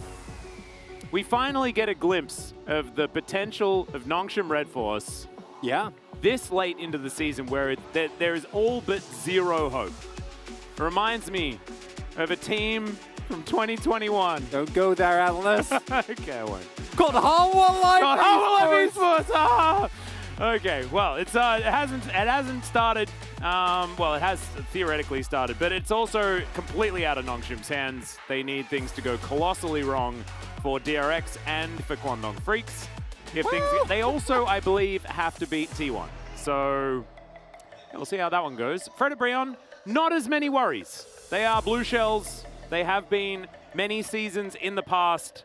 We finally get a glimpse of the potential of Nongshim Red Force. Yeah. This late into the season where there is all but zero hope. It reminds me of a team from 2021. Don't go there, Atlas. Okay, I won't. Called Hololive Esports. Ah! Okay, well, it hasn't started. Well, it has theoretically started, but it's also completely out of Nongshim's hands. They need things to go colossally wrong for DRX and for Kwangdong Freaks. They also, I believe, have to beat T1. So we'll see how that one goes. Fred and Brion, not as many worries. They are blue shells. They have been many seasons in the past.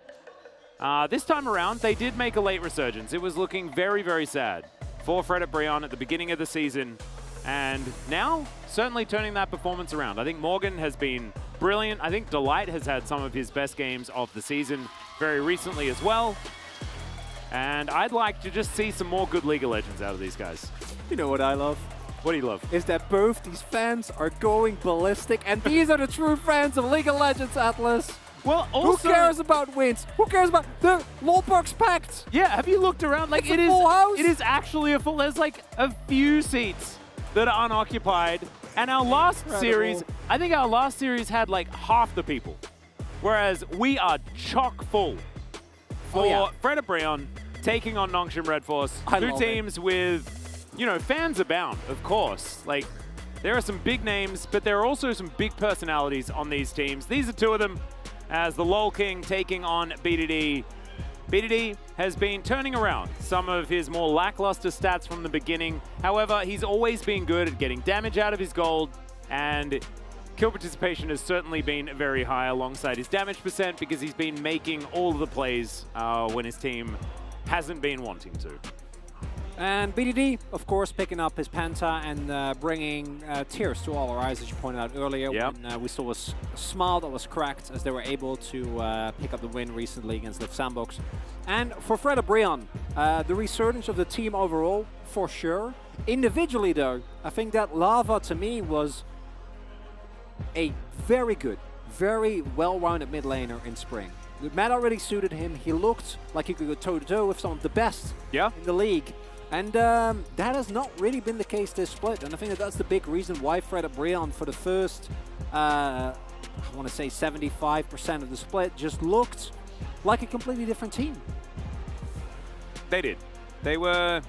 This time around, they did make a late resurgence. It was looking very, very sad for Fred and Brion at the beginning of the season. And now, certainly turning that performance around. I think Morgan has been brilliant. I think Delight has had some of his best games of the season very recently as well. And I'd like to just see some more good League of Legends out of these guys. You know what I love? What do you love? Is that both these fans are going ballistic, and these are the true fans of League of Legends, Atlas. Well, also, who cares about wins? Who cares about the Lolpark's packed? Yeah, have you looked around? Like it's a full house. It is actually a full. There's like a few seats that are unoccupied, and our last series, I think our last series had like half the people, whereas we are chock full for Fred and Brion taking on Nongshim Red Force. Two teams with, you know, fans abound, of course. Like, there are some big names, but there are also some big personalities on these teams. These are two of them, as the LOL King taking on BDD. BDD has been turning around some of his more lackluster stats from the beginning. However, he's always been good at getting damage out of his gold, and kill participation has certainly been very high alongside his damage percent because he's been making all of the plays when his team hasn't been wanting to. And BDD, of course, picking up his Penta and bringing tears to all our eyes, as you pointed out earlier. Yep. When we saw a smile that was cracked as they were able to pick up the win recently against Liv Sandbox. And for Fred and Brion, the resurgence of the team overall, for sure. Individually, though, I think that Lava, to me, was a very good, very well-rounded mid laner in Spring. The meta already suited him. He looked like he could go toe-to-toe with some of the best in the league. And that has not really been the case this split. And I think that that's the big reason why Fred and Brion, for the first, I want to say 75% of the split, just looked like a completely different team. They did. They were...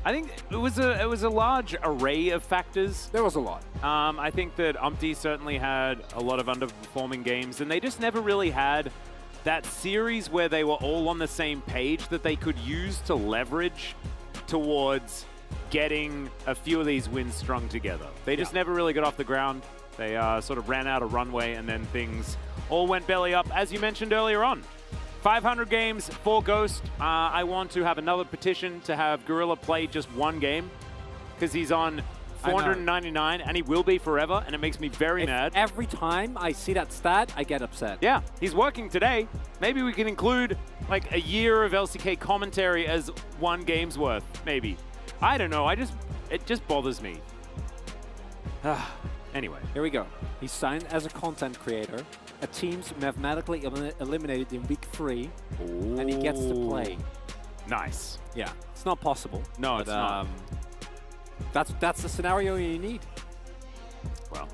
I think it was a large array of factors. There was a lot. I think that Umpty certainly had a lot of underperforming games, and they just never really had that series where they were all on the same page that they could use to leverage towards getting a few of these wins strung together. They just never really got off the ground. They sort of ran out of runway, and then things all went belly up, as you mentioned earlier on. 500 games for Ghost. I want to have another petition to have Gorilla play just one game, because he's on 499 and he will be forever, and it makes me very mad. Every time I see that stat, I get upset. Yeah, he's working today. Maybe we can include like a year of LCK commentary as one game's worth, maybe. I don't know, it just bothers me. Anyway. Here we go. He's signed as a content creator. A team's mathematically eliminated in week 3, and he gets to play. Nice. Yeah, it's not possible. No, it's not. That's the scenario you need. Well,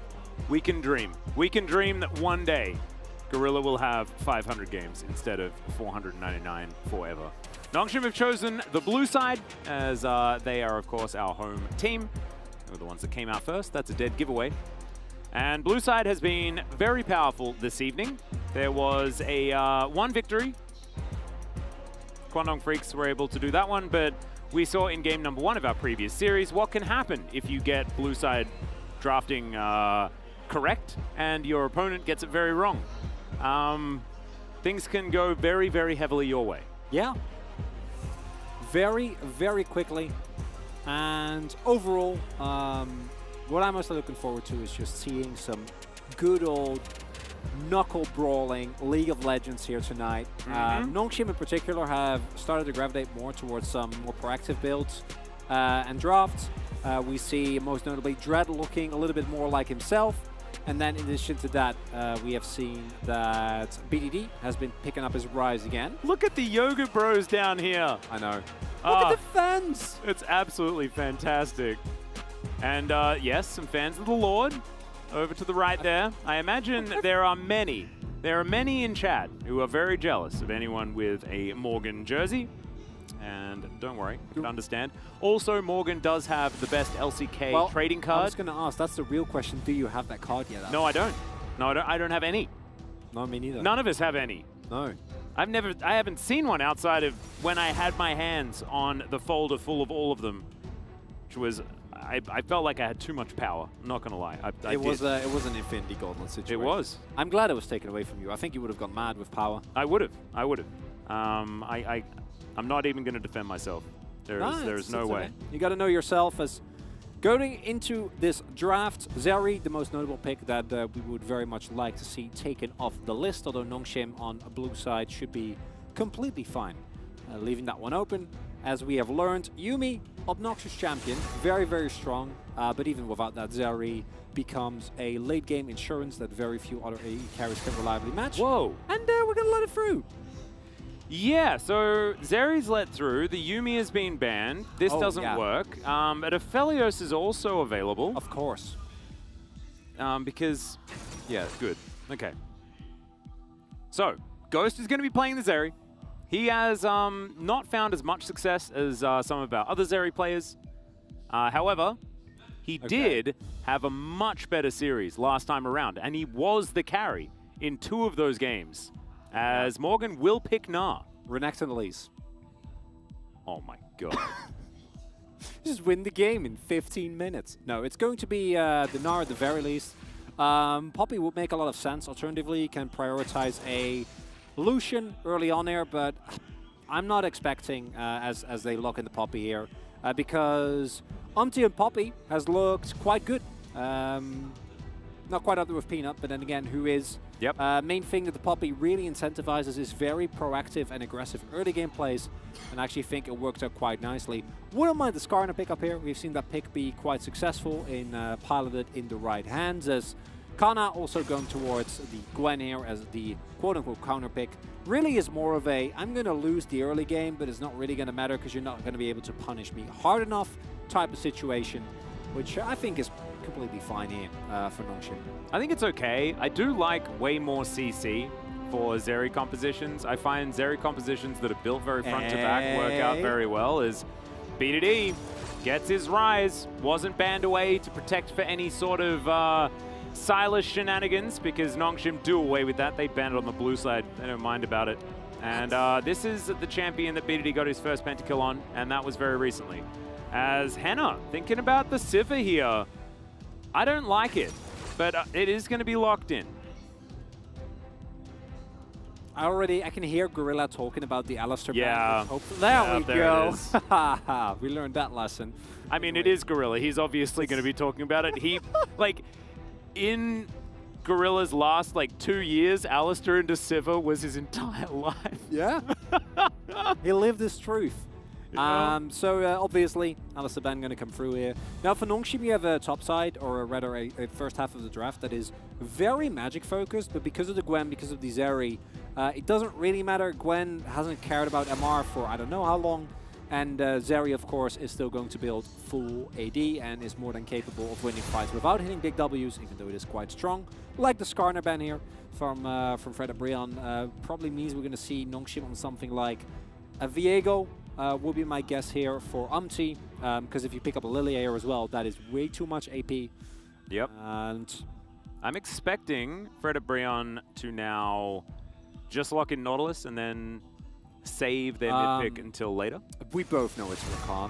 we can dream. We can dream that one day Gorilla will have 500 games instead of 499 forever. Nongshim have chosen the blue side, as they are, of course, our home team. They were the ones that came out first. That's a dead giveaway. And blue side has been very powerful this evening. There was a one victory. Kwangdong Freaks were able to do that one, but we saw in game number 1 of our previous series what can happen if you get blue side drafting correct and your opponent gets it very wrong. Things can go very, very heavily your way. Yeah. Very, very quickly. And overall, what I'm mostly looking forward to is just seeing some good old knuckle brawling League of Legends here tonight. Nongshim in particular have started to gravitate more towards some more proactive builds and drafts. We see most notably Dread looking a little bit more like himself. And then in addition to that, we have seen that BDD has been picking up his rise again. Look at the Yoga Bros down here. I know. Look at the fans. It's absolutely fantastic. And yes, some fans of the Lord over to the right there. I imagine there are many in chat who are very jealous of anyone with a Morgan jersey. And don't worry, you can understand. Also, Morgan does have the best LCK trading card. I was going to ask, that's the real question. Do you have that card yet? No, I don't. No, I don't have any. No, me neither. None of us have any. No. I haven't seen one outside of when I had my hands on the folder full of all of them, which was, I felt like I had too much power. I'm not going to lie. It was an Infinity Gauntlet situation. It was. I'm glad it was taken away from you. I think you would have gone mad with power. I would have. I'm not even going to defend myself. There is no way. Okay. You got to know yourself. As going into this draft, Zeri, the most notable pick that we would very much like to see taken off the list, although Nongshim on a blue side should be completely fine. Leaving that one open. As we have learned, Yuumi, obnoxious champion, very, very strong, but even without that, Zeri becomes a late game insurance that very few other AE carries can reliably match. Whoa. And we're going to let it through. Yeah, so Zeri's let through. The Yuumi has been banned. This doesn't work. But Aphelios is also available. Of course. Because, yeah, good. Okay. So, Ghost is going to be playing the Zeri. He has not found as much success as some of our other Zeri players. However, he did have a much better series last time around, and he was the carry in 2 of those games. As Morgan will pick Gnar. Renekton Elise. Oh my god. Just win the game in 15 minutes. No, it's going to be the Gnar at the very least. Poppy would make a lot of sense. Alternatively, you can prioritize a Lucian early on here, but I'm not expecting as they lock in the Poppy here because Umti and Poppy has looked quite good. Not quite up there with Peanut, but then again, who is? Yep. Main thing that the Poppy really incentivizes is very proactive and aggressive early game plays, and I actually think it worked out quite nicely. Wouldn't mind the Skarner pick up here. We've seen that pick be quite successful in piloted in the right hands, as Kana also going towards the Gwen here as the quote-unquote counter pick. Really is more of a, I'm going to lose the early game, but it's not really going to matter because you're not going to be able to punish me hard enough type of situation, which I think is completely fine here for Nongshim. I think it's okay. I do like way more CC for Zeri compositions. I find Zeri compositions that are built very front to back work out very well. As BDD gets his rise, wasn't banned away to protect for any sort of Silas shenanigans because Nongshim do away with that. They banned it on the blue side. They don't mind about it. And this is the champion that BDD got his first pentakill on, and that was very recently. As Henna, thinking about the Sivir here. I don't like it, but it is going to be locked in. I can hear Gorilla talking about the Alistair ban. There we go. We learned that lesson. I mean, it is Gorilla. He's obviously going to be talking about it. He, like, in Gorilla's last, 2 years, Alistair into Sivir was his entire life. Yeah. He lived his truth. Yeah. Obviously, Alistair Ban going to come through here. Now for Nongshim, you have a top side, or rather a first half of the draft that is very magic focused, but because of the Gwen, because of the Zeri, it doesn't really matter. Gwen hasn't cared about MR for I don't know how long, and Zeri, of course, is still going to build full AD and is more than capable of winning fights without hitting big Ws, even though it is quite strong. Like the Skarner ban here from Fred Brion, probably means we're going to see Nongshim on something like a Viego. Will be my guess here for Umti, because if you pick up a Liliair as well, that is way too much AP. Yep. And I'm expecting Fred Brion to now just lock in Nautilus and then save their mid pick until later. We both know it's Rakan.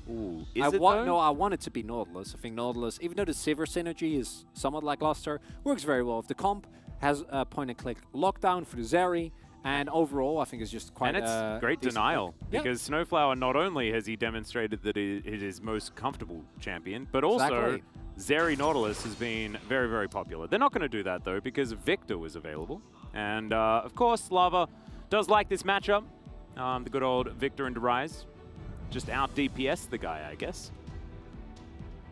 Ooh, is it though? No, I want it to be Nautilus. I think Nautilus, even though the Sivir synergy is somewhat lackluster, works very well. If the comp has a point-and-click lockdown for the Zeri, and overall, I think it's just quite. And it's great denial because Snowflower not only has he demonstrated that it is most comfortable champion, but also Zeri Nautilus has been very, very popular. They're not going to do that, though, because Victor was available. And, of course, Lava does like this matchup. The good old Victor and Rise. Just out DPS the guy, I guess.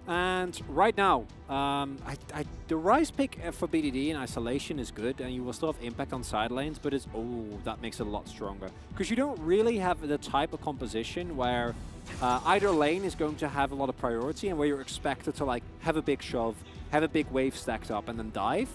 And right now, the Rise pick for BDD in isolation is good, and you will still have impact on side lanes, but it's, that makes it a lot stronger. Because you don't really have the type of composition where either lane is going to have a lot of priority and where you're expected to like have a big shove, have a big wave stacked up, and then dive.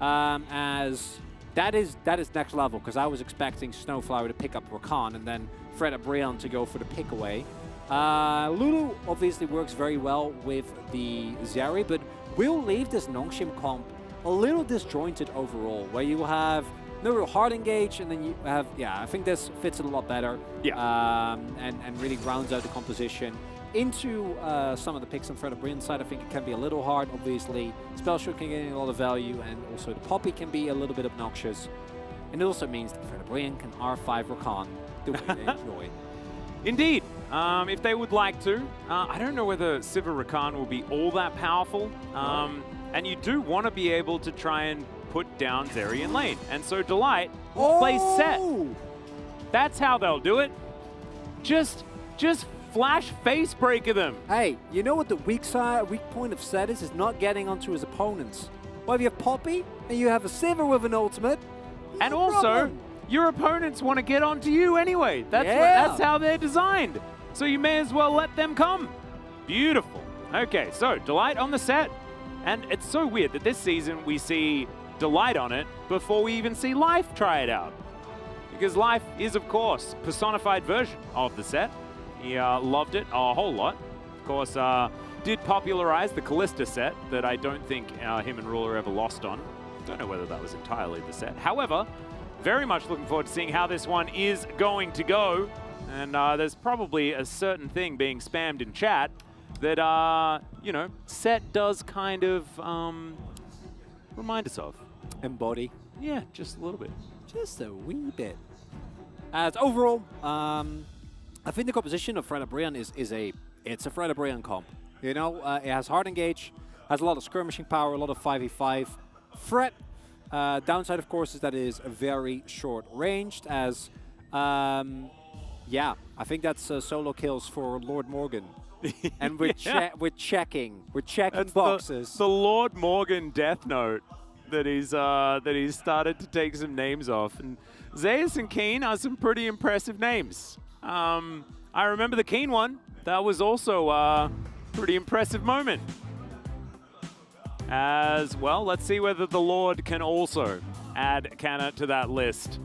As that is next level, because I was expecting Snowflower to pick up Rakan and then Fred Brian to go for the pick away. Lulu obviously works very well with the Zeri, but will leave this Nongshim comp a little disjointed overall, where you have no real hard engage, and then you have, I think this fits it a lot better. And really rounds out the composition. Into some of the picks on Fred Brian's side, I think it can be a little hard, obviously. Spell Shield can get a lot of value, and also the Poppy can be a little bit obnoxious. And it also means that Fred Brian can R5 Rakan the way they enjoy. Indeed. If they would like to. I don't know whether Siva Rakan will be all that powerful. And you do want to be able to try and put down Zeri in lane. And so Delight will play Set. That's how they'll do it. Just flash face breaker them. Hey, you know what the weak point of Set is not getting onto his opponents. Well, if you have Poppy and you have a Siva with an ultimate, and also your opponents want to get onto you anyway. That's how they're designed. So you may as well let them come. Beautiful. Okay, so Delight on the Set. And it's so weird that this season we see Delight on it before we even see Life try it out. Because Life is, of course, personified version of the Set. He loved it a whole lot. Of course, did popularize the Callista Set that I don't think him and Ruler ever lost on. Don't know whether that was entirely the Set. However, very much looking forward to seeing how this one is going to go. And there's probably a certain thing being spammed in chat that, you know, Set does kind of remind us of. Embody. Yeah, just a little bit. Just a wee bit. As overall, I think the composition of Fred Brian it's a Fred Brian comp. You know, it has hard engage, has a lot of skirmishing power, a lot of 5v5 threat. Downside, of course, is that it is very short ranged. As I think that's solo kills for Lord Morgan. And we're checking boxes. The Lord Morgan Death Note that he's started to take some names off. And Zeus and Keen are some pretty impressive names. I remember the Keen one. That was also a pretty impressive moment. As well, let's see whether the Lord can also add Canna to that list.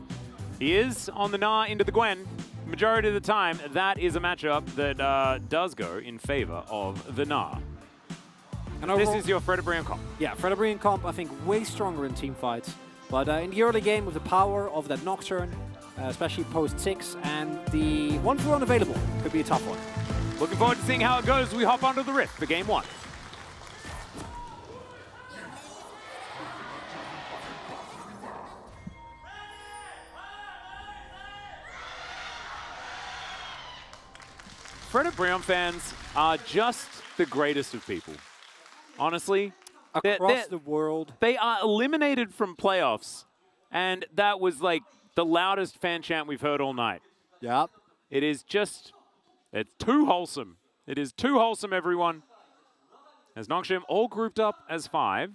He is on the Gnar into the Gwen. Majority of the time, that is a matchup that does go in favor of the Gnar. And this is your Fred Brian comp. Yeah, Fred Brian comp, I think, way stronger in team fights. But in the early game, with the power of that Nocturne, especially post 6, and the 1-for-1 available, could be a tough one. Looking forward to seeing how it goes. We hop onto the Rift for game 1. Fred Brian fans are just the greatest of people. Honestly. Across the world. They are eliminated from playoffs. And that was like the loudest fan chant we've heard all night. Yep. It is just, it's too wholesome. It is too wholesome, everyone. As Nongshim all grouped up as 5.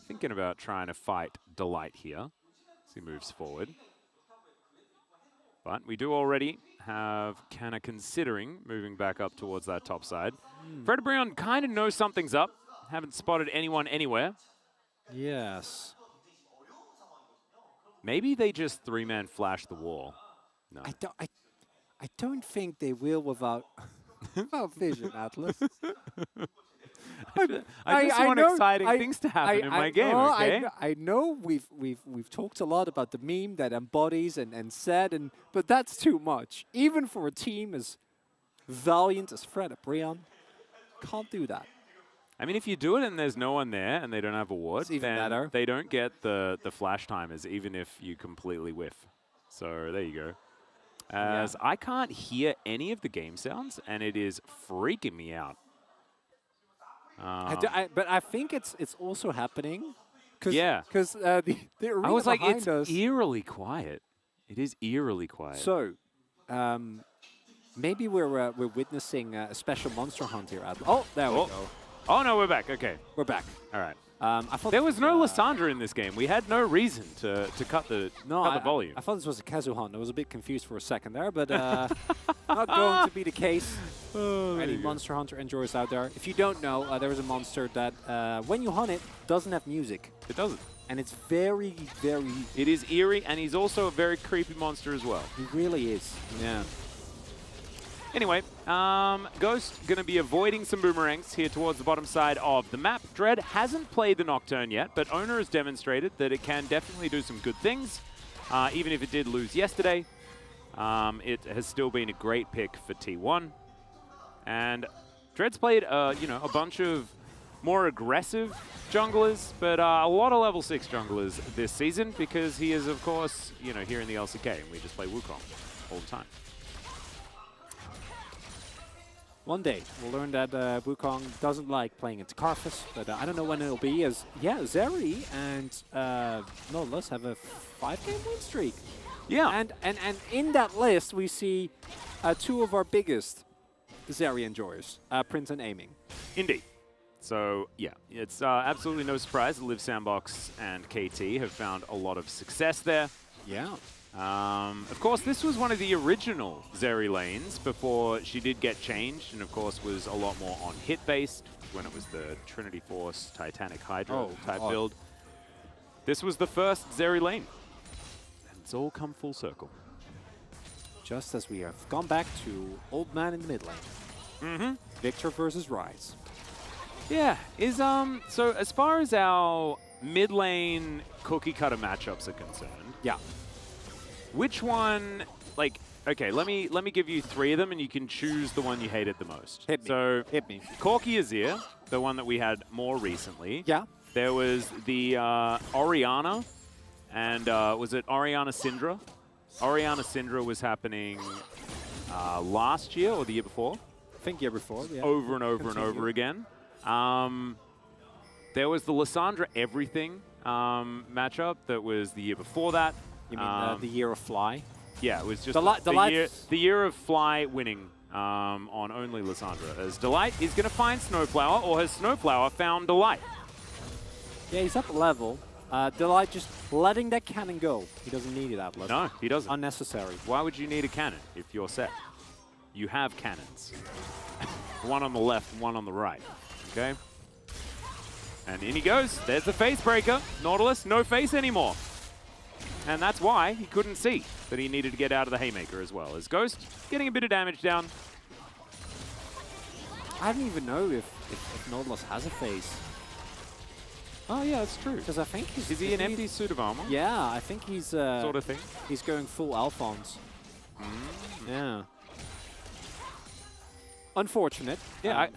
Thinking about trying to fight Delight here as he moves forward. But we do already have Canna considering moving back up towards that top side. Fred Brian kind of knows something's up. Haven't spotted anyone anywhere. Yes. Maybe they just 3-man flash the wall. No. I don't think they will without vision, Atlas. I just want exciting things to happen in my game, okay? I know we've talked a lot about the meme that embodies and said, but that's too much. Even for a team as valiant as Fred Brian, can't do that. I mean, if you do it and there's no one there and they don't have a ward, then better. They don't get the flash timers, even if you completely whiff. So there you go. As I can't hear any of the game sounds, and it is freaking me out. But I think it's also happening. Yeah. Because the arena I was like, behind it's us. eerily quiet. It is eerily quiet. So, maybe we're witnessing a special monster hunt here. Oh, there we go. Oh no, we're back. Okay, we're back. All right. I thought there was no Lysandra in this game. We had no reason to cut the volume. I thought this was a Kazu hunt. I was a bit confused for a second there, but not going to be the case. Any Monster Hunter enjoyers out there? If you don't know, there is a monster that when you hunt it, doesn't have music. It doesn't. And it's very, very... It is eerie, and he's also a very creepy monster as well. He really is. Yeah. Anyway, Ghost going to be avoiding some boomerangs here towards the bottom side of the map. Dread hasn't played the Nocturne yet, but Owner has demonstrated that it can definitely do some good things. Even if it did lose yesterday, it has still been a great pick for T1. And Dread's played, a bunch of more aggressive junglers, but a lot of level 6 junglers this season because he is, of course, here in the LCK, and we just play Wukong all the time. One day, we'll learn that Wukong doesn't like playing into Karthus, but I don't know when it'll be, as, Zeri and Nautilus have a 5-game win streak. Yeah. And in that list, we see two of our biggest Zeri enjoyers, Prince and Aiming. Indeed. So, yeah, it's absolutely no surprise that Live Sandbox and KT have found a lot of success there. Yeah. Of course, this was one of the original Zeri lanes before she did get changed, and of course was a lot more on hit-based when it was the Trinity Force Titanic Hydra type build. This was the first Zeri lane. And it's all come full circle. Just as we have gone back to Old Man in the mid lane. Mm-hmm. Victor versus Rise. Yeah, so as far as our mid lane cookie cutter matchups are concerned, yeah. Which one, okay, let me give you 3 of them and you can choose the one you hated the most. Hit me. So, hit me. Corki Azir, the one that we had more recently. Yeah. There was the Orianna, and was it Orianna Syndra? Orianna Syndra was happening last year or the year before? I think year before, yeah. Over and over and over again. There was the Lysandra Everything matchup that was the year before that. You mean the year of Fly? Yeah, it was just the year of Fly winning on only Lysandra. As Delight is going to find Snowflower, or has Snowflower found Delight? Yeah, he's up a level. Delight just letting that cannon go. He doesn't need it that level. No, he doesn't. Unnecessary. Why would you need a cannon if you're set? You have cannons. One on the left, one on the right. Okay? And in he goes. There's the face breaker. Nautilus, no face anymore. And that's why he couldn't see that he needed to get out of the Haymaker as well. As Ghost getting a bit of damage down. I don't even know if Nautilus has a face. Oh yeah, that's true. Because I think he's... Is he an empty suit of armor? Yeah, I think he's... sort of thing? He's going full Alphonse. Yeah. Unfortunate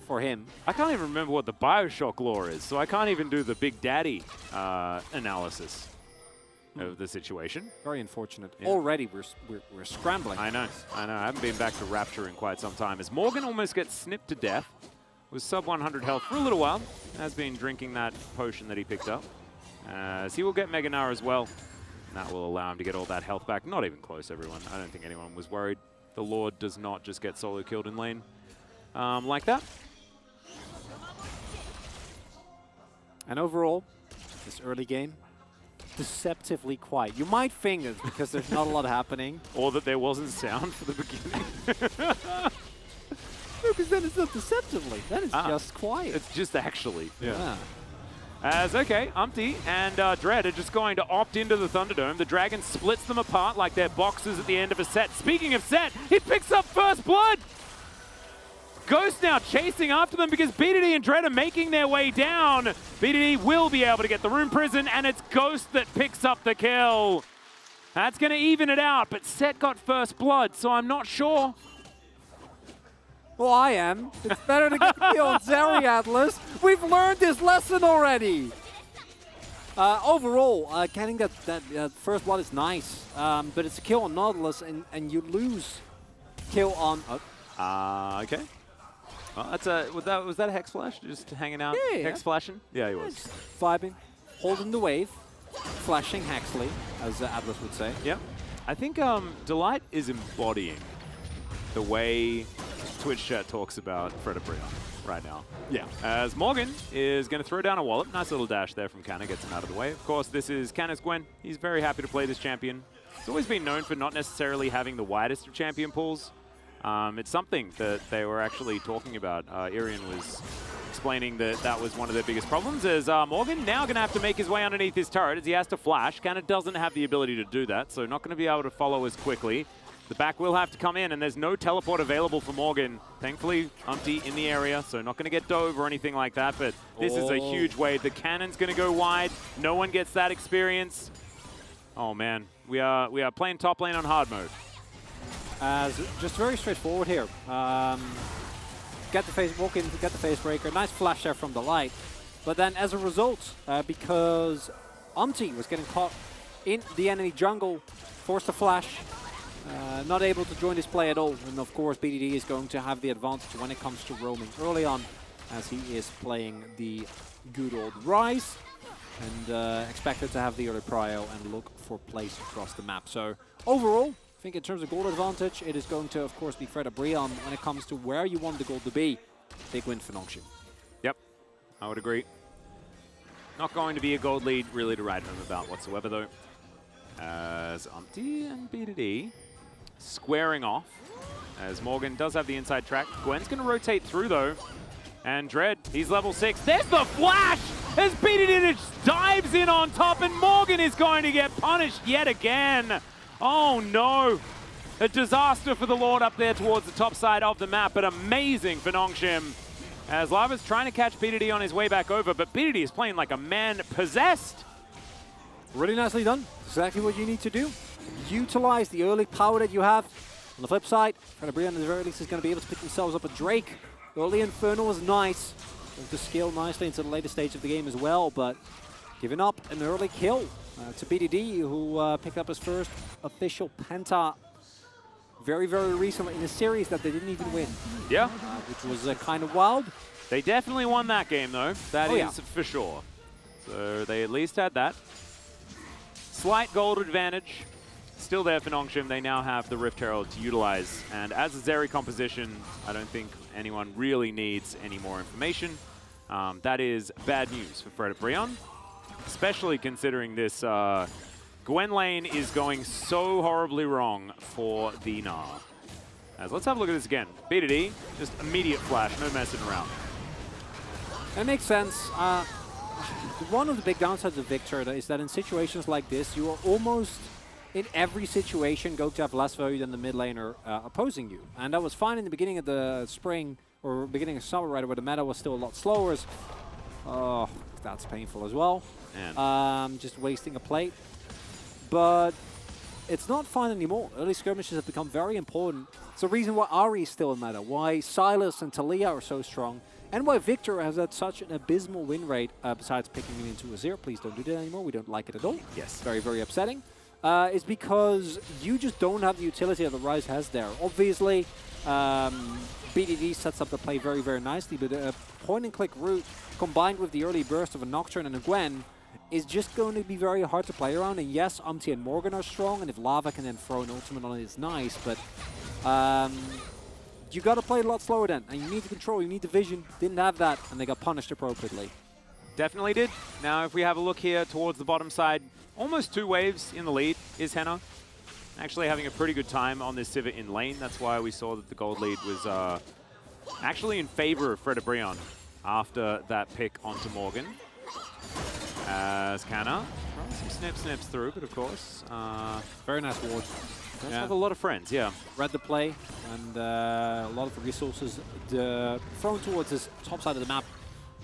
for him. I can't even remember what the Bioshock lore is, so I can't even do the Big Daddy analysis of the situation. Very unfortunate. Yeah. Already we're scrambling. I know. I haven't been back to Rapture in quite some time. As Morgan almost gets snipped to death. Was sub 100 health for a little while. Has been drinking that potion that he picked up. As he will get Mega Gnar as well. And that will allow him to get all that health back. Not even close, everyone. I don't think anyone was worried. The Lord does not just get solo killed in lane like that. And overall, this early game, deceptively quiet. You might think it's because there's not a lot happening. Or that there wasn't sound for the beginning. No, because then it's not deceptively. Then it's just quiet. It's just actually. Yeah. As, okay, Umpty and Dread are just going to opt into the Thunderdome. The Dragon splits them apart like they're boxes at the end of a set. Speaking of set, he picks up first blood! Ghost now chasing after them because BDD and Dread are making their way down. BDD will be able to get the Rune Prison, and it's Ghost that picks up the kill. That's going to even it out, but Set got first blood, so I'm not sure. Well, I am. It's better to get the kill on Zeri Atlas. We've learned this lesson already. Overall, getting that first blood is nice, but it's a kill on Nautilus, and you lose kill on... okay. Oh, that's was that a Hex Flash? Just hanging out, Yeah. Hex flashing? Yeah, he was. Vibing, holding the wave, flashing Hexley, as Atlas would say. Yep. I think Delight is embodying the way Twitch chat talks about Fred Brion right now. Yeah. As Morgan is going to throw down a wallop. Nice little dash there from Canna, gets him out of the way. Of course, this is Canna's Gwen. He's very happy to play this champion. He's always been known for not necessarily having the widest of champion pools. It's something that they were actually talking about. Irian was explaining that that was one of their biggest problems, as Morgan now going to have to make his way underneath his turret as he has to flash. Canna doesn't have the ability to do that, so not going to be able to follow as quickly. The back will have to come in, and there's no teleport available for Morgan. Thankfully, Umpty in the area, so not going to get dove or anything like that, but this is a huge wave. The cannon's going to go wide. No one gets that experience. Oh, man. We are playing top lane on hard mode. Just very straightforward here. Get the face, walk in, get the face breaker. Nice flash there from the light. But then as a result, because Umpty was getting caught in the enemy jungle, forced to flash, not able to join this play at all. And of course, BDD is going to have the advantage when it comes to roaming early on, as he is playing the good old Rise and expected to have the early prio and look for plays across the map. So overall, I think in terms of gold advantage, it is going to, of course, be Fred Brion when it comes to where you want the gold to be. Big win for Nongshim. Yep, I would agree. Not going to be a gold lead really to write home about whatsoever, though. As Umpty and BDD squaring off, as Morgan does have the inside track. Gwen's going to rotate through, though. And Dread, he's level 6. There's the flash! As BDD just dives in on top, and Morgan is going to get punished yet again. Oh no! A disaster for the Lord up there towards the top side of the map, but amazing for Nongshim. As Lava's trying to catch BDD on his way back over, but BDD is playing like a man possessed. Really nicely done. Exactly what you need to do. Utilize the early power that you have. On the flip side, Fred Brion at the very least is going to be able to pick themselves up a Drake. Early Inferno was nice. Going to scale nicely into the later stage of the game as well, but giving up an early kill to BDD, who picked up his first official Penta very, very recently in a series that they didn't even win. Yeah. Which was kind of wild. They definitely won that game, though. That is for sure. So they at least had that. Slight gold advantage. Still there for Nongshim. They now have the Rift Herald to utilize. And as a Zeri composition, I don't think anyone really needs any more information. That is bad news for Fred Brion, especially considering this Gwen lane is going so horribly wrong for the Gnar. As let's have a look at this again. BDD, just immediate flash, no messing around. That makes sense. One of the big downsides of Victor is that in situations like this, you are almost in every situation going to have less value than the mid laner opposing you. And that was fine in the beginning of the spring, or beginning of summer, right, where the meta was still a lot slower. Oh, that's painful as well. Just wasting a plate. But it's not fine anymore. Early skirmishes have become very important. It's the reason why Ahri is still in meta, why Silas and Talia are so strong, and why Victor has had such an abysmal win rate, besides picking him into a 0. Please don't do that anymore. We don't like it at all. Yes. Very, very upsetting. Is because you just don't have the utility that the Rise has there. Obviously, BDD sets up the play very, very nicely, but a point-and-click route combined with the early burst of a Nocturne and a Gwen is just going to be very hard to play around. And yes, Umpty and Morgan are strong, and if Lava can then throw an ultimate on it, it's nice, but you got to play a lot slower then, and you need the control, you need the vision. Didn't have that, and they got punished appropriately. Definitely did. Now, if we have a look here towards the bottom side, almost 2 waves in the lead is Henna. Actually having a pretty good time on this Sivir in lane. That's why we saw that the gold lead was actually in favor of Fred Brion after that pick onto Morgan. As Canna some snips through, but of course. Very nice ward. Does have a lot of friends, yeah. Read the play, and a lot of the resources thrown towards this top side of the map.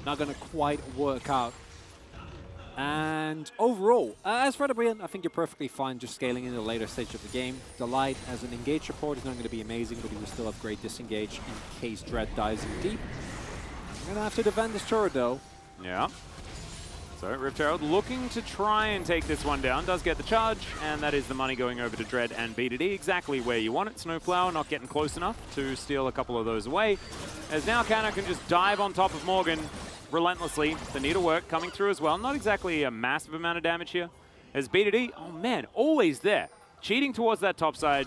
Not going to quite work out. And overall, as Fred Brion, I think you're perfectly fine just scaling in the later stage of the game. Delight as an engage support is not going to be amazing, but he will still have great disengage in case Dread dives in deep. You're going to have to defend this turret, though. Yeah. So Rift Herald looking to try and take this one down. Does get the charge, and that is the money going over to Dread and BDD. Exactly where you want it. Snowflower not getting close enough to steal a couple of those away. As now Canna can just dive on top of Morgan relentlessly. The needlework coming through as well. Not exactly a massive amount of damage here. As BDD, oh man, always there. Cheating towards that top side,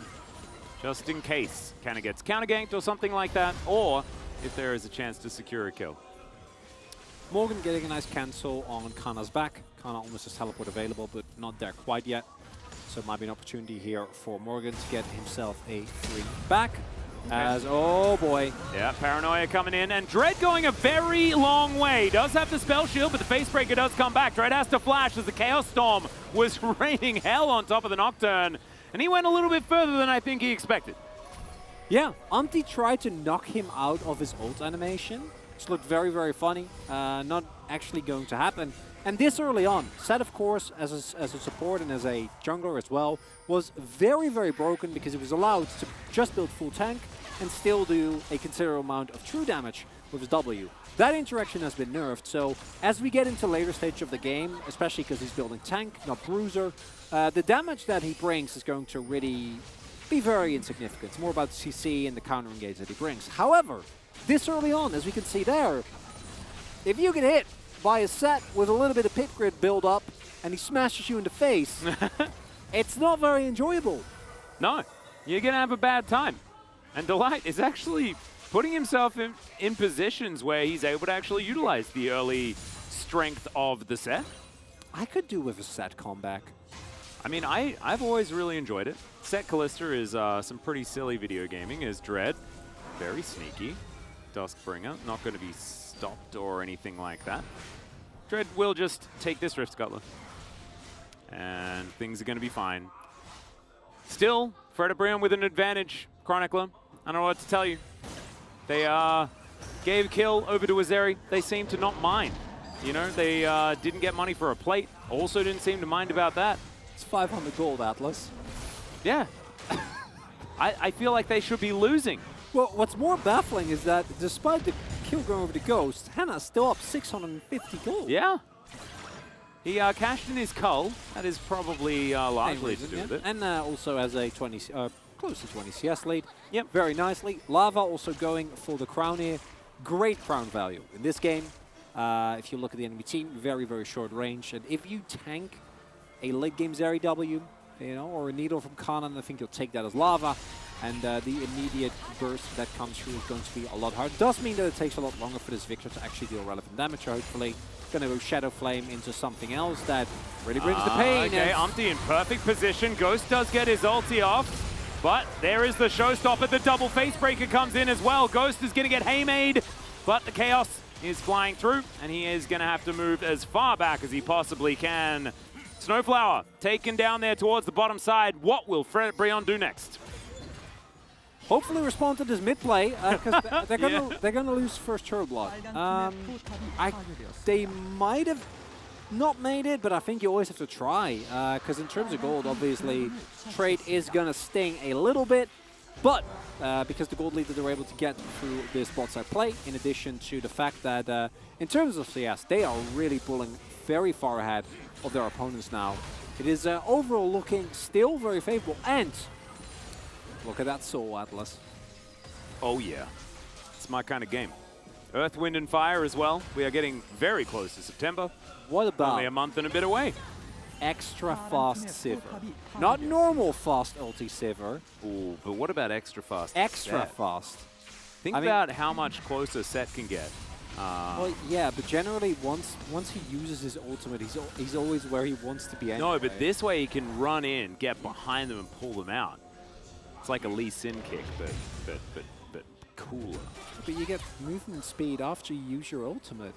just in case Canna gets counter-ganked or something like that, or if there is a chance to secure a kill. Morgan getting a nice cancel on Kana's back. Kana almost has teleport available, but not there quite yet. So it might be an opportunity here for Morgan to get himself a free back. As, oh boy. Yeah, Paranoia coming in, and Dread going a very long way. Does have the spell shield, but the Facebreaker does come back. Dread has to flash as the Chaos Storm was raining hell on top of the Nocturne. And he went a little bit further than I think he expected. Yeah, Umti tried to knock him out of his ult animation. Which looked very, very funny. Not actually going to happen. And this early on, Sett, of course, as a support and as a jungler as well, was very, very broken because he was allowed to just build full tank and still do a considerable amount of true damage with his W. That interaction has been nerfed, so as we get into later stage of the game, especially because he's building tank, not bruiser, the damage that he brings is going to really be very insignificant. It's more about CC and the counter engage that he brings. However, this early on, as we can see there, if you get hit by a Sett with a little bit of pit grid build up and he smashes you in the face, it's not very enjoyable. No, you're going to have a bad time. And Delight is actually putting himself in positions where he's able to actually utilize the early strength of the Sett. I could do with a Sett comeback. I mean, I've always really enjoyed it. Sett Callista is some pretty silly video gaming, as Dread, very sneaky. Duskbringer, not going to be stopped or anything like that. Dread will just take this Rift Scuttler. And things are going to be fine. Still, Freddabrion with an advantage, Chronicler. I don't know what to tell you. They gave a kill over to Azeri. They seem to not mind. You know, they didn't get money for a plate. Also didn't seem to mind about that. It's 500 gold, Atlas. Yeah. I feel like they should be losing. Well, what's more baffling is that despite the kill going over the Ghost, Hannah's still up 650 gold. Yeah. He cashed in his cull. That is probably largely to do with it. And also has a 20, close to 20 CS lead. Yep, very nicely. Lava also going for the crown here. Great crown value in this game. If you look at the enemy team, very, very short range. And if you tank a late game Zeri W, you know, or a needle from Kanan, I think you'll take that as Lava. And the immediate burst that comes through is going to be a lot harder. Does mean that it takes a lot longer for this Victor to actually deal relevant damage, hopefully. Going to go Shadow Flame into something else that really brings the pain. Okay, Umti in perfect position. Ghost does get his ulti off, but there is the showstopper. The double Facebreaker comes in as well. Ghost is going to get Haymade, but the Chaos is flying through, and he is going to have to move as far back as he possibly can. Snowflower taken down there towards the bottom side. What will Freddabrion do next? Hopefully respond to this mid play, because they're gonna lose first turtle block. They might have not made it, but I think you always have to try, because in terms of gold, obviously trade is gonna sting a little bit, but because the gold lead that they were able to get through this bot side play, in addition to the fact that in terms of CS, they are really pulling very far ahead of their opponents now. It is overall looking still very favorable, and look at that Soul Atlas. Oh yeah, it's my kind of game. Earth, Wind, and Fire as well. We are getting very close to September. What about only a month and a bit away? Extra fast Sivir. Not normal fast ulti Sivir. Ooh, but what about extra fast? Extra Sett? fast. Think about how much closer Sett can get. Well, yeah, but generally once he uses his ultimate, he's always where he wants to be anyway. No, but this way he can run in, get behind them, and pull them out. It's like a Lee Sin kick, but cooler. But you get movement speed after you use your ultimate.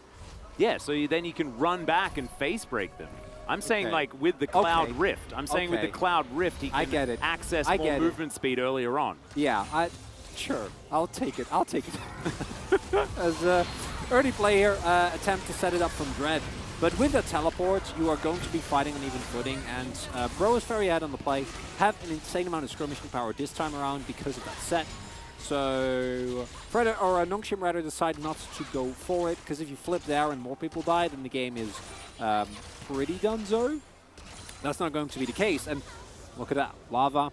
Yeah, so then you can run back and face break them. I'm saying like with the Cloud Rift. I'm saying with the Cloud Rift he can access more movement speed earlier on. Yeah, sure. I'll take it. I'll take it. As early play here, attempt to set it up from Dread. But with the teleport, you are going to be fighting on even footing, and Bro is very ahead on the play, have an insane amount of skirmishing power this time around because of that Sett. So Fred or Nongshim rather decide not to go for it, because if you flip there and more people die, then the game is pretty donezo. That's not going to be the case. And look at that, Lava.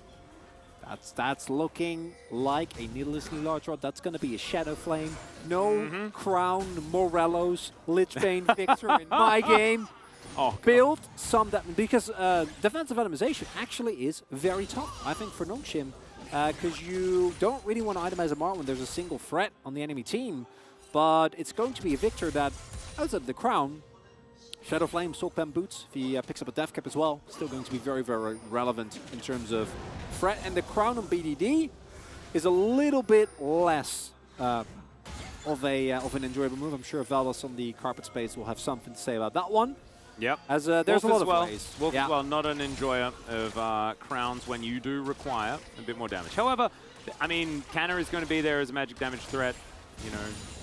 That's looking like a needlessly large rod. That's going to be a Shadow Flame. No Crown Morello's Lichbane Victor in my game. Oh, build some that, because defensive atomization actually is very tough, I think, for Nongshim, because you don't really want to itemize a Mart when there's a single threat on the enemy team, but it's going to be a Victor that, outside of the Crown, Shadow Flame, Soak Them Boots, if he picks up a Death Cap as well, still going to be very, very relevant in terms of threat. And the Crown on BDD is a little bit less of an enjoyable move. I'm sure Valdas on the carpet space will have something to say about that one. Yep. As there's a lot of ways. Wolf as well, not an enjoyer of crowns when you do require a bit more damage. However, I mean, Canna is going to be there as a magic damage threat, you know.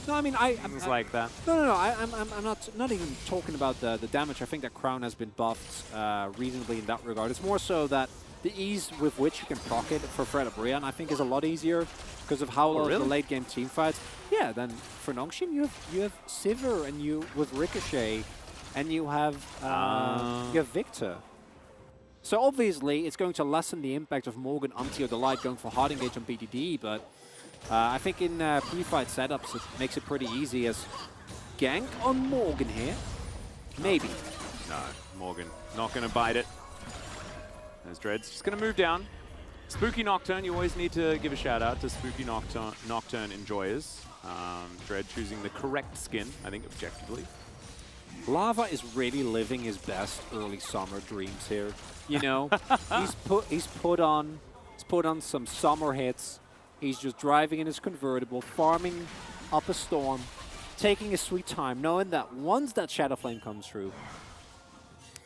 No, I mean, things like that. No. I'm not even talking about the damage. I think that Crown has been buffed reasonably in that regard. It's more so that the ease with which you can proc it for Fred Brian, I think, is a lot easier because of how the late game team fights. Yeah, then for Nongshim, you have Sivir and you with Ricochet, and you have Victor. So obviously, it's going to lessen the impact of Morgan, Anti, or Delight going for hard engage on BDD, but I think in pre-fight setups, it makes it pretty easy as gank on Morgan here. Maybe. No, Morgan not going to bite it. There's Dread's just going to move down. Spooky Nocturne, you always need to give a shout out to Spooky Nocturne enjoyers. Dread choosing the correct skin, I think, objectively. Lava is really living his best early summer dreams here. You know, he's put on some summer hits. He's just driving in his convertible, farming up a storm, taking his sweet time, knowing that once that Shadow Flame comes through,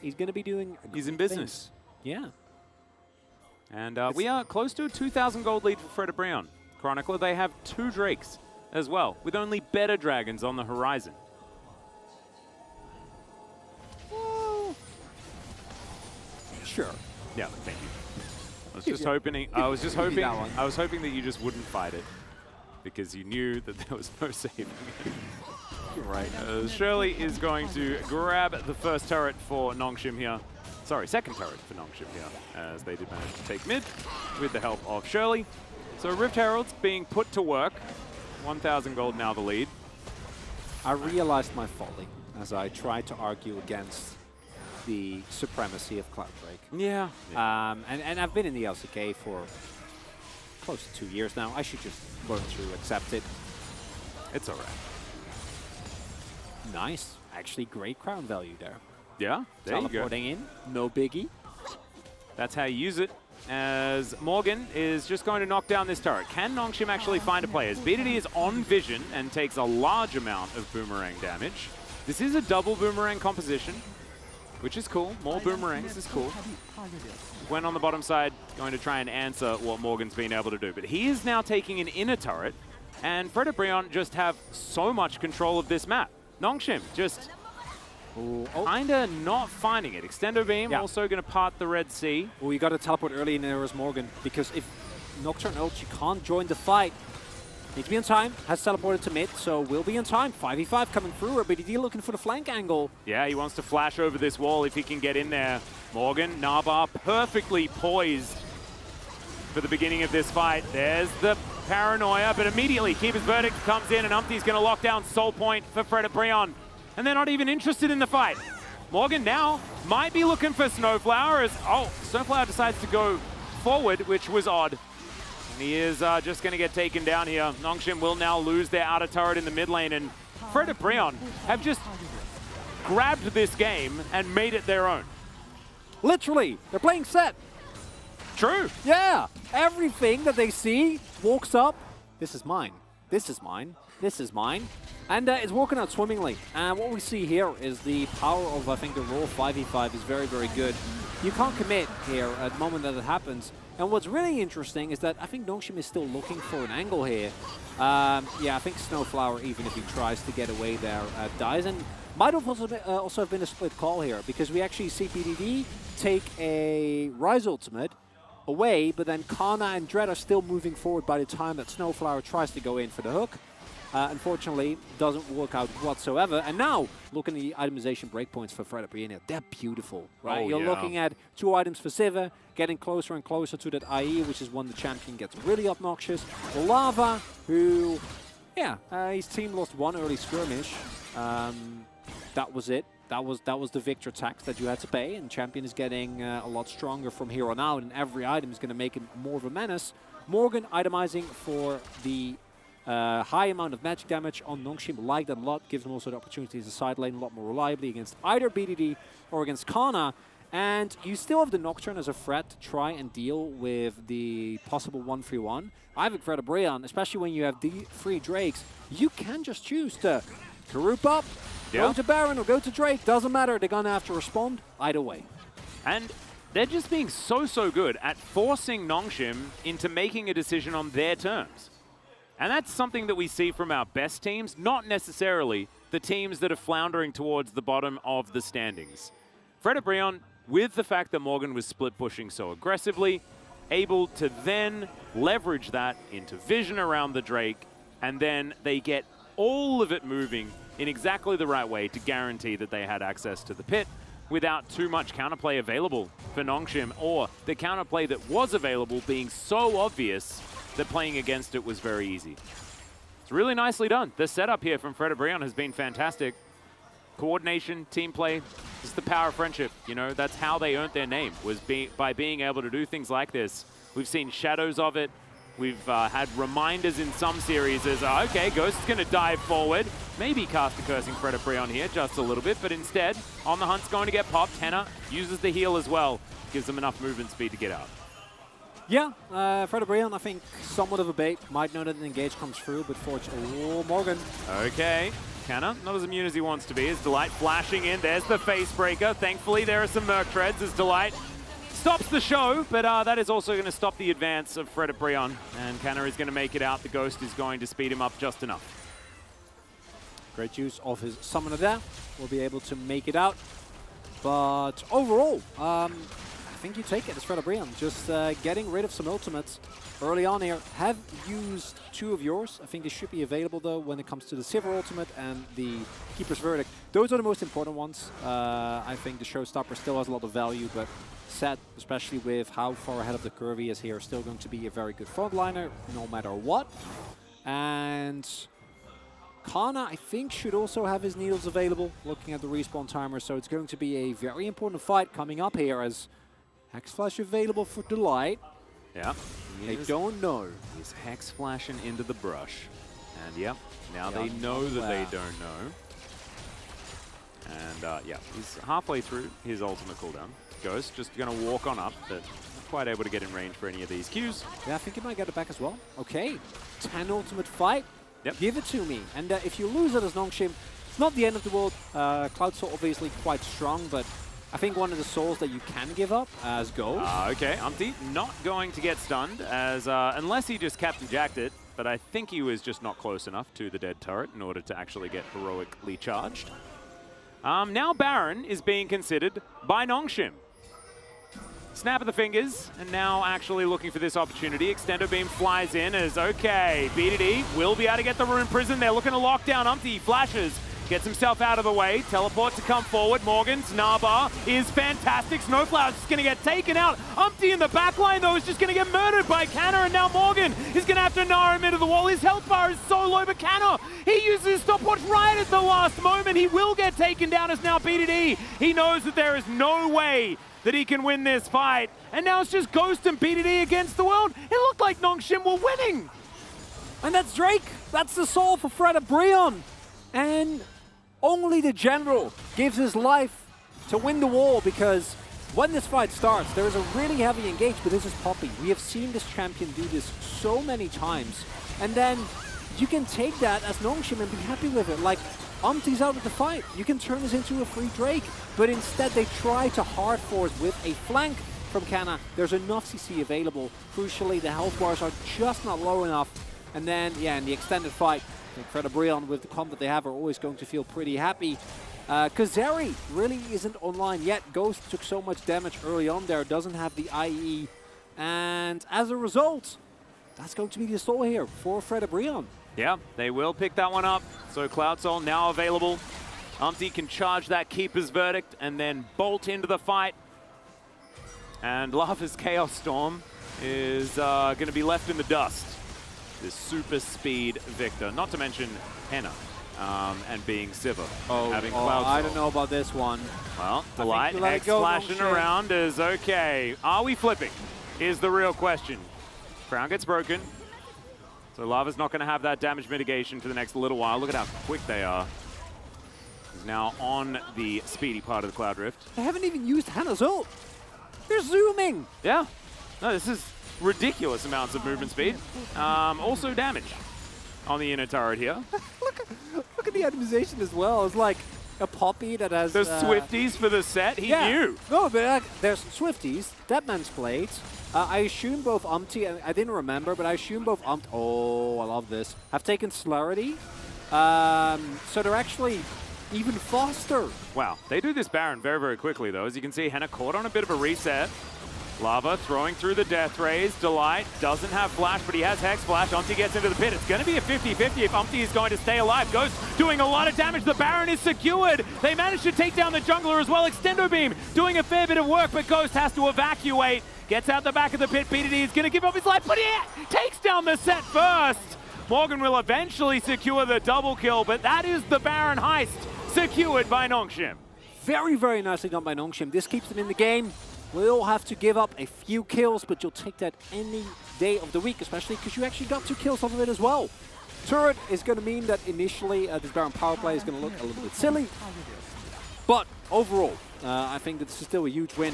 he's going to be doing. He's in business. Yeah. And we are close to a 2,000 gold lead for Fred Brown. Chronicler, they have 2 Drakes as well, with only better dragons on the horizon. Sure. Yeah, thank you. I was just hoping that you just wouldn't fight it, because you knew that there was no saving it. You're right. Shirley is going to grab the first turret for Nongshim here. Sorry, second turret for Nongshim here, as they did manage to take mid with the help of Shirley. So Rift Herald's being put to work. 1,000 gold now the lead. I realized my folly as I tried to argue against the supremacy of Cloud Drake. Yeah. And I've been in the LCK for close to 2 years now. I should just go through, accept it. It's all right. Nice. Actually, great crown value there. Yeah, there you go. Teleporting in, no biggie. That's how you use it. As Morgan is just going to knock down this turret. Can Nongshim actually find a player? As BDD is on vision and takes a large amount of boomerang damage. This is a double boomerang composition, which is cool. More boomerangs is cool. Gwen on the bottom side going to try and answer what Morgan's been able to do. But he is now taking an inner turret, and Fred and Brion just have so much control of this map. Nongshim just kinda not finding it. Extendo Beam also going to part the Red Sea. Well, you got to teleport early in there as Morgan, because if Nocturne ults, you can't join the fight. Need to be on time, has teleported to mid, so will be on time. 5v5 coming through, BDD looking for the flank angle. Yeah, he wants to flash over this wall if he can get in there. Morgan, Nabar perfectly poised for the beginning of this fight. There's the paranoia, but immediately Keeper's Verdict comes in and Umpty's going to lock down Soul Point for Fred and Brion. And they're not even interested in the fight. Morgan now might be looking for Snowflower as, Snowflower decides to go forward, which was odd. And he is just going to get taken down here. Nongshim will now lose their outer turret in the mid lane, and Fred and Brion have just grabbed this game and made it their own. Literally, they're playing set. True. Yeah, everything that they see walks up. This is mine. This is mine. This is mine. And it's working out swimmingly. And what we see here is the power of, I think, the raw 5v5 is very, very good. You can't commit here at the moment that it happens. And what's really interesting is that I think Nongshim is still looking for an angle here. Yeah, I think Snowflower, even if he tries to get away there, dies. And might have also have been a split call here, because we actually see BDD take a Rise ultimate, away, but then Kana and Dread are still moving forward by the time that Snowflower tries to go in for the hook. Unfortunately, doesn't work out whatsoever. And now, look at the itemization breakpoints for Fred Brienne. They're beautiful, right? Oh, You're yeah. looking at 2 items for Sivir, getting closer and closer to that IE, which is when the champion gets really obnoxious. Lava, who, yeah, his team lost 1 early skirmish. That was it. That was the Victor tax that you had to pay, and champion is getting a lot stronger from here on out, and every item is going to make him more of a menace. Morgan itemizing for the high amount of magic damage on Nongshim, like that a lot, gives him also the opportunity as a side lane a lot more reliably against either BDD or against Kana. And you still have the Nocturne as a threat to try and deal with the possible 1-3-1. I have Fred Brian, especially when you have the 3 Drakes, you can just choose to group up, go to Baron or go to Drake, doesn't matter, they're gonna have to respond either way. And they're just being so good at forcing Nongshim into making a decision on their terms. And that's something that we see from our best teams, not necessarily the teams that are floundering towards the bottom of the standings. Fred Brion, with the fact that Morgan was split pushing so aggressively, able to then leverage that into vision around the Drake, and then they get all of it moving in exactly the right way to guarantee that they had access to the pit without too much counterplay available for Nongshim, or the counterplay that was available being so obvious that playing against it was very easy. It's really nicely done. The setup here from Fred Brion has been fantastic. Coordination, team play, just the power of friendship. You know, that's how they earned their name, was by being able to do things like this. We've seen shadows of it. We've had reminders in some series as, okay, Ghost's going to dive forward. Maybe cast a Cursing Fred Brion here just a little bit, but instead, On the Hunt's going to get popped. Henna uses the heal as well. Gives them enough movement speed to get out. Yeah, Fred Brian, I think, somewhat of a bait. Might know that an engage comes through, but fortunately, oh, Morgan. Okay, Canna, not as immune as he wants to be. As Delight flashing in, there's the face breaker. Thankfully, there are some Merc Treads as Delight stops the show, but that is also going to stop the advance of Fred Brion, and Canna is going to make it out. The Ghost is going to speed him up just enough. Great use of his summoner there. Will be able to make it out. But overall, I think you take it as Fred Brian. Just getting rid of some ultimates early on here. Have used 2 of yours. I think they should be available though when it comes to the Sivir ultimate and the Keeper's Verdict. Those are the most important ones. I think the Showstopper still has a lot of value, but Set, especially with how far ahead of the curve he is here, still going to be a very good frontliner no matter what. And Kana, I think, should also have his needles available, looking at the respawn timer, so it's going to be a very important fight coming up here as Hex Flash available for Delight. Yeah. They don't know. He's Hex Flashing into the brush. And yep, now they know that they don't know. And yeah, he's halfway through his ultimate cooldown. Ghost just going to walk on up, but not quite able to get in range for any of these Qs. Yeah, I think he might get it back as well. Okay, 10 ultimate fight. Yep. Give it to me. And if you lose it as Nongshim, it's not the end of the world. Cloud Soul obviously quite strong, but I think one of the souls that you can give up as Ghost. Okay, Umpty not going to get stunned, as unless he just Captain Jacked it, but I think he was just not close enough to the dead turret in order to actually get heroically charged. Now Baron is being considered by Nongshim. Snap of the fingers, and now actually looking for this opportunity. Extendo Beam flies in as, okay, BDD will be able to get the Rune Prison. They're looking to lock down Umpty. Flashes, gets himself out of the way. Teleport to come forward. Morgan's Naba is fantastic. Snowflower's just going to get taken out. Umpty in the back line, though, is just going to get murdered by Canna, and now Morgan is going to have to Nara him into the wall. His health bar is so low, but Canna, he uses his stopwatch right at the last moment. He will get taken down as now BDD. He knows that there is no way that he can win this fight. And now it's just Ghost and BDD against the world. It looked like Nongshim were winning. And that's Drake. That's the soul for Fred Brion. And only the General gives his life to win the war, because when this fight starts, there is a really heavy engage, but this is Poppy. We have seen this champion do this so many times. And then you can take that as Nongshim and be happy with it. Like, Umpty's out of the fight. You can turn this into a free Drake, but instead they try to hard force with a flank from Canna. There's enough CC available. Crucially, the health bars are just not low enough. And then, yeah, in the extended fight, I think Fred Brion, with the comp that they have, are always going to feel pretty happy. Kazari really isn't online yet. Ghost took so much damage early on there, doesn't have the IE And as a result, that's going to be the stall here for Fred Brion. Yeah, they will pick that one up. So Cloud Soul now available. Umpty can charge that Keeper's Verdict and then bolt into the fight. And Lava's Chaos Storm is going to be left in the dust. This super speed Victor, not to mention Henna and being Sivir. Having Cloud Soul. I don't know about this one. Well, Delight, X flashing around is okay. Are we flipping? Is the real question. Crown gets broken. So Lava's not going to have that damage mitigation for the next little while. Look at how quick they are. He's now on the speedy part of the Cloud Rift. They haven't even used Hannah's ult. They're zooming. Yeah. No, this is ridiculous amounts of movement speed. Also damage on the inner turret here. Look at the itemization as well. It's like a Poppy that has... The Swifties for the set, he knew. No, but there's Swifties, Deadman's Blades. I assume both Umpty, and I didn't remember, but I assume both Umpty... Oh, I love this. Have taken Slurity. So they're actually even faster. Wow, they do this Baron very, very quickly, though. As you can see, Henna caught on a bit of a reset. Lava throwing through the Death Rays. Delight doesn't have Flash, but he has Hex Flash. Umpty gets into the pit. It's going to be a 50-50 if Umpty is going to stay alive. Ghost doing a lot of damage. The Baron is secured. They managed to take down the jungler as well. Extendo Beam doing a fair bit of work, but Ghost has to evacuate. Gets out the back of the pit. BDD is going to give up his life, but he takes down the set first. Morgan will eventually secure the double kill, but that is the Baron heist secured by Nongshim. Very, very nicely done by Nongshim. This keeps them in the game. We'll have to give up a few kills, but you'll take that any day of the week, especially because you actually got 2 kills off of it as well. Turret is going to mean that initially this Baron power play is going to look a little bit silly. But overall, I think that this is still a huge win.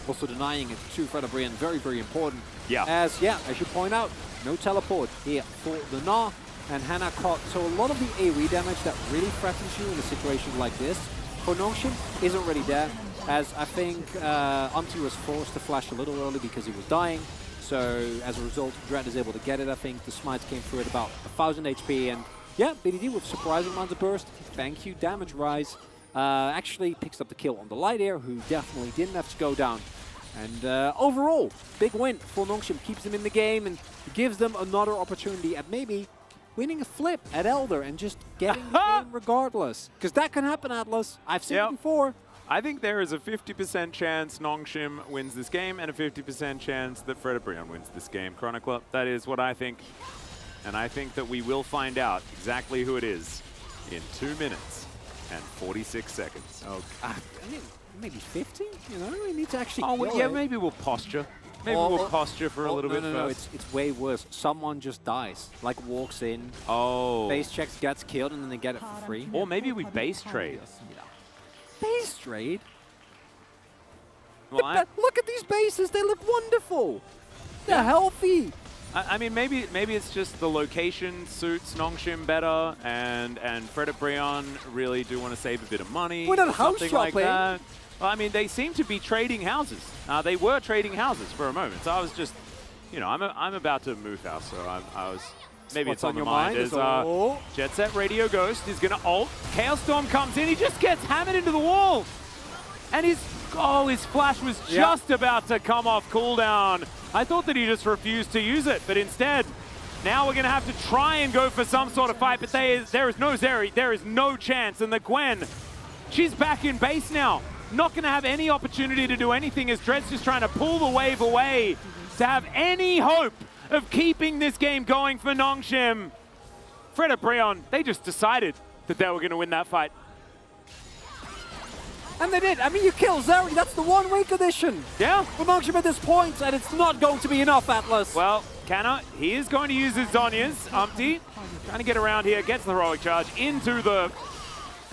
Also denying it to Fred Brion, very, very important. Yeah. As you point out, no teleport here for the Gnar and Hannah caught. So a lot of the AoE damage that really threatens you in a situation like this for Nongshim isn't really there. As I think Umpty was forced to flash a little early because he was dying. So as a result, Dread is able to get it. I think the smites came through at about 1,000 HP. And yeah, BDD with surprising amounts of burst. Thank you, damage rise. Actually picks up the kill on the Light Air, who definitely didn't have to go down. And overall, big win for Nongshim. Keeps them in the game and gives them another opportunity at maybe winning a flip at Elder and just getting the game regardless. Because that can happen, Atlas. I've seen it before. I think there is a 50% chance Nongshim wins this game and a 50% chance that Fred Brion wins this game, Chronicler. That is what I think. And I think that we will find out exactly who it is in 2 minutes and 46 seconds. Oh, I mean, maybe 50? You know, we need to actually well, maybe we'll posture. Maybe we'll posture for a little bit first. It's way worse. Someone just dies. Like walks in, base checks, gets killed, and then they get it for free. Or maybe we base trade. Base trade? Well, look at these bases. They look wonderful. They're healthy. I mean, maybe it's just the location suits Nongshim better, and Fred Brion really do want to save a bit of money. We're not house something shopping. like that. Well, I mean, they seem to be trading houses. They were trading houses for a moment. So I was just, you know, I'm about to move house, so I was. Maybe it's on your mind. As Jet Set Radio Ghost is going to ult. Chaos Storm comes in. He just gets hammered into the wall. And his flash was just about to come off cooldown. I thought that he just refused to use it, but instead, now we're going to have to try and go for some sort of fight, but there is no Zeri. There is no chance. And the Gwen, she's back in base now. Not going to have any opportunity to do anything as Dread's just trying to pull the wave away to have any hope of keeping this game going for Nongshim. Fred Brion, they just decided that they were going to win that fight. And they did. I mean, you kill Zeri. That's the 1 week edition. Yeah. For Nongshim at this point, and it's not going to be enough, Atlas. Well, he is going to use his Zhonya's. Umpty trying to get around here, gets the heroic charge into the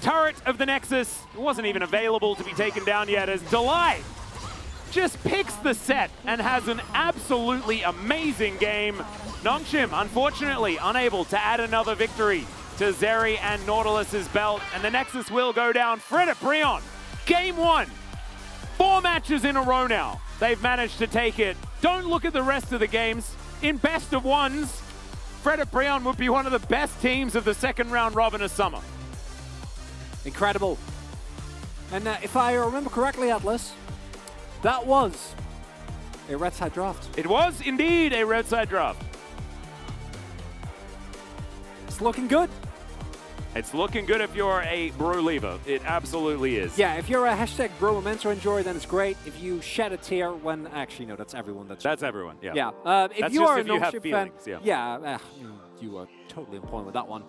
turret of the Nexus. It wasn't even available to be taken down yet as Delight just picks the set and has an absolutely amazing game. Nongshim, unfortunately, unable to add another victory to Zeri and Nautilus's belt, and the Nexus will go down. Fred Brion, game 1. 4 matches in a row now. They've managed to take it. Don't look at the rest of the games. In best of ones, Fred Brion would be one of the best teams of the second round robin of summer. Incredible. And if I remember correctly, Atlas, that was a red side draft. It was indeed a red side draft. It's looking good. It's looking good if you're a bro lever. It absolutely is. Yeah, if you're a hashtag bro memento enjoyer, then it's great. If you shed a tear when actually no, that's everyone. That's everyone. Yeah. Yeah. If that's you just are if a you have Nongshim feelings, fan, yeah. you are totally on point with that one.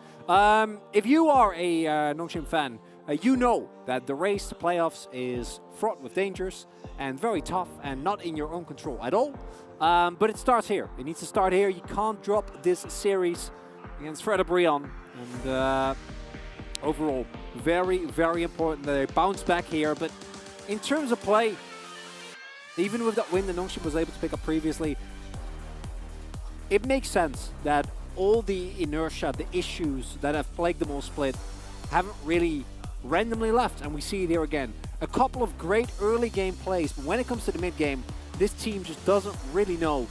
If you are a Nongshim fan, you know that the race to playoffs is fraught with dangers and very tough and not in your own control at all. But it starts here. It needs to start here. You can't drop this series against Fred Brion. And overall, very, very important that they bounce back here. But in terms of play, even with that win that Nongshim was able to pick up previously, it makes sense that all the inertia, the issues that have plagued them all split haven't really randomly left. And we see it here again. A couple of great early game plays, but when it comes to the mid game, this team just doesn't really know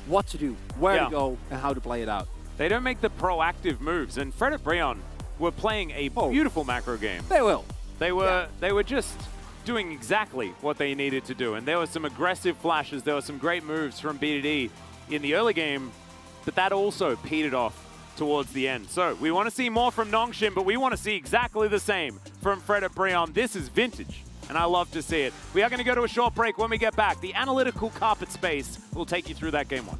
what to do, where to go, and how to play it out. They don't make the proactive moves, and Fred and Brion were playing a beautiful macro game. They will. They were just doing exactly what they needed to do, and there were some aggressive flashes. There were some great moves from BDD in the early game, but that also petered off towards the end. So we want to see more from Nongshim, but we want to see exactly the same from Fred and Brion. This is vintage, and I love to see it. We are going to go to a short break. When we get back, the analytical carpet space will take you through that game one.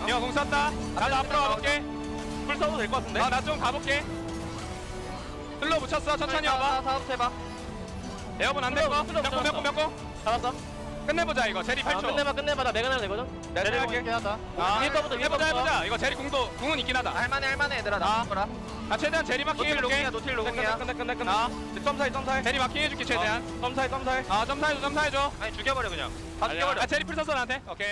형, 공 쐈다. 나도 앞으로 가볼게. 풀 써도 될 것 같은데? 나 좀 가볼게. 슬로 붙였어. 천천히 와봐. 사업부터 해봐. 에어본 안 되고. 몇 공? 잡았어. 끝내보자 이거. 제리 8초. 끝내봐. 나 메가 내면 되거든? 내가 할게. 해보자. 이거 제리 궁은 있긴 하다. 할만해 얘들아. 나 거라. 최대한 제리 마킹 해줄게. 노틸 로공이야. 끝내. 점사해. 제리 마킹 해줄게 최대한. 점사해. 점사해줘. 아니 죽여버려 그냥. 다 죽여버려. 제리 풀 썼어 나한테. 오케이.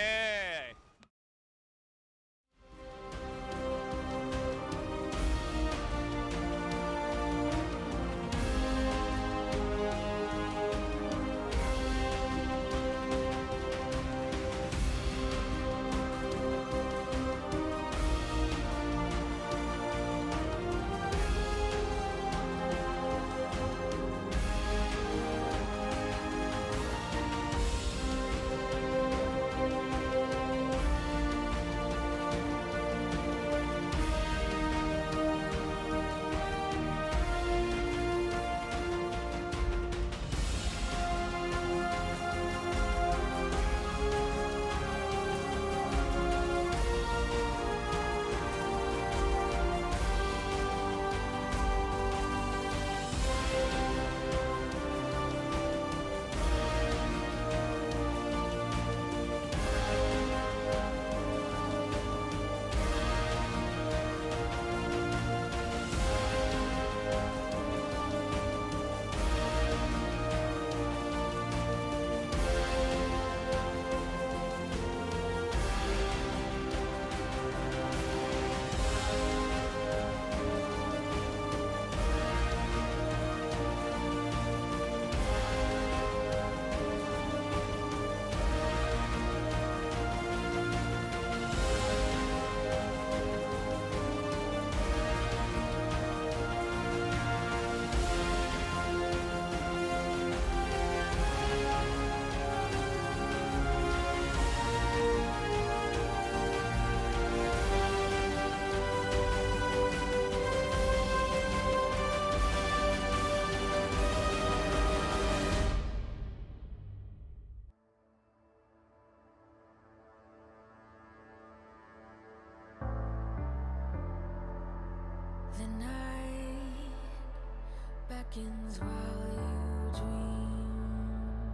seconds while you dream.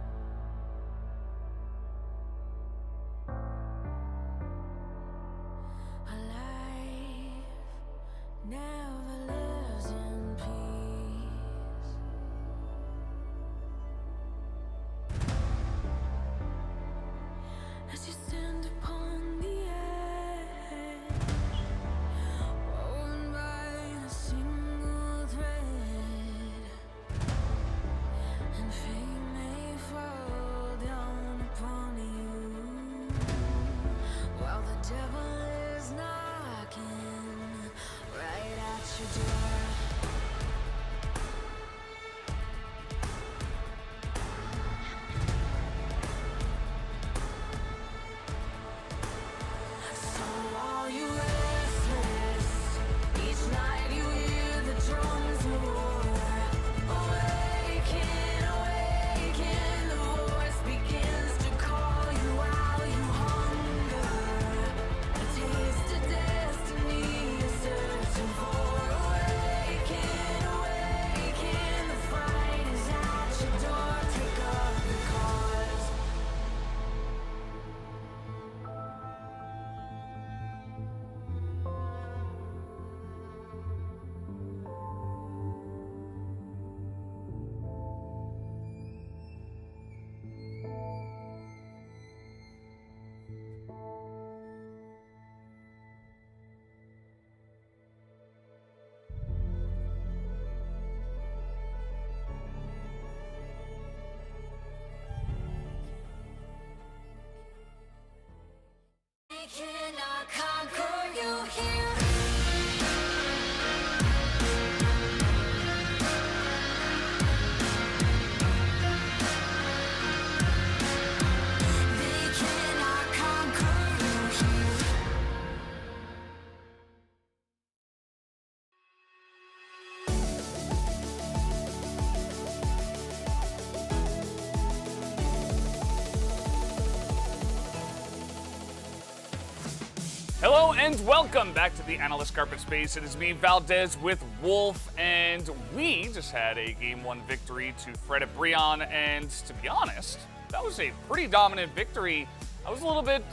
A life never lives in peace. As you stand upon the edge, woven by a single thread, and fate may fall down upon you, while the devil is knocking right at your door. So are you restless? Each night you hear the drums of war. Awaken, awaken, the voice begins to call you while you hunger. A taste of destiny you're searching for. Awaken, awaken, the fight is at your door. Take up the cause. We cannot conquer you here. They cannot conquer you here. Hello and welcome back to the Analyst Carpet Space. It is me, Valdez, with Wolf, and we just had a Game 1 victory to Fred at Brion, and to be honest, that was a pretty dominant victory. I was a little bit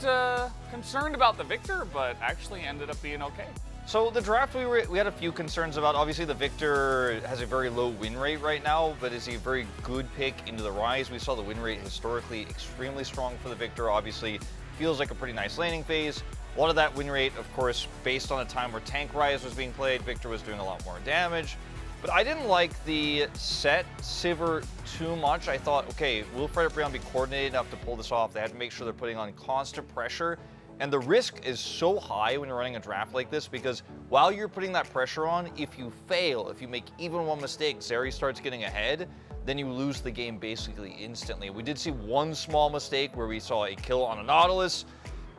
concerned about the Victor, but actually ended up being okay. So the draft we had a few concerns about. Obviously the Victor has a very low win rate right now, but is a very good pick into the Rise. We saw the win rate historically extremely strong for the Victor. Obviously feels like a pretty nice laning phase. A lot of that win rate, of course, based on a time where Tank Rise was being played, Victor was doing a lot more damage. But I didn't like the set Sivir too much. I thought, okay, will Fred at Brion be coordinated enough to pull this off? They had to make sure they're putting on constant pressure. And the risk is so high when you're running a draft like this, because while you're putting that pressure on, if you fail, if you make even one mistake, Zeri starts getting ahead, then you lose the game basically instantly. We did see one small mistake where we saw a kill on a Nautilus.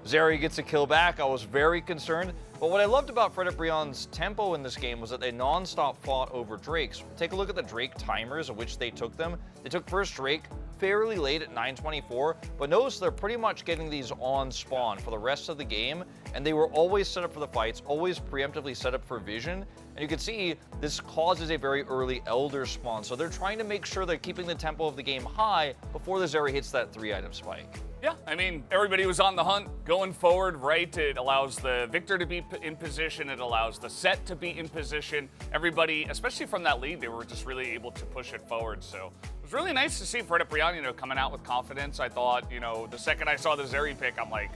Zeri gets a kill back. I was very concerned. But what I loved about Fred at Brion's tempo in this game was that they non-stop fought over Drakes. Take a look at the Drake timers of which they took them. They took first Drake fairly late at 9:24, but notice they're pretty much getting these on spawn for the rest of the game, and they were always set up for the fights, always preemptively set up for vision. And you can see this causes a very early Elder spawn. So they're trying to make sure they're keeping the tempo of the game high before the Zeri hits that 3-item spike. Yeah, I mean, everybody was on the hunt going forward, right? It allows the Victor to be in position. It allows the set to be in position. Everybody, especially from that lead, they were just really able to push it forward. So it was really nice to see Fred at Brion, coming out with confidence. I thought, the second I saw the Zeri pick, I'm like,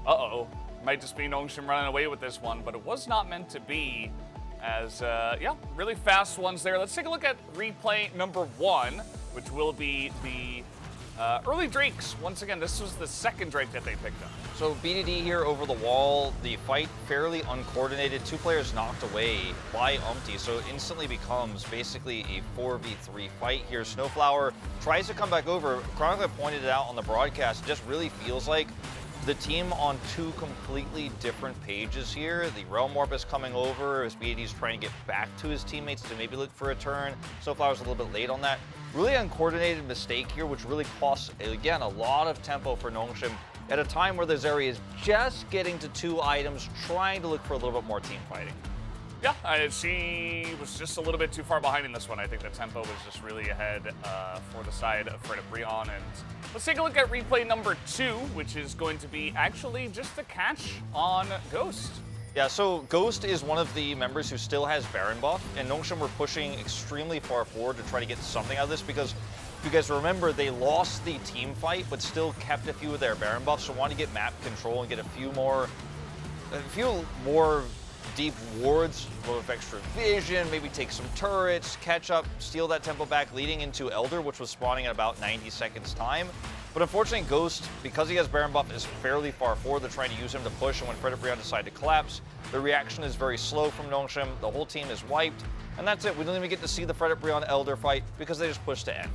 uh-oh, might just be Nongshim running away with this one, but it was not meant to be. As, yeah, really fast ones there. Let's take a look at replay number 1, which will be the early Drakes. Once again, this was the second Drake that they picked up. So BDD here over the wall, the fight fairly uncoordinated. 2 players knocked away by Umpty, so it instantly becomes basically a 4v3 fight here. Snowflower tries to come back over. Chronicler pointed it out on the broadcast. It just really feels like the team on 2 completely different pages here. The Realm Warp is coming over as BDD's trying to get back to his teammates to maybe look for a turn. Snowflower's a little bit late on that. Really uncoordinated mistake here, which really costs, again, a lot of tempo for Nongshim at a time where the Zeri is just getting to 2 items, trying to look for a little bit more team fighting. Yeah, she was just a little bit too far behind in this one. I think the tempo was just really ahead for the side of Fred Brion. And let's take a look at replay number 2, which is going to be actually just a catch on Ghost. Yeah, so Ghost is one of the members who still has Baron buff, and Nongshim were pushing extremely far forward to try to get something out of this because if you guys remember, they lost the team fight, but still kept a few of their Baron buffs, so wanted to get map control and get a few more deep wards with extra vision, maybe take some turrets, catch up, steal that tempo back, leading into Elder, which was spawning at about 90 seconds time. But unfortunately, Ghost, because he has Baron buff, is fairly far forward. They're trying to use him to push, and when Fred Brion decide to collapse, the reaction is very slow from Nongshim. The whole team is wiped, and that's it. We don't even get to see the Fred Brion Elder fight because they just pushed to end.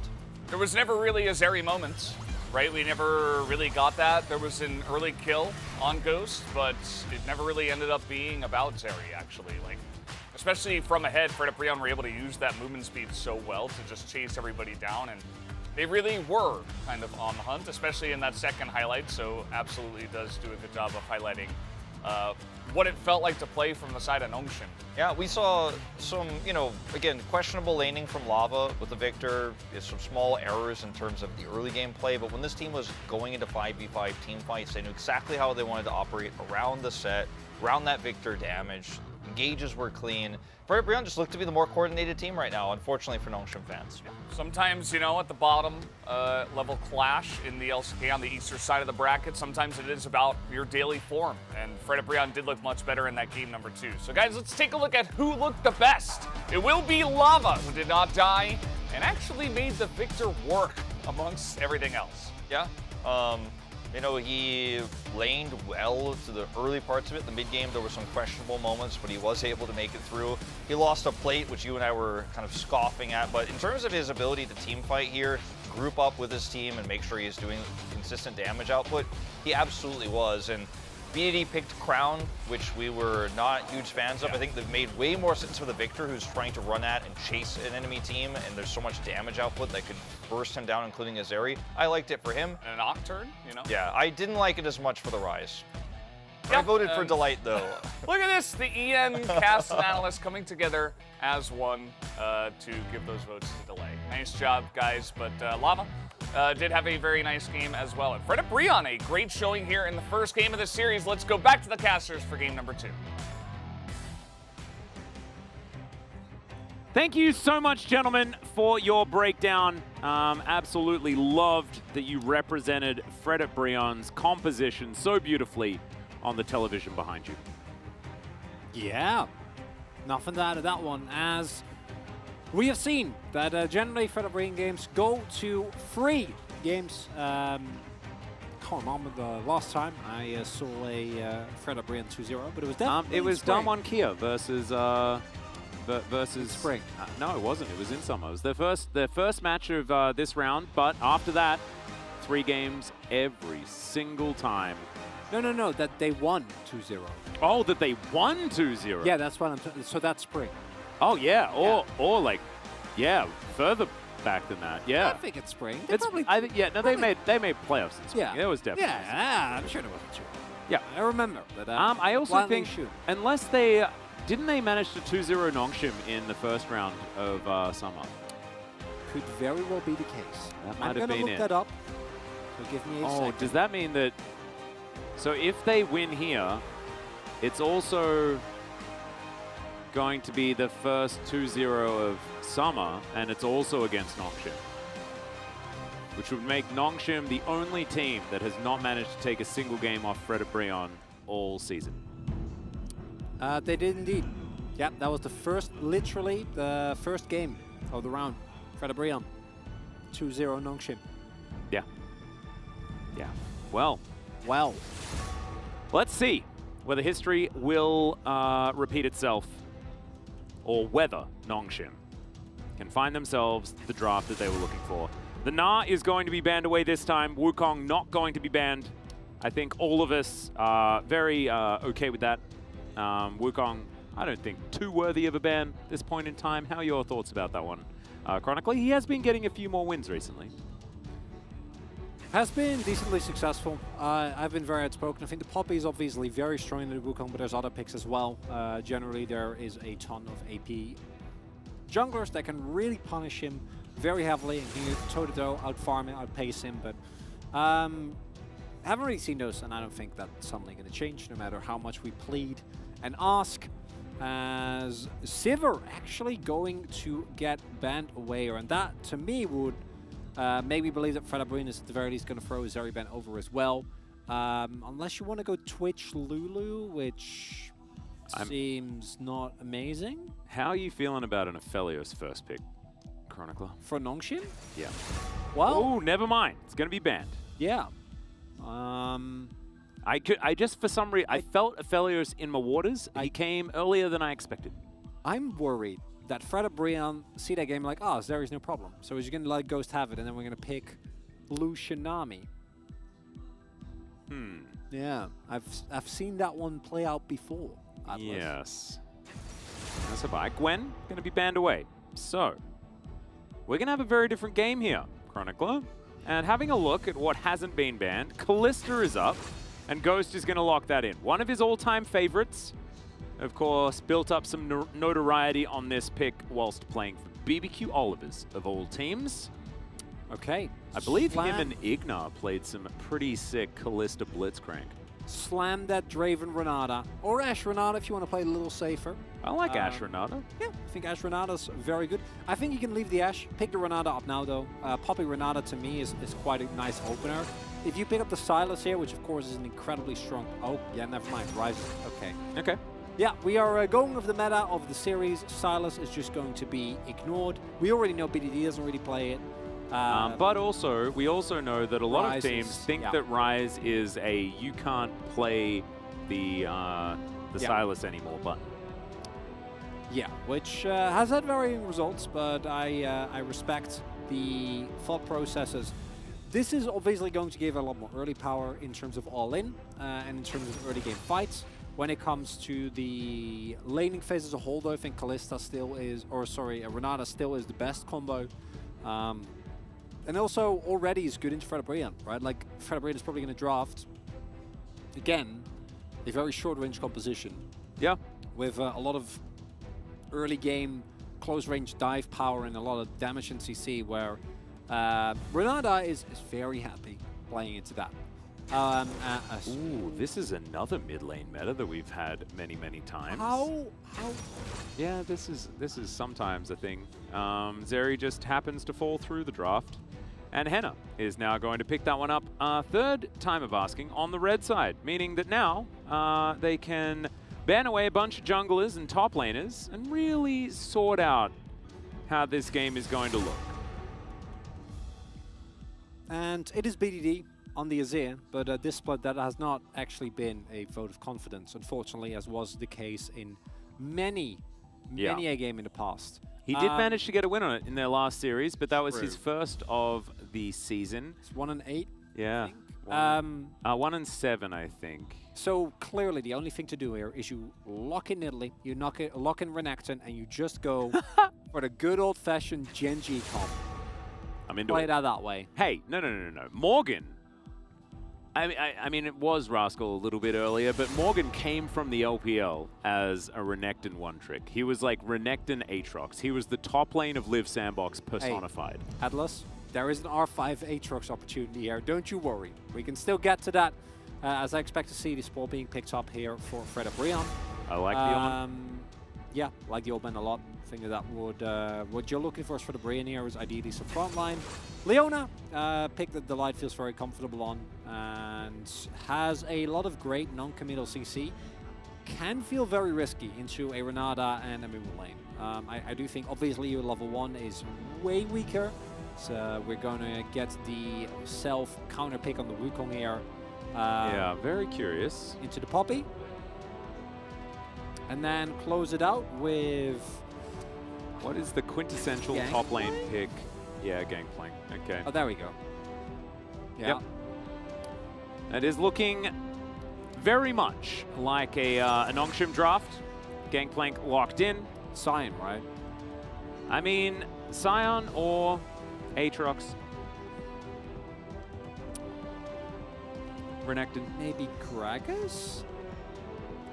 There was never really a Zeri moment, right? We never really got that. There was an early kill on Ghost, but it never really ended up being about Zeri, actually. Like, especially from ahead, Fred Brion were able to use that movement speed so well to just chase everybody down, and they really were kind of on the hunt, especially in that second highlight, so absolutely does do a good job of highlighting what it felt like to play from the side of Nongshim. Yeah, we saw some, again, questionable laning from Lava with the Victor, some small errors in terms of the early game play, but when this team was going into 5v5 team fights, they knew exactly how they wanted to operate around the set, around that Victor damage. Engages were clean. Fred Brion just looked to be the more coordinated team right now, unfortunately for Nongshim fans. Sometimes, at the bottom level clash in the LCK on the eastern side of the bracket, sometimes it is about your daily form. And Fred Brion did look much better in that game number 2. So guys, let's take a look at who looked the best. It will be Lava, who did not die and actually made the Victor work amongst everything else. Yeah. He laned well to the early parts of it. The mid-game, there were some questionable moments, but he was able to make it through. He lost a plate, which you and I were kind of scoffing at, but in terms of his ability to team fight here, group up with his team and make sure he's doing consistent damage output, he absolutely was. And BDD picked Crown, which we were not huge fans of. I think they've made way more sense for the Victor, who's trying to run at and chase an enemy team, and there's so much damage output that could burst him down, including a Zeri. I liked it for him. And an Nocturne, Yeah, I didn't like it as much for the Rise. I voted for Delight, though. Look at this, the EN cast and analysts coming together as one to give those votes to Delay. Nice job, guys, but Lava did have a very nice game as well. And Fred Brion, a great showing here in the first game of the series. Let's go back to the casters for game number 2. Thank you so much, gentlemen, for your breakdown. Absolutely loved that you represented Fred Brion's composition so beautifully on the television behind you. Yeah, nothing to add to that one, as we have seen that generally Fred Brion games go to 3 games. Can't remember the last time I saw a Fred Brion 2-0, but it was definitely it was spring. Damwon Kia versus spring. No, it wasn't. It was in summer. It was their first match of this round, but after that, 3 games every single time. No, that they won 2-0. Oh, that they won 2-0. Yeah, that's what so that's spring. Oh yeah, or like, yeah, further back than that. Yeah, I think it's spring. They made playoffs in spring. Yeah, It was definitely. Yeah, I'm sure it wasn't true. Yeah, I remember. But I also think unless they didn't manage to 2-0 Nongshim in the first round of summer. Could very well be the case. That might have I'm been gonna look that up. So give me a second. Does that mean that? So if they win here, it's also going to be the first 2-0 of summer, and it's also against Nongshim, which would make Nongshim the only team that has not managed to take a single game off Fred Brion all season. They did indeed. Yep, that was literally the first game of the round. Fred Brion, 2-0 Nongshim. Yeah. Yeah. Well. Let's see whether history will repeat itself or whether Nongshim can find themselves the draft that they were looking for. The Na is going to be banned away this time. Wukong not going to be banned. I think all of us are very okay with that. Wukong, I don't think too worthy of a ban at this point in time. How are your thoughts about that one? Chronically, he has been getting a few more wins recently. Has been decently successful. I've been very outspoken. I think the Poppy is obviously very strong in the Wukong, but there's other picks as well. Generally, there is a ton of AP junglers that can really punish him very heavily and can toe-to-toe, out-farm him, out-pace him, but haven't really seen those, and I don't think that's suddenly going to change, no matter how much we plead and ask. As Sivir actually going to get banned away, and that, to me, would make me believe that Fred Abrine is at the very least going to throw his Zeri ban over as well. Unless you want to go Twitch Lulu, which seems not amazing. How are you feeling about an Aphelios first pick, Chronicler? For Nongxin? Yeah. Well... Oh, never mind. It's going to be banned. Yeah. I just, for some reason, I felt Aphelios in my waters. He came earlier than I expected. I'm worried that Fred Abrine see that game like, oh, Zeri's no problem. So he's going to let Ghost have it, and then we're going to pick Lucianami. Yeah, I've seen that one play out before. Yes. That's a bike. Gwen going to be banned away. So, we're going to have a very different game here, Chronicler. And having a look at what hasn't been banned, Kalista is up, and Ghost is going to lock that in. One of his all-time favorites, of course, built up some notoriety on this pick whilst playing for BBQ Olivers, of all teams. Okay. I believe him and Ignar played some pretty sick Kalista Blitzcrank. Slam that Draven Renata, or Ashe Renata if you want to play a little safer. I like Ashe Renata. Yeah, I think Ashe Renata's very good. I think you can leave the Ashe, pick the Renata up now though. Poppy Renata to me is quite a nice opener. If you pick up the Silas here, which of course is an incredibly strong... Oh, yeah, never mind. Rises. Okay. Okay. Yeah, we are going with the meta of the series. Silas is just going to be ignored. We already know BDD doesn't really play it. But also, we also know that a lot of teams think yeah. that Rise is a you can't play the Silas anymore button. Yeah, which has had varying results, but I respect the thought processes. This is obviously going to give a lot more early power in terms of all-in and in terms of early game fights. When it comes to the laning phase as a whole, though, I think Kalista still is, or sorry, Renata still is the best combo. And also already is good into Fred Abrine, right? Like, Fred Abrine is probably going to draft, again, a very short-range composition. Yeah. With a lot of early game, close-range dive power and a lot of damage in CC, where Renata is very happy playing into that. Ooh, this is another mid lane meta that we've had many times. How? Yeah, this is sometimes a thing. Zeri just happens to fall through the draft. And Henna is now going to pick that one up. Third time of asking on the red side, meaning that now they can ban away a bunch of junglers and top laners and really sort out how this game is going to look. And it is BDD on the Azir, but this split that has not actually been a vote of confidence, unfortunately, as was the case in many a game in the past. He did manage to get a win on it in their last series, but that was his first of the season. It's 1-8. Yeah. 1-7, I think. So clearly, the only thing to do here is you lock in Italy, you lock in Renekton, and you just go for the good old-fashioned Genji comp. I'm into Play it out that way. Hey, no. Morgan. I mean, it was Rascal a little bit earlier, but Morgan came from the LPL as a Renekton one-trick. He was like Renekton Aatrox. He was the top lane of Live Sandbox personified. Hey, Atlas, there is an R5 Aatrox opportunity here. Don't you worry. We can still get to that, as I expect to see the sport being picked up here for Fred Abrine. I like the on. Yeah, like the old man a lot. I think that would what you're looking for is for the Abrine here is ideally some front line. Leona, pick that the light feels very comfortable on and has a lot of great non-committal CC. Can feel very risky into a Renata and a Moomin lane. I do think obviously your level 1 is way weaker. So we're going to get the self-counter pick on the Wukong here. Yeah, very curious. Into the Poppy. And then close it out with... What is the quintessential top lane pick? Yeah, Gangplank. Okay. Oh, there we go. Yeah. Yep. It is looking very much like a Nongshim draft. Gangplank locked in. Sion, right? I mean, Sion or Aatrox. Renekton? Maybe Gragas?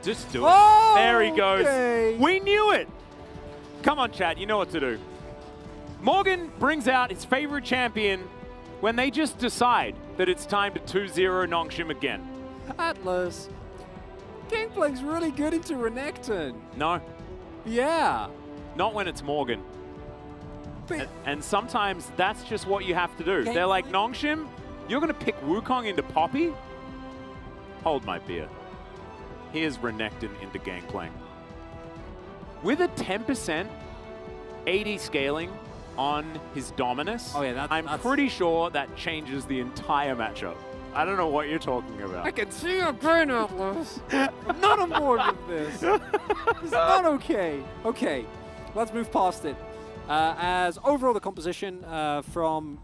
Just do it. Oh, there he goes. okay. We knew it. Come on, chat. You know what to do. Morgan brings out his favorite champion when they just decide that it's time to 2-0 Nongshim again. Atlas. Gameplay's really good into Renekton. No, Yeah. not when it's Morgan. And sometimes that's just what you have to do. Gameplay? They're like, Nongshim, you're going to pick Wukong into Poppy? Hold my beer. Here's Renekton into Gangplank. With a 10% AD scaling on his Dominus, Oh, yeah, I'm pretty sure that changes the entire matchup. I don't know what you're talking about. I can see your brain, Atlas. I'm not on board with this. It's not okay. Okay, let's move past it. As overall the composition from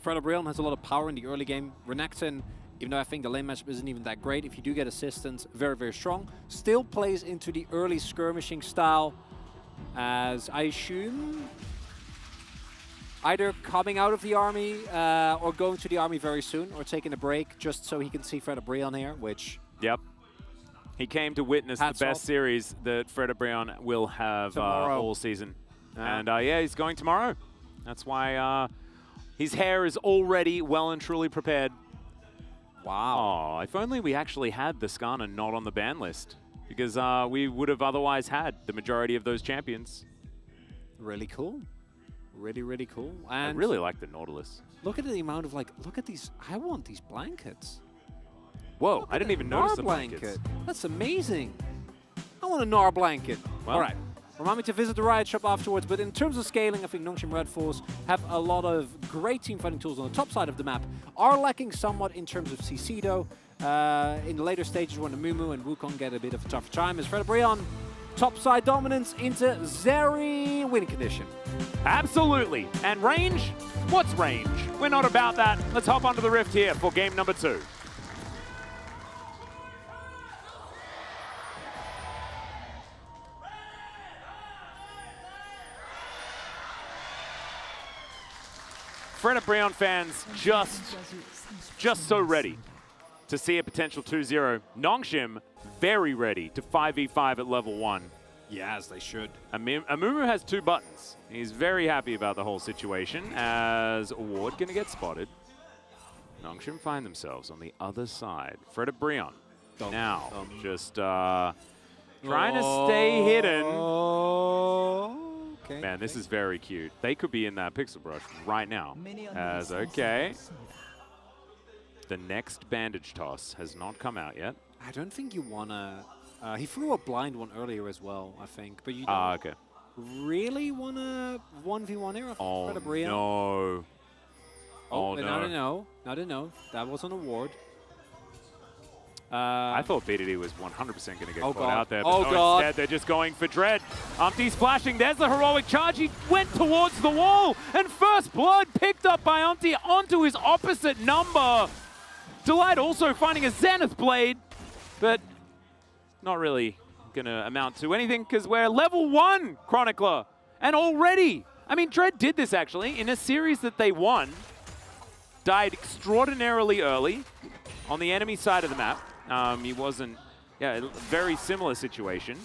Fred O'Brien has a lot of power in the early game. Renekton, even though I think the lane matchup isn't even that great, if you do get assistance, very, very strong. Still plays into the early skirmishing style, as I assume either coming out of the army or going to the army very soon, or taking a break just so he can see Fred O'Brien here, which... Yep. He came to witness the best series that Fred O'Brien will have all season. And yeah, he's going tomorrow. That's why his hair is already well and truly prepared. Wow. Oh, if only we actually had the Skarner not on the ban list, because we would have otherwise had the majority of those champions. Really cool. Really, really cool. And I really like the Nautilus. look at the amount of, like, look at these. I want these blankets. Whoa, I didn't even notice the blankets. blanket. That's amazing. I want a Gnar blanket. Well, all right. Remind me to visit the Riot Shop afterwards, but in terms of scaling, I think Nongshim Red Force have a lot of great teamfighting tools on the top side of the map. Are lacking somewhat in terms of CC though. In the later stages when the Mumu and Wukong get a bit of a tougher time, as Fred O'Brien, top side dominance into very winning condition. Absolutely. And range? What's range? We're not about that. Let's hop onto the Rift here for game number 2. Fred O'Brien fans just so ready to see a potential 2-0. Nongshim very ready to 5v5 at level 1. Yeah, as they should. Amumu has 2 buttons. He's very happy about the whole situation, as Ward gonna get spotted. Nongshim find themselves on the other side. Fred O'Brien now just trying to stay hidden. Okay. Man, this is very cute. They could be in that pixel brush right now. As okay. The next bandage toss has not come out yet. I don't think you wanna. He threw a blind one earlier as well, I think. But you don't Okay. really wanna 1v1 here. Oh Fred O'Brien. no. Oh, no. No. That was an award. I thought BDD was 100% going to get caught God. out there, but Oh, no, God. instead they're just going for Dread. Umpty's flashing. There's the heroic charge. He went towards the wall, and first blood picked up by Umpty onto his opposite number. Delight also finding a Zenith Blade, but not really going to amount to anything because we're level 1 Chronicler. And already, I mean, Dread did this actually in a series that they won. Died extraordinarily early on the enemy side of the map. He wasn't, very similar situation.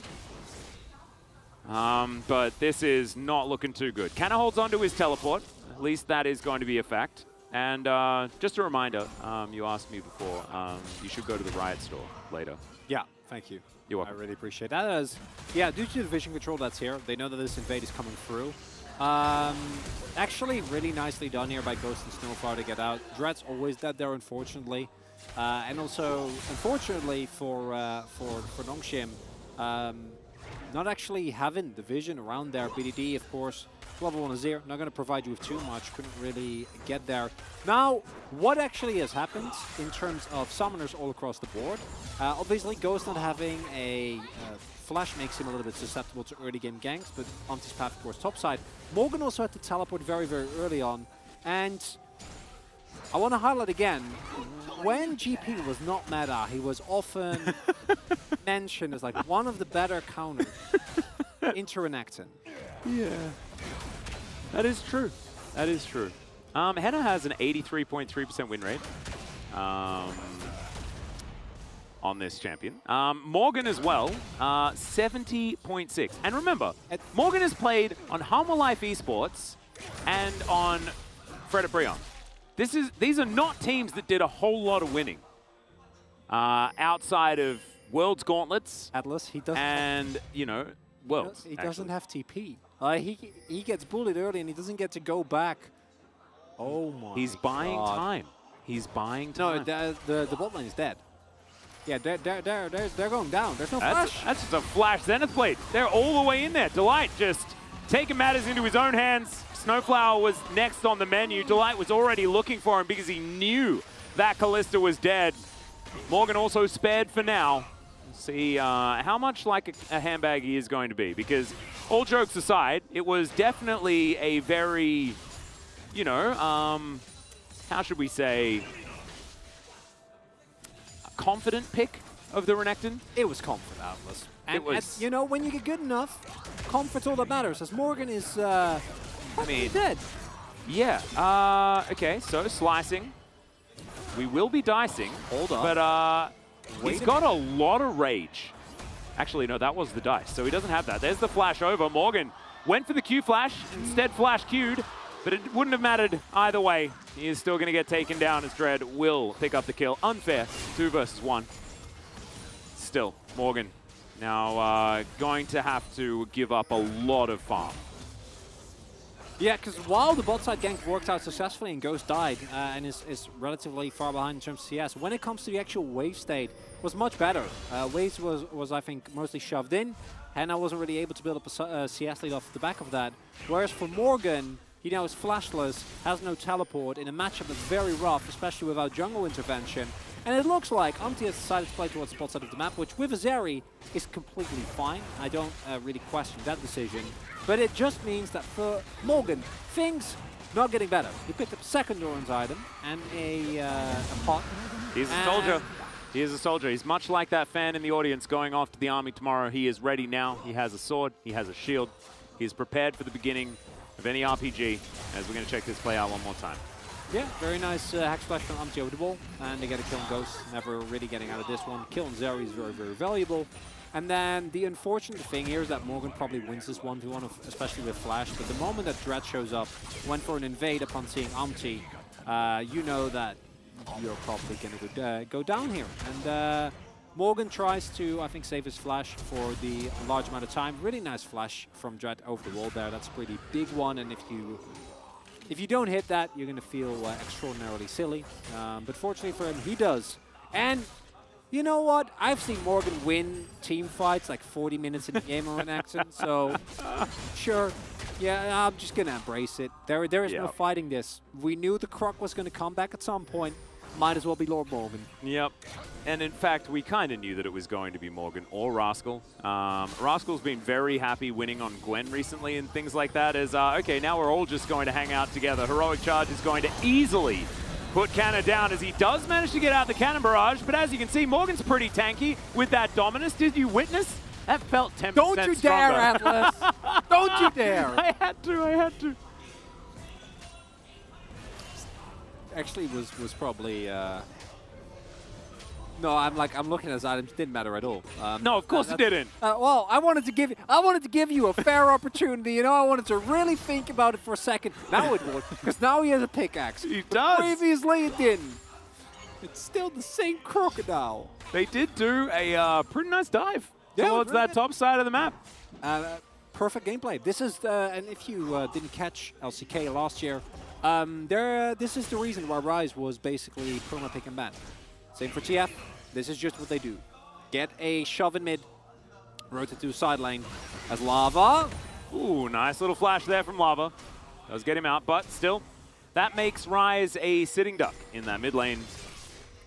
But this is not looking too good. Kanna holds on to his teleport. At least that is going to be a fact. And just a reminder, you asked me before, you should go to the Riot store later. Yeah, thank you. You're welcome. I really appreciate that. As, yeah, due to the vision control that's here, they know that this invade is coming through. Actually, really nicely done here by Ghost and Snowfire to get out. Dread's always dead there, unfortunately. And also, unfortunately for Nongshim, not actually having the vision around there. BDD, of course, level 1 is here. Not going to provide you with too much. Couldn't really get there. Now, what actually has happened in terms of summoners all across the board? Obviously, Ghost not having a flash makes him a little bit susceptible to early game ganks, but Umpty's path, of course, topside. Morgan also had to teleport very, very early on. And I want to highlight again, when GP was not meta, he was often mentioned as like one of the better counters into Renekton. Yeah, that is true. That is true. Henna has an 83.3% win rate. on this champion. Morgan as well, 70.6. And remember, Morgan has played on Hummer Life Esports and on Fred Brion. These are not teams that did a whole lot of winning outside of Worlds Gauntlets. Atlas, he doesn't. And, you know, Worlds. He doesn't have TP. He gets bullied early and he doesn't get to go back. Oh my He's buying God. time. He's buying time. No, the bot lane is dead. Yeah, they're going down. There's no flash. That's just a flash Zenith Blade. They're all the way in there. Delight just taking matters into his own hands. Snowflower was next on the menu. Delight was already looking for him because he knew that Kalista was dead. Morgan also spared for now. See how much like a handbag he is going to be, because all jokes aside, it was definitely a very, you know, how should we say, confident pick of the Renekton. It was comfort, Atlas. And, It was. you know, when you get good enough, comfort's all that matters. As Morgan is dead. Yeah. Okay, so slicing. We will be dicing. Hold on. But he's got a lot of rage. Actually, no, that was the dice, so he doesn't have that. There's the flash over. Morgan went for the Q flash, instead flash Q'd, but it wouldn't have mattered either way. He is still going to get taken down as Dread will pick up the kill. Unfair, 2 versus 1. Still, Morgan now going to have to give up a lot of farm. Yeah, because while the bot side gank worked out successfully and Ghost died and is relatively far behind in terms of CS, when it comes to the actual wave state, was much better. Waves was, I think, mostly shoved in, and I wasn't really able to build up a CS lead off the back of that. Whereas for Morgan, he now is flashless, has no teleport, in a matchup that's very rough, especially without jungle intervention. And it looks like Umti has decided to play towards the bot side of the map, which with Azeri is completely fine. I don't really question that decision. But it just means that for Morgan, things not getting better. He picked up a second Doran's item and a pot. He's a soldier. He is a soldier. He's much like that fan in the audience going off to the army tomorrow. He is ready now. He has a sword. He has a shield. He is prepared for the beginning of any RPG, as we're going to check this play out one more time. Yeah, very nice hack splash from Umti over the wall. And they get a kill on Ghost. Never really getting out of this one. Kill on Zeri is very, very valuable. And then the unfortunate thing here is that Morgan probably wins this 1v1, especially with Flash. But the moment that Dread shows up, went for an invade upon seeing Umti, you know that you're probably going to go down here. And Morgan tries to, I think, save his Flash for the large amount of time. Really nice Flash from Dread over the wall there. That's a pretty big one. And if you don't hit that, you're going to feel extraordinarily silly. But fortunately for him, he does. And you know what? I've seen Morgan win team fights like 40 minutes in the game on an accent, so sure. Yeah, I'm just going to embrace it. There is no fighting this. We knew the Croc was going to come back at some point. Might as well be Lord Morgan. Yep. And in fact, we kind of knew that it was going to be Morgan or Rascal. Rascal's been very happy winning on Gwen recently and things like that. As, okay, now we're all just going to hang out together. Heroic Charge is going to easily put Canna down as he does manage to get out the cannon barrage, but as you can see, Morgan's pretty tanky with that Dominus. Did you witness? That felt 10% Don't you dare, Atlas! Don't you dare! I had to. Actually, was probably. No, I'm looking at his items. Didn't matter at all. No, of course it didn't. Well, I wanted to give you a fair opportunity. You know, I wanted to really think about it for a second. Now it would, because now he has a pickaxe. He does. Previously, it didn't. It's still the same crocodile. They did do a pretty nice dive towards that top side of the map. Perfect gameplay. This is, and if you didn't catch LCK last year, this is the reason why Rise was basically perma pick and ban. Same for TF. This is just what they do. Get a shove in mid, rotate to side lane as Lava. Ooh, nice little flash there from Lava. Does get him out, but still, that makes Rise a sitting duck in that mid lane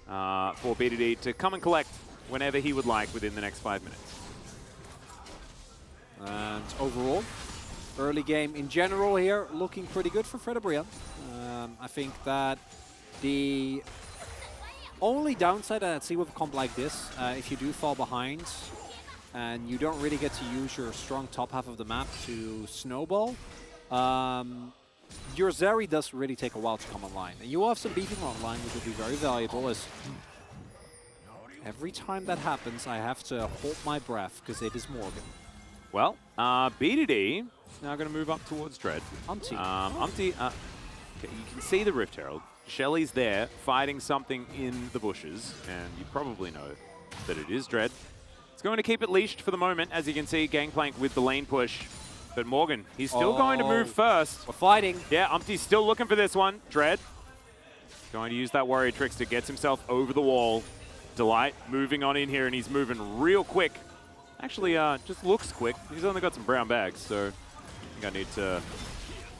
for BDD to come and collect whenever he would like within the next 5 minutes. And overall, early game in general here, looking pretty good for Fred Brion. I think that the only downside I see with a comp like this, if you do fall behind and you don't really get to use your strong top half of the map to snowball, your Zeri does really take a while to come online. And you will have some beefing online, which will be very valuable as Every time that happens, I have to hold my breath because it is Morgan. Well, BDD is now going to move up towards Dread. Umpty. Okay, you can see the Rift Herald. Shelly's there fighting something in the bushes, and you probably know that it is Dread. It's going to keep it leashed for the moment, as you can see, Gangplank with the lane push. But Morgan, he's still going to move first. We're fighting. Yeah, Umpty's still looking for this one. Dread going to use that Warrior Trickster, gets himself over the wall. Delight moving on in here, and he's moving real quick. Actually, just looks quick. He's only got some brown bags, so I think I need to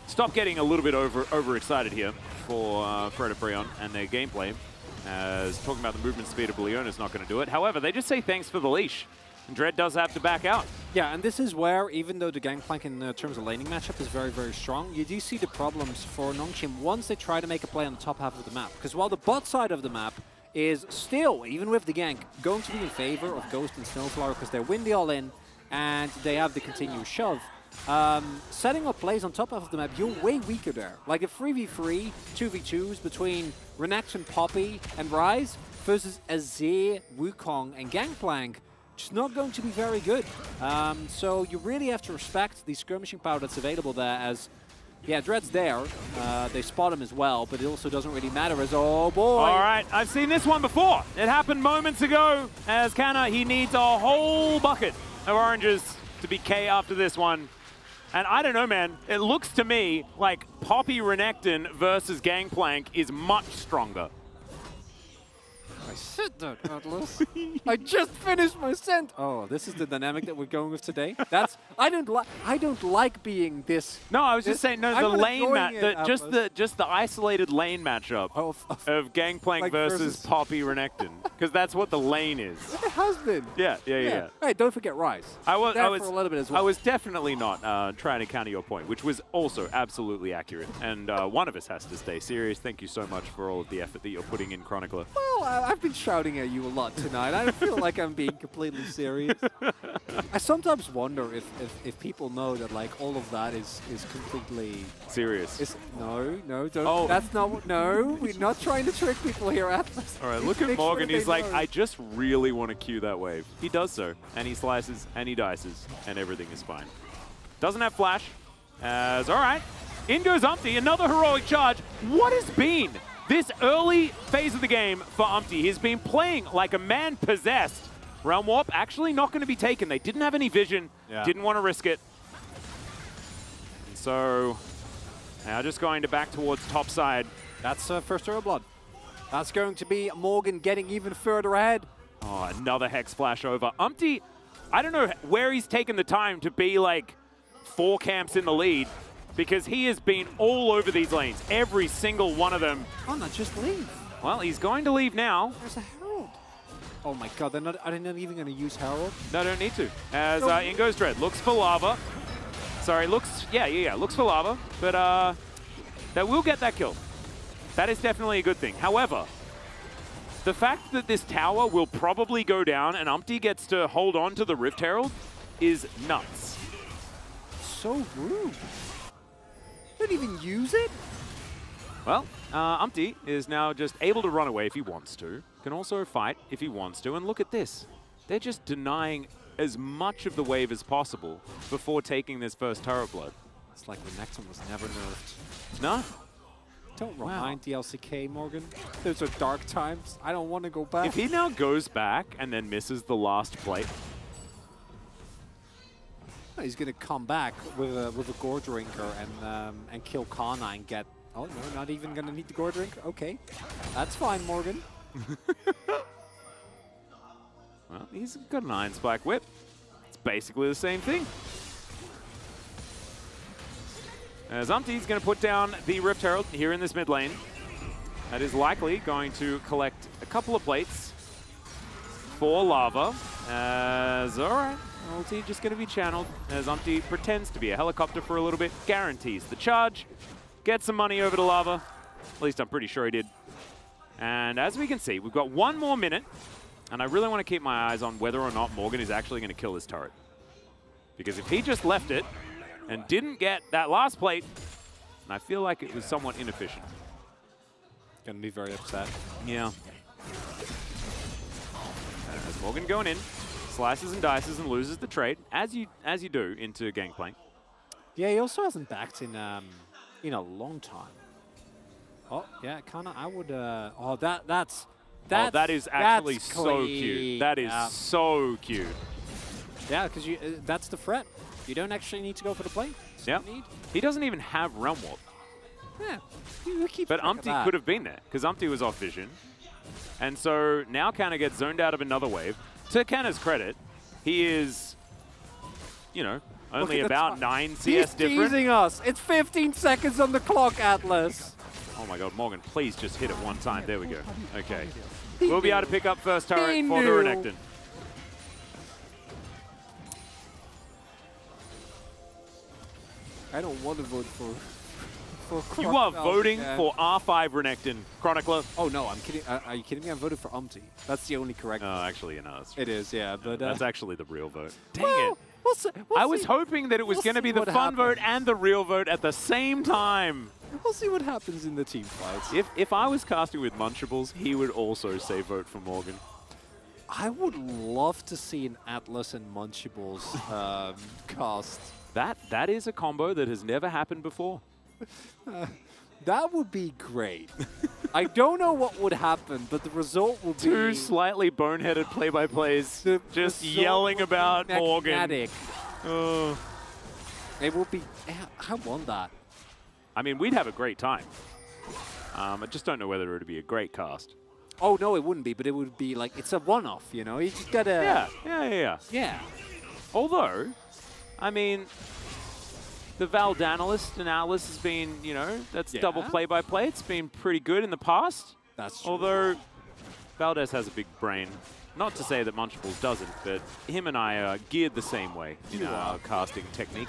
stop getting a little bit overexcited here for Fred Freon and their gameplay. As talking about the movement speed of Leona is not going to do it. However, they just say thanks for the leash. And Dread does have to back out. Yeah, and this is where, even though the Gangplank in terms of laning matchup is very, very strong, you do see the problems for Nongshim once they try to make a play on the top half of the map. Because while the bot side of the map is still, even with the gank, going to be in favor of Ghost and Snowflower because they're windy all in and they have the continuous shove. Setting up plays on top of the map, you're way weaker there. Like a 3v3, 2v2s between Renekton and Poppy and Ryze versus Azir, Wukong and Gangplank, just not going to be very good. So you really have to respect the skirmishing power that's available there as, yeah, Dread's there. They spot him as well, but it also doesn't really matter as, oh boy. All right, I've seen this one before. It happened moments ago as Canna, he needs a whole bucket of oranges to be K after this one. And I don't know, man, it looks to me like Poppy Renekton versus Gangplank is much stronger. I said that, Atlas. I just finished my sentence. Oh, this is the dynamic that we're going with today. That's I don't like being this. No, I was just saying no. The lane just the isolated lane matchup of Gangplank like versus Poppy Renekton, because that's what the lane is. It has been. Yeah. Hey, don't forget Ryze. I was for a little bit as well. I was definitely not trying to counter your point, which was also absolutely accurate. And one of us has to stay serious. Thank you so much for all of the effort that you're putting in, Chronicler. Well, I've been shouting at you a lot tonight. I feel like I'm being completely serious. I sometimes wonder if people know that like all of that is completely serious. No, don't. Oh. That's not. No, we're not trying to trick people here, Atlas. All right, look at Morgan. He's like, I just really want to cue that wave. He does so, and he slices, and he dices, and everything is fine. Doesn't have flash. All right, in goes Umpty. Another heroic charge. What has been this early phase of the game for Umpty? He's been playing like a man possessed. Realm Warp actually not going to be taken. They didn't have any vision, didn't want to risk it. And so now just going to back towards top side. That's first Hero Blood. That's going to be Morgan getting even further ahead. Oh, another Hex Flash over. Umpty, I don't know where he's taken the time to be like 4 camps in the lead, because he has been all over these lanes, every single one of them. Oh, no, just leave. Well, he's going to leave now. There's a Herald. Oh my god, are they not even going to use Herald? No, don't need to. As in goes Dread, looks for lava. Sorry, looks for lava, but they will get that kill. That is definitely a good thing. However, the fact that this tower will probably go down and Umpty gets to hold on to the Rift Herald is nuts. So rude. Don't even use it? Well, Umpty is now just able to run away if he wants to. Can also fight if he wants to. And look at this. They're just denying as much of the wave as possible before taking this first turret blood. It's like Renekton was never nerfed. No? Don't remind the LCK, Morgan. Those are dark times. I don't want to go back. If he now goes back and then misses the last plate, he's going to come back with a Gore Drinker and kill Kana and get... Oh, no, not even going to need the Gore Drinker? Okay. That's fine, Morgan. Well, he's got an Iron Spike Whip. It's basically the same thing. As Umpty's going to put down the Rift Herald here in this mid lane. That is likely going to collect a couple of plates for lava. As, all right, ulti just going to be channeled as Umpty pretends to be a helicopter for a little bit, guarantees the charge, gets some money over to lava. At least I'm pretty sure he did. And as we can see, we've got 1 more minute, and I really want to keep my eyes on whether or not Morgan is actually going to kill this turret. Because if he just left it and didn't get that last plate, and I feel like it was somewhat inefficient. Gonna be very upset. Yeah. Morgan going in, slices and dices and loses the trade, as you do into Gangplank. Yeah, he also hasn't backed in a long time. Oh, yeah, kinda. I would. Oh, that's. That is actually that's so clean. cute. That is so cute. Yeah, because that's the threat. You don't actually need to go for the play. Yeah. He doesn't even have Realm Warp. Yeah. You keep But track of Umpty that. could have been there, because Umpty was off vision. And so now Kanna gets zoned out of another wave. To Kanna's credit, he is, only about 9 CS He's different. teasing us. It's 15 seconds on the clock, Atlas. Oh my god, Morgan, please just hit it one time. There we go. Okay. We'll be able to pick up first turret for the Renekton. I don't want to vote for You are Crocodile voting again. for R5 Renekton, Chronicler. Oh no, I'm kidding. Are you kidding me? I voted for Umpty. That's the only correct. Oh, actually, that's it is. Yeah, but that's actually the real vote. Dang well, it. We'll I was see. hoping that it was We'll going to see be the what fun vote happens. and the real vote at the same time. We'll see what happens in the team fights. If I was casting with Munchables, he would also say vote for Morgan. I would love to see an Atlas and Munchables cast. That is a combo that has never happened before. That would be great. I don't know what would happen, but the result will be... Two slightly boneheaded play-by-plays just result yelling will be about Morgan. magnetic. Oh. It will be... I want that. I mean, we'd have a great time. I just don't know whether it would be a great cast. Oh, no, it wouldn't be, but it would be like... It's a one-off, you know? You just gotta... Yeah. Although, I mean... The Valdanalist and Atlas has been, that's double play-by-play. It's been pretty good in the past. That's true. Although Valdez has a big brain. Not to say that Munchables doesn't, but him and I are geared the same way in our casting technique.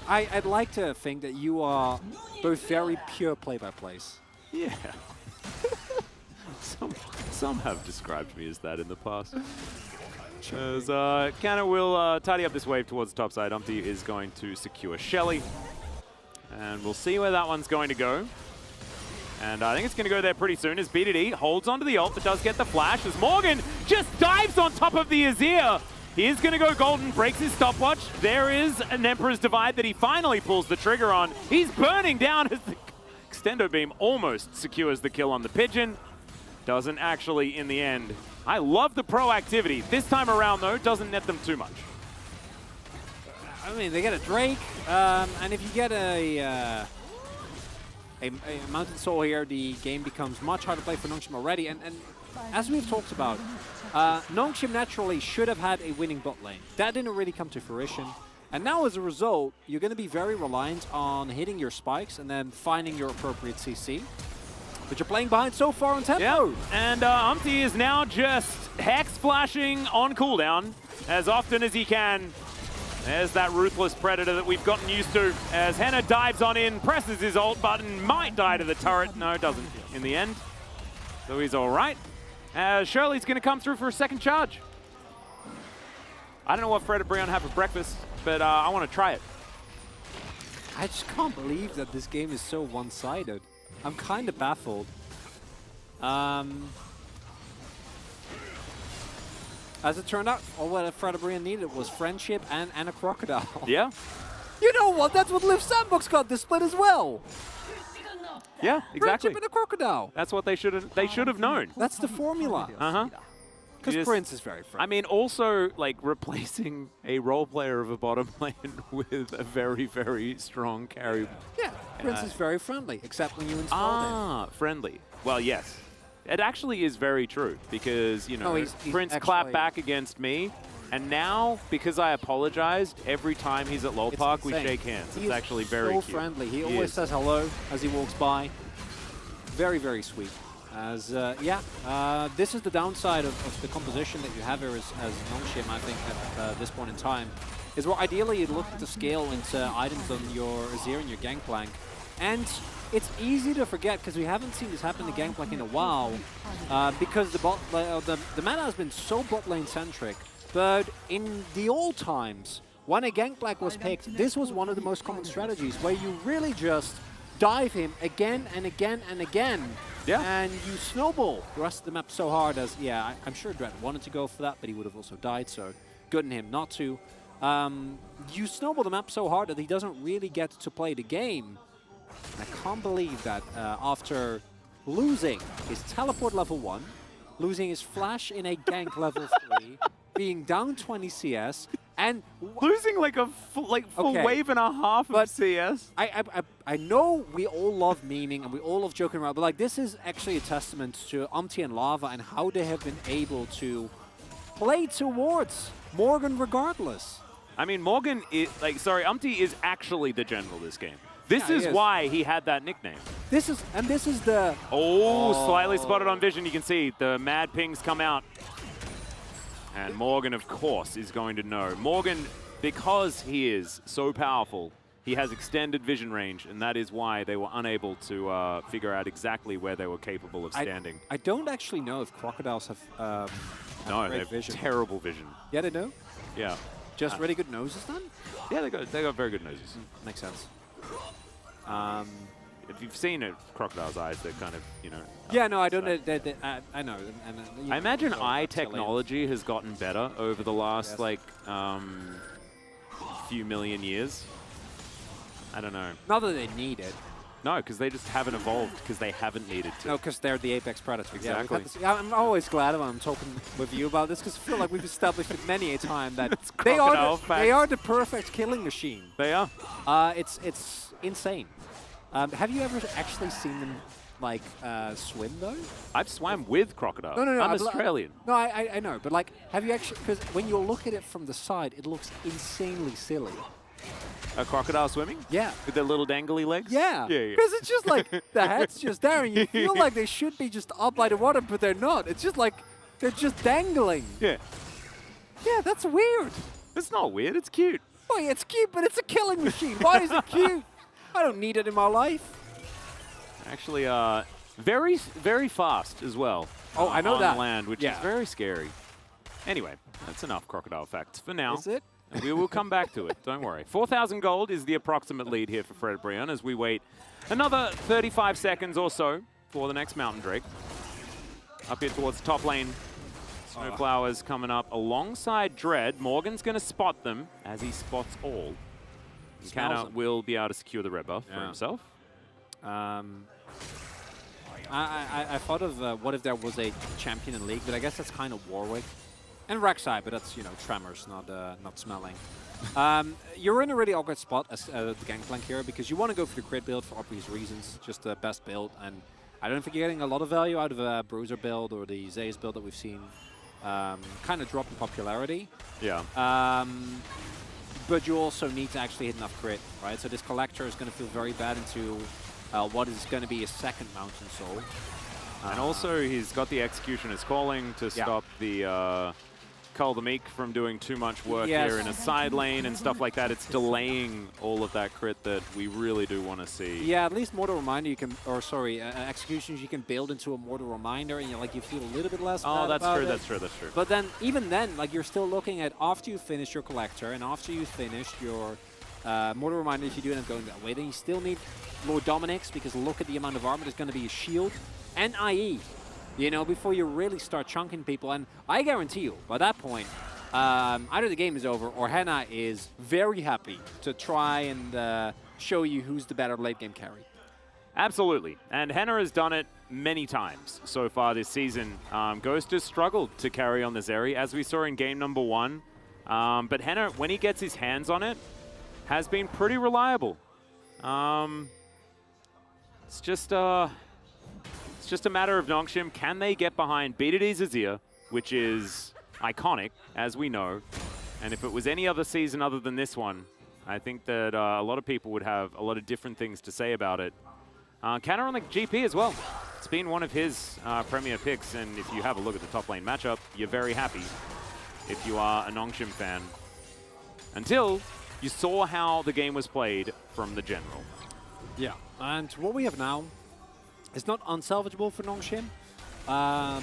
I'd like to think that you are both very pure play-by-plays. Yeah. Some have described me as that in the past. As Kanna will tidy up this wave towards the top side. Umpty is going to secure Shelly. And we'll see where that one's going to go. And I think it's going to go there pretty soon as BDD holds onto the ult, but does get the flash as Morgan just dives on top of the Azir. He is going to go golden, breaks his stopwatch. There is an Emperor's Divide that he finally pulls the trigger on. He's burning down as the Extendo Beam almost secures the kill on the Pigeon. Doesn't actually in the end. I love the proactivity. This time around, though, doesn't net them too much. I mean, they get a Drake, and if you get a Mountain Soul here, the game becomes much harder to play for Nongshim already. And as we've talked about, Nongshim naturally should have had a winning bot lane. That didn't really come to fruition. And now, as a result, you're going to be very reliant on hitting your spikes and then finding your appropriate CC. But you're playing behind so far on tempo. Yep. And Umpty is now just Hex flashing on cooldown as often as he can. There's that ruthless predator that we've gotten used to as Henna dives on in, presses his ult button, might die to the turret. No, doesn't in the end. So he's all right. As Shirley's going to come through for a second charge. I don't know what Fred and Brian have for breakfast, but I want to try it. I just can't believe that this game is so one-sided. I'm kind of baffled. As it turned out, all what Fred and Brian needed was friendship and a crocodile. Yeah. You know what? That's what Liv Sandbox got this split as well. Yeah, exactly. Friendship and a crocodile. That's what they should have known. That's the formula. Uh-huh. Because Prince is very friendly. I mean, also, like, replacing a role player of a bottom lane with a very, very strong carry. Yeah, Prince is very friendly, except when you install him. Friendly. Well, yes. It actually is very true, because, he's Prince clapped back against me, and now, because I apologized, every time he's at LoL Park, we shake hands. It's actually very so cute. friendly. He always says hello as he walks by. Very, very sweet. As, this is the downside of the composition that you have here as Nongshim, I think, at this point in time, is where ideally you'd look to scale into items on your Azir and your Gangplank. And it's easy to forget, because we haven't seen this happen to Gangplank in a while, because the meta has been so bot lane centric. But in the old times, when a Gangplank was picked, this was one of the most common strategies, where you really just dive him again and again and again. Yeah. And you snowball the rest of the map so hard as, yeah, I'm sure Dread wanted to go for that, but he would have also died, so good in him not to. You snowball the map so hard that he doesn't really get to play the game. And I can't believe that after losing his teleport level 1, losing his flash in a gank level 3, being down 20 CS, and losing like a full wave and a half of CS. I know we all love memeing and we all love joking around, but like this is actually a testament to Umti and Lava and how they have been able to play towards Morgan regardless. I mean, Morgan is Umti is actually the general this game. This Yeah, is he is. why he had that nickname. This is the Slightly spotted on vision. You can see the mad pings come out. And Morgan, of course, is going to know. Morgan, because he is so powerful, he has extended vision range, and that is why they were unable to figure out exactly where they were capable of standing. I don't actually know if crocodiles have No, they great have vision. terrible vision. Yeah, they do? Yeah. Just really good noses then? Yeah, they got very good noses. Makes sense. If you've seen it, crocodile's eyes, they're kind of, you know. Yeah, no, I don't know. I know. I imagine eye technology has gotten better over the last few million years. I don't know. Not that they need it. No, because they just haven't evolved because they haven't needed to. No, because they're the apex predator. Exactly. Yeah, I'm always glad when I'm talking with you about this because I feel like we've established it many a time that they are the perfect killing machine. They are. It's insane. Have you ever actually seen them like swim though? I've swam with crocodile. No. I'm Australian. No, I know, but like, have you actually? Because when you look at it from the side, it looks insanely silly. A crocodile swimming? Yeah. With their little dangly legs? Yeah. Yeah. Because it's just like the head's just there, and you feel like they should be just up by the water, but they're not. It's just like they're just dangling. Yeah. Yeah, that's weird. It's not weird. It's cute. Well, yeah, it's cute, but it's a killing machine. Why is it cute? I don't need it in my life. Actually, very, very fast as well. Oh, I know on that. land, which is very scary. Anyway, that's enough crocodile facts for now. Is it? And we will come back to it. Don't worry. 4,000 gold is the approximate lead here for Fred Brion as we wait another 35 seconds or so for the next Mountain Drake. Up here towards the top lane. Snowflowers coming up alongside Dread. Morgan's going to spot them as he spots all. Canna will be able to secure the red buff for himself. I thought of what if there was a champion in League, but I guess that's kind of Warwick. And Rek'Sai, but that's, you know, Tremors, not smelling. You're in a really awkward spot as the Gangplank here because you want to go for the crit build for obvious reasons, just the best build. And I don't think you're getting a lot of value out of a Bruiser build or the Zay's build that we've seen kind of drop in popularity. Yeah. But you also need to actually hit enough crit, right? So this Collector is going to feel very bad into what is going to be a second Mountain Soul. And also, he's got the Executioner's Calling to stop the Cull the Meek from doing too much work here in a side lane and stuff like that. It's delaying all of that crit that we really do want to see. Yeah, at least Mortal Reminder you can, or sorry, Executions you can build into a Mortal Reminder and you feel a little bit less bad that's about true, it. that's true, that's true. But then, even then, like you're still looking at after you finish your Collector and after you finish your Mortal Reminder, if you do end up going that way, then you still need Lord Dominic's because look at the amount of armor there's going to be a shield and IE, you know, before you really start chunking people. And I guarantee you, by that point, either the game is over or Henna is very happy to try and show you who's the better late game carry. Absolutely. And Henna has done it many times so far this season. Ghost has struggled to carry on this area, as we saw in game number 1. But Henna, when he gets his hands on it, has been pretty reliable. It's just a matter of Nongshim. Can they get behind BDD's Azir, which is iconic, as we know. And if it was any other season other than this one, I think that a lot of people would have a lot of different things to say about it. Canna on the GP as well. It's been one of his premier picks, and if you have a look at the top lane matchup, you're very happy if you are a Nongshim fan. Until you saw how the game was played from the general. Yeah, and what we have now is not unsalvageable for Nongshim,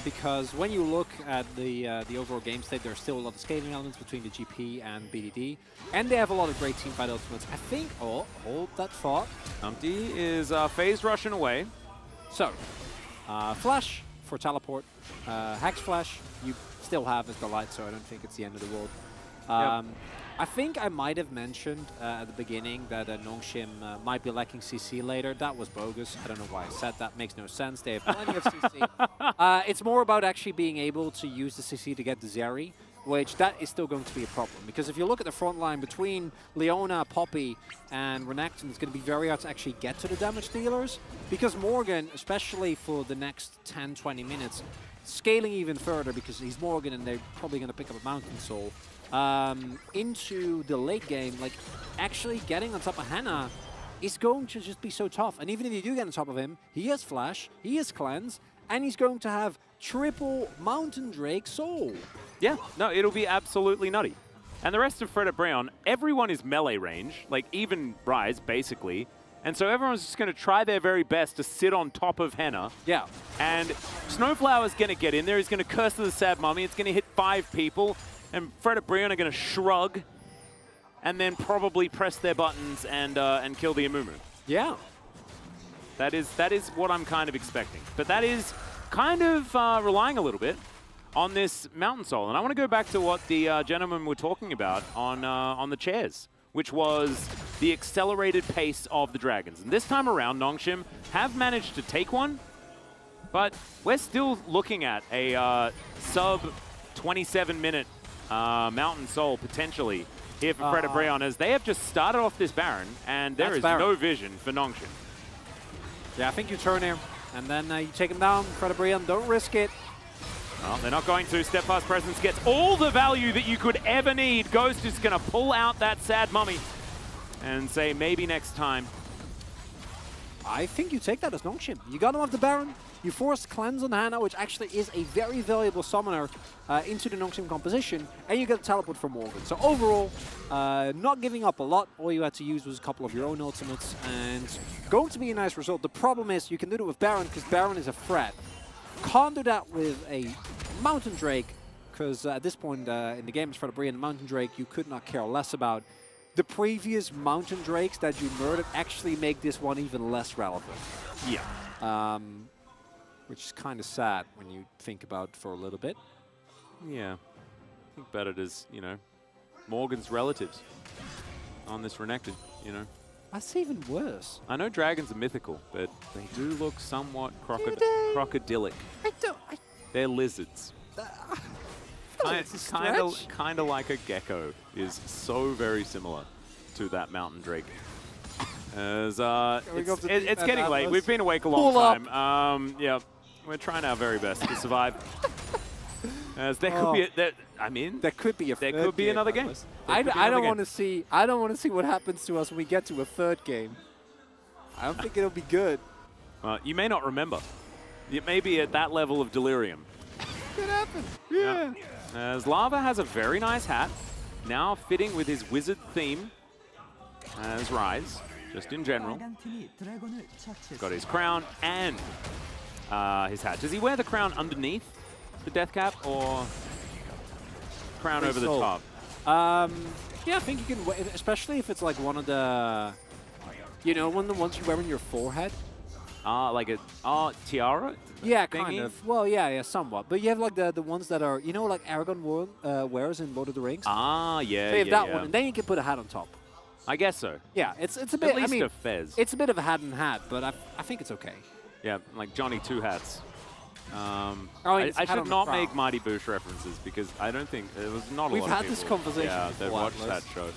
because when you look at the overall game state, there's still a lot of scaling elements between the GP and BDD, and they have a lot of great teamfight ultimates. I think, hold that thought. Umpty is phase rushing away. So, Flash for teleport. Hex Flash you still have as the light, so I don't think it's the end of the world. I think I might have mentioned at the beginning that Nongshim might be lacking CC later. That was bogus. I don't know why I said that. Makes no sense. They have plenty of CC. It's more about actually being able to use the CC to get the Zeri, which that is still going to be a problem. Because if you look at the front line between Leona, Poppy, and Renekton, it's going to be very hard to actually get to the damage dealers. Because Morgan, especially for the next 10-20 minutes, scaling even further because he's Morgan and they're probably going to pick up a Mountain Soul. Into the late game, like actually getting on top of Hannah is going to just be so tough. And even if you do get on top of him, he has Flash, he has Cleanse, and he's going to have triple Mountain Drake Soul. Yeah, no, it'll be absolutely nutty. And the rest of Fred Brown, everyone is melee range, like even Rise, basically. And so everyone's just going to try their very best to sit on top of Henna. Yeah. And Snowflower's going to get in there. He's going to curse to the Sad Mummy. It's going to hit 5 people. And Fred and Brian are going to shrug and then probably press their buttons and kill the Amumu. Yeah. That is what I'm kind of expecting. But that is kind of relying a little bit on this Mountain Soul. And I want to go back to what the gentlemen were talking about on the chairs, which was the accelerated pace of the Dragons. And this time around, Nongshim have managed to take one, but we're still looking at a sub 27-minute Mountain Soul potentially here for Fred and Breon, as they have just started off this Baron, and there is no vision for Nongshim. Yeah, I think you turn here, and then you take him down. Fred and Breon, don't risk it. Well, they're not going to. Steadfast Presence gets all the value that you could ever need. Ghost is going to pull out that Sad Mummy and say maybe next time. I think you take that as Nongshim. You got him off the Baron. You force Cleanse on Hannah, which actually is a very valuable summoner into the Nongshim composition, and you get a teleport from Morgan. So overall, not giving up a lot. All you had to use was a couple of your own ultimates, and going to be a nice result. The problem is you can do it with Baron, because Baron is a threat. Can't do that with a Mountain Drake, because at this point in the game, as for the Brian Mountain Drake, you could not care less about. The previous Mountain Drakes that you murdered actually make this one even less relevant. Yeah. Which is kind of sad when you think about it for a little bit. Yeah. I think about it as, you know, Morgan's relatives on this Renekton, you know. That's even worse. I know dragons are mythical, but they do look somewhat crocodilic. They're lizards. Kind of like a gecko is so very similar to that Mountain Drake. As it's getting late. We've been awake a long time. Yeah, we're trying our very best to survive. As there could be, there could be another game. I don't want to see. I don't want to see what happens to us when we get to a third game. I don't think it'll be good. You may not remember. It may be at that level of delirium. Could happen. Yeah. As Lava has a very nice hat, now fitting with his wizard theme as Rise, just in general. Got his crown and his hat. Does he wear the crown underneath the death cap or crown over the top? Yeah, I think you can, especially if it's like one of the, you know, one of the ones you wear on your forehead. Like a tiara? Yeah, kind of. Well, yeah, somewhat. But you have like the ones that are, you know, like Aragorn wears in Lord of the Rings. Yeah, so you have that one, and then you can put a hat on top. I guess so. Yeah, it's a bit. At least a fez. It's a bit of a hat and hat, but I think it's okay. Yeah, like Johnny Two Hats. I should not make Mighty Boosh references because I don't think there was not a lot of people. We've had this conversation. Yeah, they watched that show.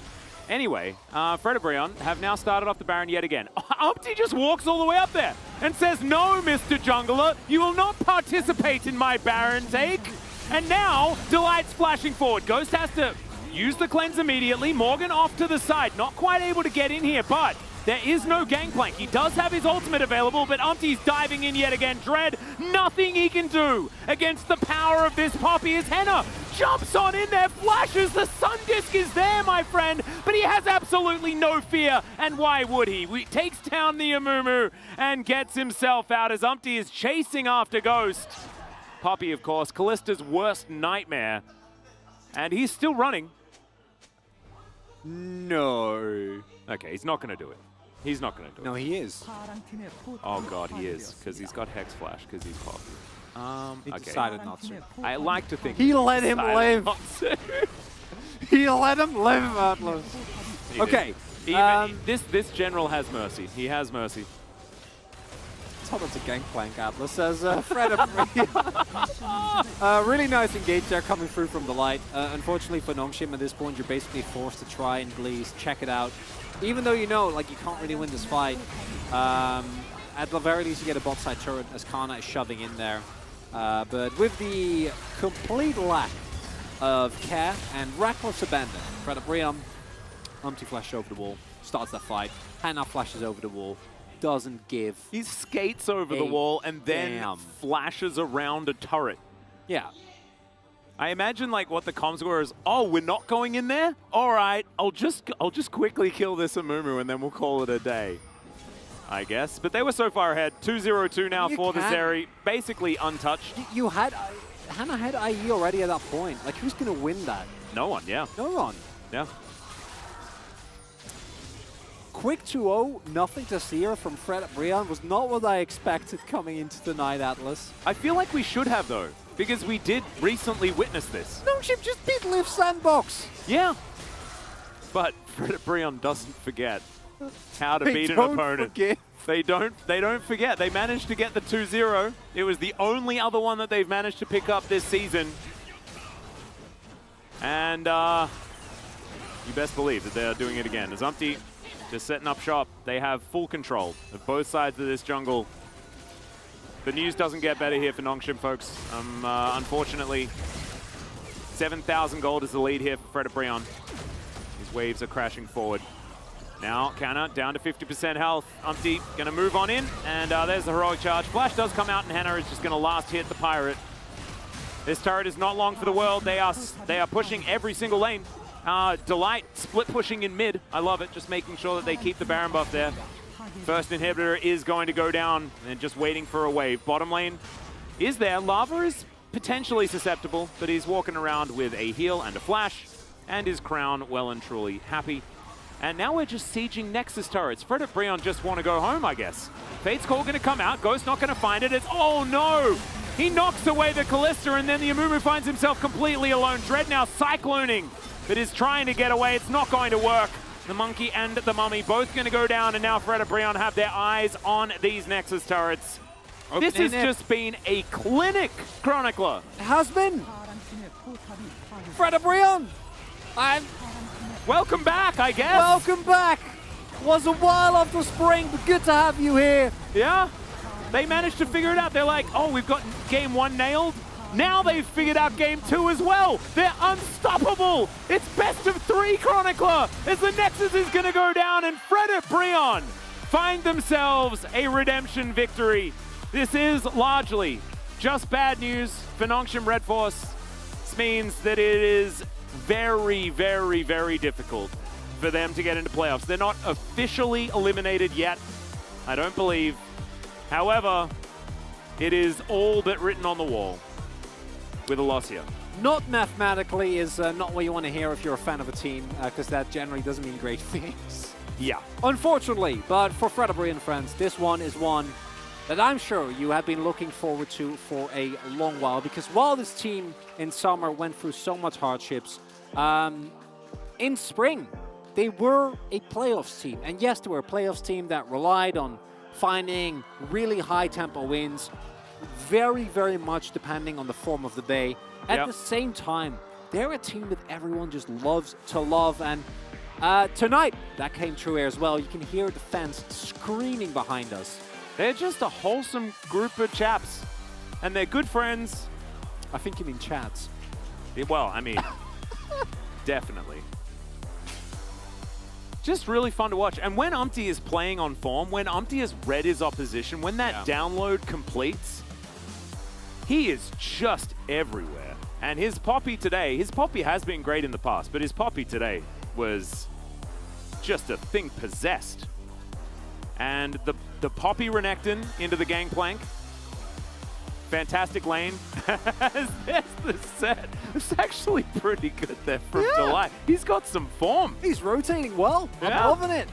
Anyway, Fred and Brion have now started off the Baron yet again. Umpty just walks all the way up there and says, "No, Mr. Jungler, you will not participate in my Baron take." And now, Delight's flashing forward. Ghost has to use the cleanse immediately. Morgan off to the side, not quite able to get in here, but there is no gangplank. He does have his ultimate available, but Umpty's diving in yet again. Dread, nothing he can do against the power of this Poppy as Henna jumps on in there, flashes, the Sun Disc is there, my friend, but he has absolutely no fear, and why would he? He takes down the Amumu and gets himself out as Umpty is chasing after Ghost. Poppy, of course, Callista's worst nightmare, and he's still running. No. Okay, he's not going to do it. He's not going to do it. No, he is. Oh god, he is, because he's got Hex Flash, because he's Poppy. He Okay. decided not to. I like to think He let him decided live. not to. He let him live, Atlas. He Okay. did. This general has mercy. He has mercy. Top of the gangplank, Atlas, as Fred really nice engage there coming through from the light. Unfortunately for Nongshim at this point, you're basically forced to try and at least check it out. Even though you know, like, you can't really win this fight. At the very least, you get a bot side turret as Kana is shoving in there. But with the complete lack of care and reckless abandon, Fred Briam, flash over the wall, starts that fight. Hannah flashes over the wall. Doesn't give. He skates over the wall and then flashes around a turret. Yeah. I imagine like what the comms were is, oh, we're not going in there? All right, I'll just quickly kill this Amumu and then we'll call it a day, I guess. But they were so far ahead. 2-0-2 now for the Zeri, basically untouched. You had Hannah had IE already at that point. Like, who's gonna win that? No one, yeah. No one. Yeah. Quick 2-0, nothing to see here from Fred Brian was not what I expected coming into the night, Atlas. I feel like we should have, though, because we did recently witness this. Nongshim just beat Liv Sandbox. Yeah. But Fred Brian doesn't forget how to beat an opponent. Forget. They don't forget. They managed to get the 2-0. It was the only other one that they've managed to pick up this season. And you best believe that they're doing it again. As Umpty just setting up shop. They have full control of both sides of this jungle. The news doesn't get better here for Nongshim, folks. Unfortunately, 7,000 gold is the lead here for Fred Brian. These waves are crashing forward. Now, Kana down to 50% health. Umpty gonna move on in, and there's the heroic charge. Flash does come out, and Hannah is just gonna last hit the pirate. This turret is not long for the world. They are pushing every single lane. Delight split pushing in mid. I love it, just making sure that they keep the Baron buff there. First inhibitor is going to go down, and just waiting for a wave. Bottom lane is there. Lava is potentially susceptible, but he's walking around with a heal and a flash, and his crown well and truly happy. And now we're just sieging Nexus turrets. Fred and Brian just want to go home, I guess. Fate's Call going to come out. Ghost not going to find it. It's, oh no! He knocks away the Callista, and then the Amumu finds himself completely alone. Dread now cycloning, but is trying to get away. It's not going to work. The Monkey and the Mummy both going to go down, and now Fred and Brian have their eyes on these Nexus turrets. This has just been a clinic, Chronicler. It has been. Fred and Brian. Welcome back, I guess. Welcome back. Was a while after spring, but good to have you here. Yeah, they managed to figure it out. They're like, oh, we've got game 1 nailed. Now they've figured out game 2 as well. They're unstoppable. It's best of 3, Chronicler, as the Nexus is going to go down, and Fred and Brian find themselves a redemption victory. This is largely just bad news for Nongshim Red Force. This means that it is very, very, very difficult for them to get into playoffs. They're not officially eliminated yet, I don't believe. However, it is all but written on the wall with a loss here. Not mathematically is not what you want to hear if you're a fan of a team, because that generally doesn't mean great things. Yeah. Unfortunately, but for Fred and Brian friends, this one is one that I'm sure you have been looking forward to for a long while, because while this team in summer went through so much hardships, in spring, they were a playoffs team. And yes, they were a playoffs team that relied on finding really high tempo wins, very, very much depending on the form of the day. At the same time, they're a team that everyone just loves to love. And tonight, that came true here as well. You can hear the fans screaming behind us. They're just a wholesome group of chaps, and they're good friends. I think you mean chats. Yeah, well, I mean, definitely. Just really fun to watch. And when Umpty is playing on form, when Umpty has read his opposition, when that download completes, he is just everywhere. And his Poppy today, his Poppy has been great in the past, but his Poppy today was just a thing possessed. And the Poppy Renekton into the Gangplank. Fantastic lane. There's the set. It's actually pretty good there from Delight. He's got some form. He's rotating well. I'm loving it.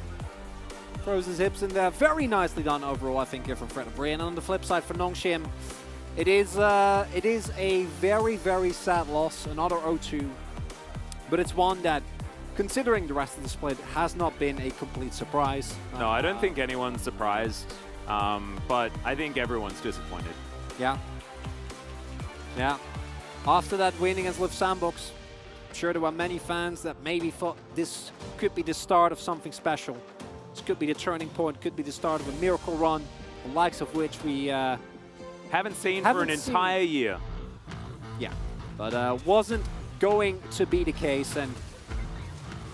Throws his hips in there. Very nicely done overall, I think, here from Fred O'Brien. And on the flip side for Nongshim, it is a very, very sad loss. Another 0-2. But it's one that, considering the rest of the split, has not been a complete surprise. No, I don't think anyone's surprised. But I think everyone's disappointed. Yeah. Yeah. After that win against Liv Sandbox, I'm sure there were many fans that maybe thought this could be the start of something special. This could be the turning point, could be the start of a miracle run, the likes of which we haven't seen for an entire year. Yeah, but wasn't going to be the case. And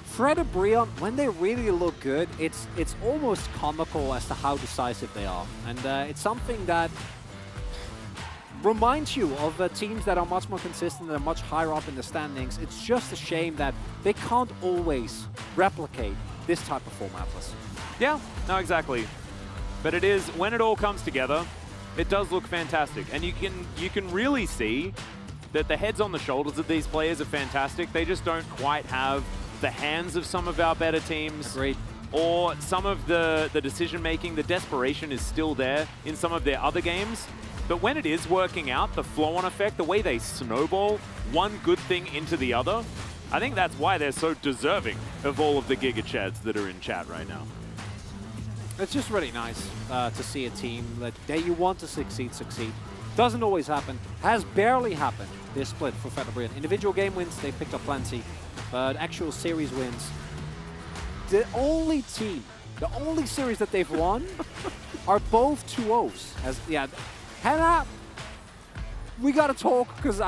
Fred and Brion, when they really look good, it's almost comical as to how decisive they are. And it's something that reminds you of teams that are much more consistent and are much higher up in the standings. It's just a shame that they can't always replicate this type of form, Atlas. Yeah, no, exactly. But it is, when it all comes together, it does look fantastic. And you can really see that the heads on the shoulders of these players are fantastic. They just don't quite have the hands of some of our better teams. Agreed. Or some of the decision-making, the desperation is still there in some of their other games. But when it is working out, the flow-on effect, the way they snowball one good thing into the other, I think that's why they're so deserving of all of the Giga Chads that are in chat right now. It's just really nice to see a team that you want to succeed. Doesn't always happen. Has barely happened this split for Fred O'Brien. Individual game wins, they picked up plenty. But actual series wins, the only series that they've won are both 2-0s. Hannah, we gotta talk, because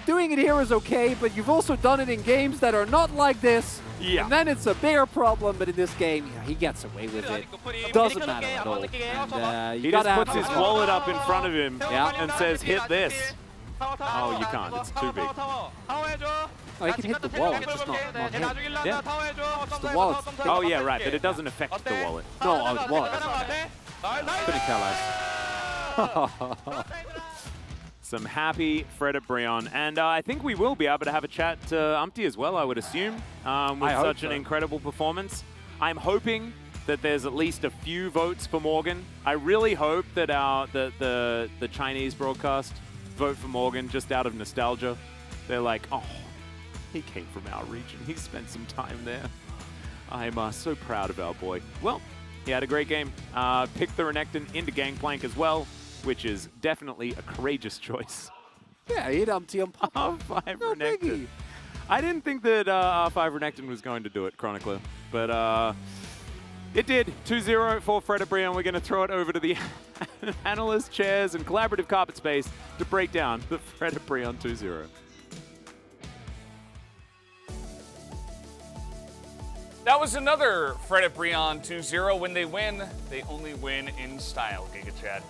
doing it here is okay, but you've also done it in games that are not like this. Yeah. And then it's a bigger problem, but in this game, he gets away with it. Doesn't matter at all. And, he just puts his wallet up in front of him and says, hit this. Oh, you can't. It's too big. Oh, he can hit the wallet, just not him. Yeah. Just the wallet. Oh, yeah, right, but it doesn't affect the wallet. No, the wallet. Couldn't care less. Some happy Fred at Brion. And I think we will be able to have a chat to Umpty as well, I would assume, with such an incredible performance. I'm hoping that there's at least a few votes for Morgan. I really hope that the Chinese broadcast vote for Morgan just out of nostalgia. They're like, oh, he came from our region. He spent some time there. I'm so proud of our boy. Well, he had a great game. Picked the Renekton into Gangplank as well, which is definitely a courageous choice. Yeah, he hit Umpty on pop. R5 Renekton. I didn't think that R5 Renekton was going to do it, Chronicler, but it did. 2-0 for Fred Brion. We're going to throw it over to the analyst chairs and collaborative carpet space to break down the Fred Brion 2-0. That was another Fred Brion 2-0. When they win, they only win in style, Giga Chad.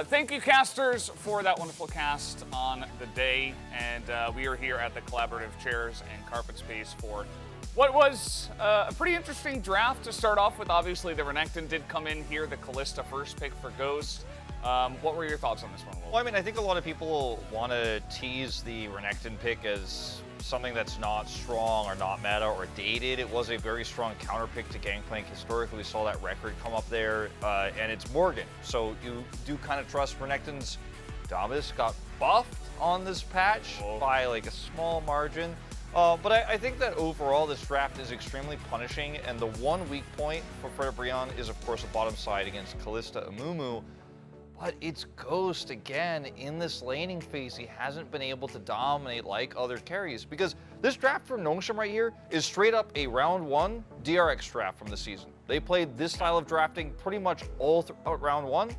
Thank you, casters, for that wonderful cast on the day. And we are here at the collaborative chairs and carpet space for what was a pretty interesting draft to start off with. Obviously, the Renekton did come in here, the Kalista first pick for Ghost. What were your thoughts on this one, Wolf? Well, I mean, I think a lot of people want to tease the Renekton pick as something that's not strong or not meta or dated. It was a very strong counter pick to Gangplank. Historically, we saw that record come up there, and it's Morgan. So you do kind of trust Renekton's. Damas got buffed on this patch by like a small margin. But I think that overall this draft is extremely punishing, and the one weak point for Fred Brion is, of course, the bottom side against Kalista Amumu. But it's Ghost again in this laning phase. He hasn't been able to dominate like other carries, because this draft from Nongshim right here is straight up a round one DRX draft from the season. They played this style of drafting pretty much all throughout round one.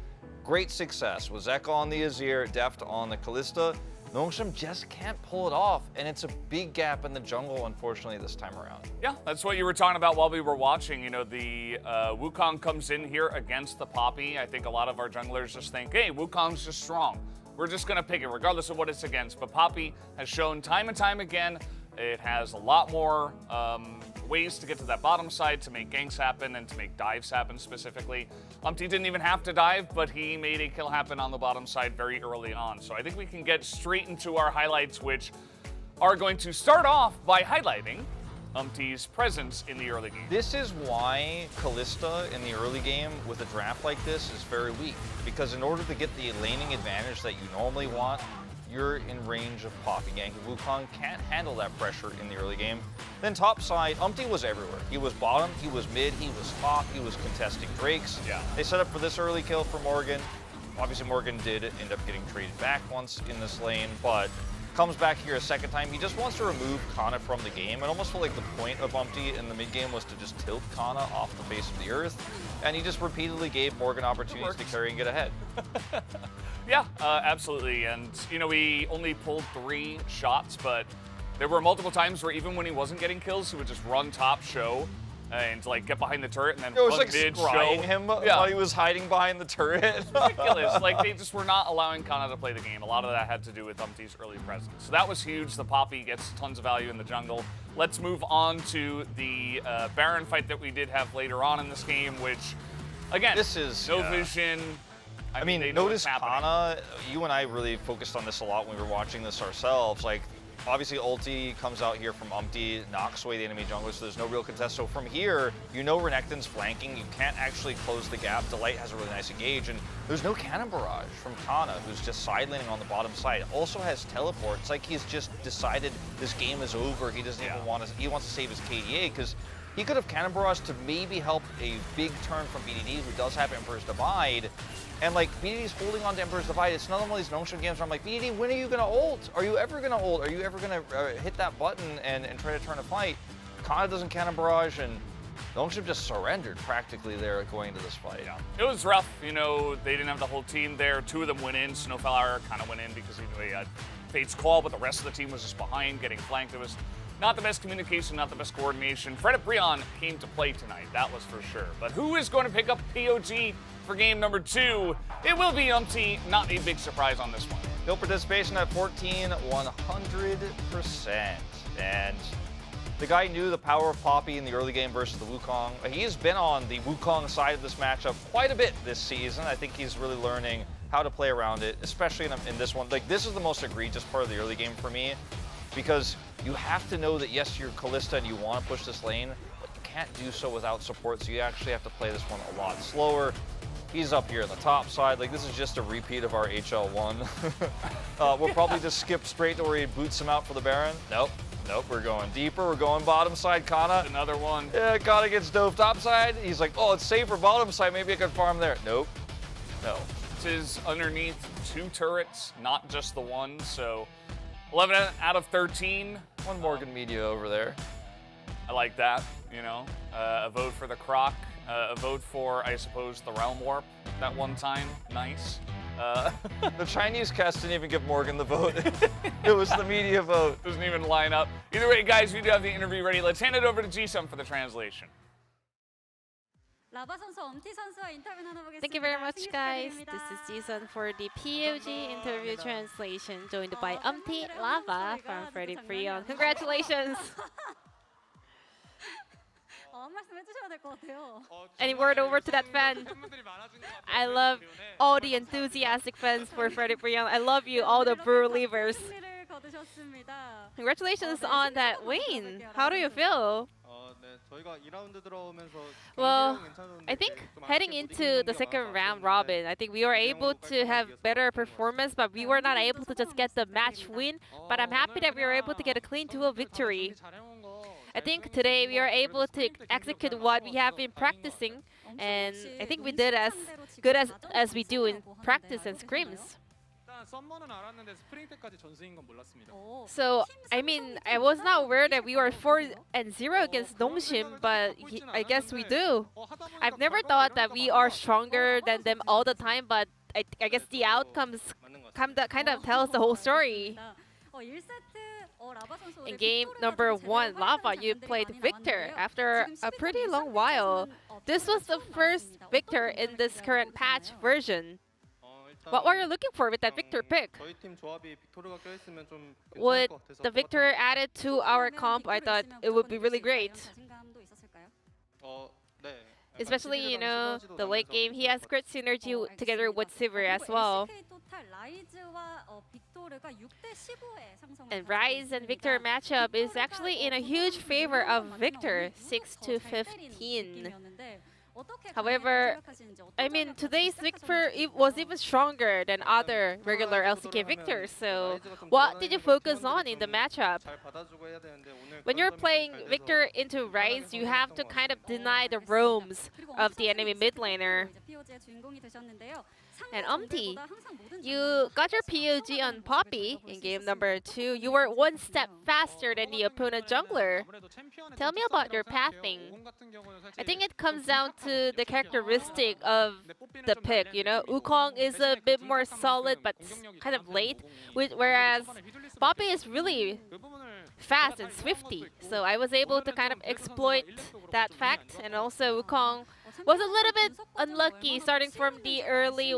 Great success with Zeka on the Azir, Deft on the Kalista. Nongshim just can't pull it off, and it's a big gap in the jungle, unfortunately, this time around. Yeah, that's what you were talking about while we were watching. You know, the Wukong comes in here against the Poppy. I think a lot of our junglers just think, hey, Wukong's just strong. We're just going to pick it regardless of what it's against. But Poppy has shown time and time again it has a lot more ways to get to that bottom side, to make ganks happen and to make dives happen specifically. Umpty didn't even have to dive, but he made a kill happen on the bottom side very early on. So I think we can get straight into our highlights, which are going to start off by highlighting Umti's presence in the early game. This is why Kalista in the early game with a draft like this is very weak. Because in order to get the laning advantage that you normally want, you're in range of popping Yankee. Wukong can't handle that pressure in the early game. Then top side, Umti was everywhere. He was bottom, he was mid, he was top, he was contesting Drakes. Yeah. They set up for this early kill for Morgan. Obviously Morgan did end up getting traded back once in this lane, but comes back here a second time. He just wants to remove Kana from the game. It almost felt like the point of Umti in the mid game was to just tilt Kana off the face of the earth. And he just repeatedly gave Morgan opportunities to carry and get ahead. Yeah, absolutely. And, you know, we only pulled 3 shots, but there were multiple times where even when he wasn't getting kills, he would just run top, show, and like get behind the turret and then It was run like mid, scrying show. him Yeah. while he was hiding behind the turret. It's ridiculous. Like, they just were not allowing Kana to play the game. A lot of that had to do with Umti's early presence. So that was huge. The Poppy gets tons of value in the jungle. Let's move on to the Baron fight that we did have later on in this game, which, again, This is no vision. I mean, they know notice what's happening. Kana, you and I really focused on this a lot when we were watching this ourselves. Like, obviously ulti comes out here from Umti, knocks away the enemy jungler, so there's no real contest. So from here, you know Renekton's flanking, you can't actually close the gap. Delight has a really nice engage, and there's no cannon barrage from Kana, who's just side laning on the bottom side. Also has teleport. It's like he's just decided this game is over. He doesn't even want to, he wants to save his KDA, because he could have cannon barrage to maybe help a big turn from BDD, who does have Emperor's Divide. And like, BDD's holding on to Emperor's Divide. It's not one of these no-shot games where I'm like, BDD, when are you gonna ult? Are you ever gonna ult? Are you ever gonna hit that button and try to turn a fight? Kana doesn't cannon barrage, and no-shot just surrendered practically there going into this fight. Yeah. It was rough, you know, they didn't have the whole team there. 2 of them went in. Snowflower kind of went in because he had Fate's Call, but the rest of the team was just behind, getting flanked. It was not the best communication, not the best coordination. Fred Brion came to play tonight, that was for sure. But who is going to pick up POG for game number 2? It will be Umti, not a big surprise on this one. Field participation at 100%. And the guy knew the power of Poppy in the early game versus the Wukong. He's been on the Wukong side of this matchup quite a bit this season. I think he's really learning how to play around it, especially in this one. Like, this is the most egregious part of the early game for me, because you have to know that, yes, you're Kalista and you want to push this lane, but you can't do so without support, so you actually have to play this one a lot slower. He's up here on the top side. Like, this is just a repeat of our HL1. We'll probably just skip straight to where he boots him out for the Baron. Nope, we're going deeper. We're going bottom side, Kana. Another one. Yeah, Kana gets dove top side. He's like, oh, it's safe for bottom side. Maybe I can farm there. Nope, no. This is underneath 2 turrets, not just the one, so 11 out of 13. One Morgan Media over there. I like that, you know. A vote for the Croc, a vote for, I suppose, the Realm Warp that one time. Nice. The Chinese cast didn't even give Morgan the vote. It was the media vote. Doesn't even line up. Either way, guys, we do have the interview ready. Let's hand it over to Jisung for the translation. Thank you very much, guys. This is Jason for the POG interview translation, joined by Umti Lava from Freddy Prion. Congratulations! Any word over to that fan? I love all the enthusiastic fans for Freddy Prion. I love you, all the brew leavers. Congratulations on that win. How do you feel? Well, I think heading into the second round robin, I think we were able to have better performance, but we were not able to just get the match win. But I'm happy that we were able to get a clean 2-0 victory. I think today we are able to execute what we have been practicing, and I think we did as good as we do in practice and scrims. So, I mean, I was not aware that we were 4-0 against Dongshim, but I guess we do. I've never thought that we are stronger than them all the time, but I guess the outcomes kind of tells the whole story. In game number 1, Lava, you played Victor after a pretty long while. This was the first Victor in this current patch version. What were you looking for with that Victor pick? With the Victor added to our comp, I thought it would be really great. Especially, you know, the late game, he has great synergy together with Sivir as well. And Rise and Victor matchup is actually in a huge favor of Victor, 6-15. However, I mean, today's Victor was even stronger than other regular LCK Victors. So, what did you focus on in the matchup? When you're playing Victor into Rise, you have to kind of deny the roams of the enemy mid laner. And you got your POG on Poppy in game number 2. You were one step faster than the opponent jungler. Tell me about your pathing. I think it comes down to the characteristic of the pick, you know? Wukong is a bit more solid but kind of late, whereas Poppy is really fast and swifty. So I was able to kind of exploit that fact, and also Wukong was a little bit unlucky starting from the early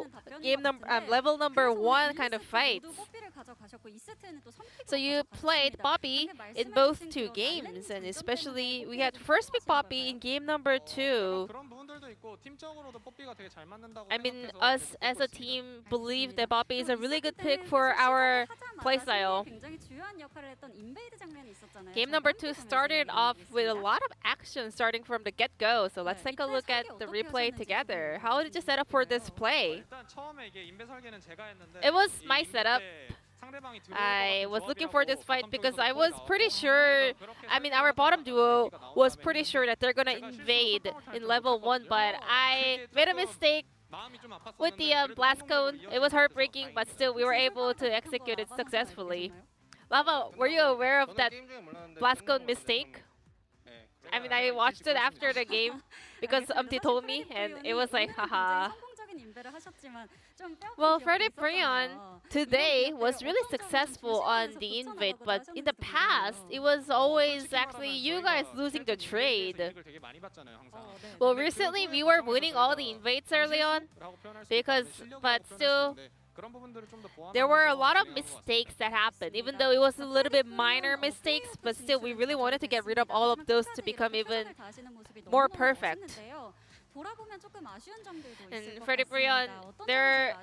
level number 1 kind of fights. So you played Poppy in both 2 games, and especially we had first pick Poppy in game number 2. I mean, us as a team believe that Poppy is a really good pick for our playstyle. Game number 2 started off with a lot of action starting from the get-go, so let's take a look at the replay together. How did you set up for this play? It was my setup. I was looking for this fight because I was pretty sure, I mean, our bottom duo was pretty sure that they're gonna invade in level 1, but I made a mistake with the blast cone. It was heartbreaking, but still we were able to execute it successfully. Lava, were you aware of that blast cone mistake? I mean, I watched it after the game because told me, and it was like, haha. Well, Freddy Brion today was really successful on the invade, but in the past, it was always actually you guys losing the trade. Well, recently we were winning all the invades early on, but still, there were a lot of mistakes that happened, even though it was a little bit minor mistakes, but still we really wanted to get rid of all of those to become even more perfect. And Freddy Brion, there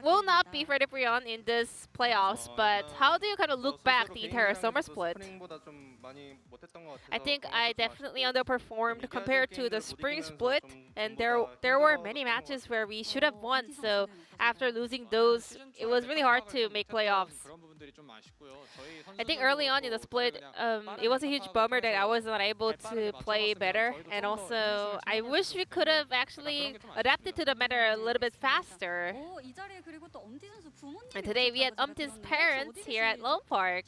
will not be Freddy Brion in this playoffs, but how do you kind of look back the entire summer split? I think I definitely underperformed compared to the spring split, and there were many matches where we should have won, so after losing those, it was really hard to make playoffs. I think early on in the split, it was a huge bummer that I was not able to play better, and also I wish we could have actually adapted to the meta a little bit faster. And today we had Umtin's parents here at Lone Park.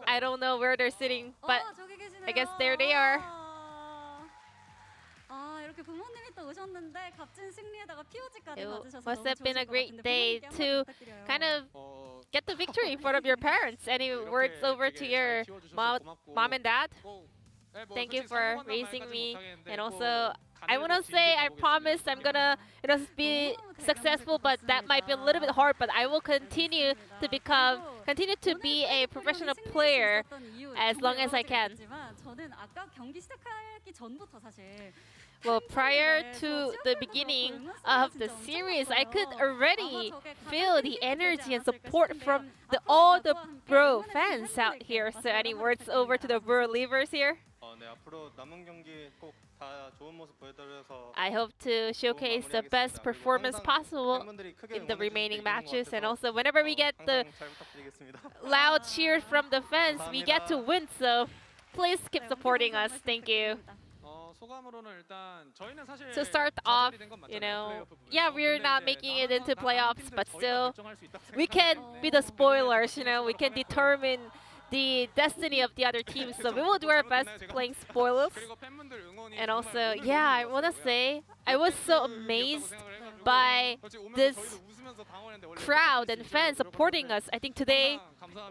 I don't know where they're sitting, but I guess there they are. It must have been a great day to kind of get the victory in front of your parents. Any words over to your mom and dad? Thank you for raising me, and also I want to say I promise I'm gonna be successful, but that might be a little bit hard, but I will continue to be a professional player as long as I can. Well, prior to the beginning of the series, I could already feel the energy and support from all the bro fans out here. So any words over to the bro leavers here? I hope to showcase the best performance possible in the remaining matches, and also whenever we get the loud cheers from the fans, we get to win, so please keep supporting us. Thank you. To start off, you know, yeah, we're not making it into playoffs, but still, we can be the spoilers, you know, we can determine the destiny of the other teams, so we will do our best playing spoilers. And also, yeah, I want to say, I was so amazed by this crowd and fans supporting us. I think today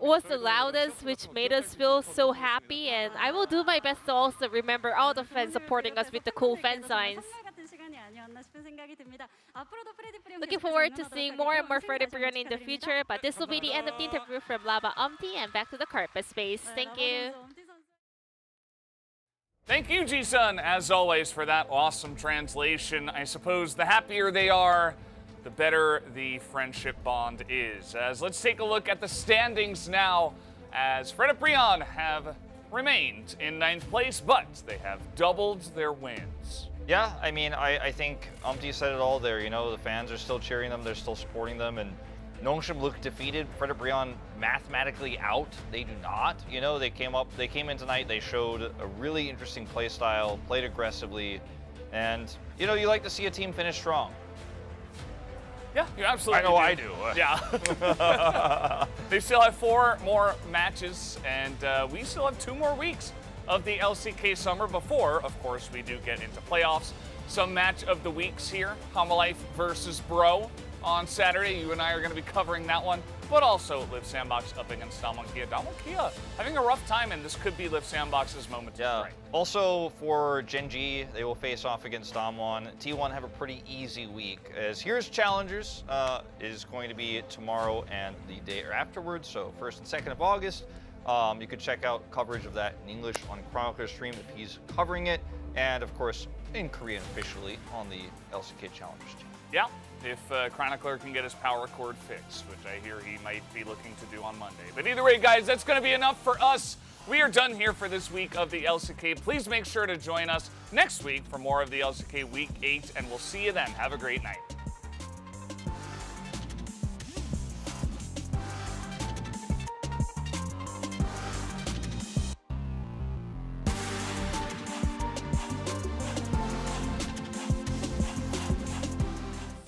was the loudest, which made us feel so happy, and I will do my best to also remember all the fans supporting us with the cool fan signs. Looking forward to seeing more and more Freddy Brion in the future, but this will be the end of the interview from Lava and back to the carpet space. Thank you. Thank you, Ji-sun, as always, for that awesome translation. I suppose the happier they are, the better the friendship bond is. As let's take a look at the standings now, as Fred and Brion have remained in 9th place, but they have doubled their wins. Yeah, I mean, I think Umpty said it all there. You know, the fans are still cheering them, they're still supporting them, and Nongshim looked defeated. Fred and Brion mathematically out. They do not. You know, they came in tonight, they showed a really interesting play style, played aggressively, and, you know, you like to see a team finish strong. Yeah, you absolutely I know I do. Yeah. They still have 4 more matches, and we still have 2 more weeks of the LCK Summer before, of course, we do get into playoffs. Some match of the weeks here, Homalife versus Bro on Saturday. You and I are going to be covering that one, but also Live Sandbox up against Damwon Kia. Damwon Kia having a rough time, and this could be Live Sandbox's moment to shine. Also for Gen.G, they will face off against Damwon. T1 have a pretty easy week, as here's Challengers is going to be tomorrow and the day afterwards, so 1st and 2nd of August. You could check out coverage of that in English on Chronicler's stream if he's covering it, and of course in Korean officially on the LCK Challengers team. Yeah, if Chronicler can get his power cord fixed, which I hear he might be looking to do on Monday. But either way, guys, that's going to be enough for us. We are done here for this week of the LCK. Please make sure to join us next week for more of the LCK Week 8, and we'll see you then. Have a great night.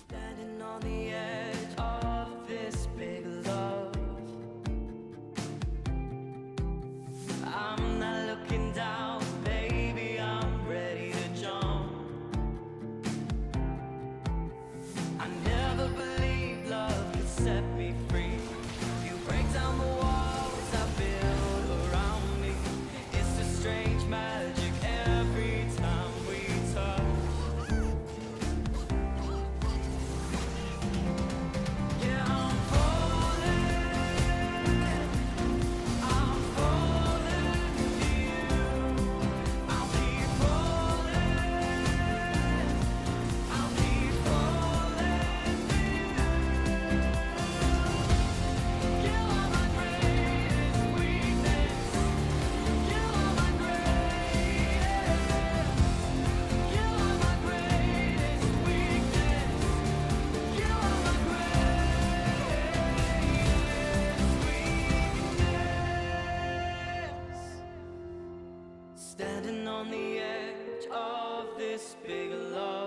Standing on the edge of this big love. I'm not looking down, baby, I'm ready to jump. I never believed love could set me free. You break down the walls I build around me. It's a strange magic every time we touch. Yeah, I'm falling to you. I'll keep falling for you. You are my greatest weakness. You are my greatest. You are my greatest weakness. You are my greatest weakness. Standing on the edge of this big love.